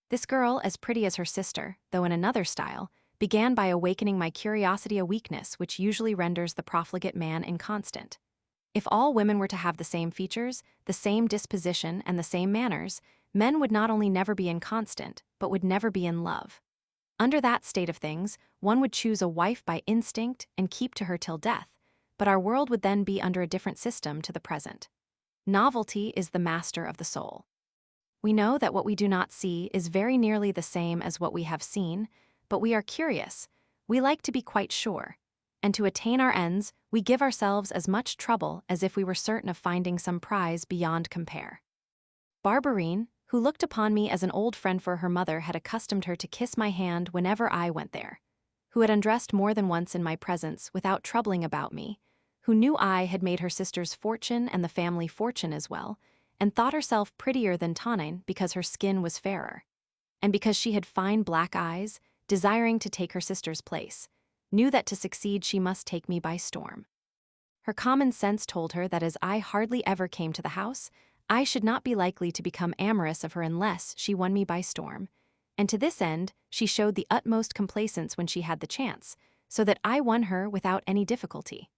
Speaker 1: This girl, as pretty as her sister, though in another style, began by awakening my curiosity, a weakness which usually renders the profligate man inconstant. If all women were to have the same features, the same disposition, and the same manners, men would not only never be inconstant, but would never be in love. Under that state of things, one would choose a wife by instinct and keep to her till death, but our world would then be under a different system to the present. Novelty is the master of the soul. We know that what we do not see is very nearly the same as what we have seen, but we are curious, we like to be quite sure, and to attain our ends, we give ourselves as much trouble as if we were certain of finding some prize beyond compare. Barberine, who looked upon me as an old friend for her mother, had accustomed her to kiss my hand whenever I went there, who had undressed more than once in my presence without troubling about me, who knew I had made her sister's fortune and the family fortune as well, and thought herself prettier than Tonine because her skin was fairer, and because she had fine black eyes, desiring to take her sister's place, knew that to succeed she must take me by storm. Her common sense told her that as I hardly ever came to the house, I should not be likely to become amorous of her unless she won me by storm, and to this end she showed the utmost complaisance when she had the chance, so that I won her without any difficulty.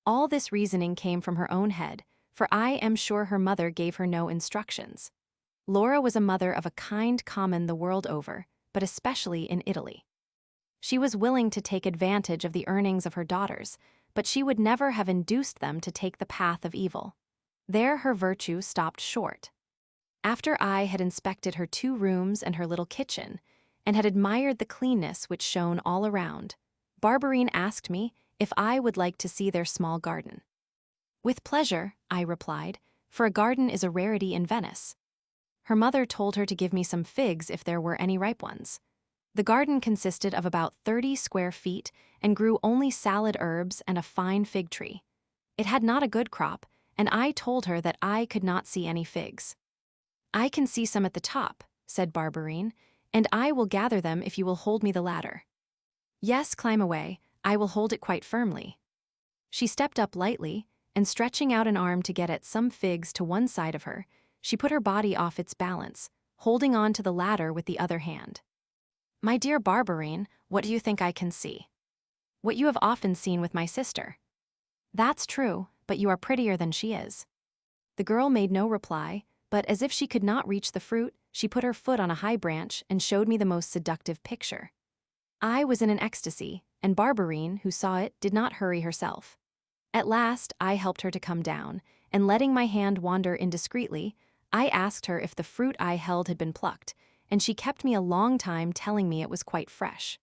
Speaker 1: All this reasoning came from her own head, for I am sure her mother gave her no instructions. Laura was a mother of a kind common the world over, but especially in Italy. She was willing to take advantage of the earnings of her daughters, but she would never have induced them to take the path of evil. There her virtue stopped short. After I had inspected her 2 rooms and her little kitchen, and had admired the cleanness which shone all around, Barberine asked me if I would like to see their small garden. With pleasure, I replied, for a garden is a rarity in Venice. Her mother told her to give me some figs if there were any ripe ones. The garden consisted of about 30 square feet and grew only salad herbs and a fine fig tree. It had not a good crop, and I told her that I could not see any figs. I can see some at the top, said Barberine, and I will gather them if you will hold me the ladder. Yes, climb away, I will hold it quite firmly. She stepped up lightly, and stretching out an arm to get at some figs to one side of her, she put her body off its balance, holding on to the ladder with the other hand. "My dear Barberine, what do you think I can see?" "What you have often seen with my sister." "That's true, but you are prettier than she is." The girl made no reply, but as if she could not reach the fruit, she put her foot on a high branch and showed me the most seductive picture. I was in an ecstasy, and Barberine, who saw it, did not hurry herself. At last, I helped her to come down, and letting my hand wander indiscreetly, I asked her if the fruit I held had been plucked, and she kept me a long time telling me it was quite fresh.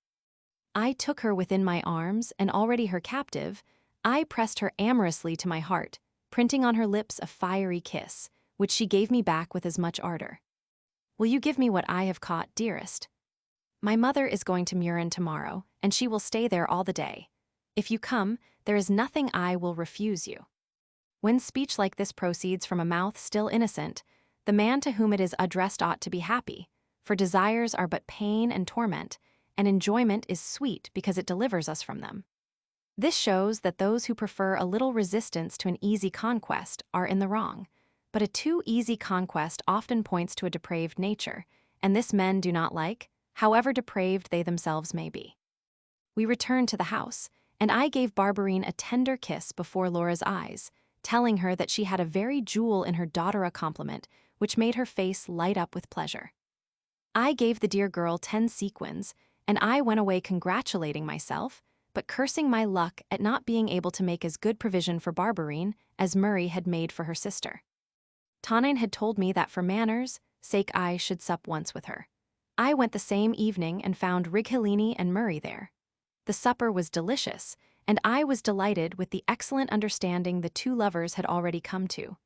Speaker 1: I took her within my arms, and already her captive, I pressed her amorously to my heart, printing on her lips a fiery kiss, which she gave me back with as much ardor. "Will you give me what I have caught, dearest? My mother is going to Murin tomorrow, and she will stay there all the day. If you come, there is nothing I will refuse you." When speech like this proceeds from a mouth still innocent, the man to whom it is addressed ought to be happy, for desires are but pain and torment, and enjoyment is sweet because it delivers us from them. This shows that those who prefer a little resistance to an easy conquest are in the wrong, but a too easy conquest often points to a depraved nature, and this men do not like, however depraved they themselves may be. We returned to the house, and I gave Barberine a tender kiss before Laura's eyes, telling her that she had a very jewel in her daughter a compliment, which made her face light up with pleasure. I gave the dear girl 10 sequins, and I went away congratulating myself, but cursing my luck at not being able to make as good provision for Barberine as Murray had made for her sister. Tonine had told me that for manners' sake I should sup once with her. I went the same evening and found Righelini and Murray there. The supper was delicious, and I was delighted with the excellent understanding the two lovers had already come to.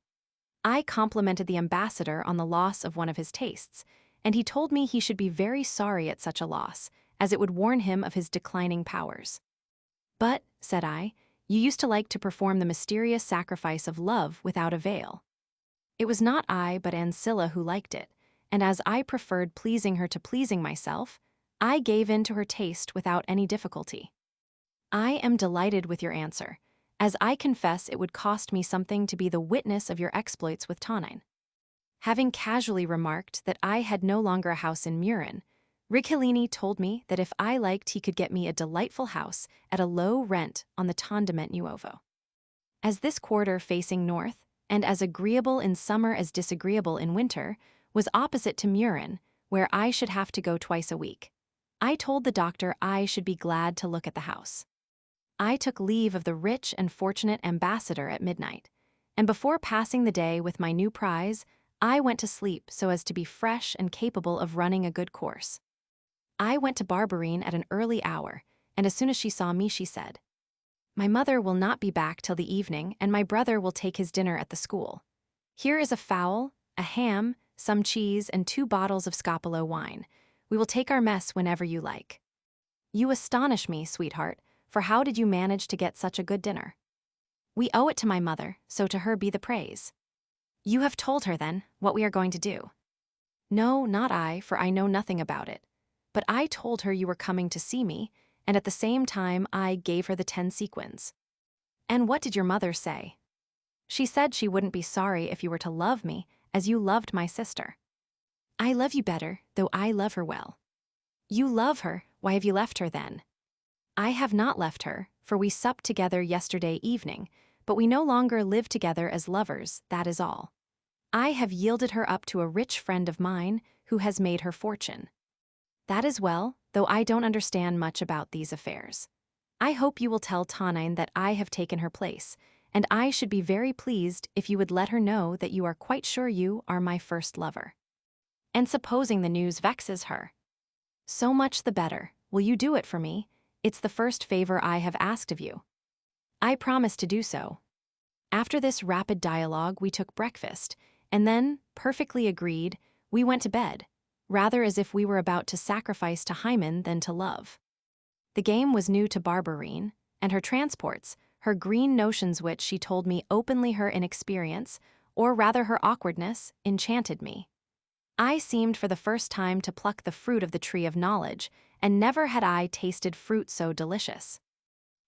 Speaker 1: I complimented the ambassador on the loss of one of his tastes, and he told me he should be very sorry at such a loss, as it would warn him of his declining powers. "But," said I, "you used to like to perform the mysterious sacrifice of love without avail." It was not I but Ancilla who liked it, and as I preferred pleasing her to pleasing myself, I gave in to her taste without any difficulty. I am delighted with your answer, as I confess it would cost me something to be the witness of your exploits with Tonine. Having casually remarked that I had no longer a house in Murin, Righelini told me that if I liked he could get me a delightful house at a low rent on the Tondament Nuovo. As this quarter facing north, and as agreeable in summer as disagreeable in winter, was opposite to Murin, where I should have to go twice a week, I told the doctor I should be glad to look at the house. I took leave of the rich and fortunate ambassador at midnight, and before passing the day with my new prize, I went to sleep so as to be fresh and capable of running a good course. I went to Barberine at an early hour, and as soon as she saw me, she said, "My mother will not be back till the evening, and my brother will take his dinner at the school. Here is a fowl, a ham, some cheese, and 2 bottles of Scopolo wine. We will take our mess whenever you like." "You astonish me, sweetheart, for how did you manage to get such a good dinner?" "We owe it to my mother, so to her be the praise." "You have told her, then, what we are going to do?" "No, not I, for I know nothing about it. But I told her you were coming to see me, and at the same time I gave her the 10 sequins." "And what did your mother say?" "She said she wouldn't be sorry if you were to love me, as you loved my sister." "I love you better, though I love her well." "You love her, why have you left her then?" "I have not left her, for we supped together yesterday evening, but we no longer live together as lovers, that is all. I have yielded her up to a rich friend of mine, who has made her fortune." "That is well, though I don't understand much about these affairs. I hope you will tell Tonine that I have taken her place, and I should be very pleased if you would let her know that you are quite sure you are my first lover." "And supposing the news vexes her?" "So much the better. Will you do it for me? It's the first favor I have asked of you." "I promise to do so." After this rapid dialogue we took breakfast, and then, perfectly agreed, we went to bed, rather as if we were about to sacrifice to Hymen than to love. The game was new to Barberine, and her transports, her green notions which she told me openly her inexperience, or rather her awkwardness, enchanted me. I seemed for the first time to pluck the fruit of the tree of knowledge, and never had I tasted fruit so delicious.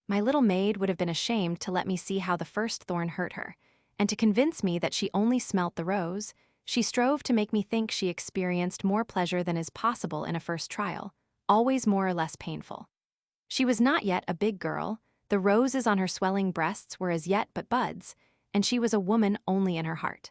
Speaker 1: My little maid would have been ashamed to let me see how the first thorn hurt her, and to convince me that she only smelt the rose, She strove to make me think she experienced more pleasure than is possible in a first trial, always more or less painful. She was not yet a big girl, the roses on her swelling breasts were as yet but buds, and she was a woman only in her heart.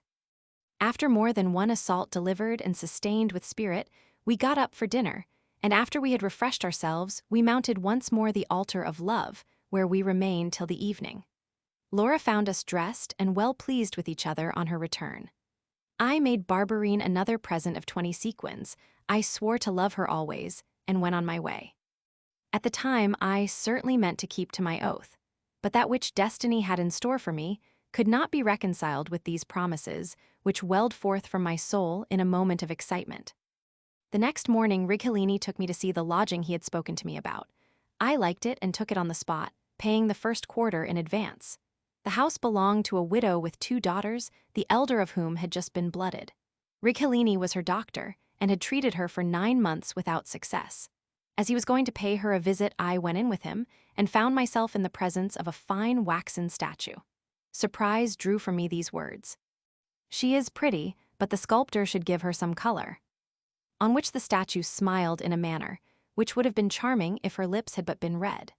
Speaker 1: After more than one assault delivered and sustained with spirit, we got up for dinner, and after we had refreshed ourselves, we mounted once more the altar of love, where we remained till the evening. Laura found us dressed and well pleased with each other on her return. I made Barberine another present of 20 sequins. I swore to love her always, and went on my way. At the time, I certainly meant to keep to my oath, but that which destiny had in store for me could not be reconciled with these promises, which welled forth from my soul in a moment of excitement. The next morning, Righelini took me to see the lodging he had spoken to me about. I liked it and took it on the spot, paying the first quarter in advance. The house belonged to a widow with 2 daughters, the elder of whom had just been blooded. Righelini was her doctor, and had treated her for 9 months without success. As he was going to pay her a visit, I went in with him, and found myself in the presence of a fine waxen statue. Surprise drew from me these words: "She is pretty, but the sculptor should give her some color." On which the statue smiled in a manner which would have been charming if her lips had but been red.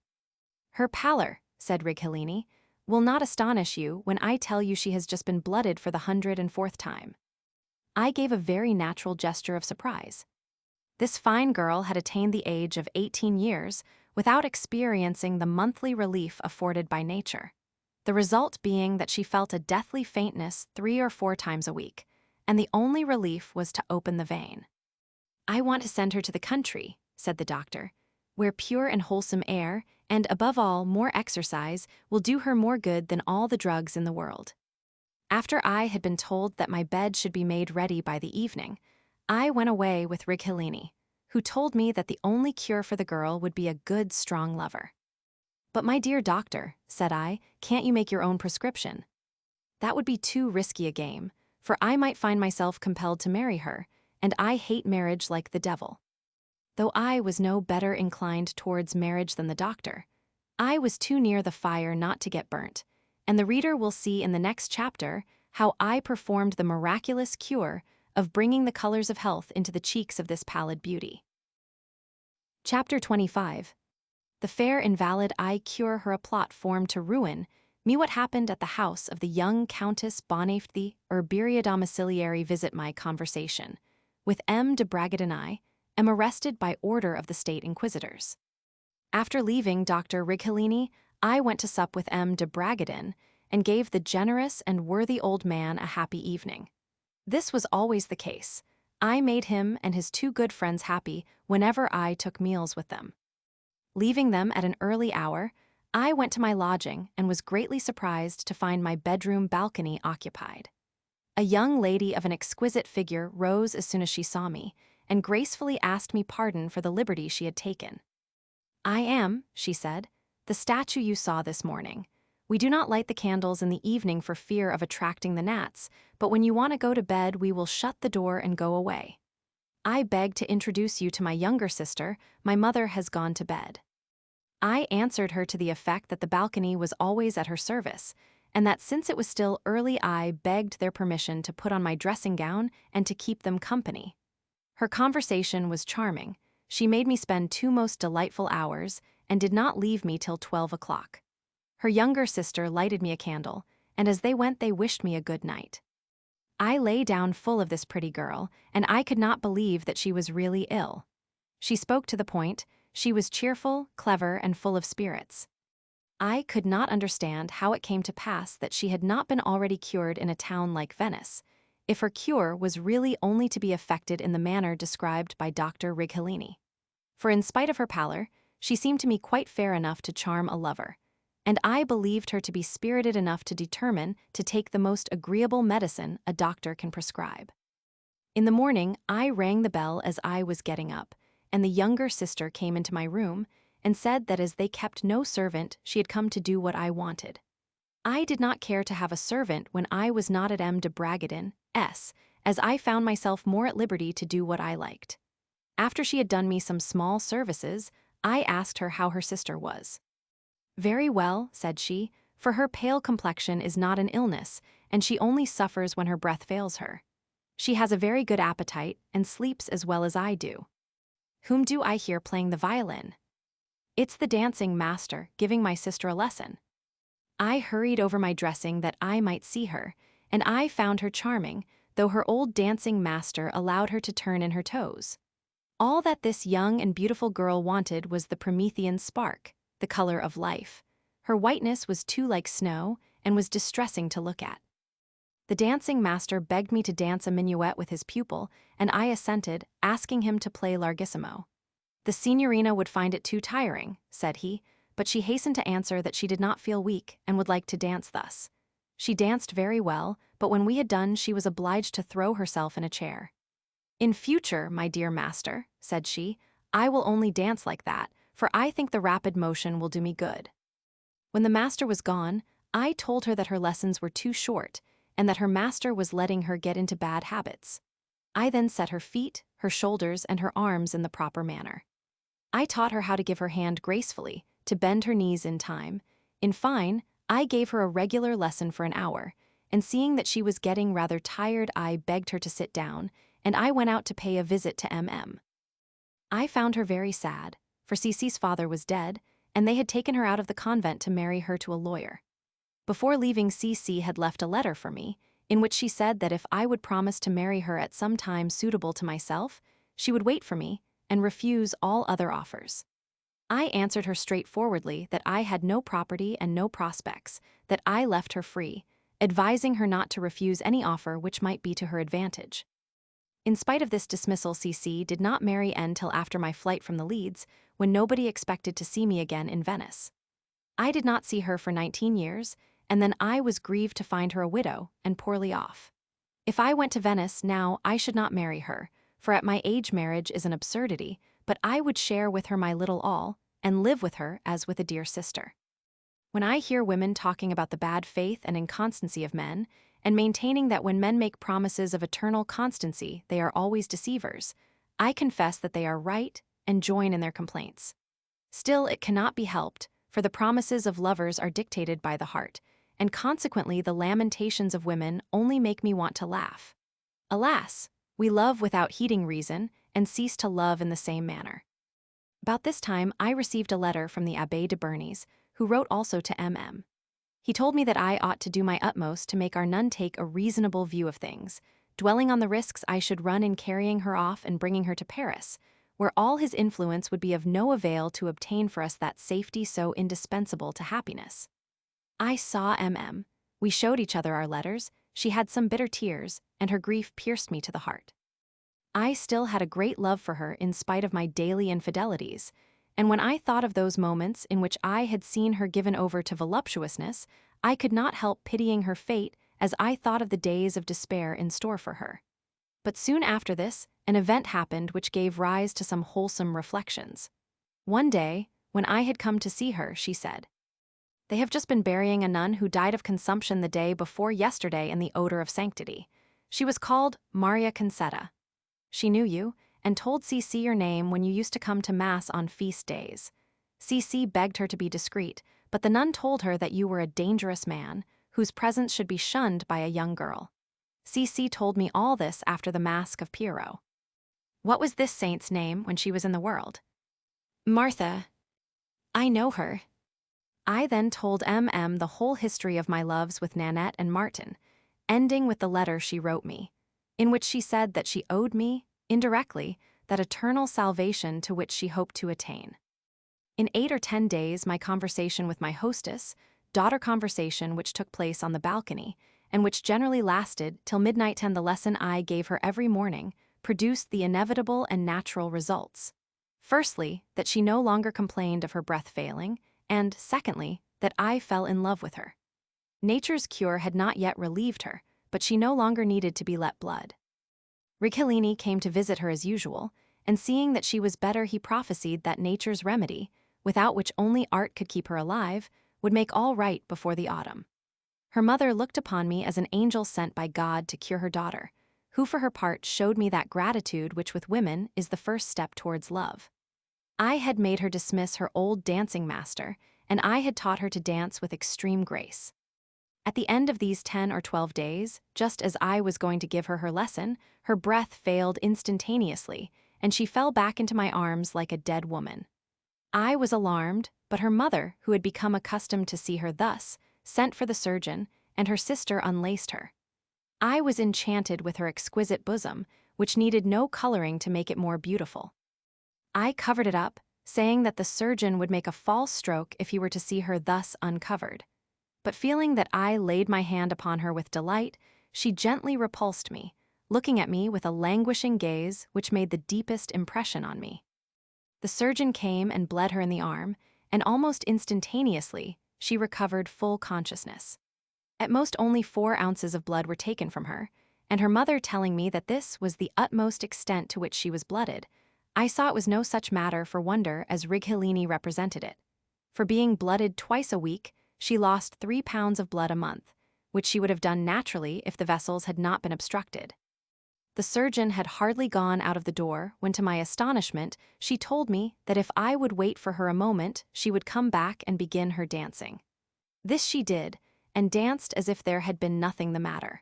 Speaker 1: "Her pallor," said Righelini, "will not astonish you when I tell you she has just been blooded for the 104th time." I gave a very natural gesture of surprise. This fine girl had attained the age of 18 years without experiencing the monthly relief afforded by nature, the result being that she felt a deathly faintness 3 or 4 times a week, and the only relief was to open the vein. "I want to send her to the country," said the doctor, "where pure and wholesome air, and above all, more exercise, will do her more good than all the drugs in the world." After I had been told that my bed should be made ready by the evening, I went away with Righelini, who told me that the only cure for the girl would be a good, strong lover. "But my dear doctor," said I, "can't you make your own prescription?" "That would be too risky a game, for I might find myself compelled to marry her, and I hate marriage like the devil." Though I was no better inclined towards marriage than the doctor, I was too near the fire not to get burnt, and the reader will see in the next chapter how I performed the miraculous cure of bringing the colors of health into the cheeks of this pallid beauty. Chapter 25. The fair invalid I cure her a plot formed to ruin me. What happened at the house of the young Countess Bonafde Urberia domiciliary visit. My conversation with M. de Bragadin. I am arrested by order of the state inquisitors. After leaving Dr. Righelini, I went to sup with M. de Bragadin and gave the generous and worthy old man a happy evening. This was always the case. I made him and his 2 good friends happy whenever I took meals with them. Leaving them at an early hour, I went to my lodging and was greatly surprised to find my bedroom balcony occupied. A young lady of an exquisite figure rose as soon as she saw me, and gracefully asked me pardon for the liberty she had taken. "I am," she said, "the statue you saw this morning. We do not light the candles in the evening for fear of attracting the gnats, but when you want to go to bed, we will shut the door and go away. I beg to introduce you to my younger sister. My mother has gone to bed." I answered her to the effect that the balcony was always at her service, and that since it was still early, I begged their permission to put on my dressing gown and to keep them company. Her conversation was charming. She made me spend 2 most delightful hours, and did not leave me till 12 o'clock. Her younger sister lighted me a candle, and as they went they wished me a good night. I lay down full of this pretty girl, and I could not believe that she was really ill. She spoke to the point. She was cheerful, clever, and full of spirits. I could not understand how it came to pass that she had not been already cured in a town like Venice, if her cure was really only to be effected in the manner described by Dr. Righelini. For in spite of her pallor, she seemed to me quite fair enough to charm a lover, and I believed her to be spirited enough to determine to take the most agreeable medicine a doctor can prescribe. In the morning, I rang the bell as I was getting up, and the younger sister came into my room and said that as they kept no servant, she had come to do what I wanted. I did not care to have a servant when I was not at M. de Bragadin's, as I found myself more at liberty to do what I liked. After she had done me some small services, I asked her how her sister was. "Very well," said she, "for her pale complexion is not an illness, and she only suffers when her breath fails her. She has a very good appetite and sleeps as well as I do. Whom do I hear playing the violin? It's the dancing master giving my sister a lesson. I hurried over my dressing that I might see her, and I found her charming, though her old dancing master allowed her to turn in her toes. All that this young and beautiful girl wanted was the Promethean spark, the color of life. Her whiteness was too like snow and was distressing to look at. The dancing master begged me to dance a minuet with his pupil, and I assented, asking him to play largissimo. The signorina would find it too tiring, said he, but she hastened to answer that she did not feel weak and would like to dance thus. She danced very well, but when we had done she was obliged to throw herself in a chair. In future, my dear master, said she, I will only dance like that, for I think the rapid motion will do me good. When the master was gone, I told her that her lessons were too short, and that her master was letting her get into bad habits. I then set her feet, her shoulders, and her arms in the proper manner. I taught her how to give her hand gracefully, to bend her knees in time. In fine, I gave her a regular lesson for an hour, and seeing that she was getting rather tired, I begged her to sit down, and I went out to pay a visit to M.M. I found her very sad, for Cece's father was dead, and they had taken her out of the convent to marry her to a lawyer. Before leaving, Cece had left a letter for me, in which she said that if I would promise to marry her at some time suitable to myself, she would wait for me and refuse all other offers. I answered her straightforwardly that I had no property and no prospects, that I left her free, advising her not to refuse any offer which might be to her advantage. In spite of this dismissal, Cece did not marry N till after my flight from the Leads, when nobody expected to see me again in Venice. I did not see her for 19 years, and then I was grieved to find her a widow and poorly off. If I went to Venice now, I should not marry her, for at my age marriage is an absurdity, but I would share with her my little all, and live with her as with a dear sister. When I hear women talking about the bad faith and inconstancy of men, and maintaining that when men make promises of eternal constancy they are always deceivers, I confess that they are right and join in their complaints. Still, it cannot be helped, for the promises of lovers are dictated by the heart, and consequently the lamentations of women only make me want to laugh. Alas, we love without heeding reason, and cease to love in the same manner. About this time I received a letter from the Abbé de Bernis, who wrote also to M.M. He told me that I ought to do my utmost to make our nun take a reasonable view of things, dwelling on the risks I should run in carrying her off and bringing her to Paris, where all his influence would be of no avail to obtain for us that safety so indispensable to happiness. I saw M.M. We showed each other our letters, she had some bitter tears, and her grief pierced me to the heart. I still had a great love for her in spite of my daily infidelities, and when I thought of those moments in which I had seen her given over to voluptuousness, I could not help pitying her fate as I thought of the days of despair in store for her. But soon after this, an event happened which gave rise to some wholesome reflections. One day, when I had come to see her, she said, "They have just been burying a nun who died of consumption the day before yesterday in the odor of sanctity. She was called Maria Concetta. She knew you, and told Cece your name when you used to come to Mass on feast days. Cece begged her to be discreet, but the nun told her that you were a dangerous man, whose presence should be shunned by a young girl. Cece told me all this after the Mask of Pierrot. What was this saint's name when she was in the world?" "Martha. I know her." I then told M.M. the whole history of my loves with Nanette and Martin, ending with the letter she wrote me, in which she said that she owed me, indirectly, that eternal salvation to which she hoped to attain. In 8 or 10 days, my conversation with my hostess, daughter conversation which took place on the balcony, and which generally lasted till midnight, and the lesson I gave her every morning, produced the inevitable and natural results. Firstly, that she no longer complained of her breath failing, and, secondly, that I fell in love with her. Nature's cure had not yet relieved her, but she no longer needed to be let blood. Ricciolini came to visit her as usual, and seeing that she was better, he prophesied that nature's remedy, without which only art could keep her alive, would make all right before the autumn. Her mother looked upon me as an angel sent by God to cure her daughter, who for her part showed me that gratitude which with women is the first step towards love. I had made her dismiss her old dancing master, and I had taught her to dance with extreme grace. At the end of these 10 or 12 days, just as I was going to give her her lesson, her breath failed instantaneously, and she fell back into my arms like a dead woman. I was alarmed, but her mother, who had become accustomed to see her thus, sent for the surgeon, and her sister unlaced her. I was enchanted with her exquisite bosom, which needed no coloring to make it more beautiful. I covered it up, saying that the surgeon would make a false stroke if he were to see her thus uncovered. But feeling that I laid my hand upon her with delight, she gently repulsed me, looking at me with a languishing gaze which made the deepest impression on me. The surgeon came and bled her in the arm, and almost instantaneously, she recovered full consciousness. At most only 4 ounces of blood were taken from her, and her mother telling me that this was the utmost extent to which she was blooded, I saw it was no such matter for wonder as Righelini represented it. For being blooded twice a week, she lost 3 pounds of blood a month, which she would have done naturally if the vessels had not been obstructed. The surgeon had hardly gone out of the door when, to my astonishment, she told me that if I would wait for her a moment, she would come back and begin her dancing. This she did, and danced as if there had been nothing the matter.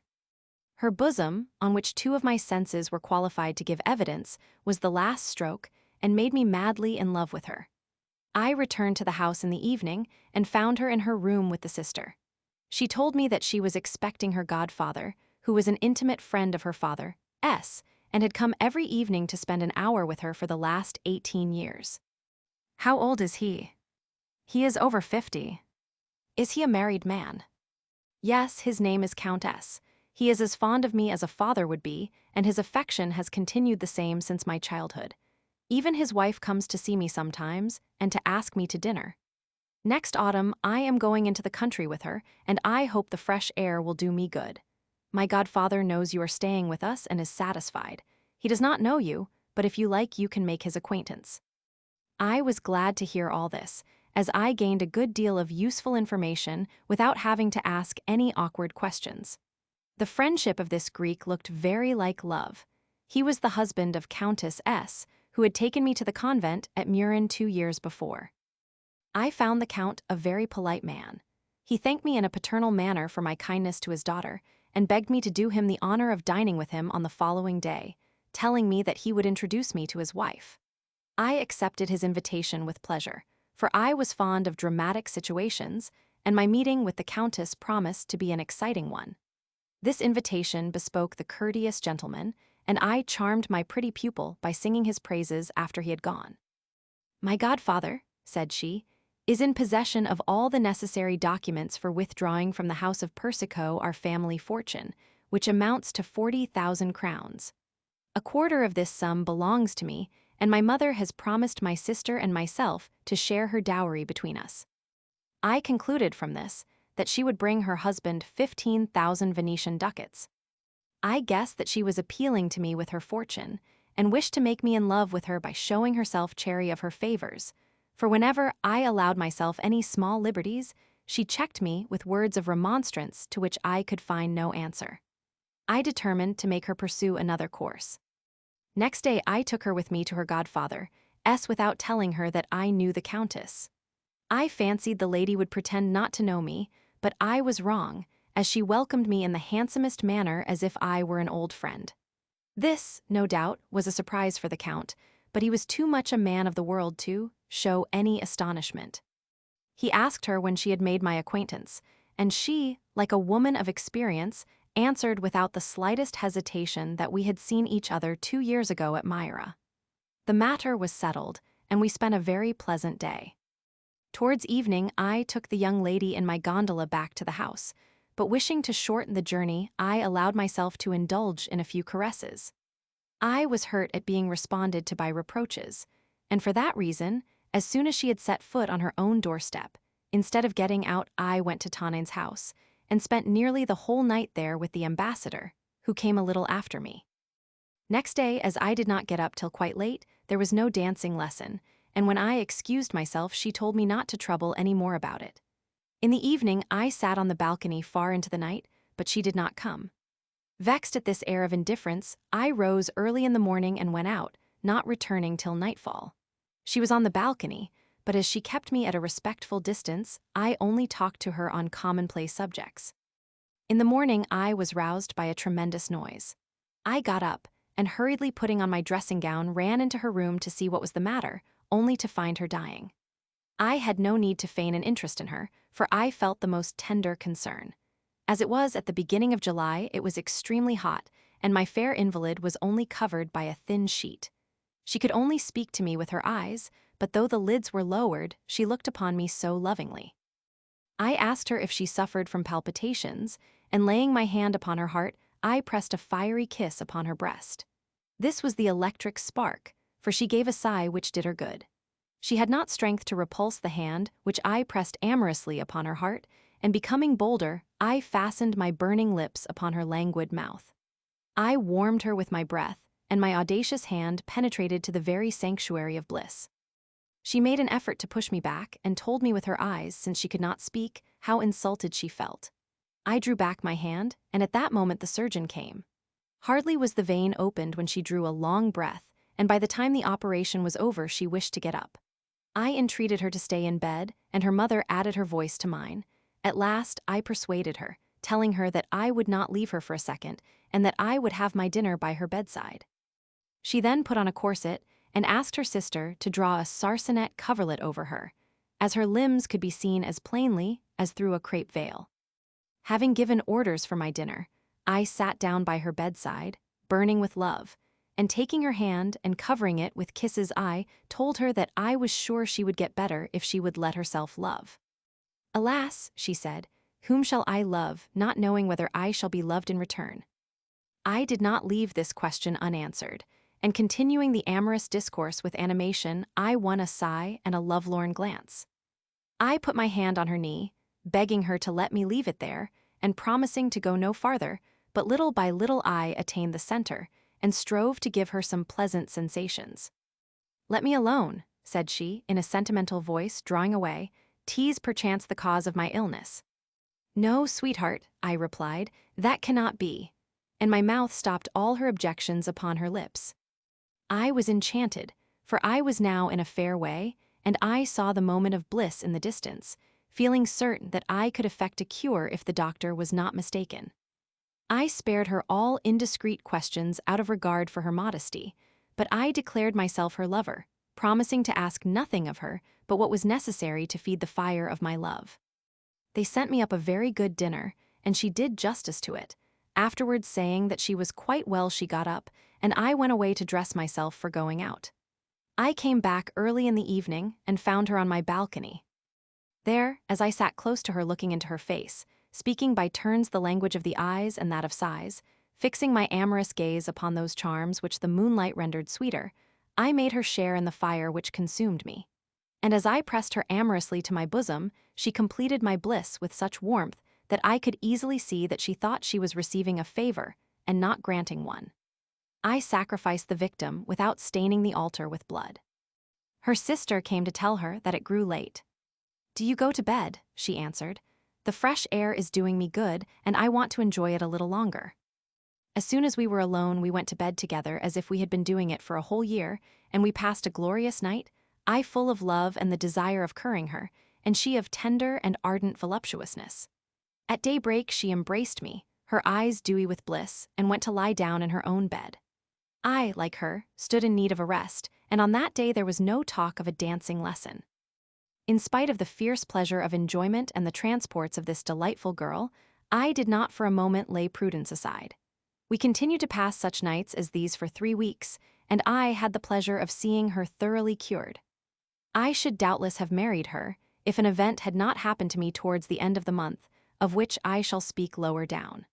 Speaker 1: Her bosom, on which 2 of my senses were qualified to give evidence, was the last stroke, and made me madly in love with her. I returned to the house in the evening and found her in her room with the sister. She told me that she was expecting her godfather, who was an intimate friend of her father, S., and had come every evening to spend an hour with her for the last 18 years. How old is he? He is over 50. Is he a married man? Yes, his name is Count S. He is as fond of me as a father would be, and his affection has continued the same since my childhood. Even his wife comes to see me sometimes, and to ask me to dinner. Next autumn, I am going into the country with her, and I hope the fresh air will do me good. My godfather knows you are staying with us and is satisfied. He does not know you, but if you like, you can make his acquaintance. I was glad to hear all this, as I gained a good deal of useful information without having to ask any awkward questions. The friendship of this Greek looked very like love. He was the husband of Countess S., who had taken me to the convent at Murin 2 years before. I found the Count a very polite man. He thanked me in a paternal manner for my kindness to his daughter, and begged me to do him the honor of dining with him on the following day, telling me that he would introduce me to his wife. I accepted his invitation with pleasure, for I was fond of dramatic situations, and my meeting with the Countess promised to be an exciting one. This invitation bespoke the courteous gentleman, and I charmed my pretty pupil by singing his praises after he had gone. "My godfather," said she, "is in possession of all the necessary documents for withdrawing from the house of Persico our family fortune, which amounts to 40,000 crowns. A quarter of this sum belongs to me, and my mother has promised my sister and myself to share her dowry between us." I concluded from this that she would bring her husband 15,000 Venetian ducats. I guessed that she was appealing to me with her fortune, and wished to make me in love with her by showing herself chary of her favors, for whenever I allowed myself any small liberties, she checked me with words of remonstrance to which I could find no answer. I determined to make her pursue another course. Next day I took her with me to her godfather, S., without telling her that I knew the Countess. I fancied the lady would pretend not to know me, but I was wrong, as she welcomed me in the handsomest manner as if I were an old friend. This, no doubt, was a surprise for the Count, but he was too much a man of the world to show any astonishment. He asked her when she had made my acquaintance, and she, like a woman of experience, answered without the slightest hesitation that we had seen each other 2 years ago at Myra. The matter was settled, and we spent a very pleasant day. Towards evening, I took the young lady in my gondola back to the house, but wishing to shorten the journey, I allowed myself to indulge in a few caresses. I was hurt at being responded to by reproaches, and for that reason, as soon as she had set foot on her own doorstep, instead of getting out, I went to Tonein's house, and spent nearly the whole night there with the ambassador, who came a little after me. Next day, as I did not get up till quite late, there was no dancing lesson, and when I excused myself, she told me not to trouble any more about it. In the evening, I sat on the balcony far into the night, but she did not come. Vexed at this air of indifference, I rose early in the morning and went out, not returning till nightfall. She was on the balcony, but as she kept me at a respectful distance, I only talked to her on commonplace subjects. In the morning, I was roused by a tremendous noise. I got up, and hurriedly putting on my dressing gown, ran into her room to see what was the matter, only to find her dying. I had no need to feign an interest in her, for I felt the most tender concern. As it was at the beginning of July, it was extremely hot, and my fair invalid was only covered by a thin sheet. She could only speak to me with her eyes, but though the lids were lowered, she looked upon me so lovingly. I asked her if she suffered from palpitations, and laying my hand upon her heart, I pressed a fiery kiss upon her breast. This was the electric spark, for she gave a sigh which did her good. She had not strength to repulse the hand which I pressed amorously upon her heart, and becoming bolder, I fastened my burning lips upon her languid mouth. I warmed her with my breath, and my audacious hand penetrated to the very sanctuary of bliss. She made an effort to push me back and told me with her eyes, since she could not speak, how insulted she felt. I drew back my hand, and at that moment the surgeon came. Hardly was the vein opened when she drew a long breath, and by the time the operation was over she wished to get up. I entreated her to stay in bed, and her mother added her voice to mine. At last I persuaded her, telling her that I would not leave her for a second, and that I would have my dinner by her bedside. She then put on a corset, and asked her sister to draw a sarcenet coverlet over her, as her limbs could be seen as plainly as through a crape veil. Having given orders for my dinner, I sat down by her bedside, burning with love, and taking her hand and covering it with kisses, I told her that I was sure she would get better if she would let herself love. "Alas," she said, "whom shall I love, not knowing whether I shall be loved in return?" I did not leave this question unanswered, and continuing the amorous discourse with animation, I won a sigh and a lovelorn glance. I put my hand on her knee, begging her to let me leave it there, and promising to go no farther, but little by little I attained the center, and strove to give her some pleasant sensations. "Let me alone," said she, in a sentimental voice, drawing away. "'Tis perchance the cause of my illness." "No, sweetheart," I replied, "that cannot be," and my mouth stopped all her objections upon her lips. I was enchanted, for I was now in a fair way, and I saw the moment of bliss in the distance, feeling certain that I could effect a cure if the doctor was not mistaken. I spared her all indiscreet questions out of regard for her modesty, but I declared myself her lover, promising to ask nothing of her but what was necessary to feed the fire of my love. They sent me up a very good dinner, and she did justice to it, afterwards saying that she was quite well. She got up, and I went away to dress myself for going out. I came back early in the evening and found her on my balcony. There, as I sat close to her looking into her face, speaking by turns the language of the eyes and that of sighs, fixing my amorous gaze upon those charms which the moonlight rendered sweeter, I made her share in the fire which consumed me. And as I pressed her amorously to my bosom, she completed my bliss with such warmth that I could easily see that she thought she was receiving a favor and not granting one. I sacrificed the victim without staining the altar with blood. Her sister came to tell her that it grew late. "Do you go to bed?" she answered. "The fresh air is doing me good, and I want to enjoy it a little longer." As soon as we were alone, we went to bed together as if we had been doing it for a whole year, and we passed a glorious night, I full of love and the desire of curing her, and she of tender and ardent voluptuousness. At daybreak she embraced me, her eyes dewy with bliss, and went to lie down in her own bed. I, like her, stood in need of a rest, and on that day there was no talk of a dancing lesson. In spite of the fierce pleasure of enjoyment and the transports of this delightful girl, I did not for a moment lay prudence aside. We continued to pass such nights as these for 3 weeks, and I had the pleasure of seeing her thoroughly cured. I should doubtless have married her, if an event had not happened to me towards the end of the month, of which I shall speak lower down.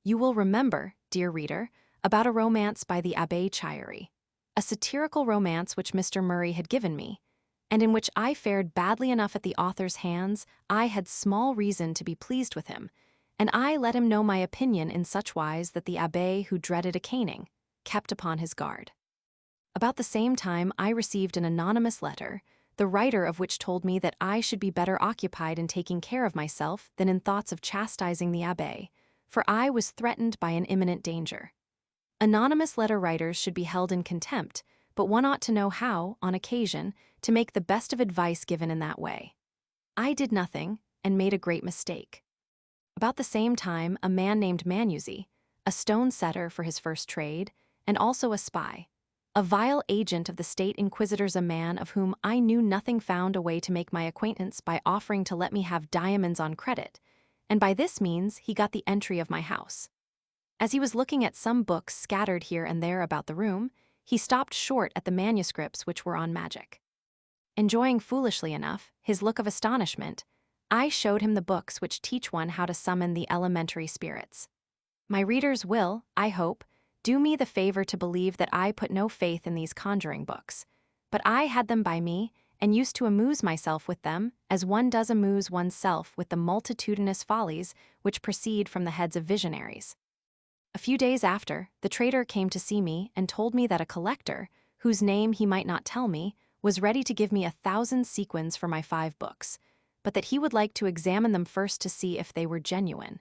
Speaker 1: You will remember, dear reader, about a romance by the Abbé Chieri, a satirical romance which Mr. Murray had given me, and in which I fared badly enough at the author's hands. I had small reason to be pleased with him, and I let him know my opinion in such wise that the abbé, who dreaded a caning, kept upon his guard. About the same time I received an anonymous letter, the writer of which told me that I should be better occupied in taking care of myself than in thoughts of chastising the abbé, for I was threatened by an imminent danger. Anonymous letter writers should be held in contempt, but one ought to know how, on occasion, to make the best of advice given in that way. I did nothing, and made a great mistake. About the same time, a man named Manuzzi, a stone setter for his first trade, and also a spy, a vile agent of the state inquisitors, a man of whom I knew nothing, found a way to make my acquaintance by offering to let me have diamonds on credit, and by this means he got the entry of my house. As he was looking at some books scattered here and there about the room, he stopped short at the manuscripts which were on magic. Enjoying foolishly enough his look of astonishment, I showed him the books which teach one how to summon the elementary spirits. My readers will, I hope, do me the favor to believe that I put no faith in these conjuring books, but I had them by me and used to amuse myself with them as one does amuse oneself with the multitudinous follies which proceed from the heads of visionaries. A few days after, the trader came to see me and told me that a collector, whose name he might not tell me, was ready to give me 1,000 sequins for my 5 books, but that he would like to examine them first to see if they were genuine.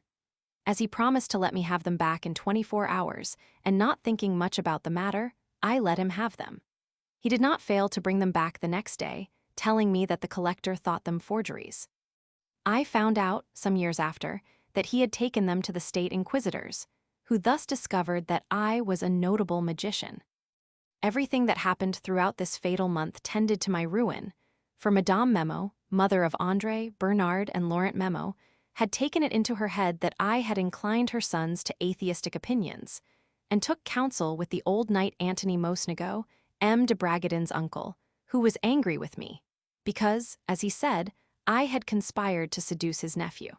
Speaker 1: As he promised to let me have them back in 24 hours, and not thinking much about the matter, I let him have them. He did not fail to bring them back the next day, telling me that the collector thought them forgeries. I found out, some years after, that he had taken them to the state inquisitors, who thus discovered that I was a notable magician. Everything that happened throughout this fatal month tended to my ruin, for Madame Memo, mother of André, Bernard, and Laurent Memo, had taken it into her head that I had inclined her sons to atheistic opinions, and took counsel with the old knight Antony Mosnigo, M. de Bragadin's uncle, who was angry with me, because, as he said, I had conspired to seduce his nephew.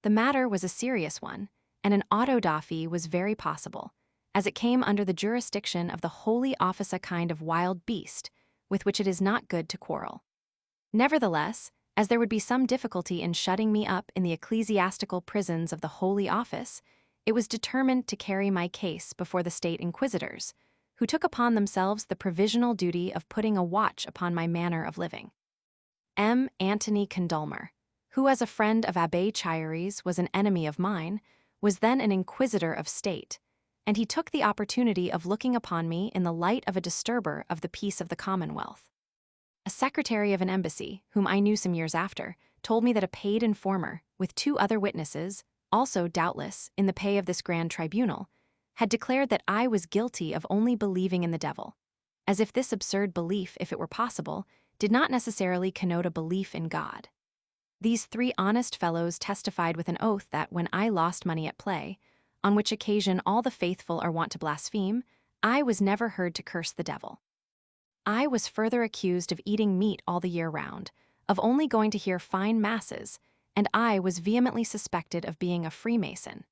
Speaker 1: The matter was a serious one, and an autodafé was very possible, as it came under the jurisdiction of the Holy Office, a kind of wild beast, with which it is not good to quarrel. Nevertheless, as there would be some difficulty in shutting me up in the ecclesiastical prisons of the Holy Office, it was determined to carry my case before the state inquisitors, who took upon themselves the provisional duty of putting a watch upon my manner of living. M. Antony Condulmer, who as a friend of Abbé Chiares was an enemy of mine, was then an inquisitor of state, and he took the opportunity of looking upon me in the light of a disturber of the peace of the Commonwealth. A secretary of an embassy, whom I knew some years after, told me that a paid informer, with 2 other witnesses, also doubtless in the pay of this grand tribunal, had declared that I was guilty of only believing in the devil, as if this absurd belief, if it were possible, did not necessarily connote a belief in God. These 3 honest fellows testified with an oath that when I lost money at play, on which occasion all the faithful are wont to blaspheme, I was never heard to curse the devil. I was further accused of eating meat all the year round, of only going to hear fine masses, and I was vehemently suspected of being a Freemason.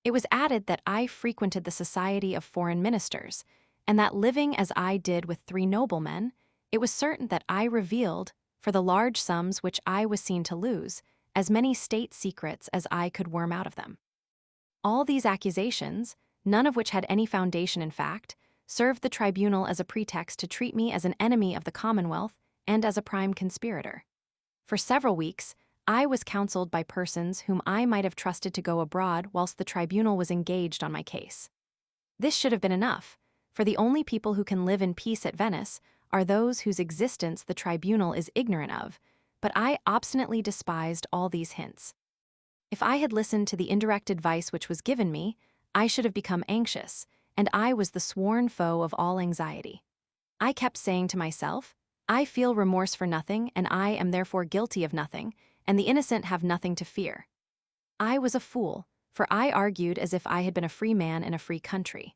Speaker 1: It was added that I frequented the society of foreign ministers, and that living as I did with 3 noblemen, it was certain that I revealed, for the large sums which I was seen to lose, as many state secrets as I could worm out of them. All these accusations, none of which had any foundation in fact, served the tribunal as a pretext to treat me as an enemy of the Commonwealth and as a prime conspirator. For several weeks, I was counseled by persons whom I might have trusted to go abroad whilst the tribunal was engaged on my case. This should have been enough, for the only people who can live in peace at Venice are those whose existence the tribunal is ignorant of, but I obstinately despised all these hints. If I had listened to the indirect advice which was given me, I should have become anxious, and I was the sworn foe of all anxiety. I kept saying to myself, I feel remorse for nothing, and I am therefore guilty of nothing, and the innocent have nothing to fear. I was a fool, for I argued as if I had been a free man in a free country.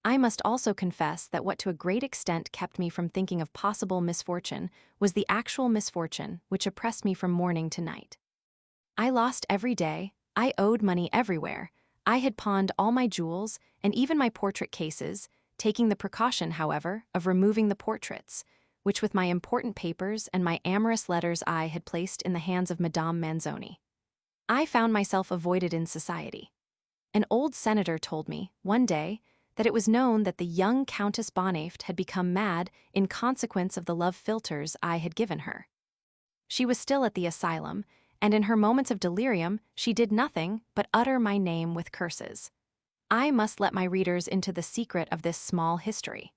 Speaker 1: I must also confess that what to a great extent kept me from thinking of possible misfortune was the actual misfortune which oppressed me from morning to night. I lost every day, I owed money everywhere, I had pawned all my jewels and even my portrait cases, taking the precaution, however, of removing the portraits, which with my important papers and my amorous letters I had placed in the hands of Madame Manzoni. I found myself avoided in society. An old senator told me, one day, that it was known that the young Countess Bonaparte had become mad in consequence of the love philters I had given her. She was still at the asylum, and in her moments of delirium she did nothing but utter my name with curses. I must let my readers into the secret of this small history.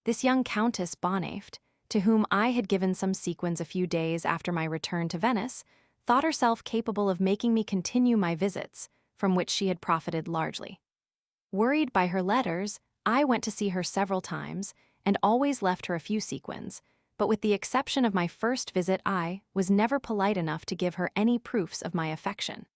Speaker 1: This young Countess Bonaparte, to whom I had given some sequins a few days after my return to Venice, thought herself capable of making me continue my visits, from which she had profited largely. Worried by her letters, I went to see her several times and always left her a few sequins, but with the exception of my first visit, I was never polite enough to give her any proofs of my affection.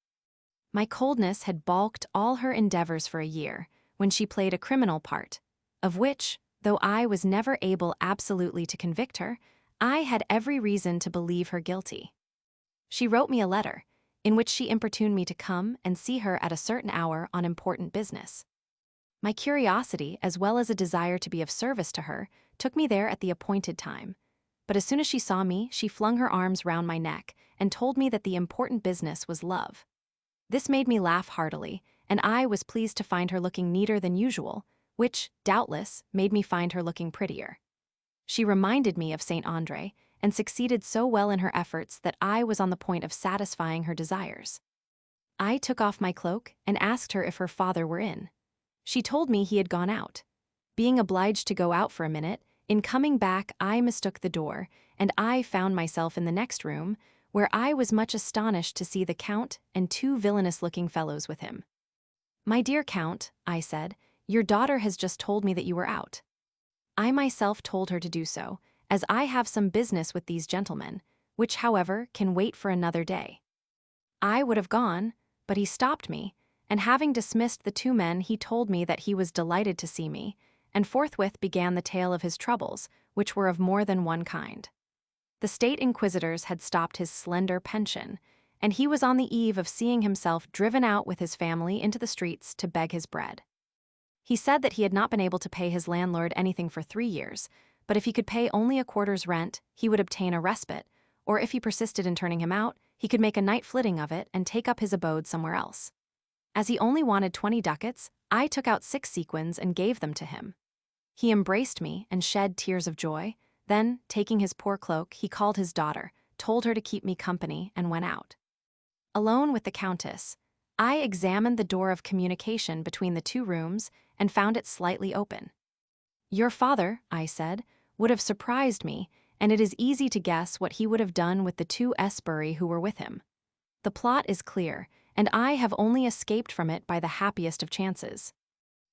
Speaker 1: My coldness had balked all her endeavors for a year, when she played a criminal part, of which, though I was never able absolutely to convict her, I had every reason to believe her guilty. She wrote me a letter, in which she importuned me to come and see her at a certain hour on important business. My curiosity, as well as a desire to be of service to her, took me there at the appointed time. But as soon as she saw me, she flung her arms round my neck and told me that the important business was love. This made me laugh heartily, and I was pleased to find her looking neater than usual, which, doubtless, made me find her looking prettier. She reminded me of Saint Andre, and succeeded so well in her efforts that I was on the point of satisfying her desires. I took off my cloak and asked her if her father were in. She told me he had gone out. Being obliged to go out for a minute, in coming back I mistook the door, and I found myself in the next room, where I was much astonished to see the Count and two villainous-looking fellows with him. "My dear Count," I said, "your daughter has just told me that you were out." I myself told her to do so, as I have some business with these gentlemen, which, however, can wait for another day. I would have gone, but he stopped me, and having dismissed the two men, he told me that he was delighted to see me, and forthwith began the tale of his troubles, which were of more than one kind. The state inquisitors had stopped his slender pension, and he was on the eve of seeing himself driven out with his family into the streets to beg his bread. He said that he had not been able to pay his landlord anything for 3 years, but if he could pay only a quarter's rent, he would obtain a respite, or if he persisted in turning him out, he could make a night flitting of it and take up his abode somewhere else. As he only wanted 20 ducats, I took out 6 sequins and gave them to him. He embraced me and shed tears of joy. Then, taking his poor cloak, he called his daughter, told her to keep me company, and went out. Alone with the Countess, I examined the door of communication between the 2 rooms and found it slightly open. "Your father," I said, "would have surprised me, and it is easy to guess what he would have done with the 2 Esbury who were with him. The plot is clear, and I have only escaped from it by the happiest of chances."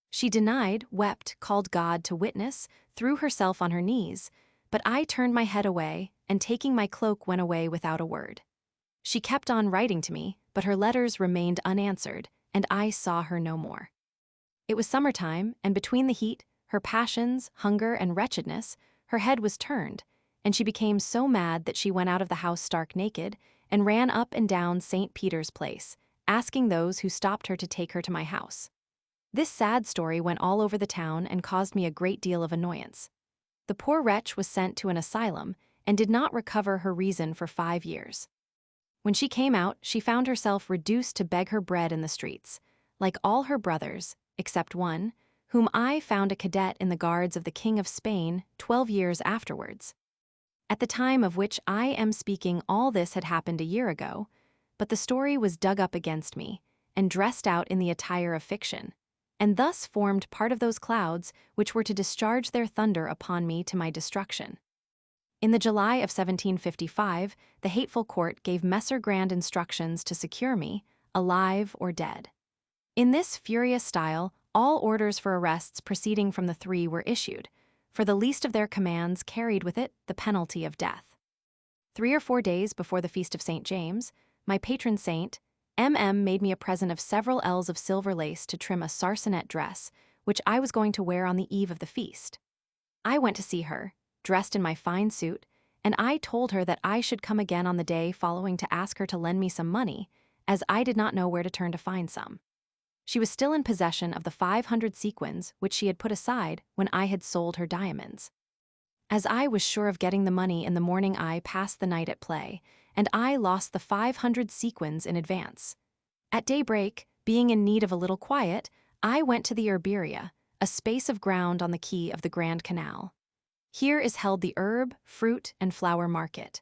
Speaker 1: She denied, wept, called God to witness, threw herself on her knees, but I turned my head away, and taking my cloak went away without a word. She kept on writing to me, but her letters remained unanswered, and I saw her no more. It was summertime, and between the heat, her passions, hunger, and wretchedness, her head was turned, and she became so mad that she went out of the house stark naked, and ran up and down St. Peter's Place, asking those who stopped her to take her to my house. This sad story went all over the town and caused me a great deal of annoyance. The poor wretch was sent to an asylum and did not recover her reason for 5 years. When she came out, she found herself reduced to beg her bread in the streets, like all her brothers, except one, whom I found a cadet in the guards of the King of Spain 12 years afterwards. At the time of which I am speaking, all this had happened a year ago, but the story was dug up against me and dressed out in the attire of fiction, and thus formed part of those clouds which were to discharge their thunder upon me to my destruction. In the July of 1755, the hateful court gave Messer Grand instructions to secure me, alive or dead. In this furious style, all orders for arrests proceeding from the 3 were issued, for the least of their commands carried with it the penalty of death. 3 or 4 days before the feast of St. James, my patron saint, made me a present of several ells of silver lace to trim a sarcenet dress, which I was going to wear on the eve of the feast. I went to see her, dressed in my fine suit, and I told her that I should come again on the day following to ask her to lend me some money, as I did not know where to turn to find some. She was still in possession of the 500 sequins which she had put aside when I had sold her diamonds. As I was sure of getting the money in the morning, I passed the night at play, and I lost the 500 sequins in advance. At daybreak, being in need of a little quiet, I went to the Herberia, a space of ground on the quay of the Grand Canal. Here is held the herb, fruit, and flower market.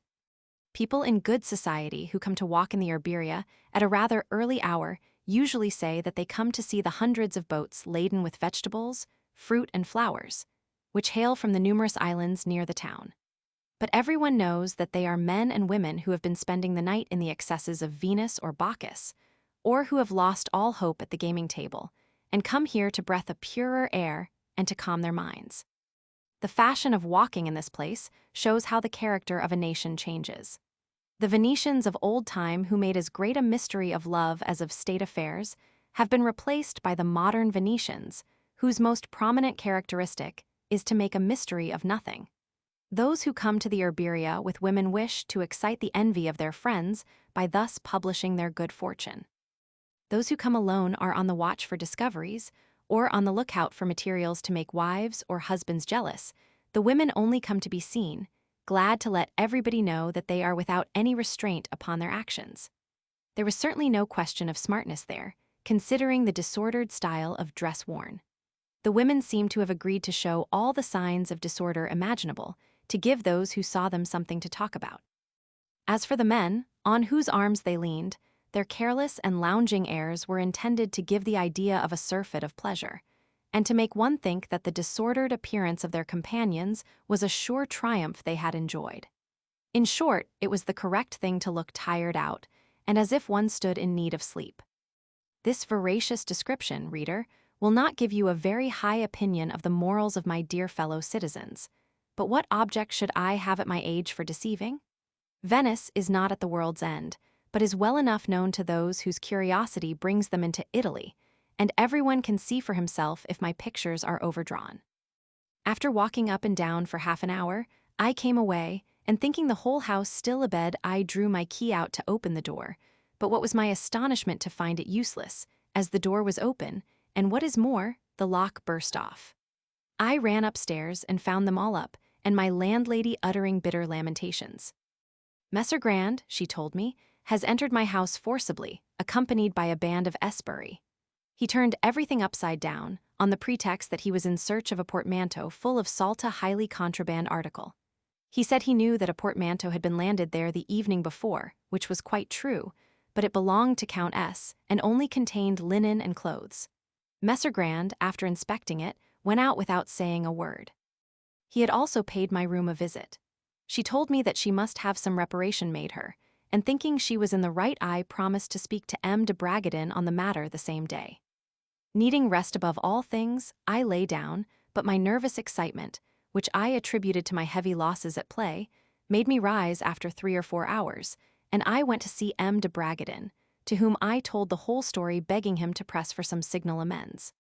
Speaker 1: People in good society who come to walk in the Herberia at a rather early hour usually say that they come to see the hundreds of boats laden with vegetables, fruit, and flowers, which hail from the numerous islands near the town. But everyone knows that they are men and women who have been spending the night in the excesses of Venus or Bacchus, or who have lost all hope at the gaming table, and come here to breathe a purer air and to calm their minds. The fashion of walking in this place shows how the character of a nation changes. The Venetians of old time, who made as great a mystery of love as of state affairs, have been replaced by the modern Venetians, whose most prominent characteristic is to make a mystery of nothing. Those who come to the Iberia with women wish to excite the envy of their friends by thus publishing their good fortune. Those who come alone are on the watch for discoveries, or on the lookout for materials to make wives or husbands jealous. The women only come to be seen, glad to let everybody know that they are without any restraint upon their actions. There was certainly no question of smartness there, considering the disordered style of dress worn. The women seemed to have agreed to show all the signs of disorder imaginable, to give those who saw them something to talk about. As for the men, on whose arms they leaned, their careless and lounging airs were intended to give the idea of a surfeit of pleasure, and to make one think that the disordered appearance of their companions was a sure triumph they had enjoyed. In short, it was the correct thing to look tired out, and as if one stood in need of sleep. This veracious description, reader, will not give you a very high opinion of the morals of my dear fellow citizens. But what object should I have at my age for deceiving? Venice is not at the world's end, but is well enough known to those whose curiosity brings them into Italy, and everyone can see for himself if my pictures are overdrawn. After walking up and down for half an hour, I came away, and thinking the whole house still abed, I drew my key out to open the door, but what was my astonishment to find it useless, as the door was open, and what is more, the lock burst off. I ran upstairs and found them all up, and my landlady uttering bitter lamentations. Messer Grand, she told me, has entered my house forcibly, accompanied by a band of esbirri. He turned everything upside down, on the pretext that he was in search of a portmanteau full of Salta highly contraband article. He said he knew that a portmanteau had been landed there the evening before, which was quite true, but it belonged to Count S. and only contained linen and clothes. Messer Grand, after inspecting it, went out without saying a word. He had also paid my room a visit. She told me that she must have some reparation made her, and thinking she was in the right eye, promised to speak to M. de Bragadin on the matter the same day. Needing rest above all things, I lay down, but my nervous excitement, which I attributed to my heavy losses at play, made me rise after 3 or 4 hours, and I went to see M. de Bragadin, to whom I told the whole story, begging him to press for some signal amends.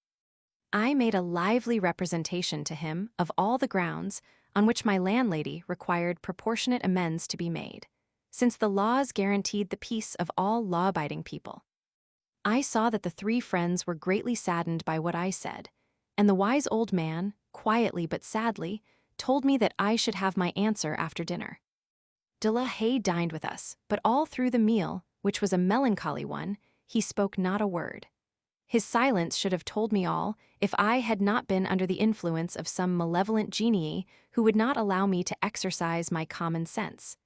Speaker 1: I made a lively representation to him of all the grounds on which my landlady required proportionate amends to be made, since the laws guaranteed the peace of all law-abiding people. I saw that the 3 friends were greatly saddened by what I said, and the wise old man, quietly but sadly, told me that I should have my answer after dinner. De la Haye dined with us, but all through the meal, which was a melancholy one, he spoke not a word. His silence should have told me all, if I had not been under the influence of some malevolent genii who would not allow me to exercise my common sense.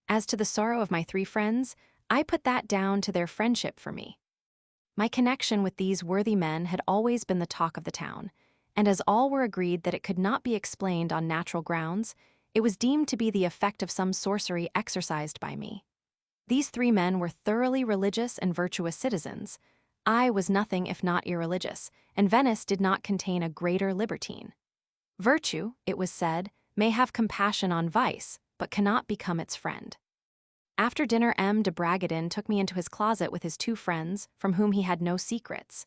Speaker 1: As to the sorrow of my 3 friends, I put that down to their friendship for me. My connection with these worthy men had always been the talk of the town, and as all were agreed that it could not be explained on natural grounds, it was deemed to be the effect of some sorcery exercised by me. These 3 men were thoroughly religious and virtuous citizens. I was nothing if not irreligious, and Venice did not contain a greater libertine. Virtue, it was said, may have compassion on vice, but cannot become its friend. After dinner, M. de Bragadin took me into his closet with his 2 friends, from whom he had no secrets.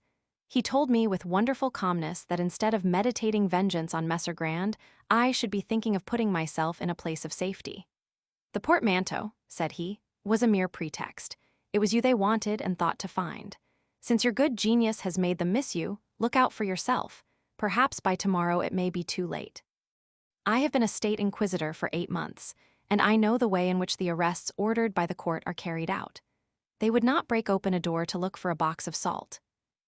Speaker 1: He told me with wonderful calmness that instead of meditating vengeance on Messer Grand, I should be thinking of putting myself in a place of safety. The portmanteau, said he, was a mere pretext. It was you they wanted and thought to find. Since your good genius has made them miss you, look out for yourself. Perhaps by tomorrow it may be too late. I have been a state inquisitor for 8 months, and I know the way in which the arrests ordered by the court are carried out. They would not break open a door to look for a box of salt.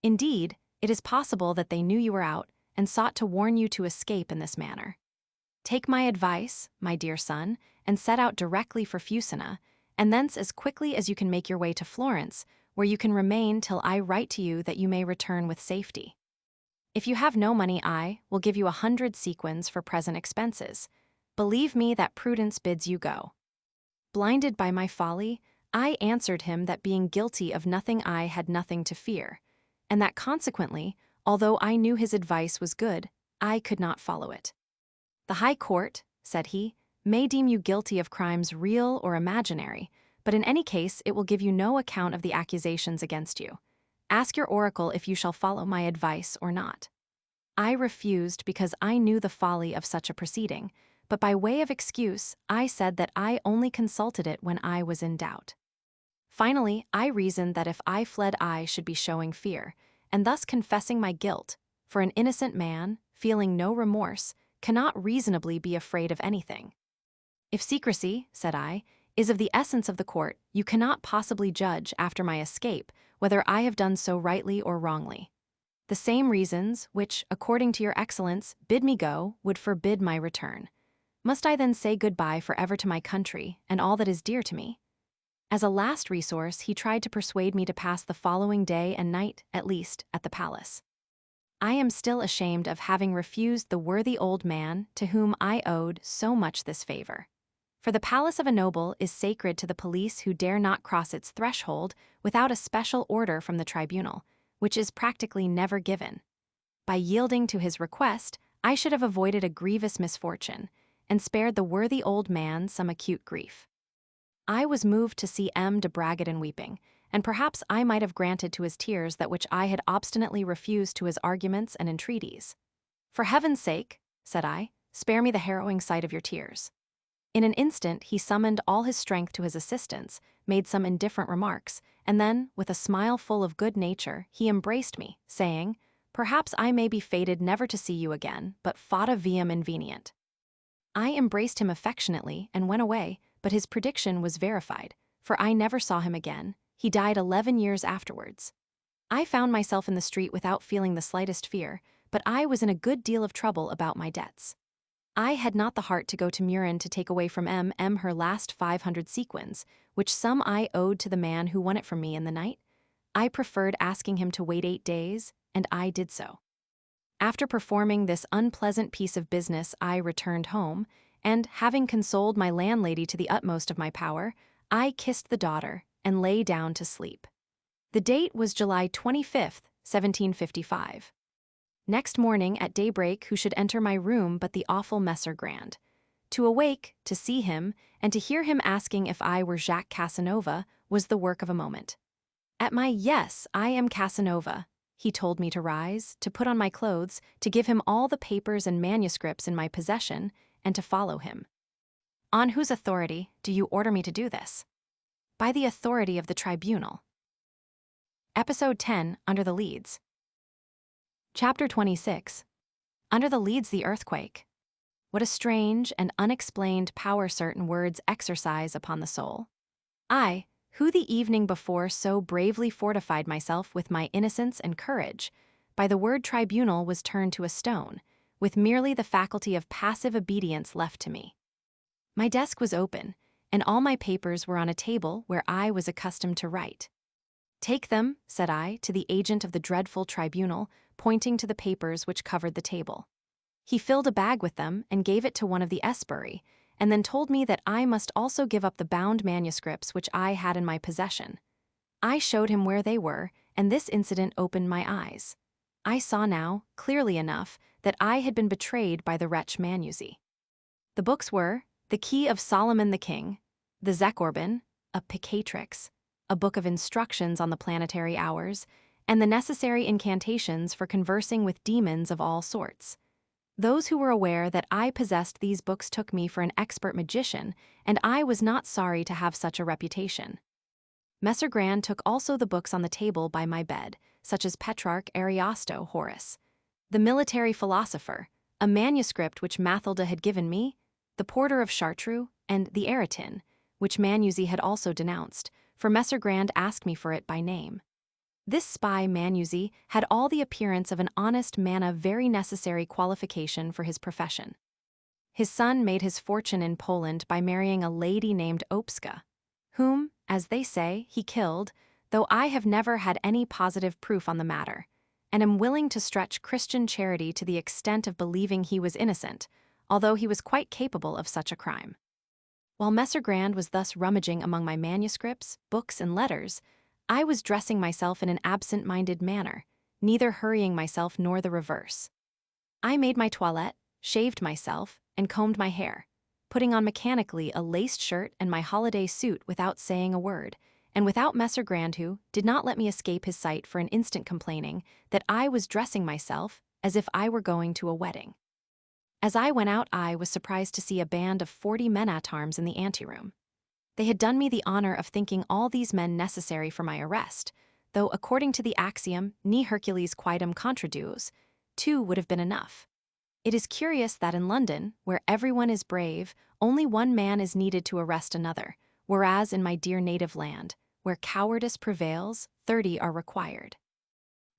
Speaker 1: Indeed, it is possible that they knew you were out and sought to warn you to escape in this manner. Take my advice, my dear son, and set out directly for Fusina, and thence as quickly as you can make your way to Florence, where you can remain till I write to you that you may return with safety. If you have no money, I will give you 100 sequins for present expenses, Believe me that prudence bids you go. Blinded by my folly, I answered him that being guilty of nothing I had nothing to fear, and that consequently, although I knew his advice was good, I could not follow it. The High Court, said he, may deem you guilty of crimes real or imaginary, but in any case it will give you no account of the accusations against you. Ask your oracle if you shall follow my advice or not. I refused because I knew the folly of such a proceeding, but by way of excuse, I said that I only consulted it when I was in doubt. Finally, I reasoned that if I fled I should be showing fear, and thus confessing my guilt, for an innocent man, feeling no remorse, cannot reasonably be afraid of anything. If secrecy, said I, is of the essence of the court, you cannot possibly judge after my escape whether I have done so rightly or wrongly. The same reasons, which, according to your excellence, bid me go, would forbid my return. Must I then say goodbye forever to my country and all that is dear to me? As a last resource, he tried to persuade me to pass the following day and night, at least, at the palace. I am still ashamed of having refused the worthy old man to whom I owed so much this favor. For the palace of a noble is sacred to the police who dare not cross its threshold without a special order from the tribunal, which is practically never given. By yielding to his request, I should have avoided a grievous misfortune and spared the worthy old man some acute grief. I was moved to see M. de Bragadin weeping, and perhaps I might have granted to his tears that which I had obstinately refused to his arguments and entreaties. For heaven's sake, said I, spare me the harrowing sight of your tears. In an instant he summoned all his strength to his assistance, made some indifferent remarks, and then, with a smile full of good nature, he embraced me, saying, "Perhaps I may be fated never to see you again, but fata viam invenient." I embraced him affectionately and went away, but his prediction was verified, for I never saw him again. He died 11 years afterwards. I found myself in the street without feeling the slightest fear, but I was in a good deal of trouble about my debts. I had not the heart to go to Murin to take away from M her last 500 sequins, which sum I owed to the man who won it from me in the night. I preferred asking him to wait 8 days, and I did so. After performing this unpleasant piece of business, I returned home, and, having consoled my landlady to the utmost of my power, I kissed the daughter and lay down to sleep. The date was July 25th, 1755. Next morning at daybreak who should enter my room but the awful Messer Grand. To awake, to see him, and to hear him asking if I were Jacques Casanova was the work of a moment. At my "Yes, I am Casanova," he told me to rise, to put on my clothes, to give him all the papers and manuscripts in my possession, and to follow him. On whose authority do you order me to do this? By the authority of the tribunal. Episode 10, Under the Leads. Chapter 26. Under the Leads the Earthquake. What a strange and unexplained power certain words exercise upon the soul. I, who the evening before so bravely fortified myself with my innocence and courage, by the word tribunal was turned to a stone, with merely the faculty of passive obedience left to me. My desk was open, and all my papers were on a table where I was accustomed to write. "Take them," said I, to the agent of the dreadful tribunal, pointing to the papers which covered the table. He filled a bag with them and gave it to one of the esbirri, and then told me that I must also give up the bound manuscripts which I had in my possession. I showed him where they were, and this incident opened my eyes. I saw now, clearly enough, that I had been betrayed by the wretch Manuzzi. The books were The Key of Solomon the King, the Zecorbin, a Picatrix, a book of instructions on the planetary hours, and the necessary incantations for conversing with demons of all sorts. Those who were aware that I possessed these books took me for an expert magician, and I was not sorry to have such a reputation. Messer Grand took also the books on the table by my bed, such as Petrarch Ariosto Horace, the military philosopher, a manuscript which Mathilda had given me, the Porter of Chartreux, and the Aretin, which Manuzzi had also denounced, for Messer Grand asked me for it by name. This spy Manuzzi had all the appearance of an honest man, a very necessary qualification for his profession. His son made his fortune in Poland by marrying a lady named Opska, whom, as they say, he killed, though I have never had any positive proof on the matter, and am willing to stretch Christian charity to the extent of believing he was innocent, although he was quite capable of such a crime. While Messer Grand was thus rummaging among my manuscripts, books, and letters, I was dressing myself in an absent-minded manner, neither hurrying myself nor the reverse. I made my toilette, shaved myself, and combed my hair, putting on mechanically a laced shirt and my holiday suit without saying a word, and without Messer Grand, who did not let me escape his sight for an instant, complaining that I was dressing myself as if I were going to a wedding. As I went out, I was surprised to see a band of 40 men-at-arms in the anteroom. They had done me the honor of thinking all these men necessary for my arrest, though according to the axiom ni Hercules quidem contraduos, 2 would have been enough. It is curious that in London, where everyone is brave, only one man is needed to arrest another, whereas in my dear native land, where cowardice prevails, 30 are required.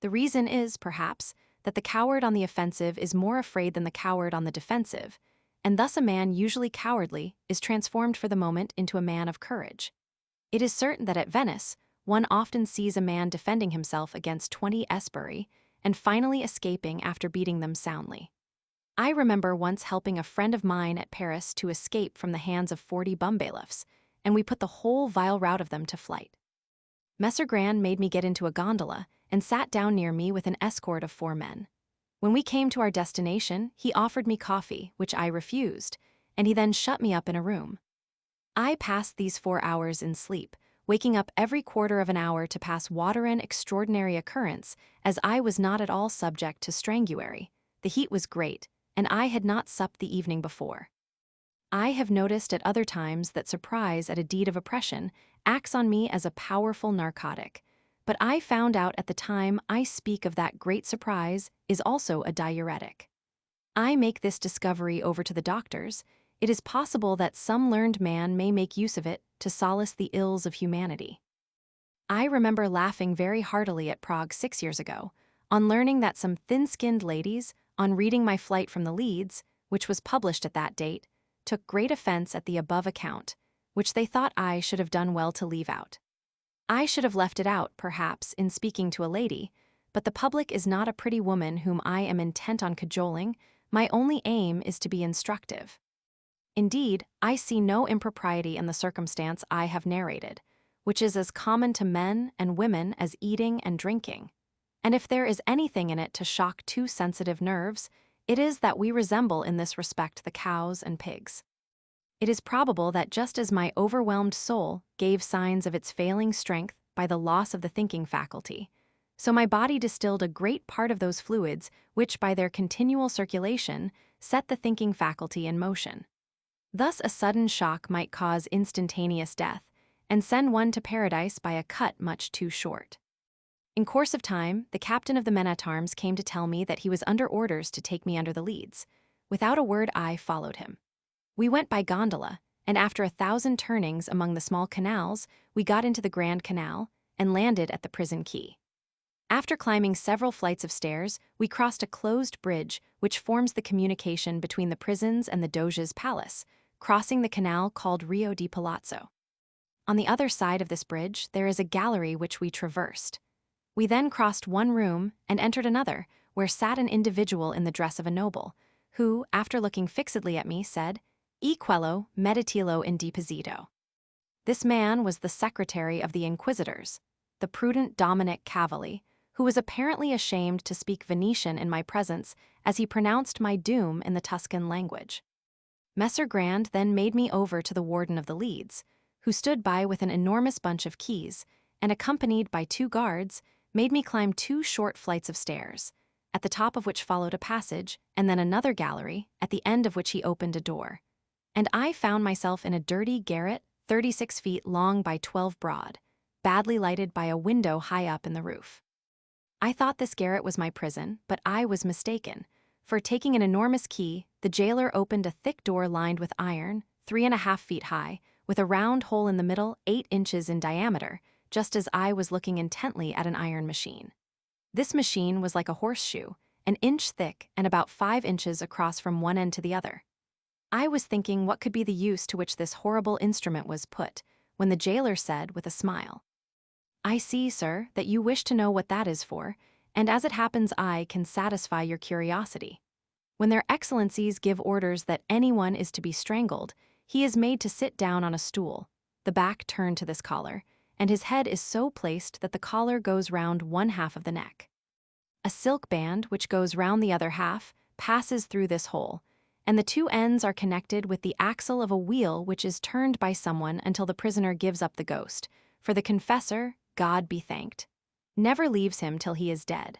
Speaker 1: The reason is, perhaps, that the coward on the offensive is more afraid than the coward on the defensive, and thus a man usually cowardly is transformed for the moment into a man of courage. It is certain that at Venice, one often sees a man defending himself against 20 esbirri and finally escaping after beating them soundly. I remember once helping a friend of mine at Paris to escape from the hands of 40 bumbailiffs, and we put the whole vile rout of them to flight. Messer Grand made me get into a gondola and sat down near me with an escort of 4 men. When we came to our destination, he offered me coffee, which I refused, and he then shut me up in a room. I passed these 4 hours in sleep, waking up every quarter of an hour to pass water, an extraordinary occurrence, as I was not at all subject to strangury. The heat was great, and I had not supped the evening before. I have noticed at other times that surprise at a deed of oppression acts on me as a powerful narcotic, but I found out at the time I speak of that great surprise is also a diuretic. I make this discovery over to the doctors. It is possible that some learned man may make use of it to solace the ills of humanity. I remember laughing very heartily at Prague 6 years ago, on learning that some thin-skinned ladies, on reading my flight from the Leads, which was published at that date, took great offense at the above account, which they thought I should have done well to leave out. I should have left it out, perhaps, in speaking to a lady, but the public is not a pretty woman whom I am intent on cajoling. My only aim is to be instructive. Indeed, I see no impropriety in the circumstance I have narrated, which is as common to men and women as eating and drinking. And if there is anything in it to shock 2 sensitive nerves, it is that we resemble in this respect the cows and pigs. It is probable that just as my overwhelmed soul gave signs of its failing strength by the loss of the thinking faculty, so my body distilled a great part of those fluids which by their continual circulation set the thinking faculty in motion. Thus a sudden shock might cause instantaneous death, and send one to paradise by a cut much too short. In course of time, the captain of the men-at-arms came to tell me that he was under orders to take me under the Leads. Without a word I followed him. We went by gondola, and after 1,000 turnings among the small canals, we got into the Grand Canal and landed at the prison quay. After climbing several flights of stairs, we crossed a closed bridge which forms the communication between the prisons and the Doge's palace, crossing the canal called Rio di Palazzo. On the other side of this bridge there is a gallery which we traversed. We then crossed one room and entered another, where sat an individual in the dress of a noble, who, after looking fixedly at me, said, "E quello meditillo in deposito." This man was the secretary of the inquisitors, the prudent Dominic Cavalli, who was apparently ashamed to speak Venetian in my presence as he pronounced my doom in the Tuscan language. Messer Grand then made me over to the warden of the Leads, who stood by with an enormous bunch of keys, and accompanied by 2 guards, made me climb 2 short flights of stairs, at the top of which followed a passage, and then another gallery, at the end of which he opened a door. And I found myself in a dirty garret, 36 feet long by 12 broad, badly lighted by a window high up in the roof. I thought this garret was my prison, but I was mistaken, for taking an enormous key, the jailer opened a thick door lined with iron, 3.5 feet high, with a round hole in the middle 8 inches in diameter, just as I was looking intently at an iron machine. This machine was like a horseshoe, an inch thick and about 5 inches across from one end to the other. I was thinking what could be the use to which this horrible instrument was put, when the jailer said with a smile, "I see, sir, that you wish to know what that is for, and as it happens I can satisfy your curiosity. When their excellencies give orders that anyone is to be strangled, he is made to sit down on a stool, the back turned to this collar, and his head is so placed that the collar goes round one half of the neck. A silk band, which goes round the other half, passes through this hole, and the two ends are connected with the axle of a wheel which is turned by someone until the prisoner gives up the ghost, for the confessor, God be thanked, never leaves him till he is dead.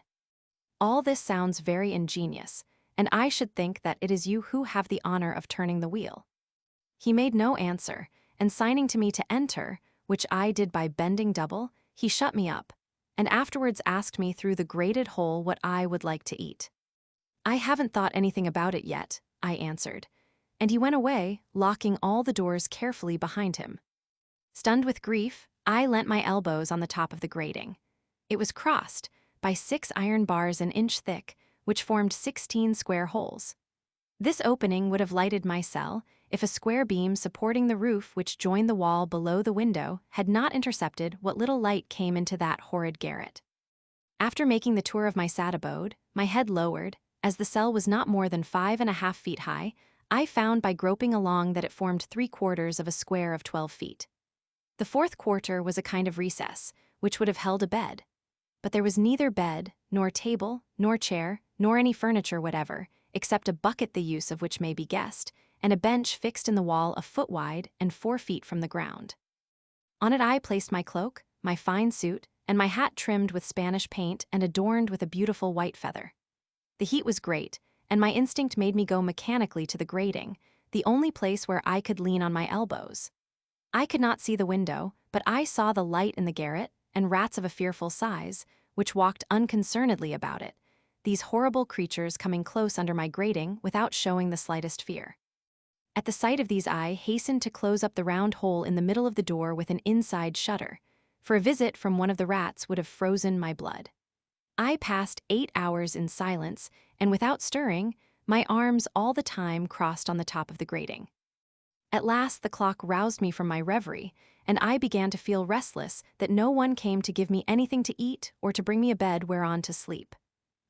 Speaker 1: All this sounds very ingenious, and I should think that it is you who have the honor of turning the wheel. He made no answer, and signing to me to enter, which I did by bending double, he shut me up, and afterwards asked me through the grated hole what I would like to eat. I haven't thought anything about it yet, I answered, and he went away, locking all the doors carefully behind him. Stunned with grief, I leant my elbows on the top of the grating. It was crossed by 6 iron bars an inch thick, which formed 16 square holes. This opening would have lighted my cell if a square beam supporting the roof which joined the wall below the window had not intercepted what little light came into that horrid garret. After making the tour of my sad abode, my head lowered, as the cell was not more than 5.5 feet high, I found by groping along that it formed 3/4 of a square of 12 feet. The 4th quarter was a kind of recess, which would have held a bed. But there was neither bed, nor table, nor chair, nor any furniture whatever, except a bucket the use of which may be guessed, and a bench fixed in the wall a foot wide and 4 feet from the ground. On it I placed my cloak, my fine suit, and my hat trimmed with Spanish paint and adorned with a beautiful white feather. The heat was great, and my instinct made me go mechanically to the grating, the only place where I could lean on my elbows. I could not see the window, but I saw the light in the garret, and rats of a fearful size, which walked unconcernedly about it, these horrible creatures coming close under my grating without showing the slightest fear. At the sight of these I hastened to close up the round hole in the middle of the door with an inside shutter, for a visit from one of the rats would have frozen my blood. I passed 8 hours in silence, and without stirring, my arms all the time crossed on the top of the grating. At last the clock roused me from my reverie, and I began to feel restless that no one came to give me anything to eat or to bring me a bed whereon to sleep.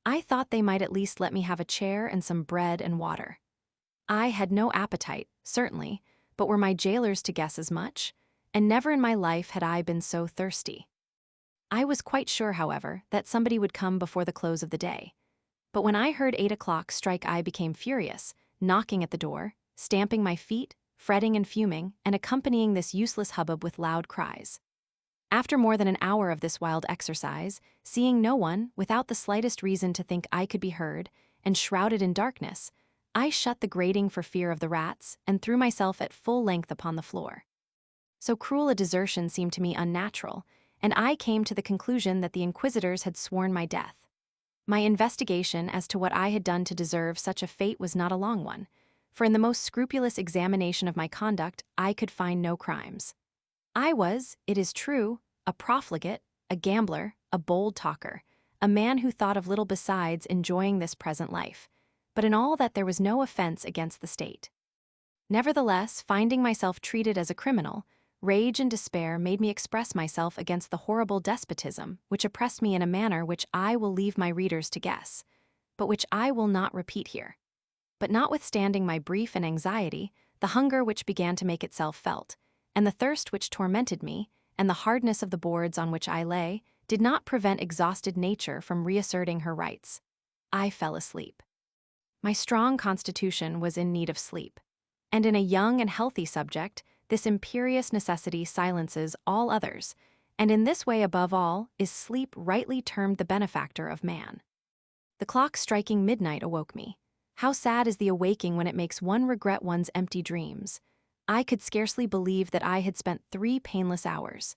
Speaker 1: I thought they might at least let me have a chair and some bread and water. I had no appetite, certainly, but were my jailers to guess as much? And never in my life had I been so thirsty. I was quite sure, however, that somebody would come before the close of the day. But when I heard 8 o'clock strike I became furious, knocking at the door, stamping my feet, fretting and fuming, and accompanying this useless hubbub with loud cries. After more than an hour of this wild exercise, seeing no one, without the slightest reason to think I could be heard, and shrouded in darkness, I shut the grating for fear of the rats and threw myself at full length upon the floor. So cruel a desertion seemed to me unnatural, and I came to the conclusion that the inquisitors had sworn my death. My investigation as to what I had done to deserve such a fate was not a long one, for in the most scrupulous examination of my conduct, I could find no crimes. I was, it is true, a profligate, a gambler, a bold talker, a man who thought of little besides enjoying this present life, but in all that there was no offense against the state. Nevertheless, finding myself treated as a criminal, rage and despair made me express myself against the horrible despotism which oppressed me in a manner which I will leave my readers to guess, but which I will not repeat here. But notwithstanding my grief and anxiety, the hunger which began to make itself felt, and the thirst which tormented me, and the hardness of the boards on which I lay, did not prevent exhausted nature from reasserting her rights. I fell asleep. My strong constitution was in need of sleep, and in a young and healthy subject, this imperious necessity silences all others, and in this way above all is sleep rightly termed the benefactor of man. The clock striking midnight awoke me. How sad is the awaking when it makes one regret one's empty dreams. I could scarcely believe that I had spent 3 painless hours.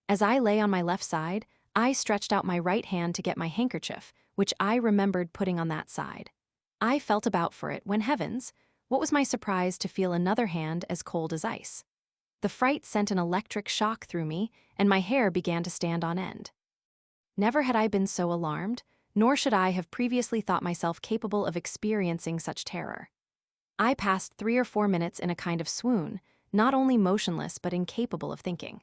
Speaker 1: As I lay on my left side, I stretched out my right hand to get my handkerchief, which I remembered putting on that side. I felt about for it when, heavens, what was my surprise to feel another hand as cold as ice. The fright sent an electric shock through me, and my hair began to stand on end. Never had I been so alarmed, nor should I have previously thought myself capable of experiencing such terror. I passed 3 or 4 minutes in a kind of swoon, not only motionless but incapable of thinking.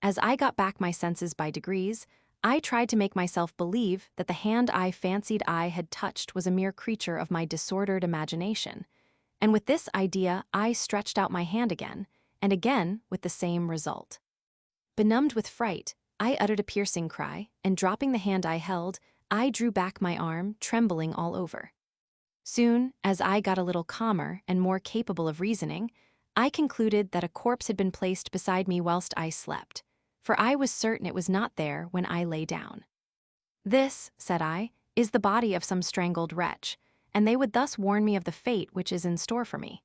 Speaker 1: As I got back my senses by degrees, I tried to make myself believe that the hand I fancied I had touched was a mere creature of my disordered imagination, and with this idea I stretched out my hand again, and again with the same result. Benumbed with fright, I uttered a piercing cry, and dropping the hand I held, I drew back my arm, trembling all over. Soon, as I got a little calmer and more capable of reasoning, I concluded that a corpse had been placed beside me whilst I slept, for I was certain it was not there when I lay down. "This," said I, "is the body of some strangled wretch, and they would thus warn me of the fate which is in store for me."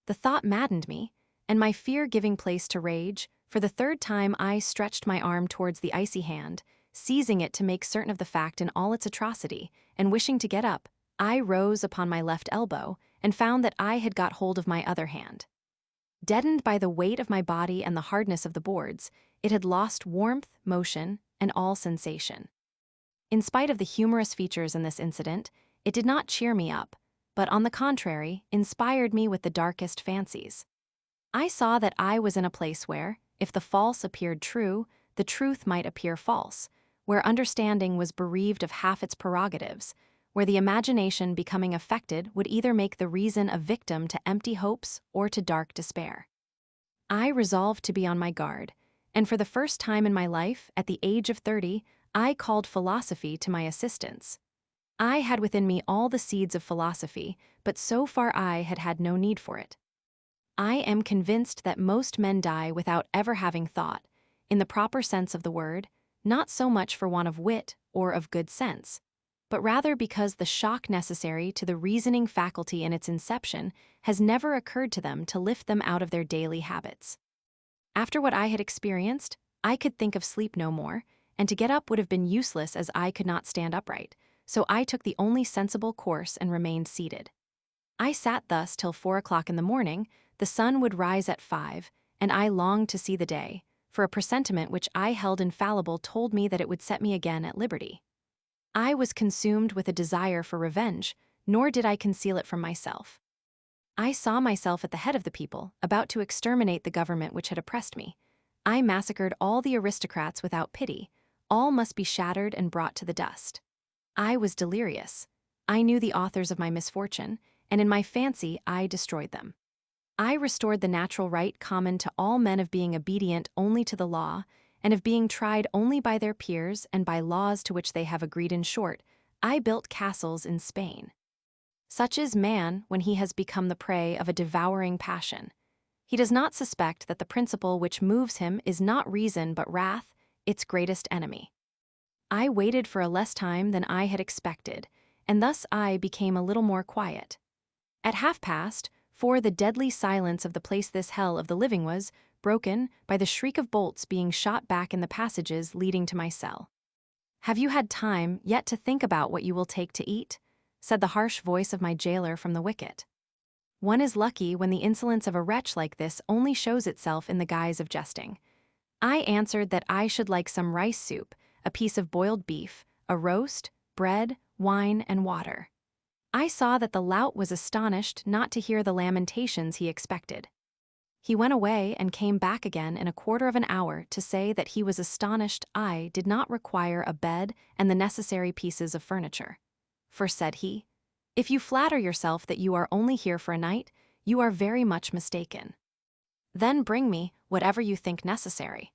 Speaker 1: The thought maddened me, and my fear giving place to rage, for the third time I stretched my arm towards the icy hand, seizing it to make certain of the fact in all its atrocity, and wishing to get up, I rose upon my left elbow and found that I had got hold of my other hand. Deadened by the weight of my body and the hardness of the boards, it had lost warmth, motion, and all sensation. In spite of the humorous features in this incident, it did not cheer me up, but on the contrary, inspired me with the darkest fancies. I saw that I was in a place where, if the false appeared true, the truth might appear false, where understanding was bereaved of half its prerogatives, where the imagination becoming affected would either make the reason a victim to empty hopes or to dark despair. I resolved to be on my guard, and for the first time in my life, at the age of 30, I called philosophy to my assistance. I had within me all the seeds of philosophy, but so far I had had no need for it. I am convinced that most men die without ever having thought, in the proper sense of the word, not so much for want of wit or of good sense, but rather because the shock necessary to the reasoning faculty in its inception has never occurred to them to lift them out of their daily habits. After what I had experienced, I could think of sleep no more, and to get up would have been useless as I could not stand upright, so I took the only sensible course and remained seated. I sat thus till 4 o'clock in the morning. The sun would rise at 5, and I longed to see the day, for a presentiment which I held infallible told me that it would set me again at liberty. I was consumed with a desire for revenge, nor did I conceal it from myself. I saw myself at the head of the people, about to exterminate the government which had oppressed me. I massacred all the aristocrats without pity. All must be shattered and brought to the dust. I was delirious. I knew the authors of my misfortune, and in my fancy I destroyed them. I restored the natural right common to all men of being obedient only to the law, and of being tried only by their peers and by laws to which they have agreed. In short, I built castles in Spain. Such is man when he has become the prey of a devouring passion. He does not suspect that the principle which moves him is not reason but wrath, its greatest enemy. I waited for a less time than I had expected, and thus I became a little more quiet. At 4:30, for the deadly silence of the place this hell of the living was broken by the shriek of bolts being shot back in the passages leading to my cell. "Have you had time yet to think about what you will take to eat?" said the harsh voice of my jailer from the wicket. One is lucky when the insolence of a wretch like this only shows itself in the guise of jesting. I answered that I should like some rice soup, a piece of boiled beef, a roast, bread, wine, and water. I saw that the lout was astonished not to hear the lamentations he expected. He went away and came back again in a quarter of an hour to say that he was astonished I did not require a bed and the necessary pieces of furniture. For, said he, if you flatter yourself that you are only here for a night, you are very much mistaken. Then bring me whatever you think necessary.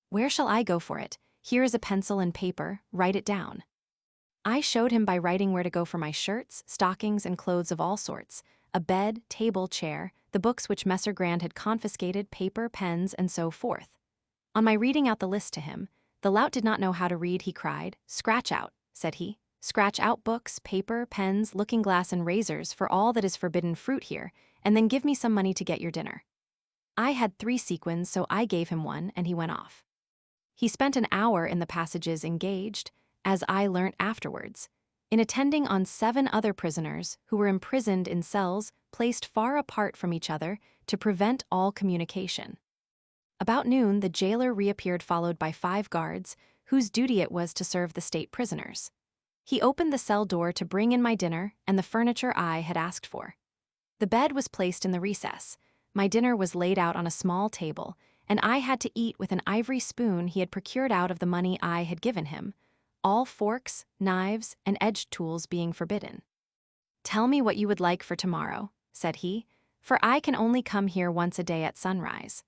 Speaker 1: Where shall I go for it? Here is a pencil and paper, write it down. I showed him by writing where to go for my shirts, stockings, and clothes of all sorts, a bed, table, chair, the books which Messer Grand had confiscated, paper, pens, and so forth. On my reading out the list to him, the lout did not know how to read. He cried, "Scratch out," said he. "Scratch out books, paper, pens, looking-glass, and razors for all that is forbidden fruit here, and then give me some money to get your dinner." I had 3 sequins, so I gave him one, and he went off. He spent an hour in the passages engaged, as I learnt afterwards, in attending on 7 other prisoners who were imprisoned in cells placed far apart from each other to prevent all communication. About noon, the jailer reappeared followed by 5 guards, whose duty it was to serve the state prisoners. He opened the cell door to bring in my dinner and the furniture I had asked for. The bed was placed in the recess, my dinner was laid out on a small table, and I had to eat with an ivory spoon he had procured out of the money I had given him, all forks, knives, and edged tools being forbidden. "Tell me what you would like for tomorrow," said he, "for I can only come here once a day at sunrise.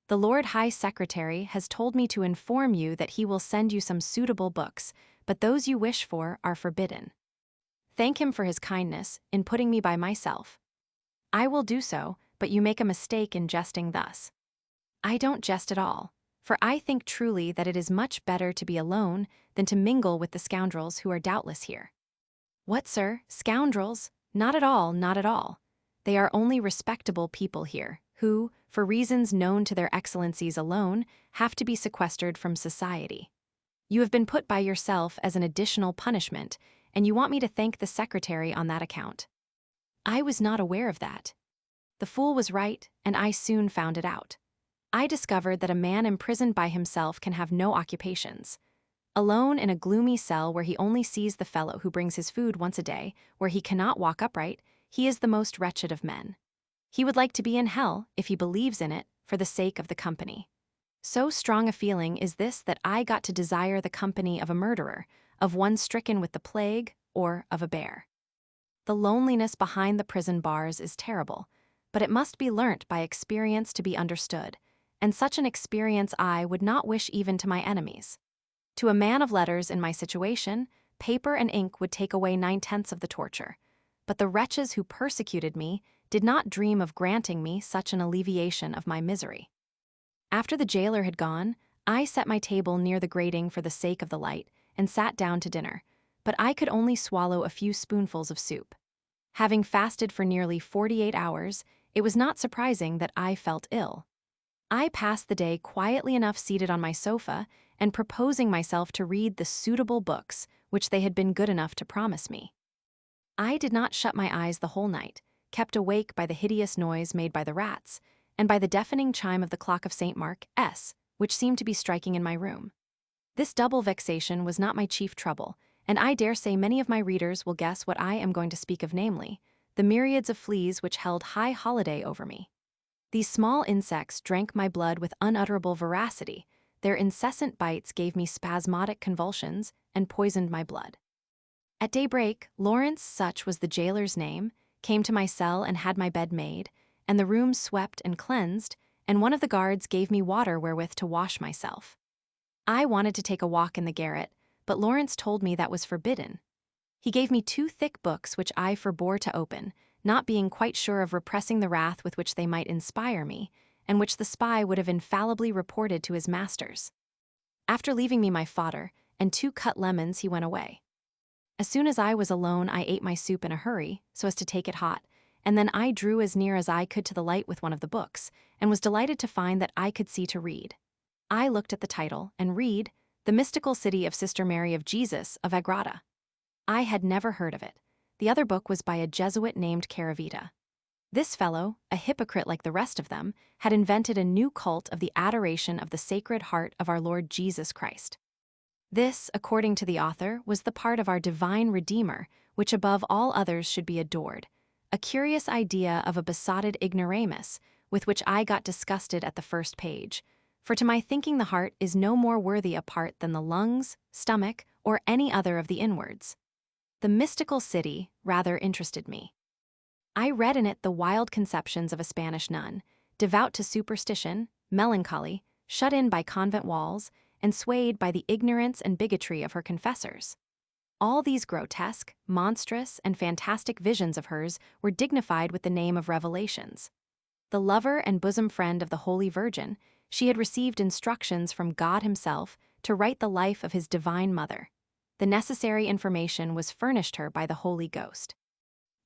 Speaker 1: The Lord High Secretary has told me to inform you that he will send you some suitable books, but those you wish for are forbidden. Thank him for his kindness in putting me by myself. I will do so, but you make a mistake in jesting thus." "I don't jest at all, for I think truly that it is much better to be alone than to mingle with the scoundrels who are doubtless here." "What, sir, scoundrels? Not at all, not at all. They are only respectable people here, who, for reasons known to their excellencies alone, have to be sequestered from society. You have been put by yourself as an additional punishment, and you want me to thank the secretary on that account. I was not aware of that. The fool was right, and I soon found it out. I discovered that a man imprisoned by himself can have no occupations. Alone in a gloomy cell where he only sees the fellow who brings his food once a day, where he cannot walk upright, he is the most wretched of men. He would like to be in hell, if he believes in it, for the sake of the company. So strong a feeling is this that I got to desire the company of a murderer, of one stricken with the plague, or of a bear. The loneliness behind the prison bars is terrible, but it must be learnt by experience to be understood, and such an experience I would not wish even to my enemies. To a man of letters in my situation, paper and ink would take away 9/10 of the torture, but the wretches who persecuted me did not dream of granting me such an alleviation of my misery. After the jailer had gone, I set my table near the grating for the sake of the light, and sat down to dinner, but I could only swallow a few spoonfuls of soup. Having fasted for nearly 48 hours, it was not surprising that I felt ill. I passed the day quietly enough seated on my sofa and proposing myself to read the suitable books which they had been good enough to promise me. I did not shut my eyes the whole night, kept awake by the hideous noise made by the rats, and by the deafening chime of the clock of St. Mark S., which seemed to be striking in my room. This double vexation was not my chief trouble, and I dare say many of my readers will guess what I am going to speak of, namely, the myriads of fleas which held high holiday over me. These small insects drank my blood with unutterable voracity. Their incessant bites gave me spasmodic convulsions and poisoned my blood. At daybreak, Lawrence, such was the jailer's name, came to my cell and had my bed made, and the room swept and cleansed, and one of the guards gave me water wherewith to wash myself. I wanted to take a walk in the garret, but Lawrence told me that was forbidden. He gave me 2 thick books which I forbore to open, not being quite sure of repressing the wrath with which they might inspire me, and which the spy would have infallibly reported to his masters. After leaving me my fodder and 2 cut lemons, he went away. As soon as I was alone, I ate my soup in a hurry, so as to take it hot, and then I drew as near as I could to the light with one of the books, and was delighted to find that I could see to read. I looked at the title, and read, "The Mystical City of Sister Mary of Jesus of Agrada." I had never heard of it. The other book was by a Jesuit named Caravita. This fellow, a hypocrite like the rest of them, had invented a new cult of the adoration of the Sacred Heart of our Lord Jesus Christ. This, according to the author, was the part of our divine Redeemer, which above all others should be adored, a curious idea of a besotted ignoramus, with which I got disgusted at the first page, for to my thinking the heart is no more worthy a part than the lungs, stomach, or any other of the inwards. The mystical city rather interested me. I read in it the wild conceptions of a Spanish nun, devout to superstition, melancholy, shut in by convent walls, and swayed by the ignorance and bigotry of her confessors. All these grotesque, monstrous, and fantastic visions of hers were dignified with the name of revelations. The lover and bosom friend of the Holy Virgin, she had received instructions from God himself to write the life of his divine mother. The necessary information was furnished her by the Holy Ghost.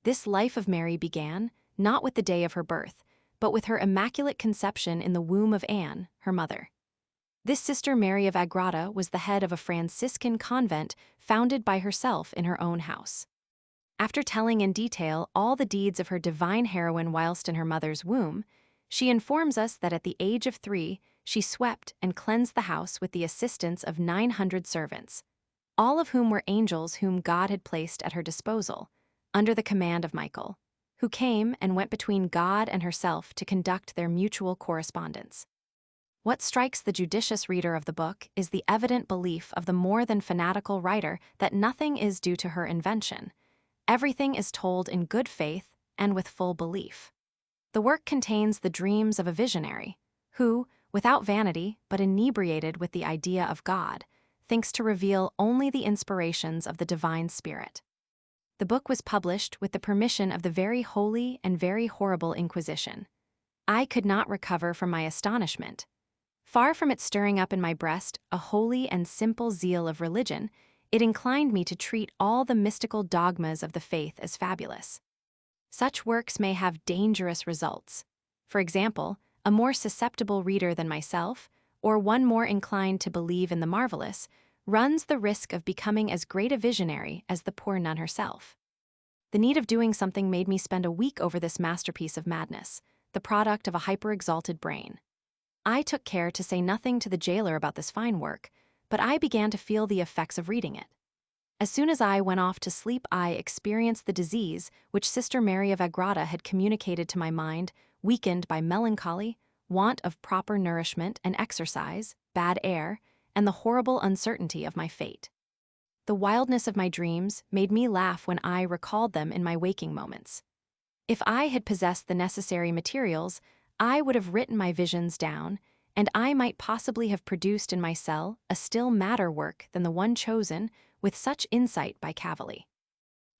Speaker 1: This life of Mary began, not with the day of her birth, but with her immaculate conception in the womb of Anne, her mother. This Sister Mary of Agrada was the head of a Franciscan convent founded by herself in her own house. After telling in detail all the deeds of her divine heroine whilst in her mother's womb, she informs us that at the age of 3, she swept and cleansed the house with the assistance of 900 servants, all of whom were angels whom God had placed at her disposal, under the command of Michael, who came and went between God and herself to conduct their mutual correspondence. What strikes the judicious reader of the book is the evident belief of the more than fanatical writer that nothing is due to her invention. Everything is told in good faith and with full belief. The work contains the dreams of a visionary, who, without vanity but inebriated with the idea of God, thinks to reveal only the inspirations of the divine spirit. The book was published with the permission of the very holy and very horrible Inquisition. I could not recover from my astonishment. Far from it stirring up in my breast a holy and simple zeal of religion, it inclined me to treat all the mystical dogmas of the faith as fabulous. Such works may have dangerous results. For example, a more susceptible reader than myself, or one more inclined to believe in the marvelous, runs the risk of becoming as great a visionary as the poor nun herself. The need of doing something made me spend a week over this masterpiece of madness, the product of a hyper-exalted brain. I took care to say nothing to the jailer about this fine work, but I began to feel the effects of reading it. As soon as I went off to sleep, I experienced the disease which Sister Mary of Agrada had communicated to my mind, weakened by melancholy, want of proper nourishment and exercise, bad air, and the horrible uncertainty of my fate. The wildness of my dreams made me laugh when I recalled them in my waking moments. If I had possessed the necessary materials, I would have written my visions down, and I might possibly have produced in my cell a still madder work than the one chosen with such insight by Cavalli.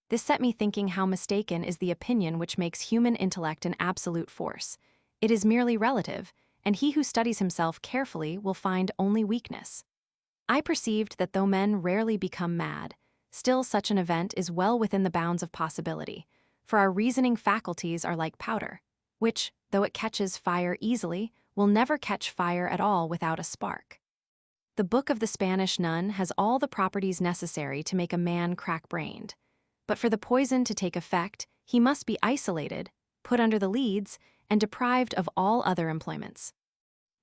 Speaker 1: This set me thinking how mistaken is the opinion which makes human intellect an absolute force. It is merely relative, and he who studies himself carefully will find only weakness. I perceived that though men rarely become mad, still such an event is well within the bounds of possibility, for our reasoning faculties are like powder, which, though it catches fire easily, will never catch fire at all without a spark. The Book of the Spanish Nun has all the properties necessary to make a man crack-brained, but for the poison to take effect, he must be isolated, put under the leads, and deprived of all other employments.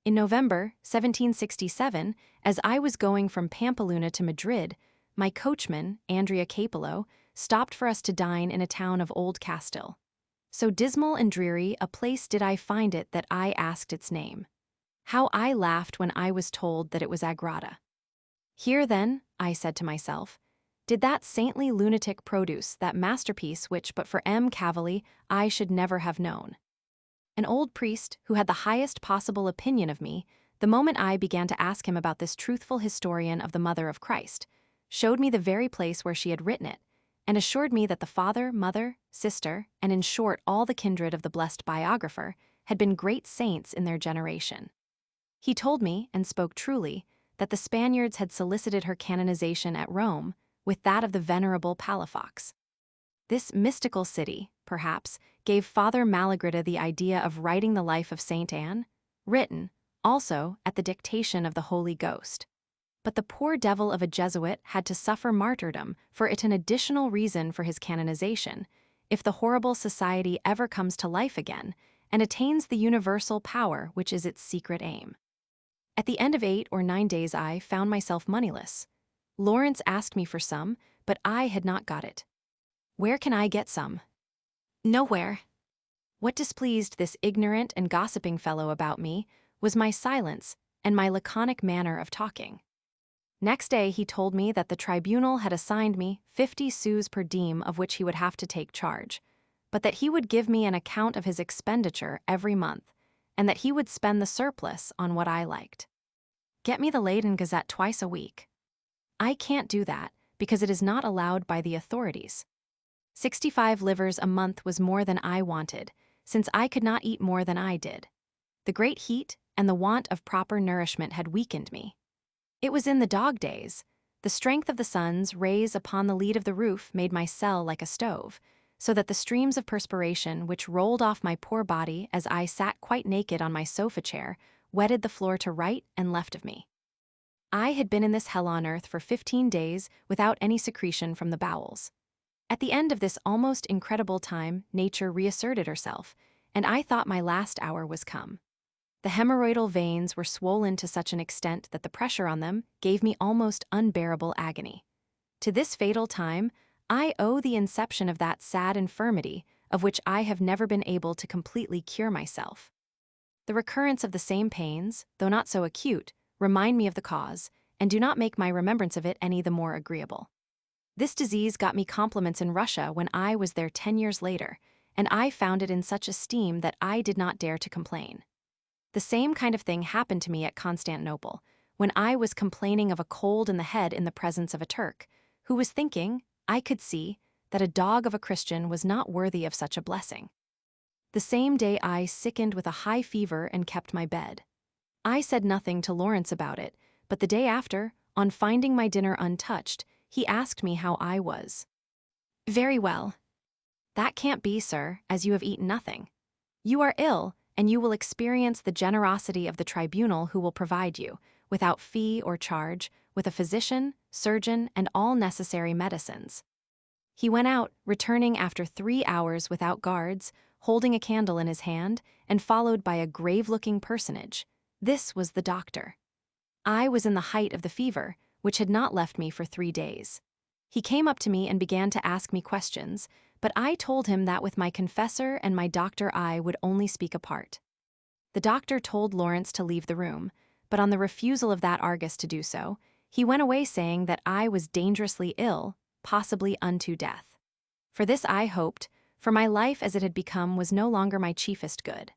Speaker 1: In November 1767, as I was going from Pampeluna to Madrid, my coachman, Andrea Capello, stopped for us to dine in a town of Old Castile. So dismal and dreary a place did I find it that I asked its name. How I laughed when I was told that it was Agrada. Here, then, I said to myself, did that saintly lunatic produce that masterpiece which, but for M. Cavalli, I should never have known. An old priest, who had the highest possible opinion of me, the moment I began to ask him about this truthful historian of the Mother of Christ, showed me the very place where she had written it, and assured me that the father, mother, sister, and in short all the kindred of the blessed biographer, had been great saints in their generation. He told me, and spoke truly, that the Spaniards had solicited her canonization at Rome with that of the venerable Palafox. This mystical city, perhaps, gave Father Malagrida the idea of writing the life of Saint Anne, written, also, at the dictation of the Holy Ghost. But the poor devil of a Jesuit had to suffer martyrdom for it, an additional reason for his canonization, if the horrible society ever comes to life again and attains the universal power which is its secret aim. At the end of 8 or 9 days I found myself moneyless. Lawrence asked me for some, but I had not got it. Where can I get some? Nowhere. What displeased this ignorant and gossiping fellow about me was my silence and my laconic manner of talking. Next day he told me that the tribunal had assigned me 50 sous per diem of which he would have to take charge, but that he would give me an account of his expenditure every month, and that he would spend the surplus on what I liked. Get me the Leyden Gazette twice a week. I can't do that, because it is not allowed by the authorities. 65 livres a month was more than I wanted, since I could not eat more than I did. The great heat and the want of proper nourishment had weakened me. It was in the dog days. The strength of the sun's rays upon the lead of the roof made my cell like a stove, so that the streams of perspiration which rolled off my poor body as I sat quite naked on my sofa chair wetted the floor to right and left of me. I had been in this hell on earth for 15 days without any secretion from the bowels. At the end of this almost incredible time, nature reasserted herself, and I thought my last hour was come. The hemorrhoidal veins were swollen to such an extent that the pressure on them gave me almost unbearable agony. To this fatal time, I owe the inception of that sad infirmity of which I have never been able to completely cure myself. The recurrence of the same pains, though not so acute, remind me of the cause, and do not make my remembrance of it any the more agreeable. This disease got me compliments in Russia when I was there 10 years later, and I found it in such esteem that I did not dare to complain. The same kind of thing happened to me at Constantinople, when I was complaining of a cold in the head in the presence of a Turk, who was thinking, I could see, that a dog of a Christian was not worthy of such a blessing. The same day I sickened with a high fever and kept my bed. I said nothing to Lawrence about it, but the day after, on finding my dinner untouched, he asked me how I was. Very well. That can't be, sir, as you have eaten nothing. You are ill, and you will experience the generosity of the tribunal who will provide you, without fee or charge, with a physician, surgeon, and all necessary medicines. He went out, returning after 3 hours without guards, holding a candle in his hand, and followed by a grave-looking personage. This was the doctor. I was in the height of the fever, which had not left me for 3 days. He came up to me and began to ask me questions, but I told him that with my confessor and my doctor I would only speak apart. The doctor told Lawrence to leave the room, but on the refusal of that Argus to do so, he went away saying that I was dangerously ill, possibly unto death. For this I hoped, for my life as it had become was no longer my chiefest good.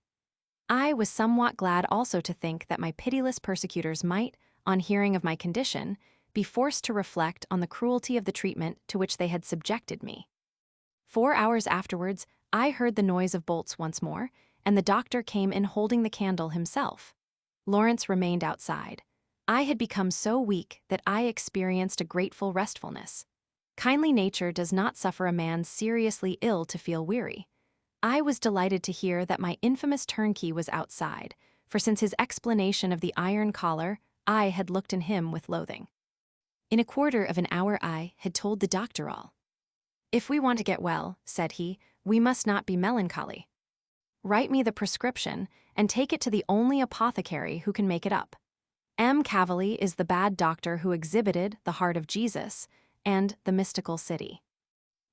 Speaker 1: I was somewhat glad also to think that my pitiless persecutors might, on hearing of my condition, be forced to reflect on the cruelty of the treatment to which they had subjected me. 4 hours afterwards, I heard the noise of bolts once more, and the doctor came in holding the candle himself. Lawrence remained outside. I had become so weak that I experienced a grateful restfulness. Kindly nature does not suffer a man seriously ill to feel weary. I was delighted to hear that my infamous turnkey was outside, for since his explanation of the iron collar, I had looked in him with loathing. In a quarter of an hour I had told the doctor all. If we want to get well, said he, we must not be melancholy. Write me the prescription, and take it to the only apothecary who can make it up. M. Cavalli is the bad doctor who exhibited the heart of Jesus and the mystical city.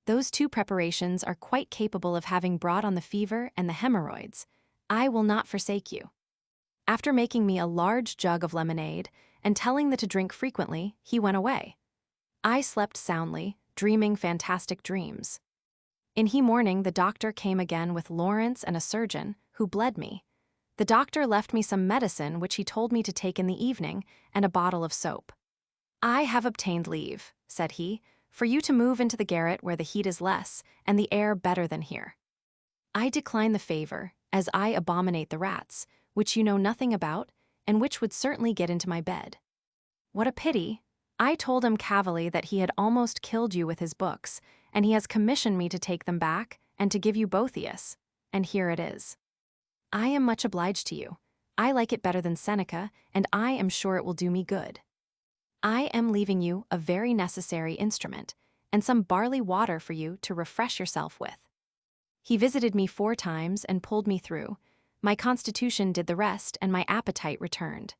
Speaker 1: Those 2 preparations are quite capable of having brought on the fever and the hemorrhoids. I will not forsake you. After making me a large jug of lemonade and telling me to drink frequently, he went away. I slept soundly, dreaming fantastic dreams. In the morning the doctor came again with Lawrence and a surgeon, who bled me. The doctor left me some medicine which he told me to take in the evening, and a bottle of soap. I have obtained leave, said he, for you to move into the garret where the heat is less, and the air better than here. I decline the favor, as I abominate the rats, which you know nothing about, and which would certainly get into my bed. What a pity! I told M. Cavalli that he had almost killed you with his books, and he has commissioned me to take them back, and to give you Boethius, and here it is. I am much obliged to you. I like it better than Seneca, and I am sure it will do me good. I am leaving you a very necessary instrument, and some barley water for you to refresh yourself with. He visited me 4 times and pulled me through. My constitution did the rest, and my appetite returned.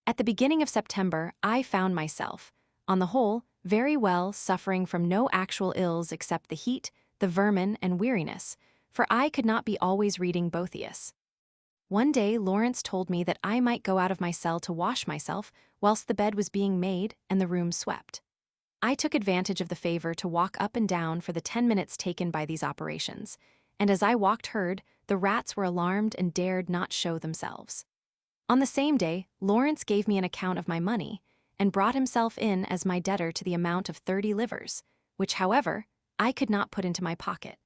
Speaker 1: At the beginning of September, I found myself, on the whole, very well, suffering from no actual ills except the heat, the vermin, and weariness, for I could not be always reading Boethius. One day Lawrence told me that I might go out of my cell to wash myself whilst the bed was being made and the room swept. I took advantage of the favor to walk up and down for the 10 minutes taken by these operations, and as I walked heard, the rats were alarmed and dared not show themselves. On the same day, Lawrence gave me an account of my money, and brought himself in as my debtor to the amount of 30 livres, which, however, I could not put into my pocket.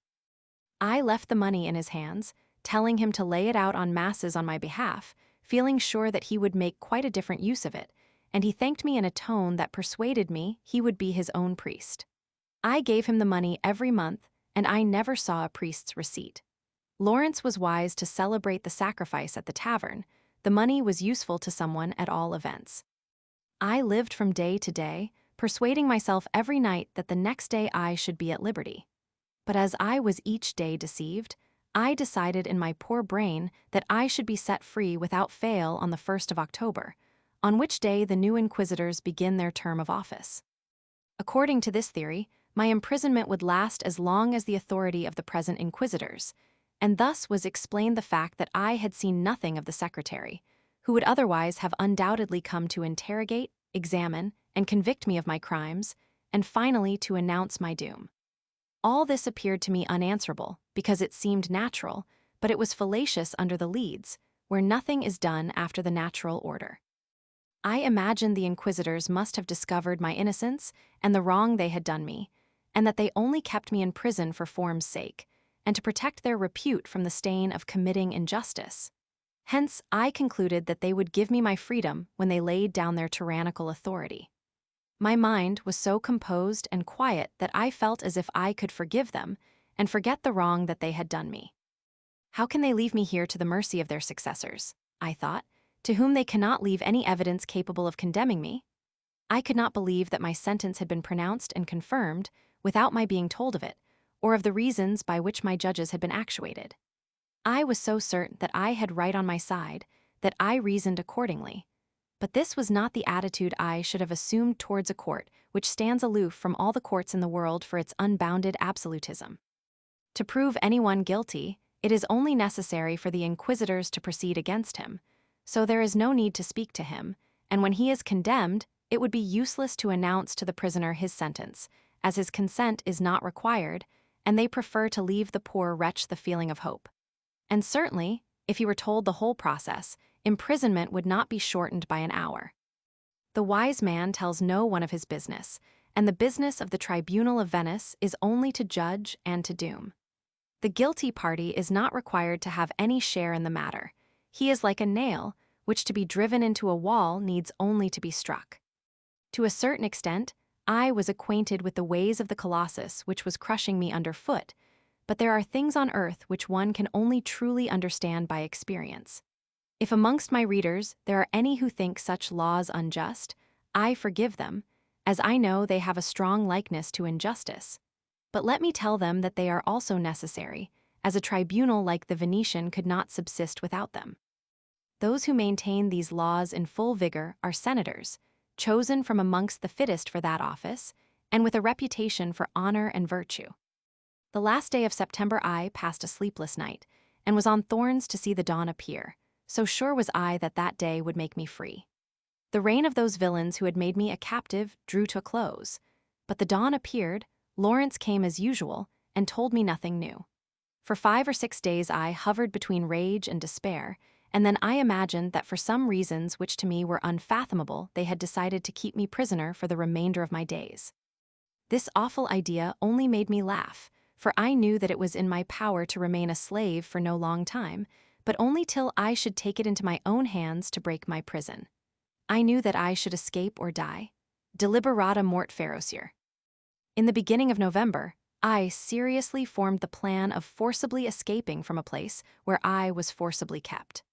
Speaker 1: I left the money in his hands, telling him to lay it out on masses on my behalf, feeling sure that he would make quite a different use of it, and he thanked me in a tone that persuaded me he would be his own priest. I gave him the money every month, and I never saw a priest's receipt. Lawrence was wise to celebrate the sacrifice at the tavern. The money was useful to someone at all events. I lived from day to day, persuading myself every night that the next day I should be at liberty. But as I was each day deceived, I decided in my poor brain that I should be set free without fail on the 1st of October, on which day the new inquisitors begin their term of office. According to this theory, my imprisonment would last as long as the authority of the present inquisitors, and thus was explained the fact that I had seen nothing of the secretary, who would otherwise have undoubtedly come to interrogate, examine, and convict me of my crimes, and finally to announce my doom. All this appeared to me unanswerable, because it seemed natural, but it was fallacious under the Leads, where nothing is done after the natural order. I imagined the inquisitors must have discovered my innocence and the wrong they had done me, and that they only kept me in prison for form's sake, and to protect their repute from the stain of committing injustice. Hence, I concluded that they would give me my freedom when they laid down their tyrannical authority. My mind was so composed and quiet that I felt as if I could forgive them and forget the wrong that they had done me. How can they leave me here to the mercy of their successors, I thought, to whom they cannot leave any evidence capable of condemning me? I could not believe that my sentence had been pronounced and confirmed without my being told of it, or of the reasons by which my judges had been actuated. I was so certain that I had right on my side that I reasoned accordingly. But this was not the attitude I should have assumed towards a court which stands aloof from all the courts in the world for its unbounded absolutism. To prove anyone guilty, it is only necessary for the inquisitors to proceed against him, so there is no need to speak to him, and when he is condemned, it would be useless to announce to the prisoner his sentence, as his consent is not required, and they prefer to leave the poor wretch the feeling of hope. And certainly, if he were told the whole process, imprisonment would not be shortened by an hour. The wise man tells no one of his business, and the business of the tribunal of Venice is only to judge and to doom. The guilty party is not required to have any share in the matter. He is like a nail, which to be driven into a wall needs only to be struck. To a certain extent, I was acquainted with the ways of the Colossus which was crushing me underfoot, but there are things on earth which one can only truly understand by experience. If amongst my readers there are any who think such laws unjust, I forgive them, as I know they have a strong likeness to injustice. But let me tell them that they are also necessary, as a tribunal like the Venetian could not subsist without them. Those who maintain these laws in full vigor are senators, chosen from amongst the fittest for that office, and with a reputation for honor and virtue. The last day of September I passed a sleepless night, and was on thorns to see the dawn appear, so sure was I that that day would make me free. The reign of those villains who had made me a captive drew to a close, but the dawn appeared, Lawrence came as usual, and told me nothing new. For 5 or 6 days I hovered between rage and despair, and then I imagined that for some reasons which to me were unfathomable they had decided to keep me prisoner for the remainder of my days. This awful idea only made me laugh, for I knew that it was in my power to remain a slave for no long time, but only till I should take it into my own hands to break my prison. I knew that I should escape or die. Deliberata mort ferocior. In the beginning of November, I seriously formed the plan of forcibly escaping from a place where I was forcibly kept.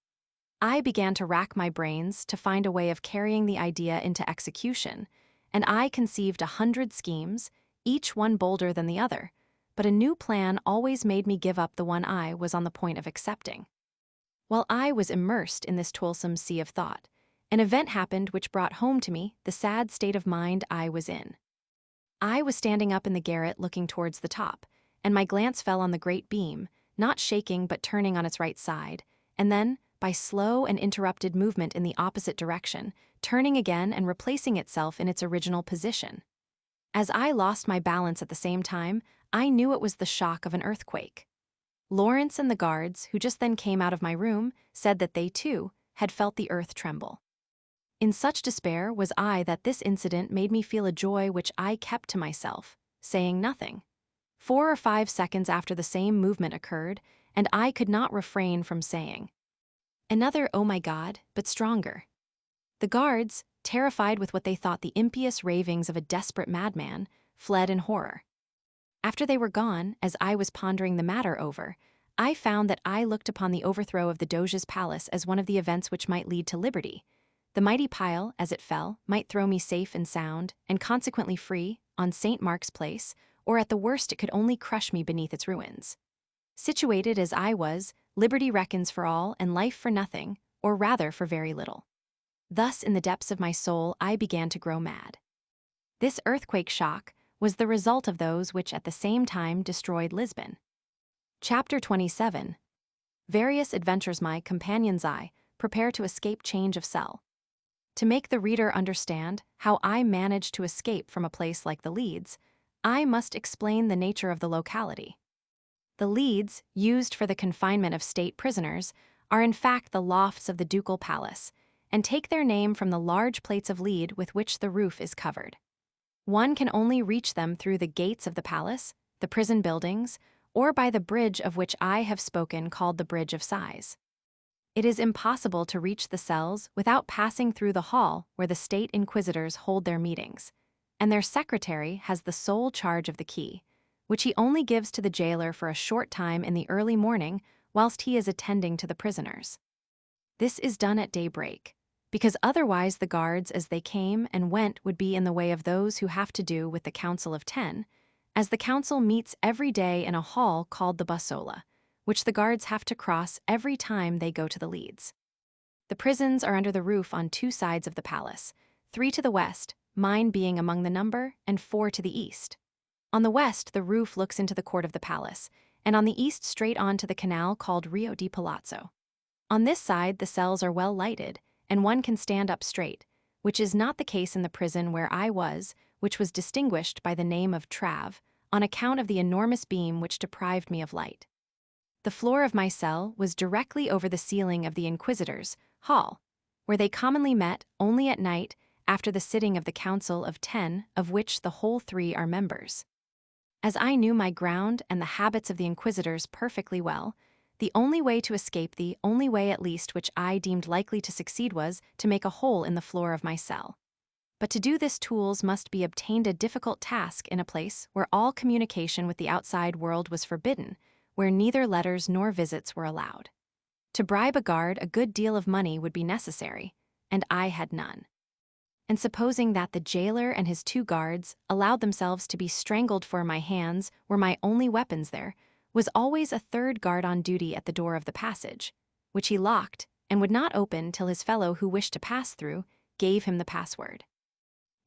Speaker 1: I began to rack my brains to find a way of carrying the idea into execution, and I conceived 100 schemes, each one bolder than the other, but a new plan always made me give up the one I was on the point of accepting. While I was immersed in this toilsome sea of thought, an event happened which brought home to me the sad state of mind I was in. I was standing up in the garret looking towards the top, and my glance fell on the great beam, not shaking but turning on its right side, and then, by slow and interrupted movement in the opposite direction, turning again and replacing itself in its original position. As I lost my balance at the same time, I knew it was the shock of an earthquake. Lawrence and the guards, who just then came out of my room, said that they, too, had felt the earth tremble. In such despair was I that this incident made me feel a joy which I kept to myself, saying nothing. 4 or 5 seconds after the same movement occurred, and I could not refrain from saying, "Another, oh my God, but stronger." The guards, terrified with what they thought the impious ravings of a desperate madman, fled in horror. After they were gone, as I was pondering the matter over, I found that I looked upon the overthrow of the Doge's palace as one of the events which might lead to liberty. The mighty pile, as it fell, might throw me safe and sound, and consequently free, on St. Mark's Place, or at the worst it could only crush me beneath its ruins. Situated as I was, liberty reckons for all and life for nothing, or rather for very little. Thus in the depths of my soul I began to grow mad. This earthquake shock was the result of those which at the same time destroyed Lisbon. Chapter 27. Various adventures my companions I prepare to escape change of cell. To make the reader understand how I managed to escape from a place like the Leads, I must explain the nature of the locality. The Leads, used for the confinement of state prisoners, are in fact the lofts of the ducal palace, and take their name from the large plates of lead with which the roof is covered. One can only reach them through the gates of the palace, the prison buildings, or by the bridge of which I have spoken called the Bridge of Sighs. It is impossible to reach the cells without passing through the hall where the state inquisitors hold their meetings, and their secretary has the sole charge of the key, which he only gives to the jailer for a short time in the early morning whilst he is attending to the prisoners. This is done at daybreak, because otherwise the guards as they came and went would be in the way of those who have to do with the Council of 10, as the council meets every day in a hall called the Bassola, which the guards have to cross every time they go to the Leads. The prisons are under the roof on 2 sides of the palace, 3 to the west, mine being among the number, and 4 to the east. On the west, the roof looks into the court of the palace, and on the east straight on to the canal called Rio di Palazzo. On this side, the cells are well lighted, and one can stand up straight, which is not the case in the prison where I was, which was distinguished by the name of Trav, on account of the enormous beam which deprived me of light. The floor of my cell was directly over the ceiling of the Inquisitors' hall, where they commonly met only at night after the sitting of the Council of 10, of which the whole 3 are members. As I knew my ground and the habits of the Inquisitors perfectly well, the only way to escape, the only way at least which I deemed likely to succeed, was to make a hole in the floor of my cell. But to do this tools must be obtained, a difficult task in a place where all communication with the outside world was forbidden, where neither letters nor visits were allowed. To bribe a guard a good deal of money would be necessary, and I had none. And supposing that the jailer and his 2 guards allowed themselves to be strangled, for my hands were my only weapons, there was always a 3rd guard on duty at the door of the passage, which he locked and would not open till his fellow who wished to pass through gave him the password.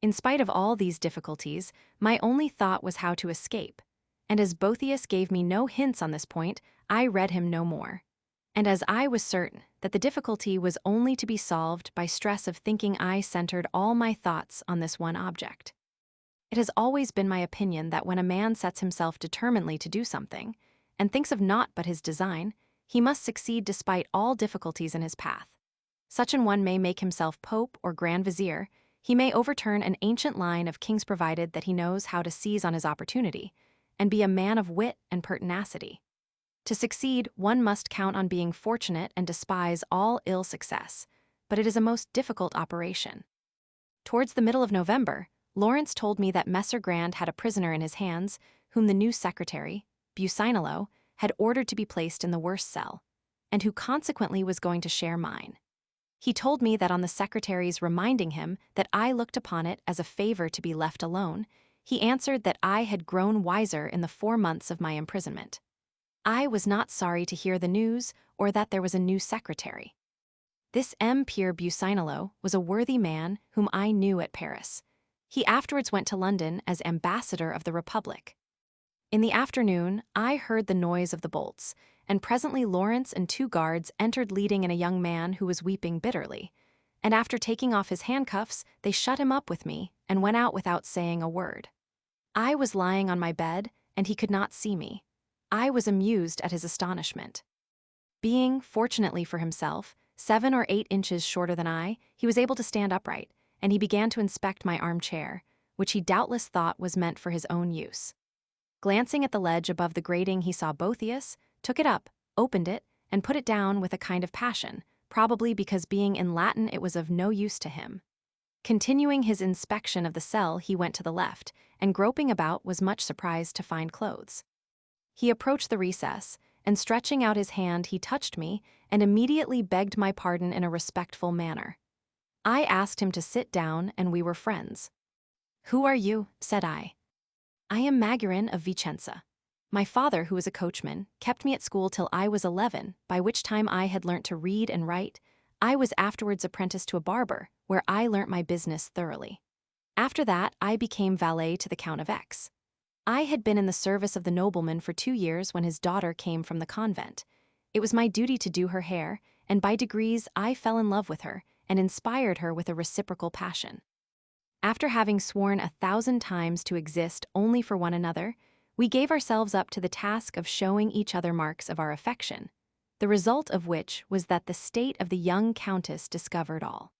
Speaker 1: In spite of all these difficulties, my only thought was how to escape, and as Boethius gave me no hints on this point, I read him no more. And as I was certain that the difficulty was only to be solved by stress of thinking, I centered all my thoughts on this one object. It has always been my opinion that when a man sets himself determinedly to do something, and thinks of naught but his design, he must succeed despite all difficulties in his path. Such an one may make himself Pope or Grand Vizier, he may overturn an ancient line of kings, provided that he knows how to seize on his opportunity, and be a man of wit and pertinacity. To succeed, one must count on being fortunate and despise all ill success, but it is a most difficult operation. Towards the middle of November, Lawrence told me that Messer Grand had a prisoner in his hands, whom the new secretary, Bucinolo, had ordered to be placed in the worst cell, and who consequently was going to share mine. He told me that on the secretary's reminding him that I looked upon it as a favor to be left alone, he answered that I had grown wiser in the 4 months of my imprisonment. I was not sorry to hear the news, or that there was a new secretary. This M. Pierre Bucinolo was a worthy man whom I knew at Paris. He afterwards went to London as ambassador of the Republic. In the afternoon, I heard the noise of the bolts, and presently Lawrence and 2 guards entered, leading in a young man who was weeping bitterly, and after taking off his handcuffs, they shut him up with me and went out without saying a word. I was lying on my bed, and he could not see me. I was amused at his astonishment. Being, fortunately for himself, 7 or 8 inches shorter than I, he was able to stand upright, and he began to inspect my armchair, which he doubtless thought was meant for his own use. Glancing at the ledge above the grating, he saw Boethius, took it up, opened it, and put it down with a kind of passion, probably because being in Latin it was of no use to him. Continuing his inspection of the cell, he went to the left, and groping about was much surprised to find clothes. He approached the recess, and stretching out his hand he touched me, and immediately begged my pardon in a respectful manner. I asked him to sit down, and we were friends. "Who are you?" said I. "I am Magurin of Vicenza. My father, who was a coachman, kept me at school till I was 11, by which time I had learnt to read and write. I was afterwards apprenticed to a barber, where I learnt my business thoroughly. After that, I became valet to the Count of X. I had been in the service of the nobleman for 2 years when his daughter came from the convent. It was my duty to do her hair, and by degrees I fell in love with her and inspired her with a reciprocal passion. After having sworn 1,000 times to exist only for one another, we gave ourselves up to the task of showing each other marks of our affection, the result of which was that the state of the young countess discovered all.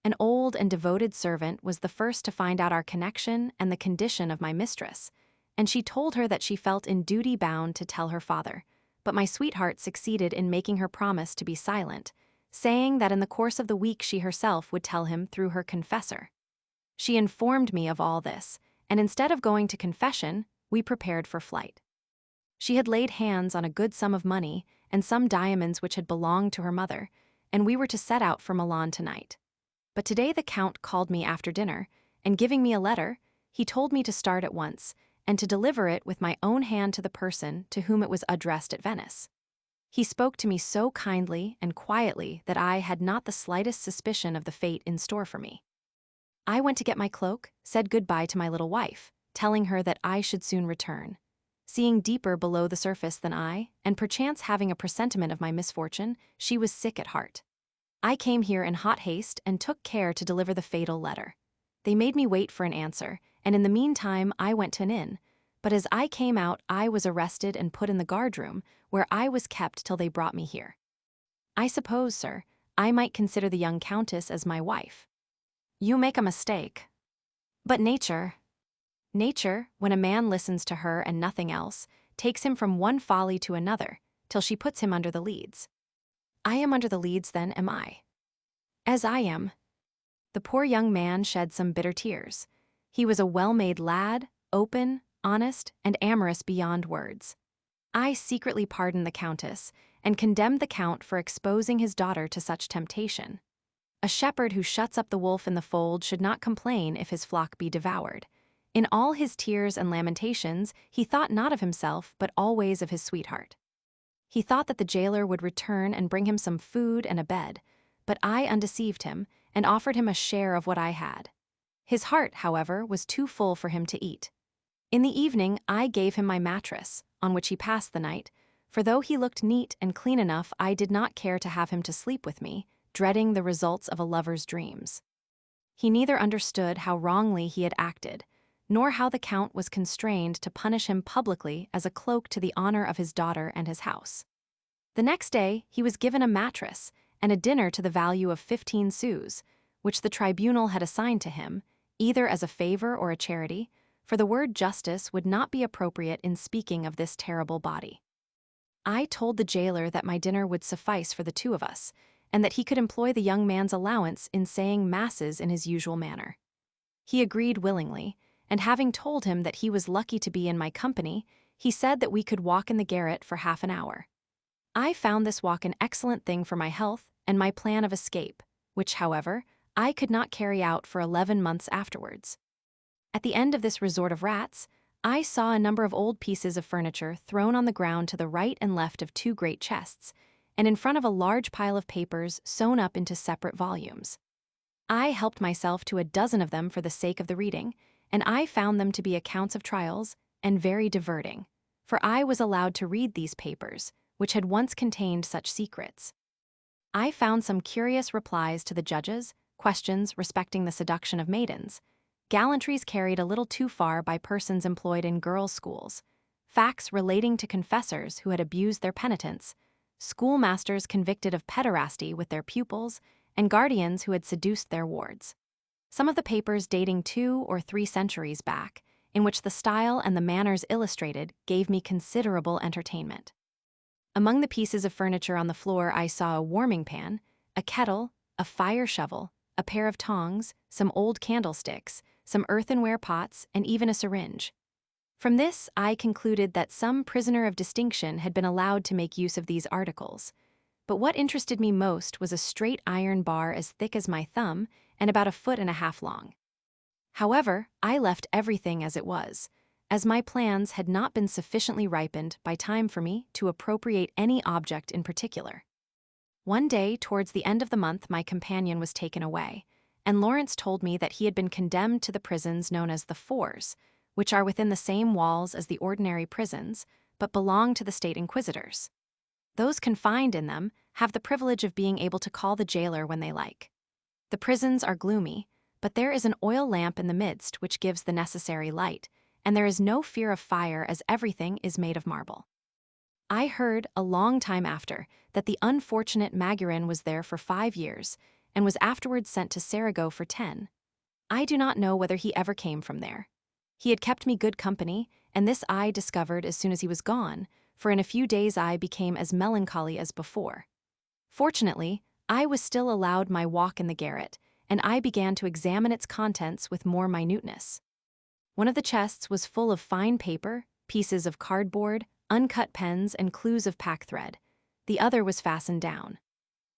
Speaker 1: An old and devoted servant was the first to find out our connection and the condition of my mistress, and she told her that she felt in duty bound to tell her father, but my sweetheart succeeded in making her promise to be silent, saying that in the course of the week she herself would tell him through her confessor. She informed me of all this, and instead of going to confession, we prepared for flight. She had laid hands on a good sum of money and some diamonds which had belonged to her mother, and we were to set out for Milan tonight. But today the Count called me after dinner, and giving me a letter, he told me to start at once, and to deliver it with my own hand to the person to whom it was addressed at Venice. He spoke to me so kindly and quietly that I had not the slightest suspicion of the fate in store for me. I went to get my cloak, said goodbye to my little wife, telling her that I should soon return. Seeing deeper below the surface than I, and perchance having a presentiment of my misfortune, she was sick at heart. I came here in hot haste and took care to deliver the fatal letter. They made me wait for an answer, and in the meantime I went to an inn, but as I came out I was arrested and put in the guardroom, where I was kept till they brought me here. I suppose, sir, I might consider the young countess as my wife. You make a mistake. But nature, when a man listens to her and nothing else, takes him from one folly to another, till she puts him under the leads. I am under the leads then, am I? As I am. The poor young man shed some bitter tears. He was a well-made lad, open, honest, and amorous beyond words. I secretly pardoned the Countess, and condemned the Count for exposing his daughter to such temptation. A shepherd who shuts up the wolf in the fold should not complain if his flock be devoured. In all his tears and lamentations, he thought not of himself, but always of his sweetheart. He thought that the jailer would return and bring him some food and a bed, but I undeceived him, and offered him a share of what I had. His heart, however, was too full for him to eat. In the evening I gave him my mattress, on which he passed the night, for though he looked neat and clean enough, I did not care to have him to sleep with me, dreading the results of a lover's dreams. He neither understood how wrongly he had acted, nor how the Count was constrained to punish him publicly as a cloak to the honor of his daughter and his house. The next day he was given a mattress and a dinner to the value of 15 sous, which the tribunal had assigned to him, either as a favor or a charity, for the word justice would not be appropriate in speaking of this terrible body. I told the jailer that my dinner would suffice for the two of us, and that he could employ the young man's allowance in saying masses in his usual manner. He agreed willingly, and having told him that he was lucky to be in my company, he said that we could walk in the garret for half an hour. I found this walk an excellent thing for my health and my plan of escape, which, however, I could not carry out for 11 months afterwards. At the end of this resort of rats, I saw a number of old pieces of furniture thrown on the ground to the right and left of 2 great chests, and in front of a large pile of papers sewn up into separate volumes. I helped myself to a dozen of them for the sake of the reading, and I found them to be accounts of trials, and very diverting, for I was allowed to read these papers, which had once contained such secrets. I found some curious replies to the judges, questions respecting the seduction of maidens, gallantries carried a little too far by persons employed in girls' schools, facts relating to confessors who had abused their penitents, schoolmasters convicted of pederasty with their pupils, and guardians who had seduced their wards. Some of the papers dating 2 or 3 centuries back, in which the style and the manners illustrated, gave me considerable entertainment. Among the pieces of furniture on the floor I saw a warming pan, a kettle, a fire shovel, a pair of tongs, some old candlesticks, some earthenware pots, and even a syringe. From this I concluded that some prisoner of distinction had been allowed to make use of these articles. But what interested me most was a straight iron bar as thick as my thumb and about 1.5 feet long. However, I left everything as it was, as my plans had not been sufficiently ripened by time for me to appropriate any object in particular. One day, towards the end of the month, my companion was taken away, and Lawrence told me that he had been condemned to the prisons known as the Fours, which are within the same walls as the ordinary prisons, but belong to the state inquisitors. Those confined in them have the privilege of being able to call the jailer when they like. The prisons are gloomy, but there is an oil lamp in the midst which gives the necessary light, and there is no fear of fire as everything is made of marble. I heard, a long time after, that the unfortunate Magurin was there for 5 years, and was afterwards sent to Saragossa for 10. I do not know whether he ever came from there. He had kept me good company, and this I discovered as soon as he was gone, for in a few days I became as melancholy as before. Fortunately, I was still allowed my walk in the garret, and I began to examine its contents with more minuteness. One of the chests was full of fine paper, pieces of cardboard, uncut pens, and clues of packthread. The other was fastened down.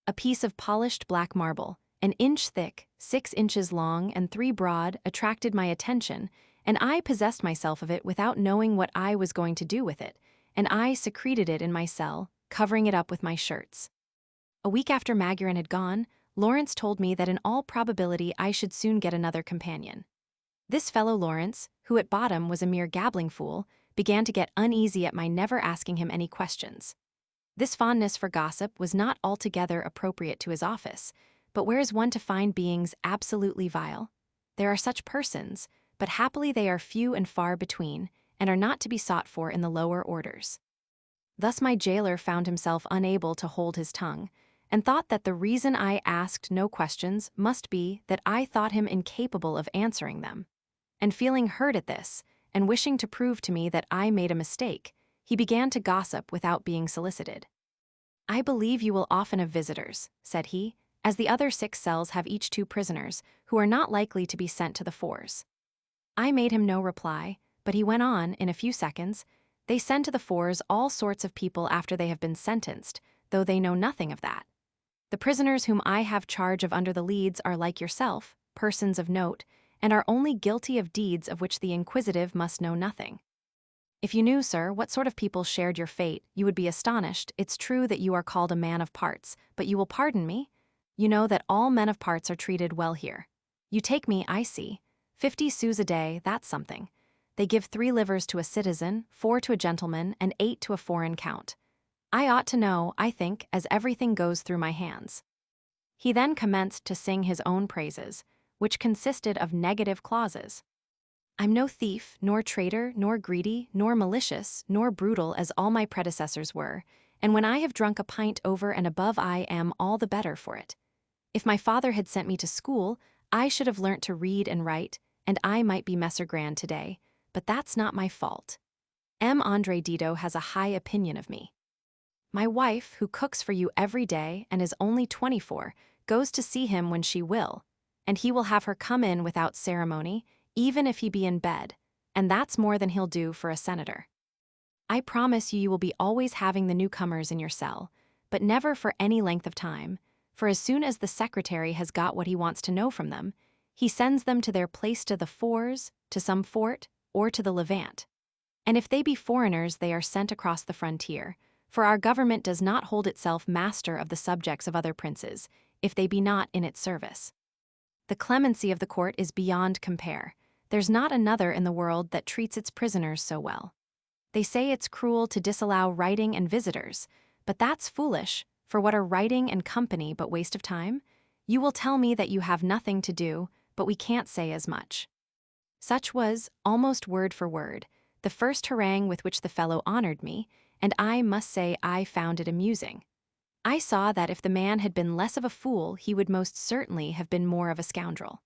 Speaker 1: A piece of polished black marble, an inch thick, 6 inches long, and 3 broad, attracted my attention, and I possessed myself of it without knowing what I was going to do with it, and I secreted it in my cell, covering it up with my shirts. A week after Magurin had gone, Lawrence told me that in all probability I should soon get another companion. This fellow Lawrence, who at bottom was a mere gabbling fool, began to get uneasy at my never asking him any questions. This fondness for gossip was not altogether appropriate to his office, but where is one to find beings absolutely vile? There are such persons, but happily they are few and far between, and are not to be sought for in the lower orders. Thus my jailer found himself unable to hold his tongue, and thought that the reason I asked no questions must be that I thought him incapable of answering them. And feeling hurt at this, and wishing to prove to me that I made a mistake, he began to gossip without being solicited. "I believe you will often have visitors," said he, "as the other 6 cells have each 2 prisoners, who are not likely to be sent to the fours." I made him no reply, but he went on, in a few seconds, "They send to the fours all sorts of people after they have been sentenced, though they know nothing of that. The prisoners whom I have charge of under the leads are like yourself, persons of note, and are only guilty of deeds of which the inquisitive must know nothing. If you knew, sir, what sort of people shared your fate, you would be astonished. It's true that you are called a man of parts, but you will pardon me? You know that all men of parts are treated well here. You take me, I see. 50 sous a day, that's something. They give 3 livers to a citizen, 4 to a gentleman, and 8 to a foreign count. I ought to know, I think, as everything goes through my hands." He then commenced to sing his own praises, which consisted of negative clauses. "I'm no thief, nor traitor, nor greedy, nor malicious, nor brutal as all my predecessors were, and when I have drunk a pint over and above I am all the better for it. If my father had sent me to school, I should have learnt to read and write, and I might be Messer Grand today, but that's not my fault. M. Andre Dito has a high opinion of me. My wife, who cooks for you every day and is only 24, goes to see him when she will, and he will have her come in without ceremony, even if he be in bed, and that's more than he'll do for a senator. I promise you will be always having the newcomers in your cell, but never for any length of time, for as soon as the secretary has got what he wants to know from them, he sends them to their place to the fours, to some fort, or to the Levant. And if they be foreigners, they are sent across the frontier, for our government does not hold itself master of the subjects of other princes, if they be not in its service. The clemency of the court is beyond compare. There's not another in the world that treats its prisoners so well. They say it's cruel to disallow writing and visitors, but that's foolish, for what are writing and company but waste of time? You will tell me that you have nothing to do, but we can't say as much." Such was, almost word for word, the first harangue with which the fellow honored me, and I must say I found it amusing. I saw that if the man had been less of a fool, he would most certainly have been more of a scoundrel.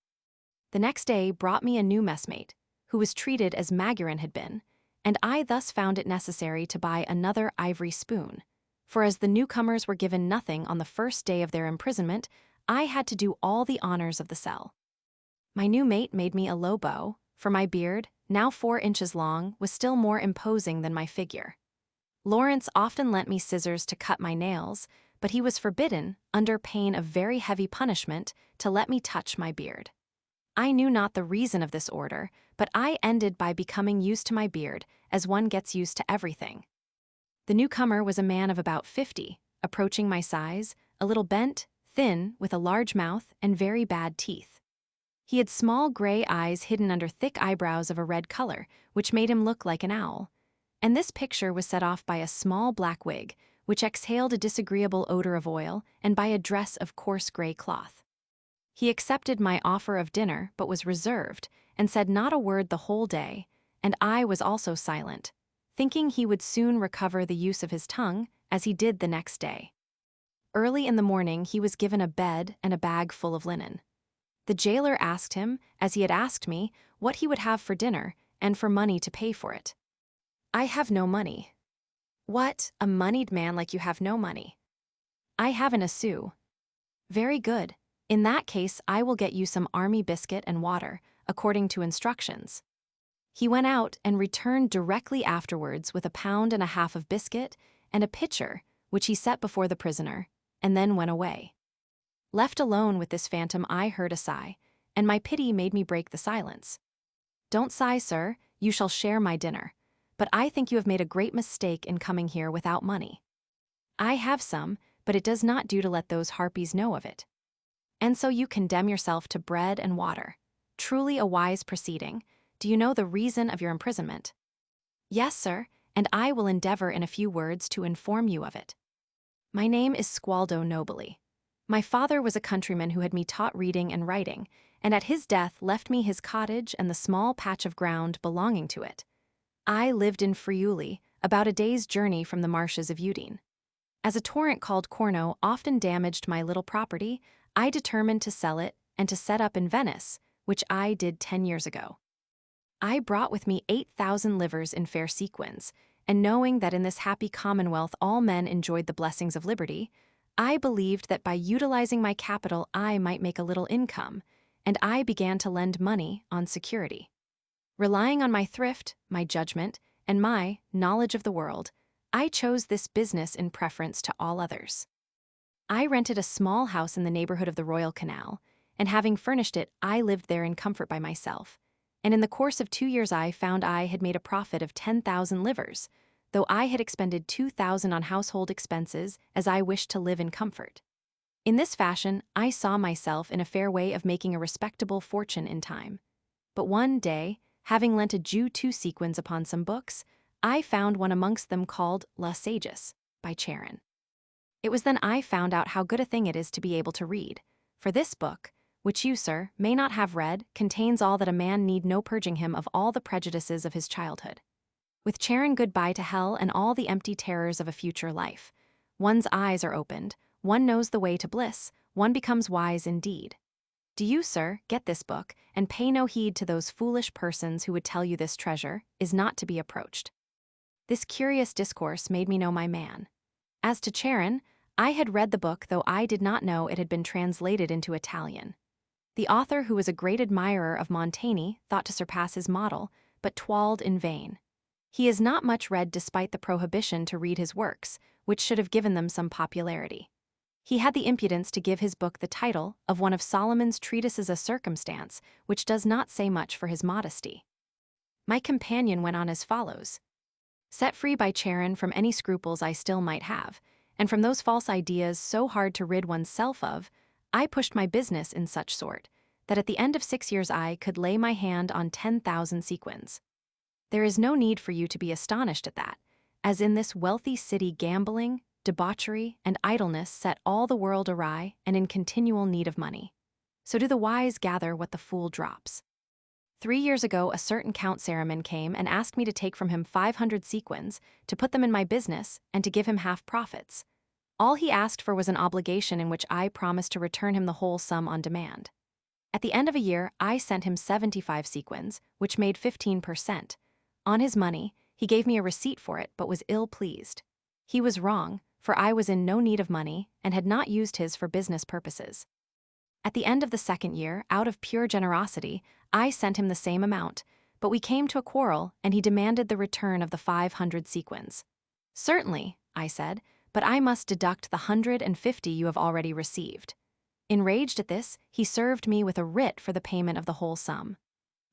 Speaker 1: The next day brought me a new messmate, who was treated as Magurin had been, and I thus found it necessary to buy another ivory spoon, for as the newcomers were given nothing on the first day of their imprisonment, I had to do all the honors of the cell. My new mate made me a low bow, for my beard, now 4 inches long, was still more imposing than my figure. Lawrence often lent me scissors to cut my nails, but he was forbidden, under pain of very heavy punishment, to let me touch my beard. I knew not the reason of this order, but I ended by becoming used to my beard, as one gets used to everything. The newcomer was a man of about 50, approaching my size, a little bent, thin, with a large mouth, and very bad teeth. He had small gray eyes hidden under thick eyebrows of a red color, which made him look like an owl. And this picture was set off by a small black wig, which exhaled a disagreeable odor of oil, and by a dress of coarse gray cloth. He accepted my offer of dinner but was reserved, and said not a word the whole day, and I was also silent, thinking he would soon recover the use of his tongue, as he did the next day. Early in the morning he was given a bed and a bag full of linen. The jailer asked him, as he had asked me, what he would have for dinner, and for money to pay for it. "I have no money." "What, a moneyed man like you have no money?" "I haven't a sou." "Very good. In that case I will get you some army biscuit and water, according to instructions." He went out and returned directly afterwards with 1.5 pounds of biscuit and a pitcher, which he set before the prisoner, and then went away. Left alone with this phantom, I heard a sigh, and my pity made me break the silence. "Don't sigh, sir, you shall share my dinner. But I think you have made a great mistake in coming here without money." "I have some, but it does not do to let those harpies know of it." "And so you condemn yourself to bread and water. Truly a wise proceeding. Do you know the reason of your imprisonment?" "Yes, sir, and I will endeavor in a few words to inform you of it. My name is Squaldo Nobili. My father was a countryman who had me taught reading and writing, and at his death left me his cottage and the small patch of ground belonging to it. I lived in Friuli, about a day's journey from the marshes of Udine. As a torrent called Corno often damaged my little property, I determined to sell it and to set up in Venice, which I did 10 years ago. I brought with me 8,000 livres in fair sequins, and knowing that in this happy commonwealth all men enjoyed the blessings of liberty, I believed that by utilizing my capital I might make a little income, and I began to lend money on security. Relying on my thrift, my judgment, and my knowledge of the world, I chose this business in preference to all others. I rented a small house in the neighborhood of the Royal Canal, and having furnished it, I lived there in comfort by myself, and in the course of 2 years I found I had made a profit of 10,000 livres, though I had expended 2,000 on household expenses, as I wished to live in comfort. In this fashion, I saw myself in a fair way of making a respectable fortune in time. But one day, having lent a Jew 2 sequins upon some books, I found one amongst them called La Sagesse, by Charon. It was then I found out how good a thing it is to be able to read, for this book, which you, sir, may not have read, contains all that a man need know, purging him of all the prejudices of his childhood. With Charon, goodbye to hell and all the empty terrors of a future life. One's eyes are opened, one knows the way to bliss, one becomes wise indeed. Do you, sir, get this book, and pay no heed to those foolish persons who would tell you this treasure is not to be approached. This curious discourse made me know my man. As to Charon, I had read the book, though I did not know it had been translated into Italian. The author, who was a great admirer of Montaigne, thought to surpass his model, but toiled in vain. He is not much read despite the prohibition to read his works, which should have given them some popularity. He had the impudence to give his book the title of one of Solomon's treatises, a circumstance which does not say much for his modesty. My companion went on as follows. Set free by Charon from any scruples I still might have, and from those false ideas so hard to rid one's self of, I pushed my business in such sort that at the end of 6 years I could lay my hand on 10,000 sequins. There is no need for you to be astonished at that, as in this wealthy city gambling, debauchery, and idleness set all the world awry and in continual need of money. So do the wise gather what the fool drops. 3 years ago a certain Count Saraman came and asked me to take from him 500 sequins, to put them in my business, and to give him half profits. All he asked for was an obligation in which I promised to return him the whole sum on demand. At the end of a year I sent him 75 sequins, which made 15%. On his money, he gave me a receipt for it, but was ill pleased. He was wrong, for I was in no need of money and had not used his for business purposes. At the end of the 2nd year, out of pure generosity, I sent him the same amount, but we came to a quarrel and he demanded the return of the 500 sequins. Certainly, I said, but I must deduct the 150 you have already received. Enraged at this, he served me with a writ for the payment of the whole sum.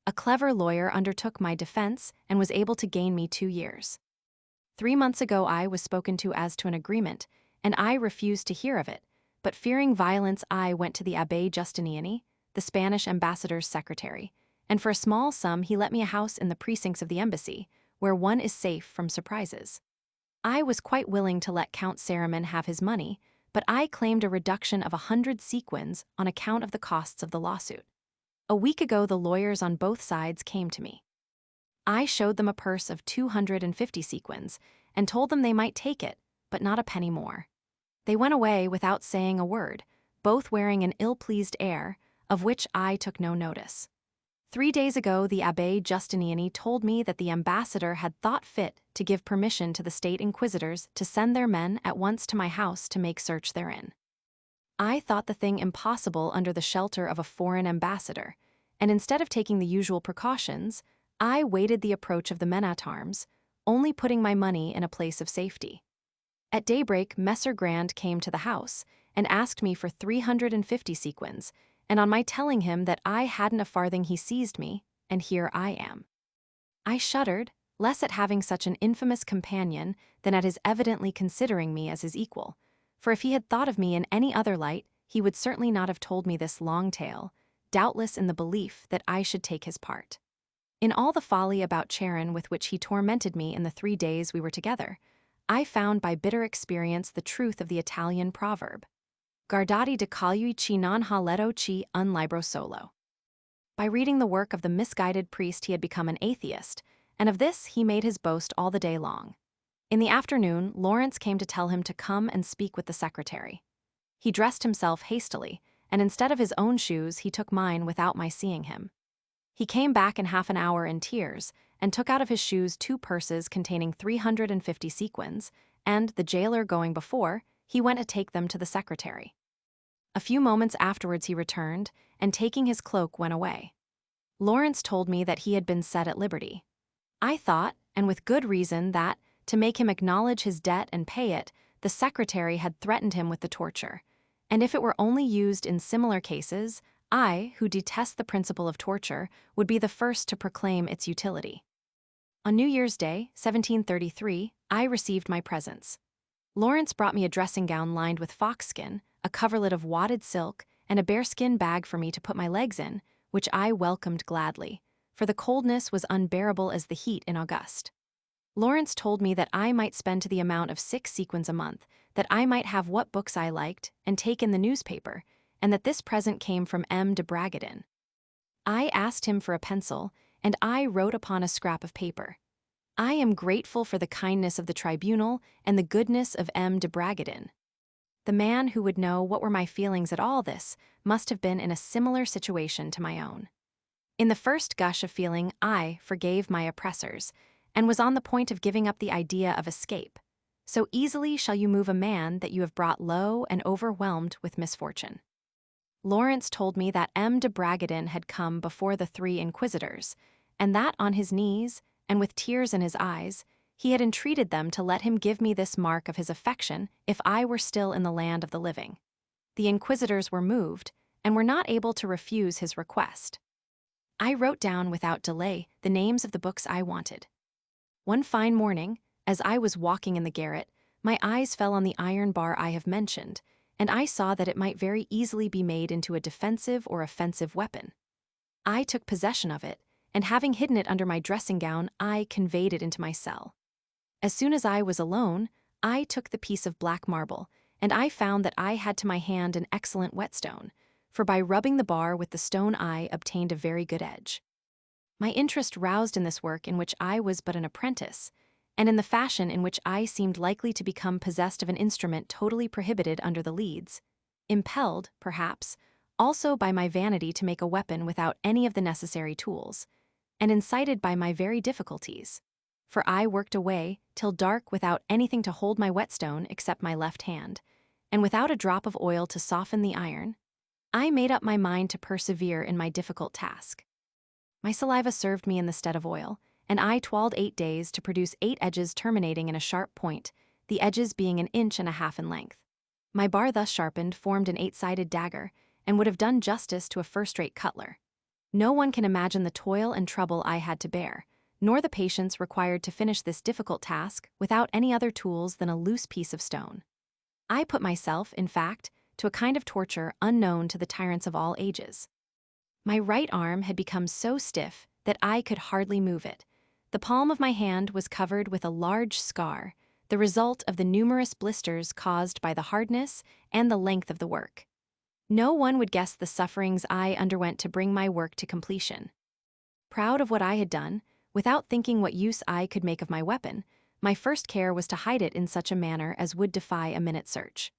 Speaker 1: A clever lawyer undertook my defense and was able to gain me 2 years. 3 months ago I was spoken to as to an agreement, and I refused to hear of it, but fearing violence I went to the Abbé Justiniani, the Spanish ambassador's secretary, and for a small sum he let me a house in the precincts of the embassy, where one is safe from surprises. I was quite willing to let Count Saraman have his money, but I claimed a reduction of 100 sequins on account of the costs of the lawsuit. A week ago the lawyers on both sides came to me. I showed them a purse of 250 sequins and told them they might take it, but not a penny more. They went away without saying a word, both wearing an ill-pleased air, of which I took no notice. 3 days ago the Abbé Justiniani told me that the ambassador had thought fit to give permission to the state inquisitors to send their men at once to my house to make search therein. I thought the thing impossible under the shelter of a foreign ambassador, and instead of taking the usual precautions, I waited the approach of the men-at-arms, only putting my money in a place of safety. At daybreak, Messer Grand came to the house and asked me for 350 sequins, and on my telling him that I hadn't a farthing he seized me, and here I am. I shuddered, less at having such an infamous companion than at his evidently considering me as his equal, for if he had thought of me in any other light, he would certainly not have told me this long tale, doubtless in the belief that I should take his part. In all the folly about Charon with which he tormented me in the 3 days we were together, I found by bitter experience the truth of the Italian proverb, Guardati di colui chi non ha letto chi un libro solo. By reading the work of the misguided priest he had become an atheist, and of this he made his boast all the day long. In the afternoon, Lawrence came to tell him to come and speak with the secretary. He dressed himself hastily, and instead of his own shoes he took mine without my seeing him. He came back in half an hour in tears, and took out of his shoes 2 purses containing 350 sequins, and, the jailer going before, he went to take them to the secretary. A few moments afterwards he returned, and taking his cloak went away. Lawrence told me that he had been set at liberty. I thought, and with good reason, that, to make him acknowledge his debt and pay it, the secretary had threatened him with the torture, and if it were only used in similar cases, I, who detest the principle of torture, would be the first to proclaim its utility. On New Year's Day, 1733, I received my presents. Lawrence brought me a dressing gown lined with foxskin, a coverlet of wadded silk, and a bearskin bag for me to put my legs in, which I welcomed gladly, for the coldness was unbearable as the heat in August. Lawrence told me that I might spend to the amount of 6 sequins a month, that I might have what books I liked, and take in the newspaper, and that this present came from M. de Bragadin. I asked him for a pencil, and I wrote upon a scrap of paper, I am grateful for the kindness of the tribunal and the goodness of M. de Bragadin. The man who would know what were my feelings at all this must have been in a similar situation to my own. In the first gush of feeling, I forgave my oppressors, and was on the point of giving up the idea of escape. So easily shall you move a man that you have brought low and overwhelmed with misfortune. Lawrence told me that M. de Bragadin had come before the 3 inquisitors, and that on his knees, and with tears in his eyes, he had entreated them to let him give me this mark of his affection if I were still in the land of the living. The inquisitors were moved, and were not able to refuse his request. I wrote down without delay the names of the books I wanted. One fine morning, as I was walking in the garret, my eyes fell on the iron bar I have mentioned, and I saw that it might very easily be made into a defensive or offensive weapon. I took possession of it, and having hidden it under my dressing gown, I conveyed it into my cell. As soon as I was alone, I took the piece of black marble, and I found that I had to my hand an excellent whetstone, for by rubbing the bar with the stone I obtained a very good edge. My interest roused in this work in which I was but an apprentice, and in the fashion in which I seemed likely to become possessed of an instrument totally prohibited under the Leads, impelled, perhaps, also by my vanity to make a weapon without any of the necessary tools, and incited by my very difficulties, for I worked away till dark without anything to hold my whetstone except my left hand, and without a drop of oil to soften the iron. I made up my mind to persevere in my difficult task. My saliva served me in the stead of oil, and I toiled 8 days to produce 8 edges terminating in a sharp point, the edges being 1.5 inches in length. My bar thus sharpened formed an 8-sided dagger, and would have done justice to a first-rate cutler. No one can imagine the toil and trouble I had to bear, nor the patience required to finish this difficult task without any other tools than a loose piece of stone. I put myself, in fact, to a kind of torture unknown to the tyrants of all ages. My right arm had become so stiff that I could hardly move it. The palm of my hand was covered with a large scar, the result of the numerous blisters caused by the hardness and the length of the work. No one would guess the sufferings I underwent to bring my work to completion. Proud of what I had done, without thinking what use I could make of my weapon, my first care was to hide it in such a manner as would defy a minute search.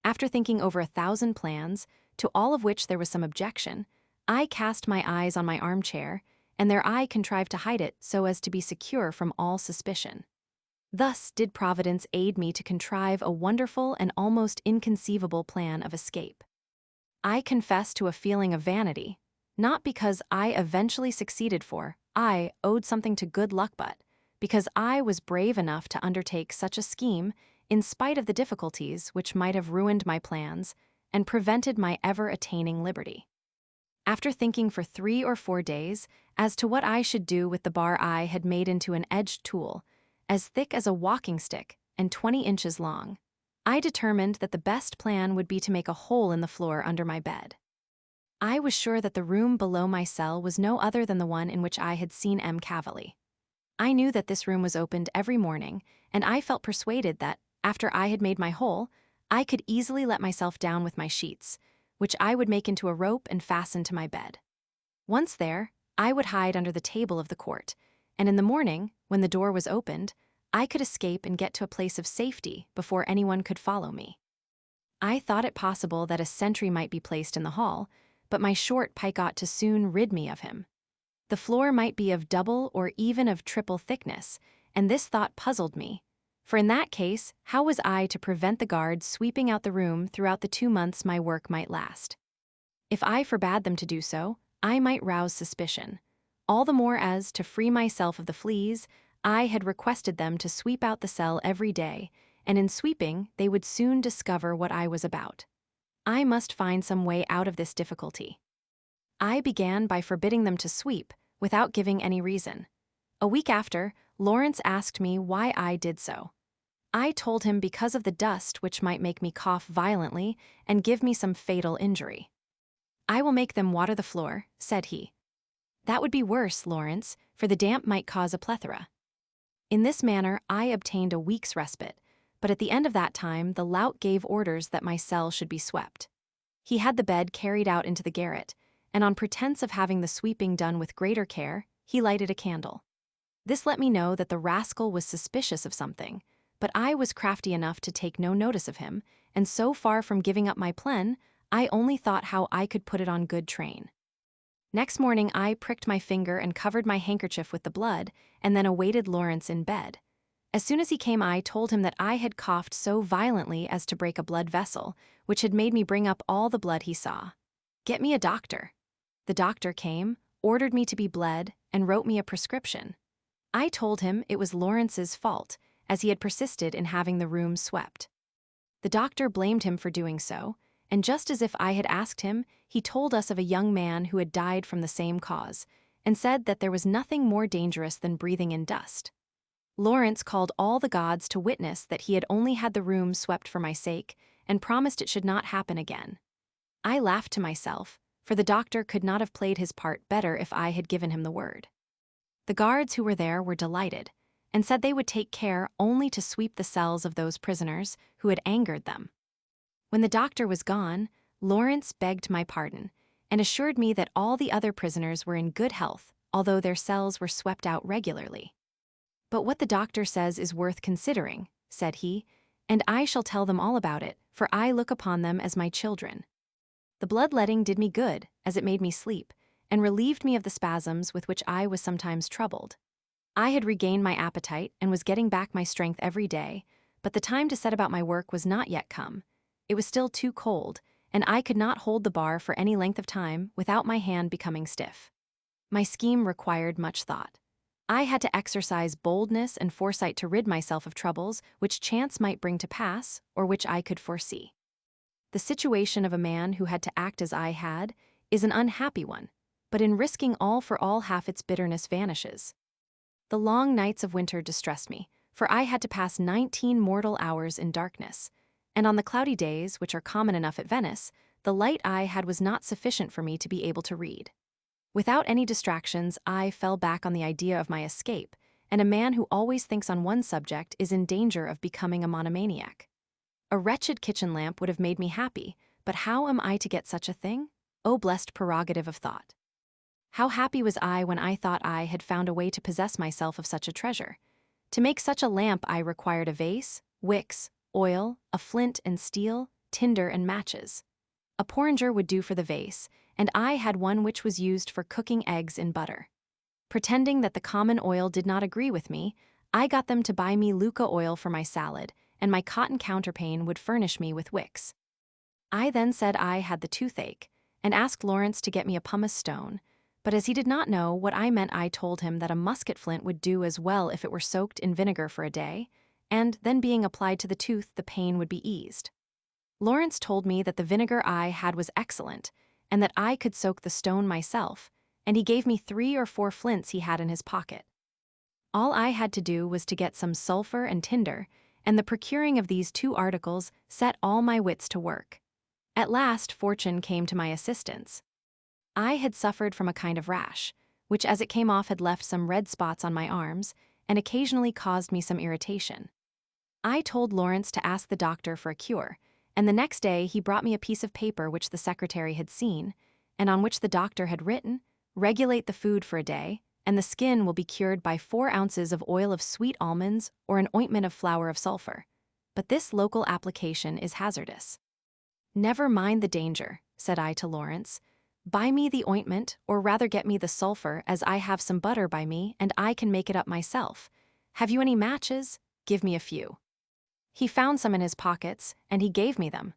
Speaker 1: After thinking over 1,000 plans, to all of which there was some objection, I cast my eyes on my armchair, and there I contrived to hide it so as to be secure from all suspicion. Thus did Providence aid me to contrive a wonderful and almost inconceivable plan of escape. I confess to a feeling of vanity, not because I eventually succeeded, for I owed something to good luck, but because I was brave enough to undertake such a scheme in spite of the difficulties which might have ruined my plans and prevented my ever attaining liberty. After thinking for 3 or 4 days as to what I should do with the bar I had made into an edged tool, as thick as a walking stick and 20 inches long, I determined that the best plan would be to make a hole in the floor under my bed. I was sure that the room below my cell was no other than the one in which I had seen M. Cavalli. I knew that this room was opened every morning, and I felt persuaded that, after I had made my hole, I could easily let myself down with my sheets, which I would make into a rope and fasten to my bed. Once there, I would hide under the table of the court, and in the morning, when the door was opened, I could escape and get to a place of safety before anyone could follow me. I thought it possible that a sentry might be placed in the hall, but my short pike ought to soon rid me of him. The floor might be of double or even of triple thickness, and this thought puzzled me, for in that case, how was I to prevent the guards sweeping out the room throughout the 2 months my work might last? If I forbade them to do so, I might rouse suspicion, all the more as, to free myself of the fleas, I had requested them to sweep out the cell every day, and in sweeping they would soon discover what I was about. I must find some way out of this difficulty. I began by forbidding them to sweep, without giving any reason. A week after, Lawrence asked me why I did so. I told him because of the dust which might make me cough violently and give me some fatal injury. "I will make them water the floor," said he. "That would be worse, Lawrence, for the damp might cause a plethora." In this manner I obtained a week's respite, but at the end of that time the lout gave orders that my cell should be swept. He had the bed carried out into the garret, and on pretense of having the sweeping done with greater care, he lighted a candle. This let me know that the rascal was suspicious of something, but I was crafty enough to take no notice of him, and so far from giving up my plan, I only thought how I could put it on good train. Next morning I pricked my finger and covered my handkerchief with the blood, and then awaited Lawrence in bed. As soon as he came I told him that I had coughed so violently as to break a blood vessel, which had made me bring up all the blood he saw. "Get me a doctor." The doctor came, ordered me to be bled, and wrote me a prescription. I told him it was Lawrence's fault, as he had persisted in having the room swept. The doctor blamed him for doing so, and just as if I had asked him, he told us of a young man who had died from the same cause, and said that there was nothing more dangerous than breathing in dust. Lawrence called all the gods to witness that he had only had the room swept for my sake, and promised it should not happen again. I laughed to myself, for the doctor could not have played his part better if I had given him the word. The guards who were there were delighted, and said they would take care only to sweep the cells of those prisoners who had angered them. When the doctor was gone, Lawrence begged my pardon, and assured me that all the other prisoners were in good health, although their cells were swept out regularly. "But what the doctor says is worth considering," said he, "and I shall tell them all about it, for I look upon them as my children." The bloodletting did me good, as it made me sleep, and relieved me of the spasms with which I was sometimes troubled. I had regained my appetite and was getting back my strength every day, but the time to set about my work was not yet come. It was still too cold, and I could not hold the bar for any length of time without my hand becoming stiff. My scheme required much thought. I had to exercise boldness and foresight to rid myself of troubles which chance might bring to pass or which I could foresee. The situation of a man who had to act as I had is an unhappy one, but in risking all for all half its bitterness vanishes. The long nights of winter distressed me, for I had to pass 19 mortal hours in darkness, and on the cloudy days, which are common enough at Venice, the light I had was not sufficient for me to be able to read. Without any distractions, I fell back on the idea of my escape, and a man who always thinks on one subject is in danger of becoming a monomaniac. A wretched kitchen lamp would have made me happy, but how am I to get such a thing? O blessed prerogative of thought! How happy was I when I thought I had found a way to possess myself of such a treasure. To make such a lamp I required a vase, wicks, oil, a flint and steel, tinder and matches. A porringer would do for the vase, and I had one which was used for cooking eggs in butter. Pretending that the common oil did not agree with me, I got them to buy me Lucca oil for my salad, and my cotton counterpane would furnish me with wicks. I then said I had the toothache, and asked Lawrence to get me a pumice stone, but as he did not know what I meant, I told him that a musket flint would do as well if it were soaked in vinegar for a day, and then being applied to the tooth the pain would be eased. Lawrence told me that the vinegar I had was excellent, and that I could soak the stone myself, and he gave me 3 or 4 flints he had in his pocket. All I had to do was to get some sulfur and tinder, and the procuring of these 2 articles set all my wits to work. At last fortune came to my assistance. I had suffered from a kind of rash, which as it came off had left some red spots on my arms, and occasionally caused me some irritation. I told Lawrence to ask the doctor for a cure, and the next day he brought me a piece of paper which the secretary had seen, and on which the doctor had written, "Regulate the food for a day, and the skin will be cured by 4 ounces of oil of sweet almonds or an ointment of flour of sulfur. But this local application is hazardous." "Never mind the danger," said I to Lawrence. "Buy me the ointment, or rather get me the sulfur, as I have some butter by me, and I can make it up myself. Have you any matches? Give me a few." He found some in his pockets, and he gave me them.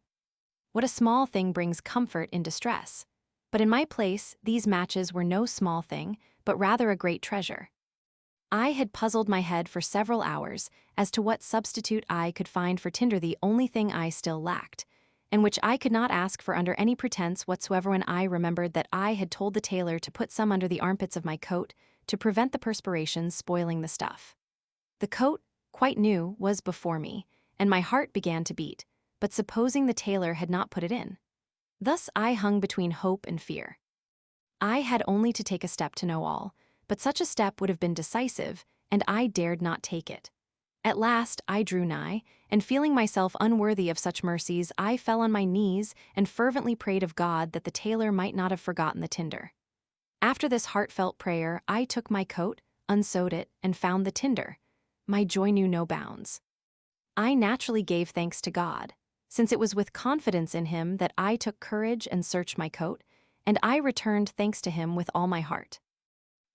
Speaker 1: What a small thing brings comfort in distress. But in my place, these matches were no small thing, but rather a great treasure. I had puzzled my head for several hours as to what substitute I could find for tinder, the only thing I still lacked, and which I could not ask for under any pretense whatsoever when I remembered that I had told the tailor to put some under the armpits of my coat to prevent the perspiration spoiling the stuff. The coat, quite new, was before me, and my heart began to beat, but supposing the tailor had not put it in? Thus I hung between hope and fear. I had only to take a step to know all, but such a step would have been decisive, and I dared not take it. At last I drew nigh, and feeling myself unworthy of such mercies, I fell on my knees and fervently prayed of God that the tailor might not have forgotten the tinder. After this heartfelt prayer, I took my coat, unsewed it, and found the tinder. My joy knew no bounds. I naturally gave thanks to God, since it was with confidence in Him that I took courage and searched my coat, and I returned thanks to Him with all my heart.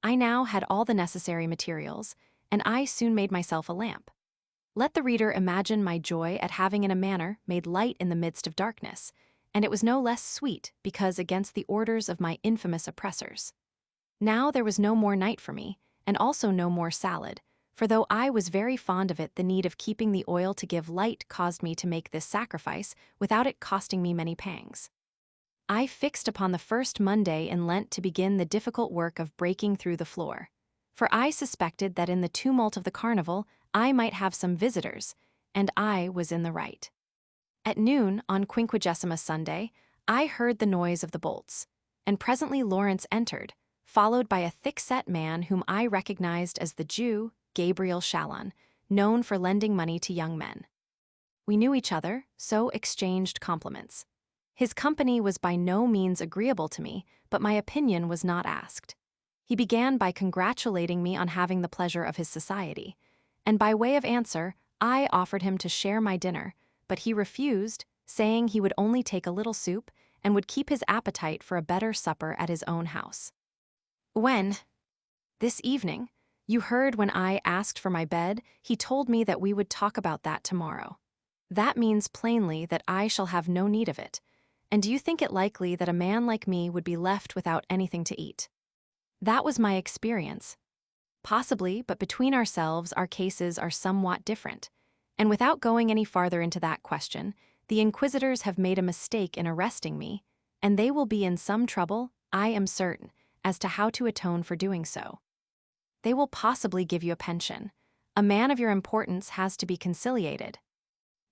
Speaker 1: I now had all the necessary materials, and I soon made myself a lamp. Let the reader imagine my joy at having in a manner made light in the midst of darkness, and it was no less sweet because against the orders of my infamous oppressors. Now there was no more night for me, and also no more salad, for though I was very fond of it, the need of keeping the oil to give light caused me to make this sacrifice without it costing me many pangs. I fixed upon the first Monday in Lent to begin the difficult work of breaking through the floor, for I suspected that in the tumult of the carnival I might have some visitors, and I was in the right. At noon on Quinquagesima Sunday, I heard the noise of the bolts, and presently Lawrence entered, followed by a thick-set man whom I recognized as the Jew, Gabriel Shallon, known for lending money to young men. We knew each other, so exchanged compliments. His company was by no means agreeable to me, but my opinion was not asked. He began by congratulating me on having the pleasure of his society, and by way of answer, I offered him to share my dinner, but he refused, saying he would only take a little soup and would keep his appetite for a better supper at his own house. When, this evening, you heard when I asked for my bed, he told me that we would talk about that tomorrow. That means plainly that I shall have no need of it. And do you think it likely that a man like me would be left without anything to eat? That was my experience. Possibly, but between ourselves, our cases are somewhat different. And without going any farther into that question, the inquisitors have made a mistake in arresting me, and they will be in some trouble, I am certain, as to how to atone for doing so. They will possibly give you a pension. A man of your importance has to be conciliated.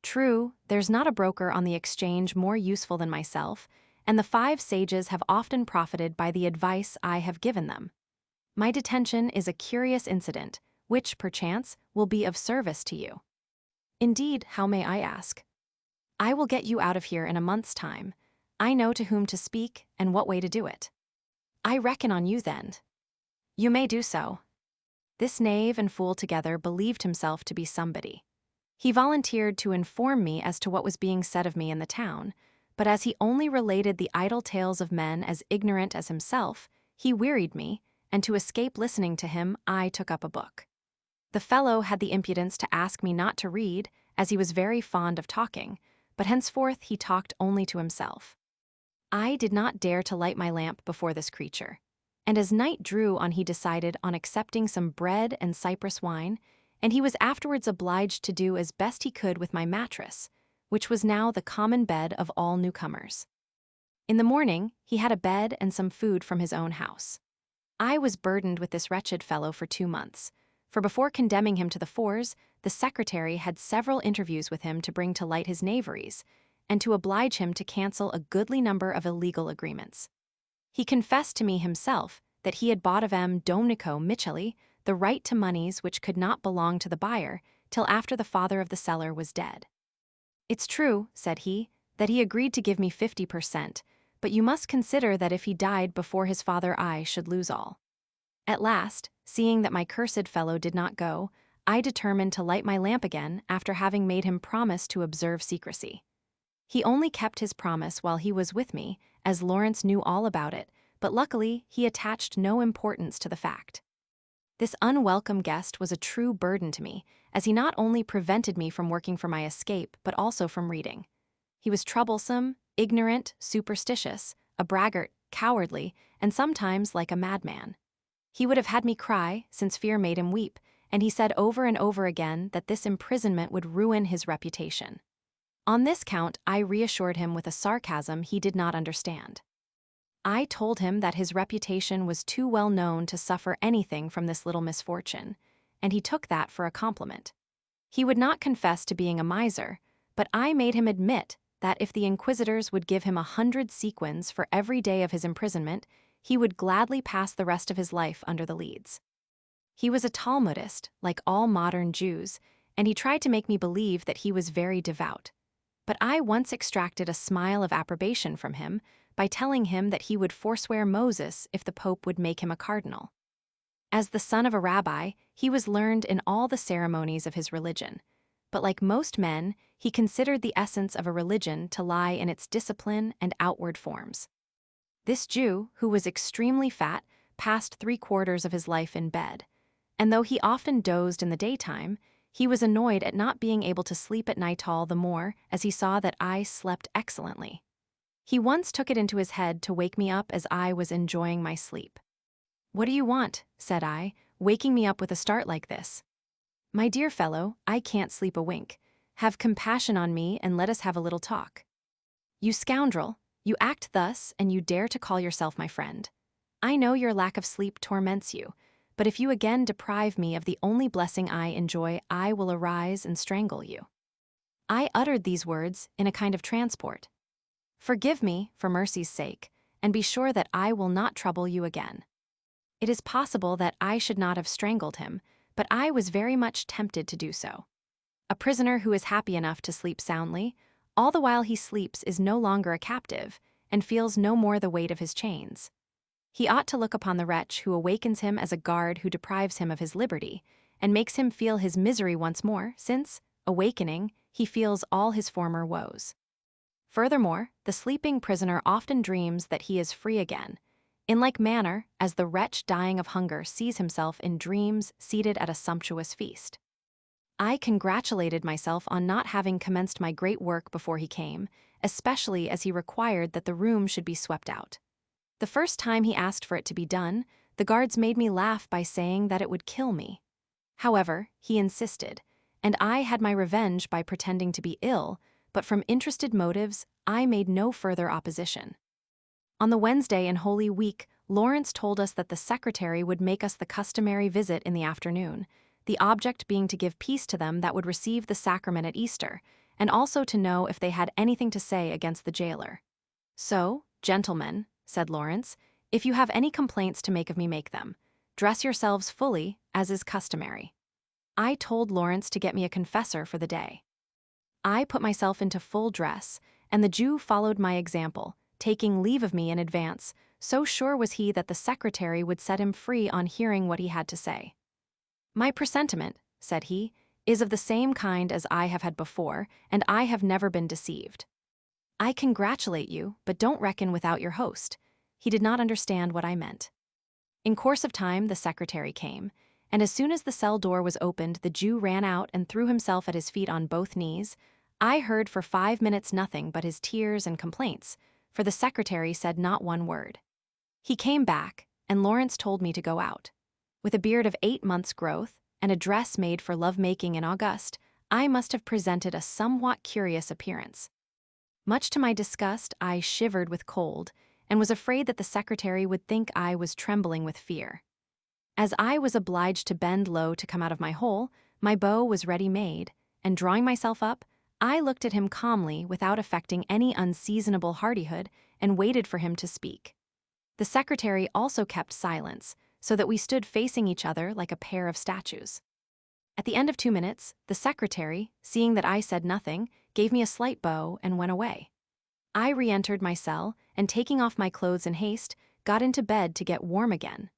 Speaker 1: True, there's not a broker on the exchange more useful than myself, and the 5 sages have often profited by the advice I have given them. My detention is a curious incident, which, perchance, will be of service to you. Indeed, how may I ask? I will get you out of here in a month's time. I know to whom to speak and what way to do it. I reckon on you then. You may do so. This knave and fool together believed himself to be somebody. He volunteered to inform me as to what was being said of me in the town, but as he only related the idle tales of men as ignorant as himself, he wearied me, and to escape listening to him, I took up a book. The fellow had the impudence to ask me not to read, as he was very fond of talking, but henceforth he talked only to himself. I did not dare to light my lamp before this creature, and as night drew on he decided on accepting some bread and Cyprus wine, and he was afterwards obliged to do as best he could with my mattress, which was now the common bed of all newcomers. In the morning, he had a bed and some food from his own house. I was burdened with this wretched fellow for 2 months, for before condemning him to the fours, the secretary had several interviews with him to bring to light his knaveries, and to oblige him to cancel a goodly number of illegal agreements. He confessed to me himself that he had bought of M. Domnico Micheli the right to moneys which could not belong to the buyer till after the father of the seller was dead. It's true, said he, that he agreed to give me 50%, but you must consider that if he died before his father I should lose all. At last, seeing that my cursed fellow did not go, I determined to light my lamp again after having made him promise to observe secrecy. He only kept his promise while he was with me, as Lawrence knew all about it, but luckily he attached no importance to the fact. This unwelcome guest was a true burden to me, as he not only prevented me from working for my escape, but also from reading. He was troublesome, ignorant, superstitious, a braggart, cowardly, and sometimes like a madman. He would have had me cry, since fear made him weep, and he said over and over again that this imprisonment would ruin his reputation. On this count, I reassured him with a sarcasm he did not understand. I told him that his reputation was too well known to suffer anything from this little misfortune, and he took that for a compliment. He would not confess to being a miser, but I made him admit that if the inquisitors would give him 100 sequins for every day of his imprisonment, he would gladly pass the rest of his life under the Leads. He was a Talmudist, like all modern Jews, and he tried to make me believe that he was very devout. But I once extracted a smile of approbation from him by telling him that he would forswear Moses if the Pope would make him a cardinal. As the son of a rabbi, he was learned in all the ceremonies of his religion, but like most men, he considered the essence of a religion to lie in its discipline and outward forms. This Jew, who was extremely fat, passed 3/4 of his life in bed, and though he often dozed in the daytime, he was annoyed at not being able to sleep at night all the more as he saw that I slept excellently. He once took it into his head to wake me up as I was enjoying my sleep. "What do you want?" said I, waking me up with a start like this. "My dear fellow, I can't sleep a wink. Have compassion on me and let us have a little talk." "You scoundrel, you act thus and you dare to call yourself my friend. I know your lack of sleep torments you, but if you again deprive me of the only blessing I enjoy, I will arise and strangle you." I uttered these words in a kind of transport. "Forgive me, for mercy's sake, and be sure that I will not trouble you again." It is possible that I should not have strangled him, but I was very much tempted to do so. A prisoner who is happy enough to sleep soundly, all the while he sleeps is no longer a captive, and feels no more the weight of his chains. He ought to look upon the wretch who awakens him as a guard who deprives him of his liberty, and makes him feel his misery once more, since, awakening, he feels all his former woes. Furthermore, the sleeping prisoner often dreams that he is free again, in like manner as the wretch dying of hunger sees himself in dreams seated at a sumptuous feast. I congratulated myself on not having commenced my great work before he came, especially as he required that the room should be swept out. The first time he asked for it to be done, the guards made me laugh by saying that it would kill me. However, he insisted, and I had my revenge by pretending to be ill, but from interested motives, I made no further opposition. On the Wednesday in Holy Week, Lawrence told us that the secretary would make us the customary visit in the afternoon, the object being to give peace to them that would receive the sacrament at Easter, and also to know if they had anything to say against the jailer. So, Gentlemen, said Lawrence, if you have any complaints to make of me, make them. Dress yourselves fully, as is customary. I told Lawrence to get me a confessor for the day. I put myself into full dress, and the Jew followed my example, taking leave of me in advance, so sure was he that the secretary would set him free on hearing what he had to say. My presentiment, said he, is of the same kind as I have had before, and I have never been deceived. I congratulate you, but don't reckon without your host. He did not understand what I meant. In course of time, the secretary came, and as soon as the cell door was opened, the Jew ran out and threw himself at his feet on both knees. I heard for 5 minutes nothing but his tears and complaints, for the secretary said not one word. He came back, and Lawrence told me to go out. With a beard of 8 months' growth, and a dress made for love-making in August, I must have presented a somewhat curious appearance. Much to my disgust, I shivered with cold, and was afraid that the secretary would think I was trembling with fear. As I was obliged to bend low to come out of my hole, my bow was ready made, and drawing myself up, I looked at him calmly without affecting any unseasonable hardihood, and waited for him to speak. The secretary also kept silence, so that we stood facing each other like a pair of statues. At the end of 2 minutes, the secretary, seeing that I said nothing, gave me a slight bow and went away. I re-entered my cell, and taking off my clothes in haste, got into bed to get warm again.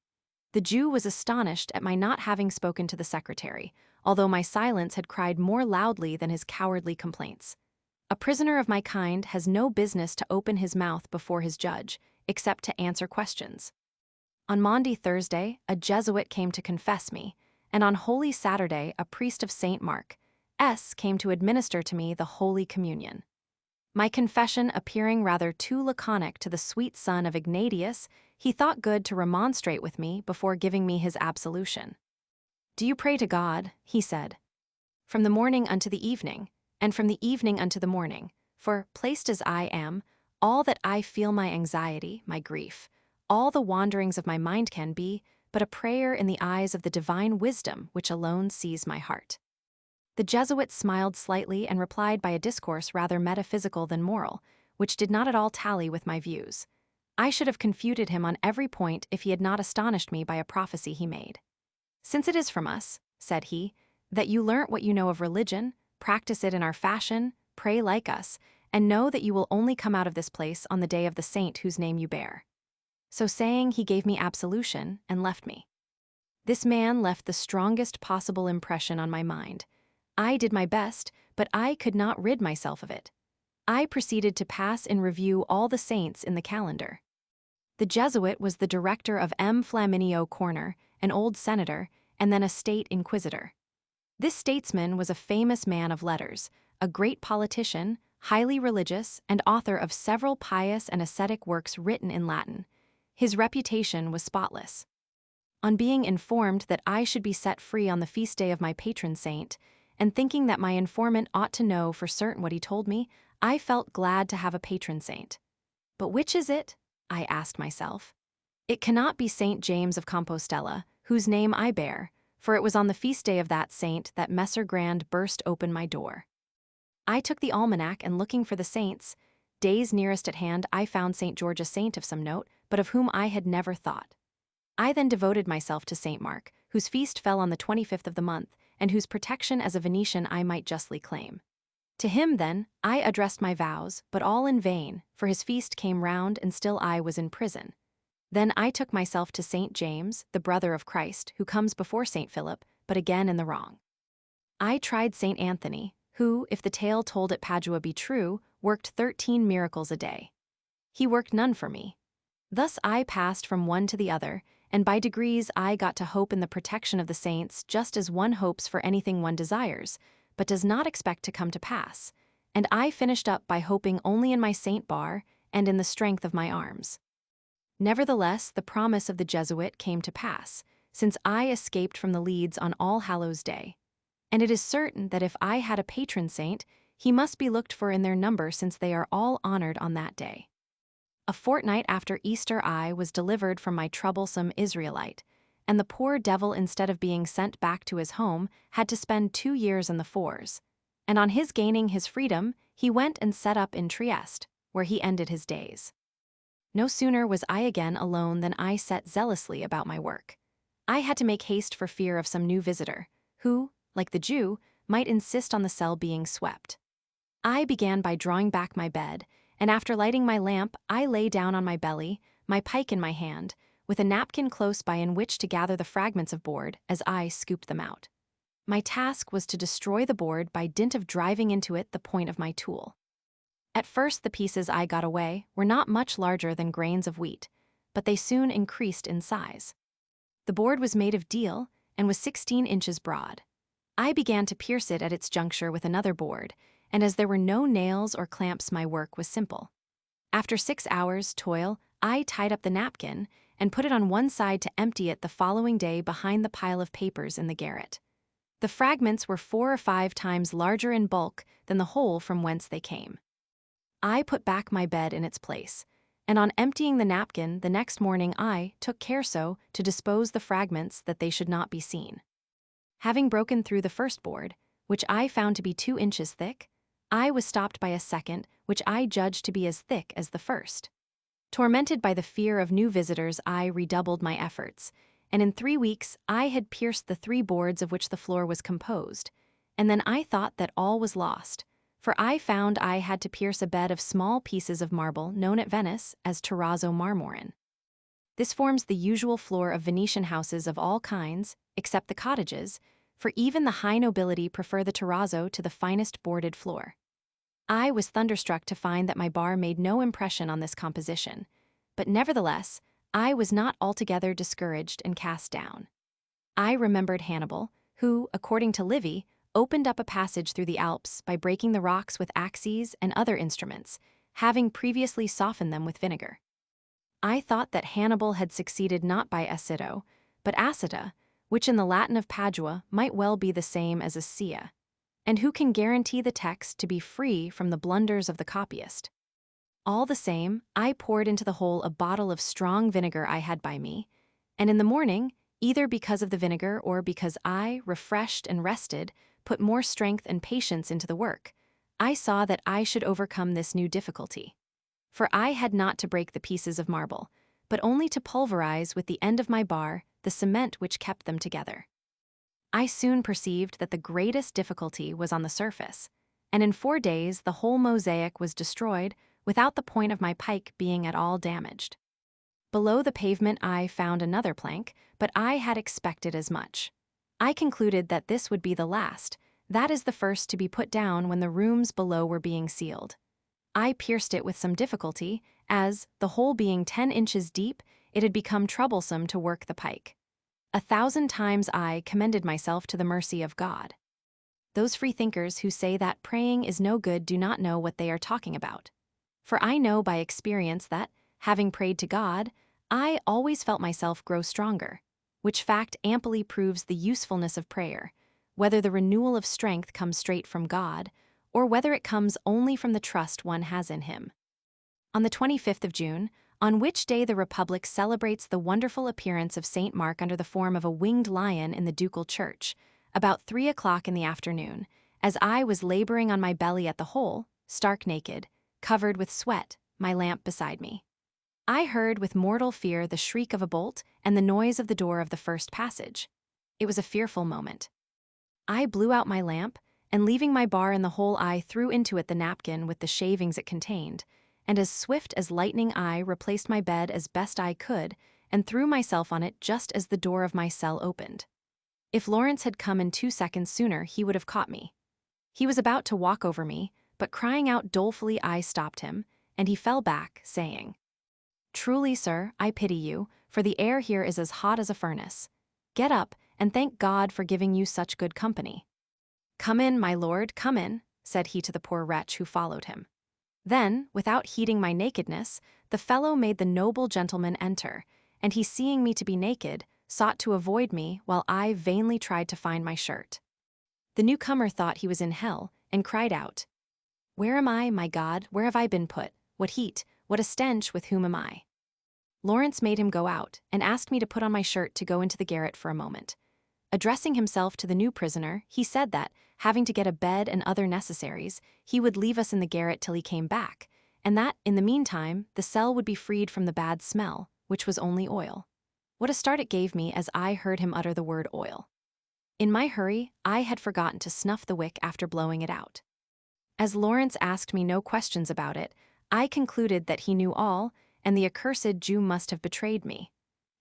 Speaker 1: The Jew was astonished at my not having spoken to the secretary, although my silence had cried more loudly than his cowardly complaints. A prisoner of my kind has no business to open his mouth before his judge, except to answer questions. On Maundy Thursday, a Jesuit came to confess me, and on Holy Saturday, a priest of St. Mark, S., came to administer to me the Holy Communion. My confession appearing rather too laconic to the sweet son of Ignatius, he thought good to remonstrate with me before giving me his absolution. Do you pray to God, he said, from the morning unto the evening, and from the evening unto the morning, for, placed as I am, all that I feel my anxiety, my grief, all the wanderings of my mind can be, but a prayer in the eyes of the divine wisdom which alone sees my heart. The Jesuit smiled slightly and replied by a discourse rather metaphysical than moral, which did not at all tally with my views. I should have confuted him on every point if he had not astonished me by a prophecy he made. Since it is from us, said he, that you learnt what you know of religion, practice it in our fashion, pray like us, and know that you will only come out of this place on the day of the saint whose name you bear. So saying, he gave me absolution and left me. This man left the strongest possible impression on my mind. I did my best, but I could not rid myself of it. I proceeded to pass in review all the saints in the calendar. The Jesuit was the director of M. Flaminio Corner, an old senator, and then a state inquisitor. This statesman was a famous man of letters, a great politician, highly religious, and author of several pious and ascetic works written in Latin. His reputation was spotless. On being informed that I should be set free on the feast day of my patron saint, and thinking that my informant ought to know for certain what he told me, I felt glad to have a patron saint. But which is it? I asked myself. It cannot be Saint James of Compostela, whose name I bear, for it was on the feast day of that saint that Messer Grand burst open my door. I took the almanac, and looking for the saints, days nearest at hand, I found St. George a saint of some note, but of whom I had never thought. I then devoted myself to St. Mark, whose feast fell on the 25th of the month, and whose protection as a Venetian I might justly claim. To him, then, I addressed my vows, but all in vain, for his feast came round and still I was in prison. Then I took myself to St. James, the brother of Christ, who comes before St. Philip, but again in the wrong. I tried St. Anthony, who, if the tale told at Padua be true, worked 13 miracles a day. He worked none for me. Thus I passed from one to the other, and by degrees I got to hope in the protection of the saints just as one hopes for anything one desires, but does not expect to come to pass, and I finished up by hoping only in my Saint Bar and in the strength of my arms. Nevertheless, the promise of the Jesuit came to pass, since I escaped from the Leads on All Hallows Day, and it is certain that if I had a patron saint, he must be looked for in their number, since they are all honored on that day. A fortnight after Easter I was delivered from my troublesome Israelite, and the poor devil, instead of being sent back to his home, had to spend 2 years in the Fours, and on his gaining his freedom, he went and set up in Trieste, where he ended his days. No sooner was I again alone than I set zealously about my work. I had to make haste for fear of some new visitor, who, like the Jew, might insist on the cell being swept. I began by drawing back my bed, and after lighting my lamp, I lay down on my belly, my pike in my hand, with a napkin close by in which to gather the fragments of board as I scooped them out. My task was to destroy the board by dint of driving into it the point of my tool. At first, the pieces I got away were not much larger than grains of wheat, but they soon increased in size. The board was made of deal and was 16 inches broad. I began to pierce it at its juncture with another board, and as there were no nails or clamps, my work was simple. After 6 hours' toil, I tied up the napkin and put it on one side to empty it the following day behind the pile of papers in the garret. The fragments were 4 or 5 times larger in bulk than the hole from whence they came. I put back my bed in its place, and on emptying the napkin the next morning I took care so to dispose the fragments that they should not be seen. Having broken through the first board, which I found to be 2 inches thick, I was stopped by a second which I judged to be as thick as the first. Tormented by the fear of new visitors, I redoubled my efforts, and in 3 weeks I had pierced the 3 boards of which the floor was composed, and then I thought that all was lost, for I found I had to pierce a bed of small pieces of marble known at Venice as terrazzo marmorin. This forms the usual floor of Venetian houses of all kinds, except the cottages, for even the high nobility prefer the terrazzo to the finest boarded floor. I was thunderstruck to find that my bar made no impression on this composition, but nevertheless, I was not altogether discouraged and cast down. I remembered Hannibal, who, according to Livy, opened up a passage through the Alps by breaking the rocks with axes and other instruments, having previously softened them with vinegar. I thought that Hannibal had succeeded not by acido, but acida, which in the Latin of Padua might well be the same as acea. And who can guarantee the text to be free from the blunders of the copyist? All the same, I poured into the hole a bottle of strong vinegar I had by me, and in the morning, either because of the vinegar or because I, refreshed and rested, put more strength and patience into the work, I saw that I should overcome this new difficulty. For I had not to break the pieces of marble, but only to pulverize with the end of my bar the cement which kept them together. I soon perceived that the greatest difficulty was on the surface, and in 4 days the whole mosaic was destroyed without the point of my pike being at all damaged. Below the pavement I found another plank, but I had expected as much. I concluded that this would be the last, that is the first to be put down when the rooms below were being sealed. I pierced it with some difficulty, as, the hole being 10 inches deep, it had become troublesome to work the pike. 1,000 times I commended myself to the mercy of God. Those freethinkers who say that praying is no good do not know what they are talking about. For I know by experience that, having prayed to God, I always felt myself grow stronger, which fact amply proves the usefulness of prayer, whether the renewal of strength comes straight from God, or whether it comes only from the trust one has in Him. On the 25th of June, on which day the Republic celebrates the wonderful appearance of St. Mark under the form of a winged lion in the ducal church, about 3 o'clock in the afternoon, as I was laboring on my belly at the hole, stark naked, covered with sweat, my lamp beside me, I heard with mortal fear the shriek of a bolt and the noise of the door of the first passage. It was a fearful moment. I blew out my lamp, and leaving my bar in the hole I threw into it the napkin with the shavings it contained, and as swift as lightning I replaced my bed as best I could and threw myself on it just as the door of my cell opened. If Lawrence had come in 2 seconds sooner, he would have caught me. He was about to walk over me, but crying out dolefully I stopped him, and he fell back, saying, "Truly, sir, I pity you, for the air here is as hot as a furnace. Get up, and thank God for giving you such good company." "Come in, my lord, come in," said he to the poor wretch who followed him. Then, without heeding my nakedness, the fellow made the noble gentleman enter, and he, seeing me to be naked, sought to avoid me while I vainly tried to find my shirt. The newcomer thought he was in hell, and cried out, "Where am I, my God? Where have I been put? What heat, what a stench, with whom am I?" Lawrence made him go out, and asked me to put on my shirt to go into the garret for a moment. Addressing himself to the new prisoner, he said that, having to get a bed and other necessaries, he would leave us in the garret till he came back, and that, in the meantime, the cell would be freed from the bad smell, which was only oil. What a start it gave me as I heard him utter the word oil. In my hurry, I had forgotten to snuff the wick after blowing it out. As Lawrence asked me no questions about it, I concluded that he knew all, and the accursed Jew must have betrayed me.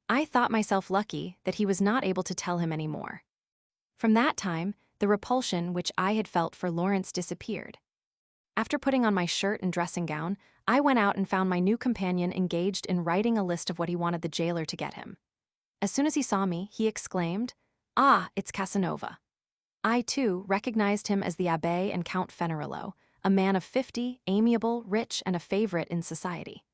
Speaker 1: I thought myself lucky that he was not able to tell him any more. From that time, the repulsion which I had felt for Lawrence disappeared. After putting on my shirt and dressing gown, I went out and found my new companion engaged in writing a list of what he wanted the jailer to get him. As soon as he saw me, he exclaimed, "Ah, it's Casanova." I, too, recognized him as the Abbé and Count Fenarello, a man of 50, amiable, rich, and a favorite in society.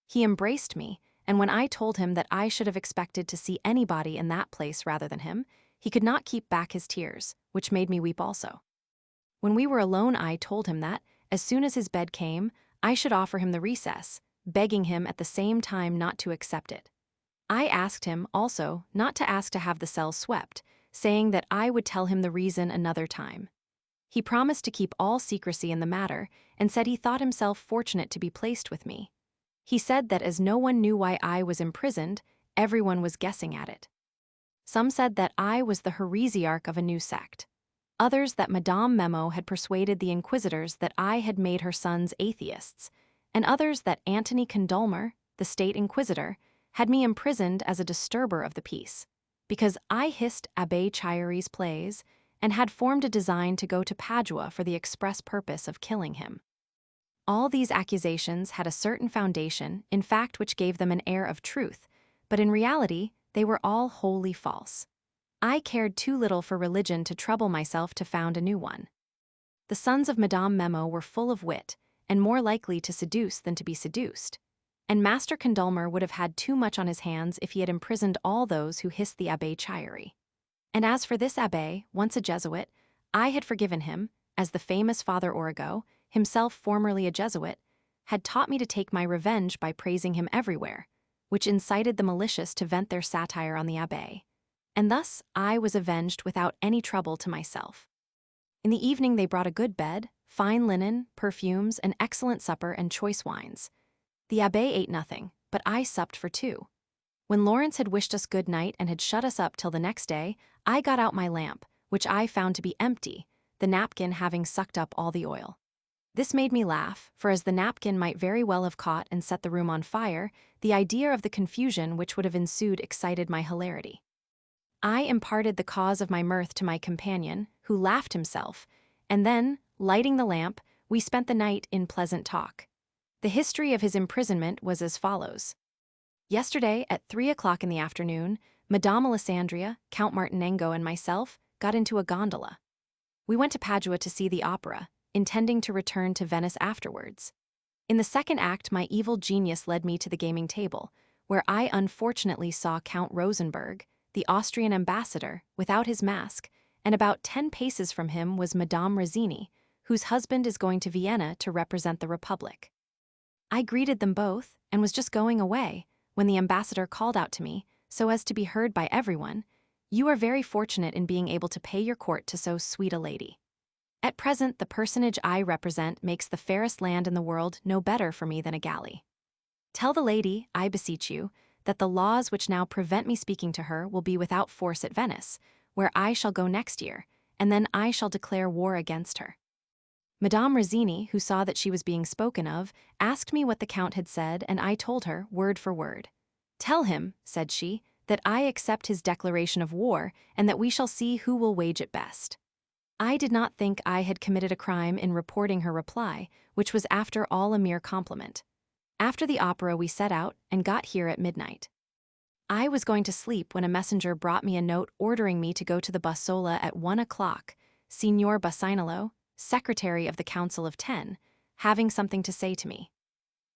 Speaker 1: He embraced me, and when I told him that I should have expected to see anybody in that place rather than him, he could not keep back his tears, which made me weep also. When we were alone, I told him that, as soon as his bed came, I should offer him the recess, begging him at the same time not to accept it. I asked him, also, not to ask to have the cell swept, saying that I would tell him the reason another time. He promised to keep all secrecy in the matter, and said he thought himself fortunate to be placed with me. He said that as no one knew why I was imprisoned, everyone was guessing at it. Some said that I was the heresiarch of a new sect. Others that Madame Memo had persuaded the inquisitors that I had made her sons atheists, and others that Antony Condulmer, the state inquisitor, had me imprisoned as a disturber of the peace, because I hissed Abbé Chiary's plays and had formed a design to go to Padua for the express purpose of killing him. All these accusations had a certain foundation, in fact which gave them an air of truth, but in reality they were all wholly false. I cared too little for religion to trouble myself to found a new one. The sons of Madame Memo were full of wit, and more likely to seduce than to be seduced, and Master Condulmer would have had too much on his hands if he had imprisoned all those who hissed the Abbé Chiary. And as for this abbé, once a Jesuit, I had forgiven him, as the famous Father Origo, himself formerly a Jesuit, had taught me to take my revenge by praising him everywhere, which incited the malicious to vent their satire on the abbé. And thus I was avenged without any trouble to myself. In the evening they brought a good bed, fine linen, perfumes, an excellent supper, and choice wines. The abbé ate nothing, but I supped for two. When Lawrence had wished us good night and had shut us up till the next day, I got out my lamp, which I found to be empty, the napkin having sucked up all the oil. This made me laugh, for as the napkin might very well have caught and set the room on fire, the idea of the confusion which would have ensued excited my hilarity. I imparted the cause of my mirth to my companion, who laughed himself, and then, lighting the lamp, we spent the night in pleasant talk. The history of his imprisonment was as follows. Yesterday, at 3 o'clock in the afternoon, Madame Alessandria, Count Martinengo, and myself got into a gondola. We went to Padua to see the opera, intending to return to Venice afterwards. In the second act, my evil genius led me to the gaming table, where I unfortunately saw Count Rosenberg, the Austrian ambassador, without his mask, and about 10 paces from him was Madame Rizzini, whose husband is going to Vienna to represent the Republic. I greeted them both, and was just going away, when the ambassador called out to me, so as to be heard by everyone, "You are very fortunate in being able to pay your court to so sweet a lady. At present, the personage I represent makes the fairest land in the world no better for me than a galley. Tell the lady, I beseech you, that the laws which now prevent me speaking to her will be without force at Venice, where I shall go next year, and then I shall declare war against her." Madame Rizzini, who saw that she was being spoken of, asked me what the Count had said, and I told her, word for word. "Tell him," said she, "that I accept his declaration of war, and that we shall see who will wage it best." I did not think I had committed a crime in reporting her reply, which was after all a mere compliment. After the opera we set out, and got here at midnight. I was going to sleep when a messenger brought me a note ordering me to go to the Bussola at 1 o'clock, Signor Bassanello, secretary of the Council of 10, having something to say to me.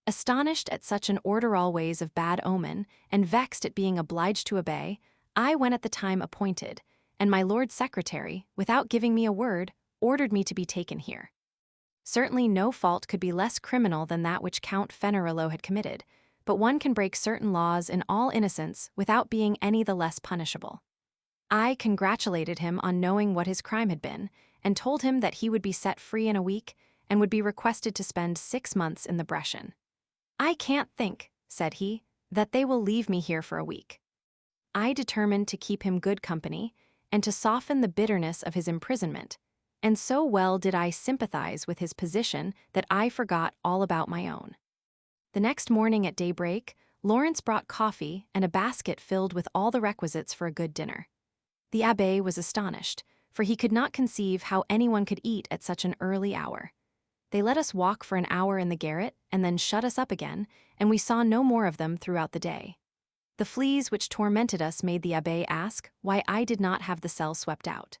Speaker 1: Astonished at such an order always of bad omen, and vexed at being obliged to obey, I went at the time appointed, and my Lord Secretary, without giving me a word, ordered me to be taken here. Certainly no fault could be less criminal than that which Count Fenarello had committed, but one can break certain laws in all innocence without being any the less punishable. I congratulated him on knowing what his crime had been, and told him that he would be set free in a week, and would be requested to spend 6 months in the Brescian. "I can't think," said he, "that they will leave me here for a week." I determined to keep him good company and to soften the bitterness of his imprisonment, and so well did I sympathize with his position that I forgot all about my own. The next morning at daybreak, Lawrence brought coffee and a basket filled with all the requisites for a good dinner. The abbé was astonished, for he could not conceive how anyone could eat at such an early hour. They let us walk for an hour in the garret and then shut us up again, and we saw no more of them throughout the day. The fleas which tormented us made the abbé ask why I did not have the cell swept out.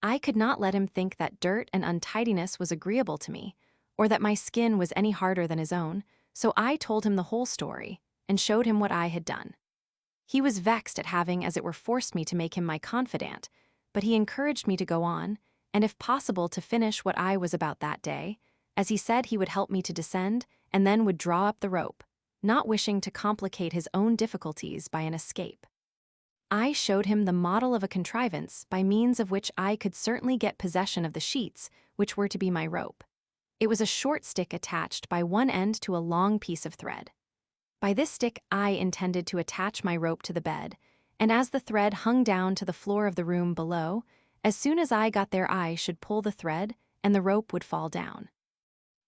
Speaker 1: I could not let him think that dirt and untidiness was agreeable to me, or that my skin was any harder than his own, so I told him the whole story and showed him what I had done. He was vexed at having, as it were, forced me to make him my confidant, but he encouraged me to go on, and if possible to finish what I was about that day, as he said he would help me to descend and then would draw up the rope, not wishing to complicate his own difficulties by an escape. I showed him the model of a contrivance by means of which I could certainly get possession of the sheets which were to be my rope. It was a short stick attached by one end to a long piece of thread. By this stick I intended to attach my rope to the bed, and as the thread hung down to the floor of the room below, as soon as I got there I should pull the thread and the rope would fall down.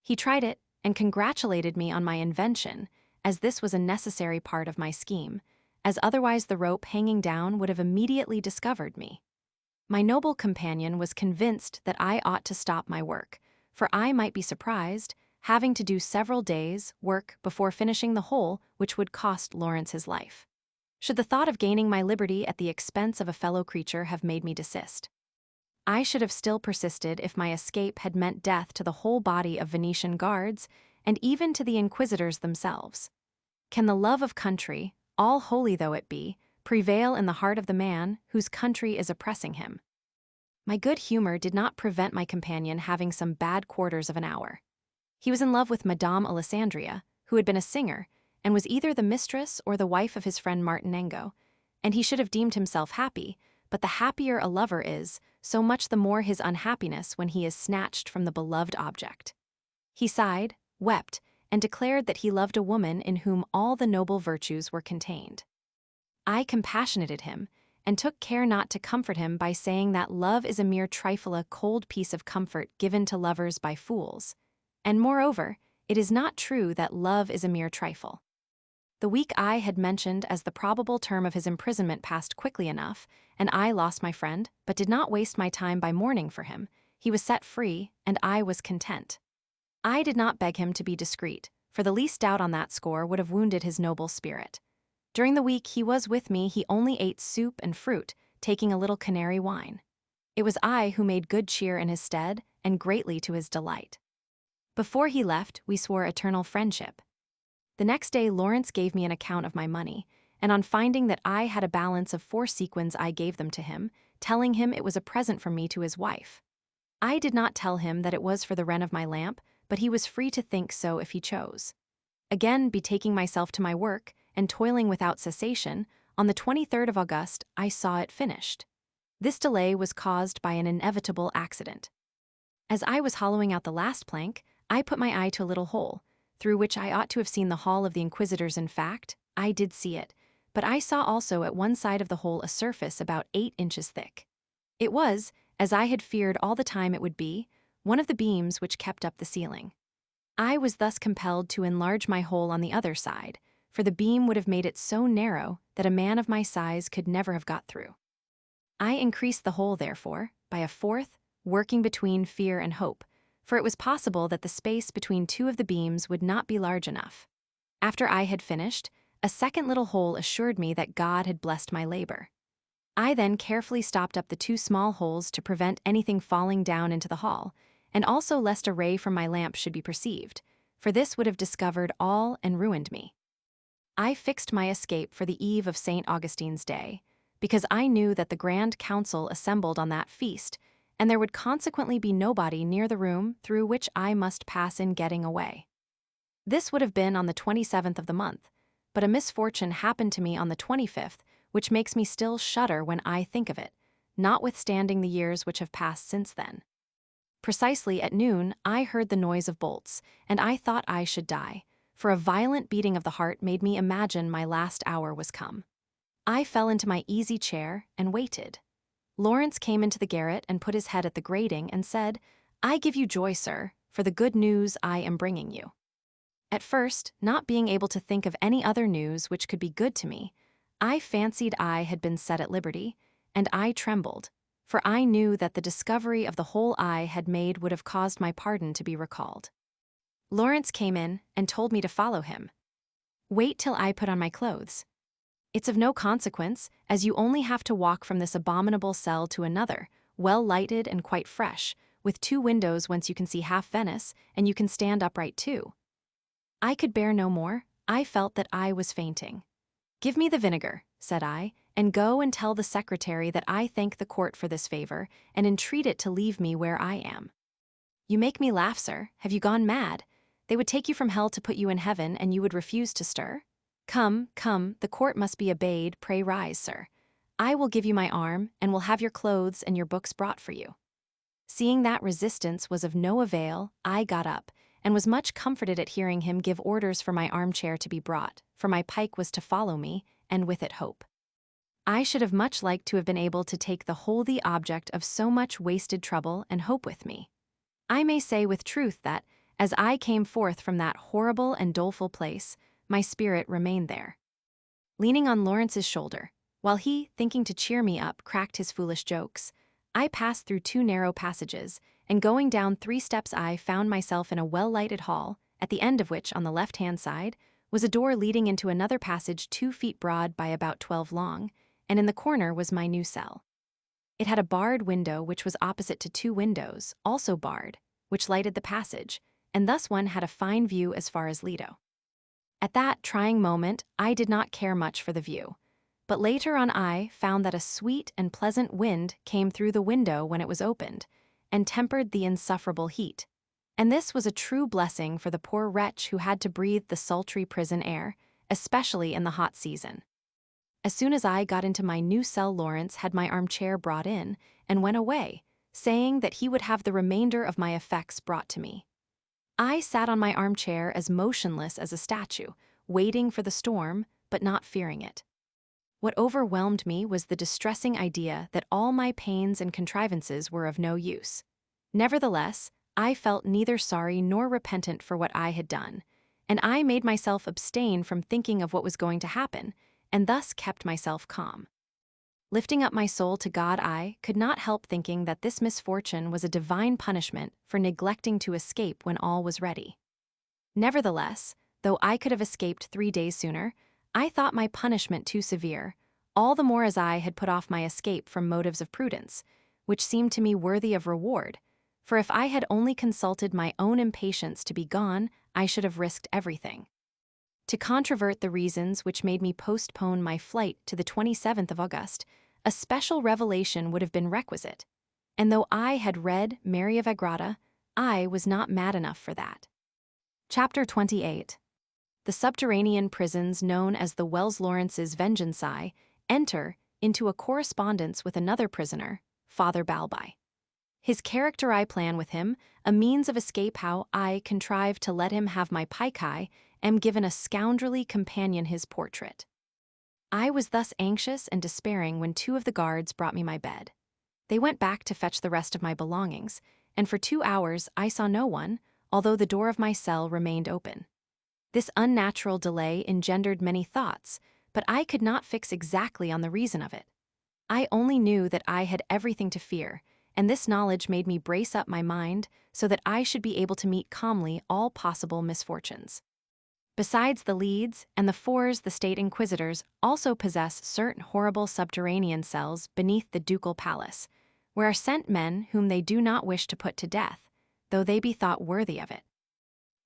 Speaker 1: He tried it and congratulated me on my invention, as this was a necessary part of my scheme, as otherwise the rope hanging down would have immediately discovered me. My noble companion was convinced that I ought to stop my work, for I might be surprised, having to do several days' work before finishing the whole which would cost Lawrence his life. Should the thought of gaining my liberty at the expense of a fellow creature have made me desist? I should have still persisted if my escape had meant death to the whole body of Venetian guards, and even to the inquisitors themselves. Can the love of country, all holy though it be, prevail in the heart of the man whose country is oppressing him? My good humor did not prevent my companion having some bad quarters of an hour. He was in love with Madame Alessandria, who had been a singer, and was either the mistress or the wife of his friend Martinengo, and he should have deemed himself happy, but the happier a lover is, so much the more his unhappiness when he is snatched from the beloved object. He sighed, wept, and declared that he loved a woman in whom all the noble virtues were contained. I compassionated him, and took care not to comfort him by saying that love is a mere trifle, a cold piece of comfort given to lovers by fools, and moreover, it is not true that love is a mere trifle. The week I had mentioned as the probable term of his imprisonment passed quickly enough, and I lost my friend, but did not waste my time by mourning for him. He was set free, and I was content. I did not beg him to be discreet, for the least doubt on that score would have wounded his noble spirit. During the week he was with me he only ate soup and fruit, taking a little Canary wine. It was I who made good cheer in his stead, and greatly to his delight. Before he left, we swore eternal friendship. The next day Lawrence gave me an account of my money, and on finding that I had a balance of 4 sequins I gave them to him, telling him it was a present from me to his wife. I did not tell him that it was for the rent of my lamp, but he was free to think so if he chose. Again betaking myself to my work, and toiling without cessation, on the 23rd of August I saw it finished. This delay was caused by an inevitable accident. As I was hollowing out the last plank, I put my eye to a little hole, through which I ought to have seen the hall of the inquisitors. In fact, I did see it, but I saw also at one side of the hole a surface about 8 inches thick. It was, as I had feared all the time it would be, one of the beams which kept up the ceiling. I was thus compelled to enlarge my hole on the other side, for the beam would have made it so narrow that a man of my size could never have got through. I increased the hole, therefore, by a 4th, working between fear and hope, for it was possible that the space between 2 of the beams would not be large enough. After I had finished, a second little hole assured me that God had blessed my labor. I then carefully stopped up the 2 small holes to prevent anything falling down into the hall, and also lest a ray from my lamp should be perceived, for this would have discovered all and ruined me. I fixed my escape for the eve of St. Augustine's Day, because I knew that the Grand Council assembled on that feast, and there would consequently be nobody near the room through which I must pass in getting away. This would have been on the 27th of the month, but a misfortune happened to me on the 25th, which makes me still shudder when I think of it, notwithstanding the years which have passed since then. Precisely at noon, I heard the noise of bolts, and I thought I should die, for a violent beating of the heart made me imagine my last hour was come. I fell into my easy chair and waited. Lawrence came into the garret and put his head at the grating and said, "I give you joy, sir, for the good news I am bringing you." At first, not being able to think of any other news which could be good to me, I fancied I had been set at liberty, and I trembled, for I knew that the discovery of the hole I had made would have caused my pardon to be recalled. Lawrence came in and told me to follow him. "Wait till I put on my clothes. It's of no consequence, as you only have to walk from this abominable cell to another, well lighted and quite fresh, with 2 windows whence you can see half Venice, and you can stand upright too." I could bear no more. I felt that I was fainting. "Give me the vinegar," said I, "and go and tell the secretary that I thank the court for this favor, and entreat it to leave me where I am." "You make me laugh, sir. Have you gone mad? They would take you from hell to put you in heaven, and you would refuse to stir? Come, come, the court must be obeyed. Pray rise, sir. I will give you my arm, and will have your clothes and your books brought for you." Seeing that resistance was of no avail, I got up, and was much comforted at hearing him give orders for my armchair to be brought, for my pike was to follow me, and with it hope. I should have much liked to have been able to take the wholly object of so much wasted trouble and hope with me. I may say with truth that, as I came forth from that horrible and doleful place, my spirit remained there. Leaning on Lawrence's shoulder, while he, thinking to cheer me up, cracked his foolish jokes, I passed through 2 narrow passages, and going down 3 steps I found myself in a well-lighted hall, at the end of which, on the left-hand side, was a door leading into another passage 2 feet broad by about 12 long, and in the corner was my new cell. It had a barred window which was opposite to 2 windows, also barred, which lighted the passage, and thus one had a fine view as far as Lido. At that trying moment, I did not care much for the view, but later on I found that a sweet and pleasant wind came through the window when it was opened, and tempered the insufferable heat, and this was a true blessing for the poor wretch who had to breathe the sultry prison air, especially in the hot season. As soon as I got into my new cell, Lawrence had my armchair brought in, and went away, saying that he would have the remainder of my effects brought to me. I sat on my armchair as motionless as a statue, waiting for the storm, but not fearing it. What overwhelmed me was the distressing idea that all my pains and contrivances were of no use. Nevertheless, I felt neither sorry nor repentant for what I had done, and I made myself abstain from thinking of what was going to happen, and thus kept myself calm. Lifting up my soul to God, I could not help thinking that this misfortune was a divine punishment for neglecting to escape when all was ready. Nevertheless, though I could have escaped 3 days sooner, I thought my punishment too severe, all the more as I had put off my escape from motives of prudence, which seemed to me worthy of reward, for if I had only consulted my own impatience to be gone, I should have risked everything. To controvert the reasons which made me postpone my flight to the 27th of August, a special revelation would have been requisite, and though I had read Mary of Agrada, I was not mad enough for that. Chapter 28. The subterranean prisons known as the Wells Lawrence's Vengeanceae enter into a correspondence with another prisoner, Father Balbi. His character I plan with him, a means of escape how I contrive to let him have my pike I am given a scoundrelly companion his portrait. I was thus anxious and despairing when 2 of the guards brought me my bed. They went back to fetch the rest of my belongings, and for 2 hours I saw no one, although the door of my cell remained open. This unnatural delay engendered many thoughts, but I could not fix exactly on the reason of it. I only knew that I had everything to fear, and this knowledge made me brace up my mind so that I should be able to meet calmly all possible misfortunes. Besides the Leeds and the Fours, the state inquisitors also possess certain horrible subterranean cells beneath the ducal palace, where are sent men whom they do not wish to put to death, though they be thought worthy of it.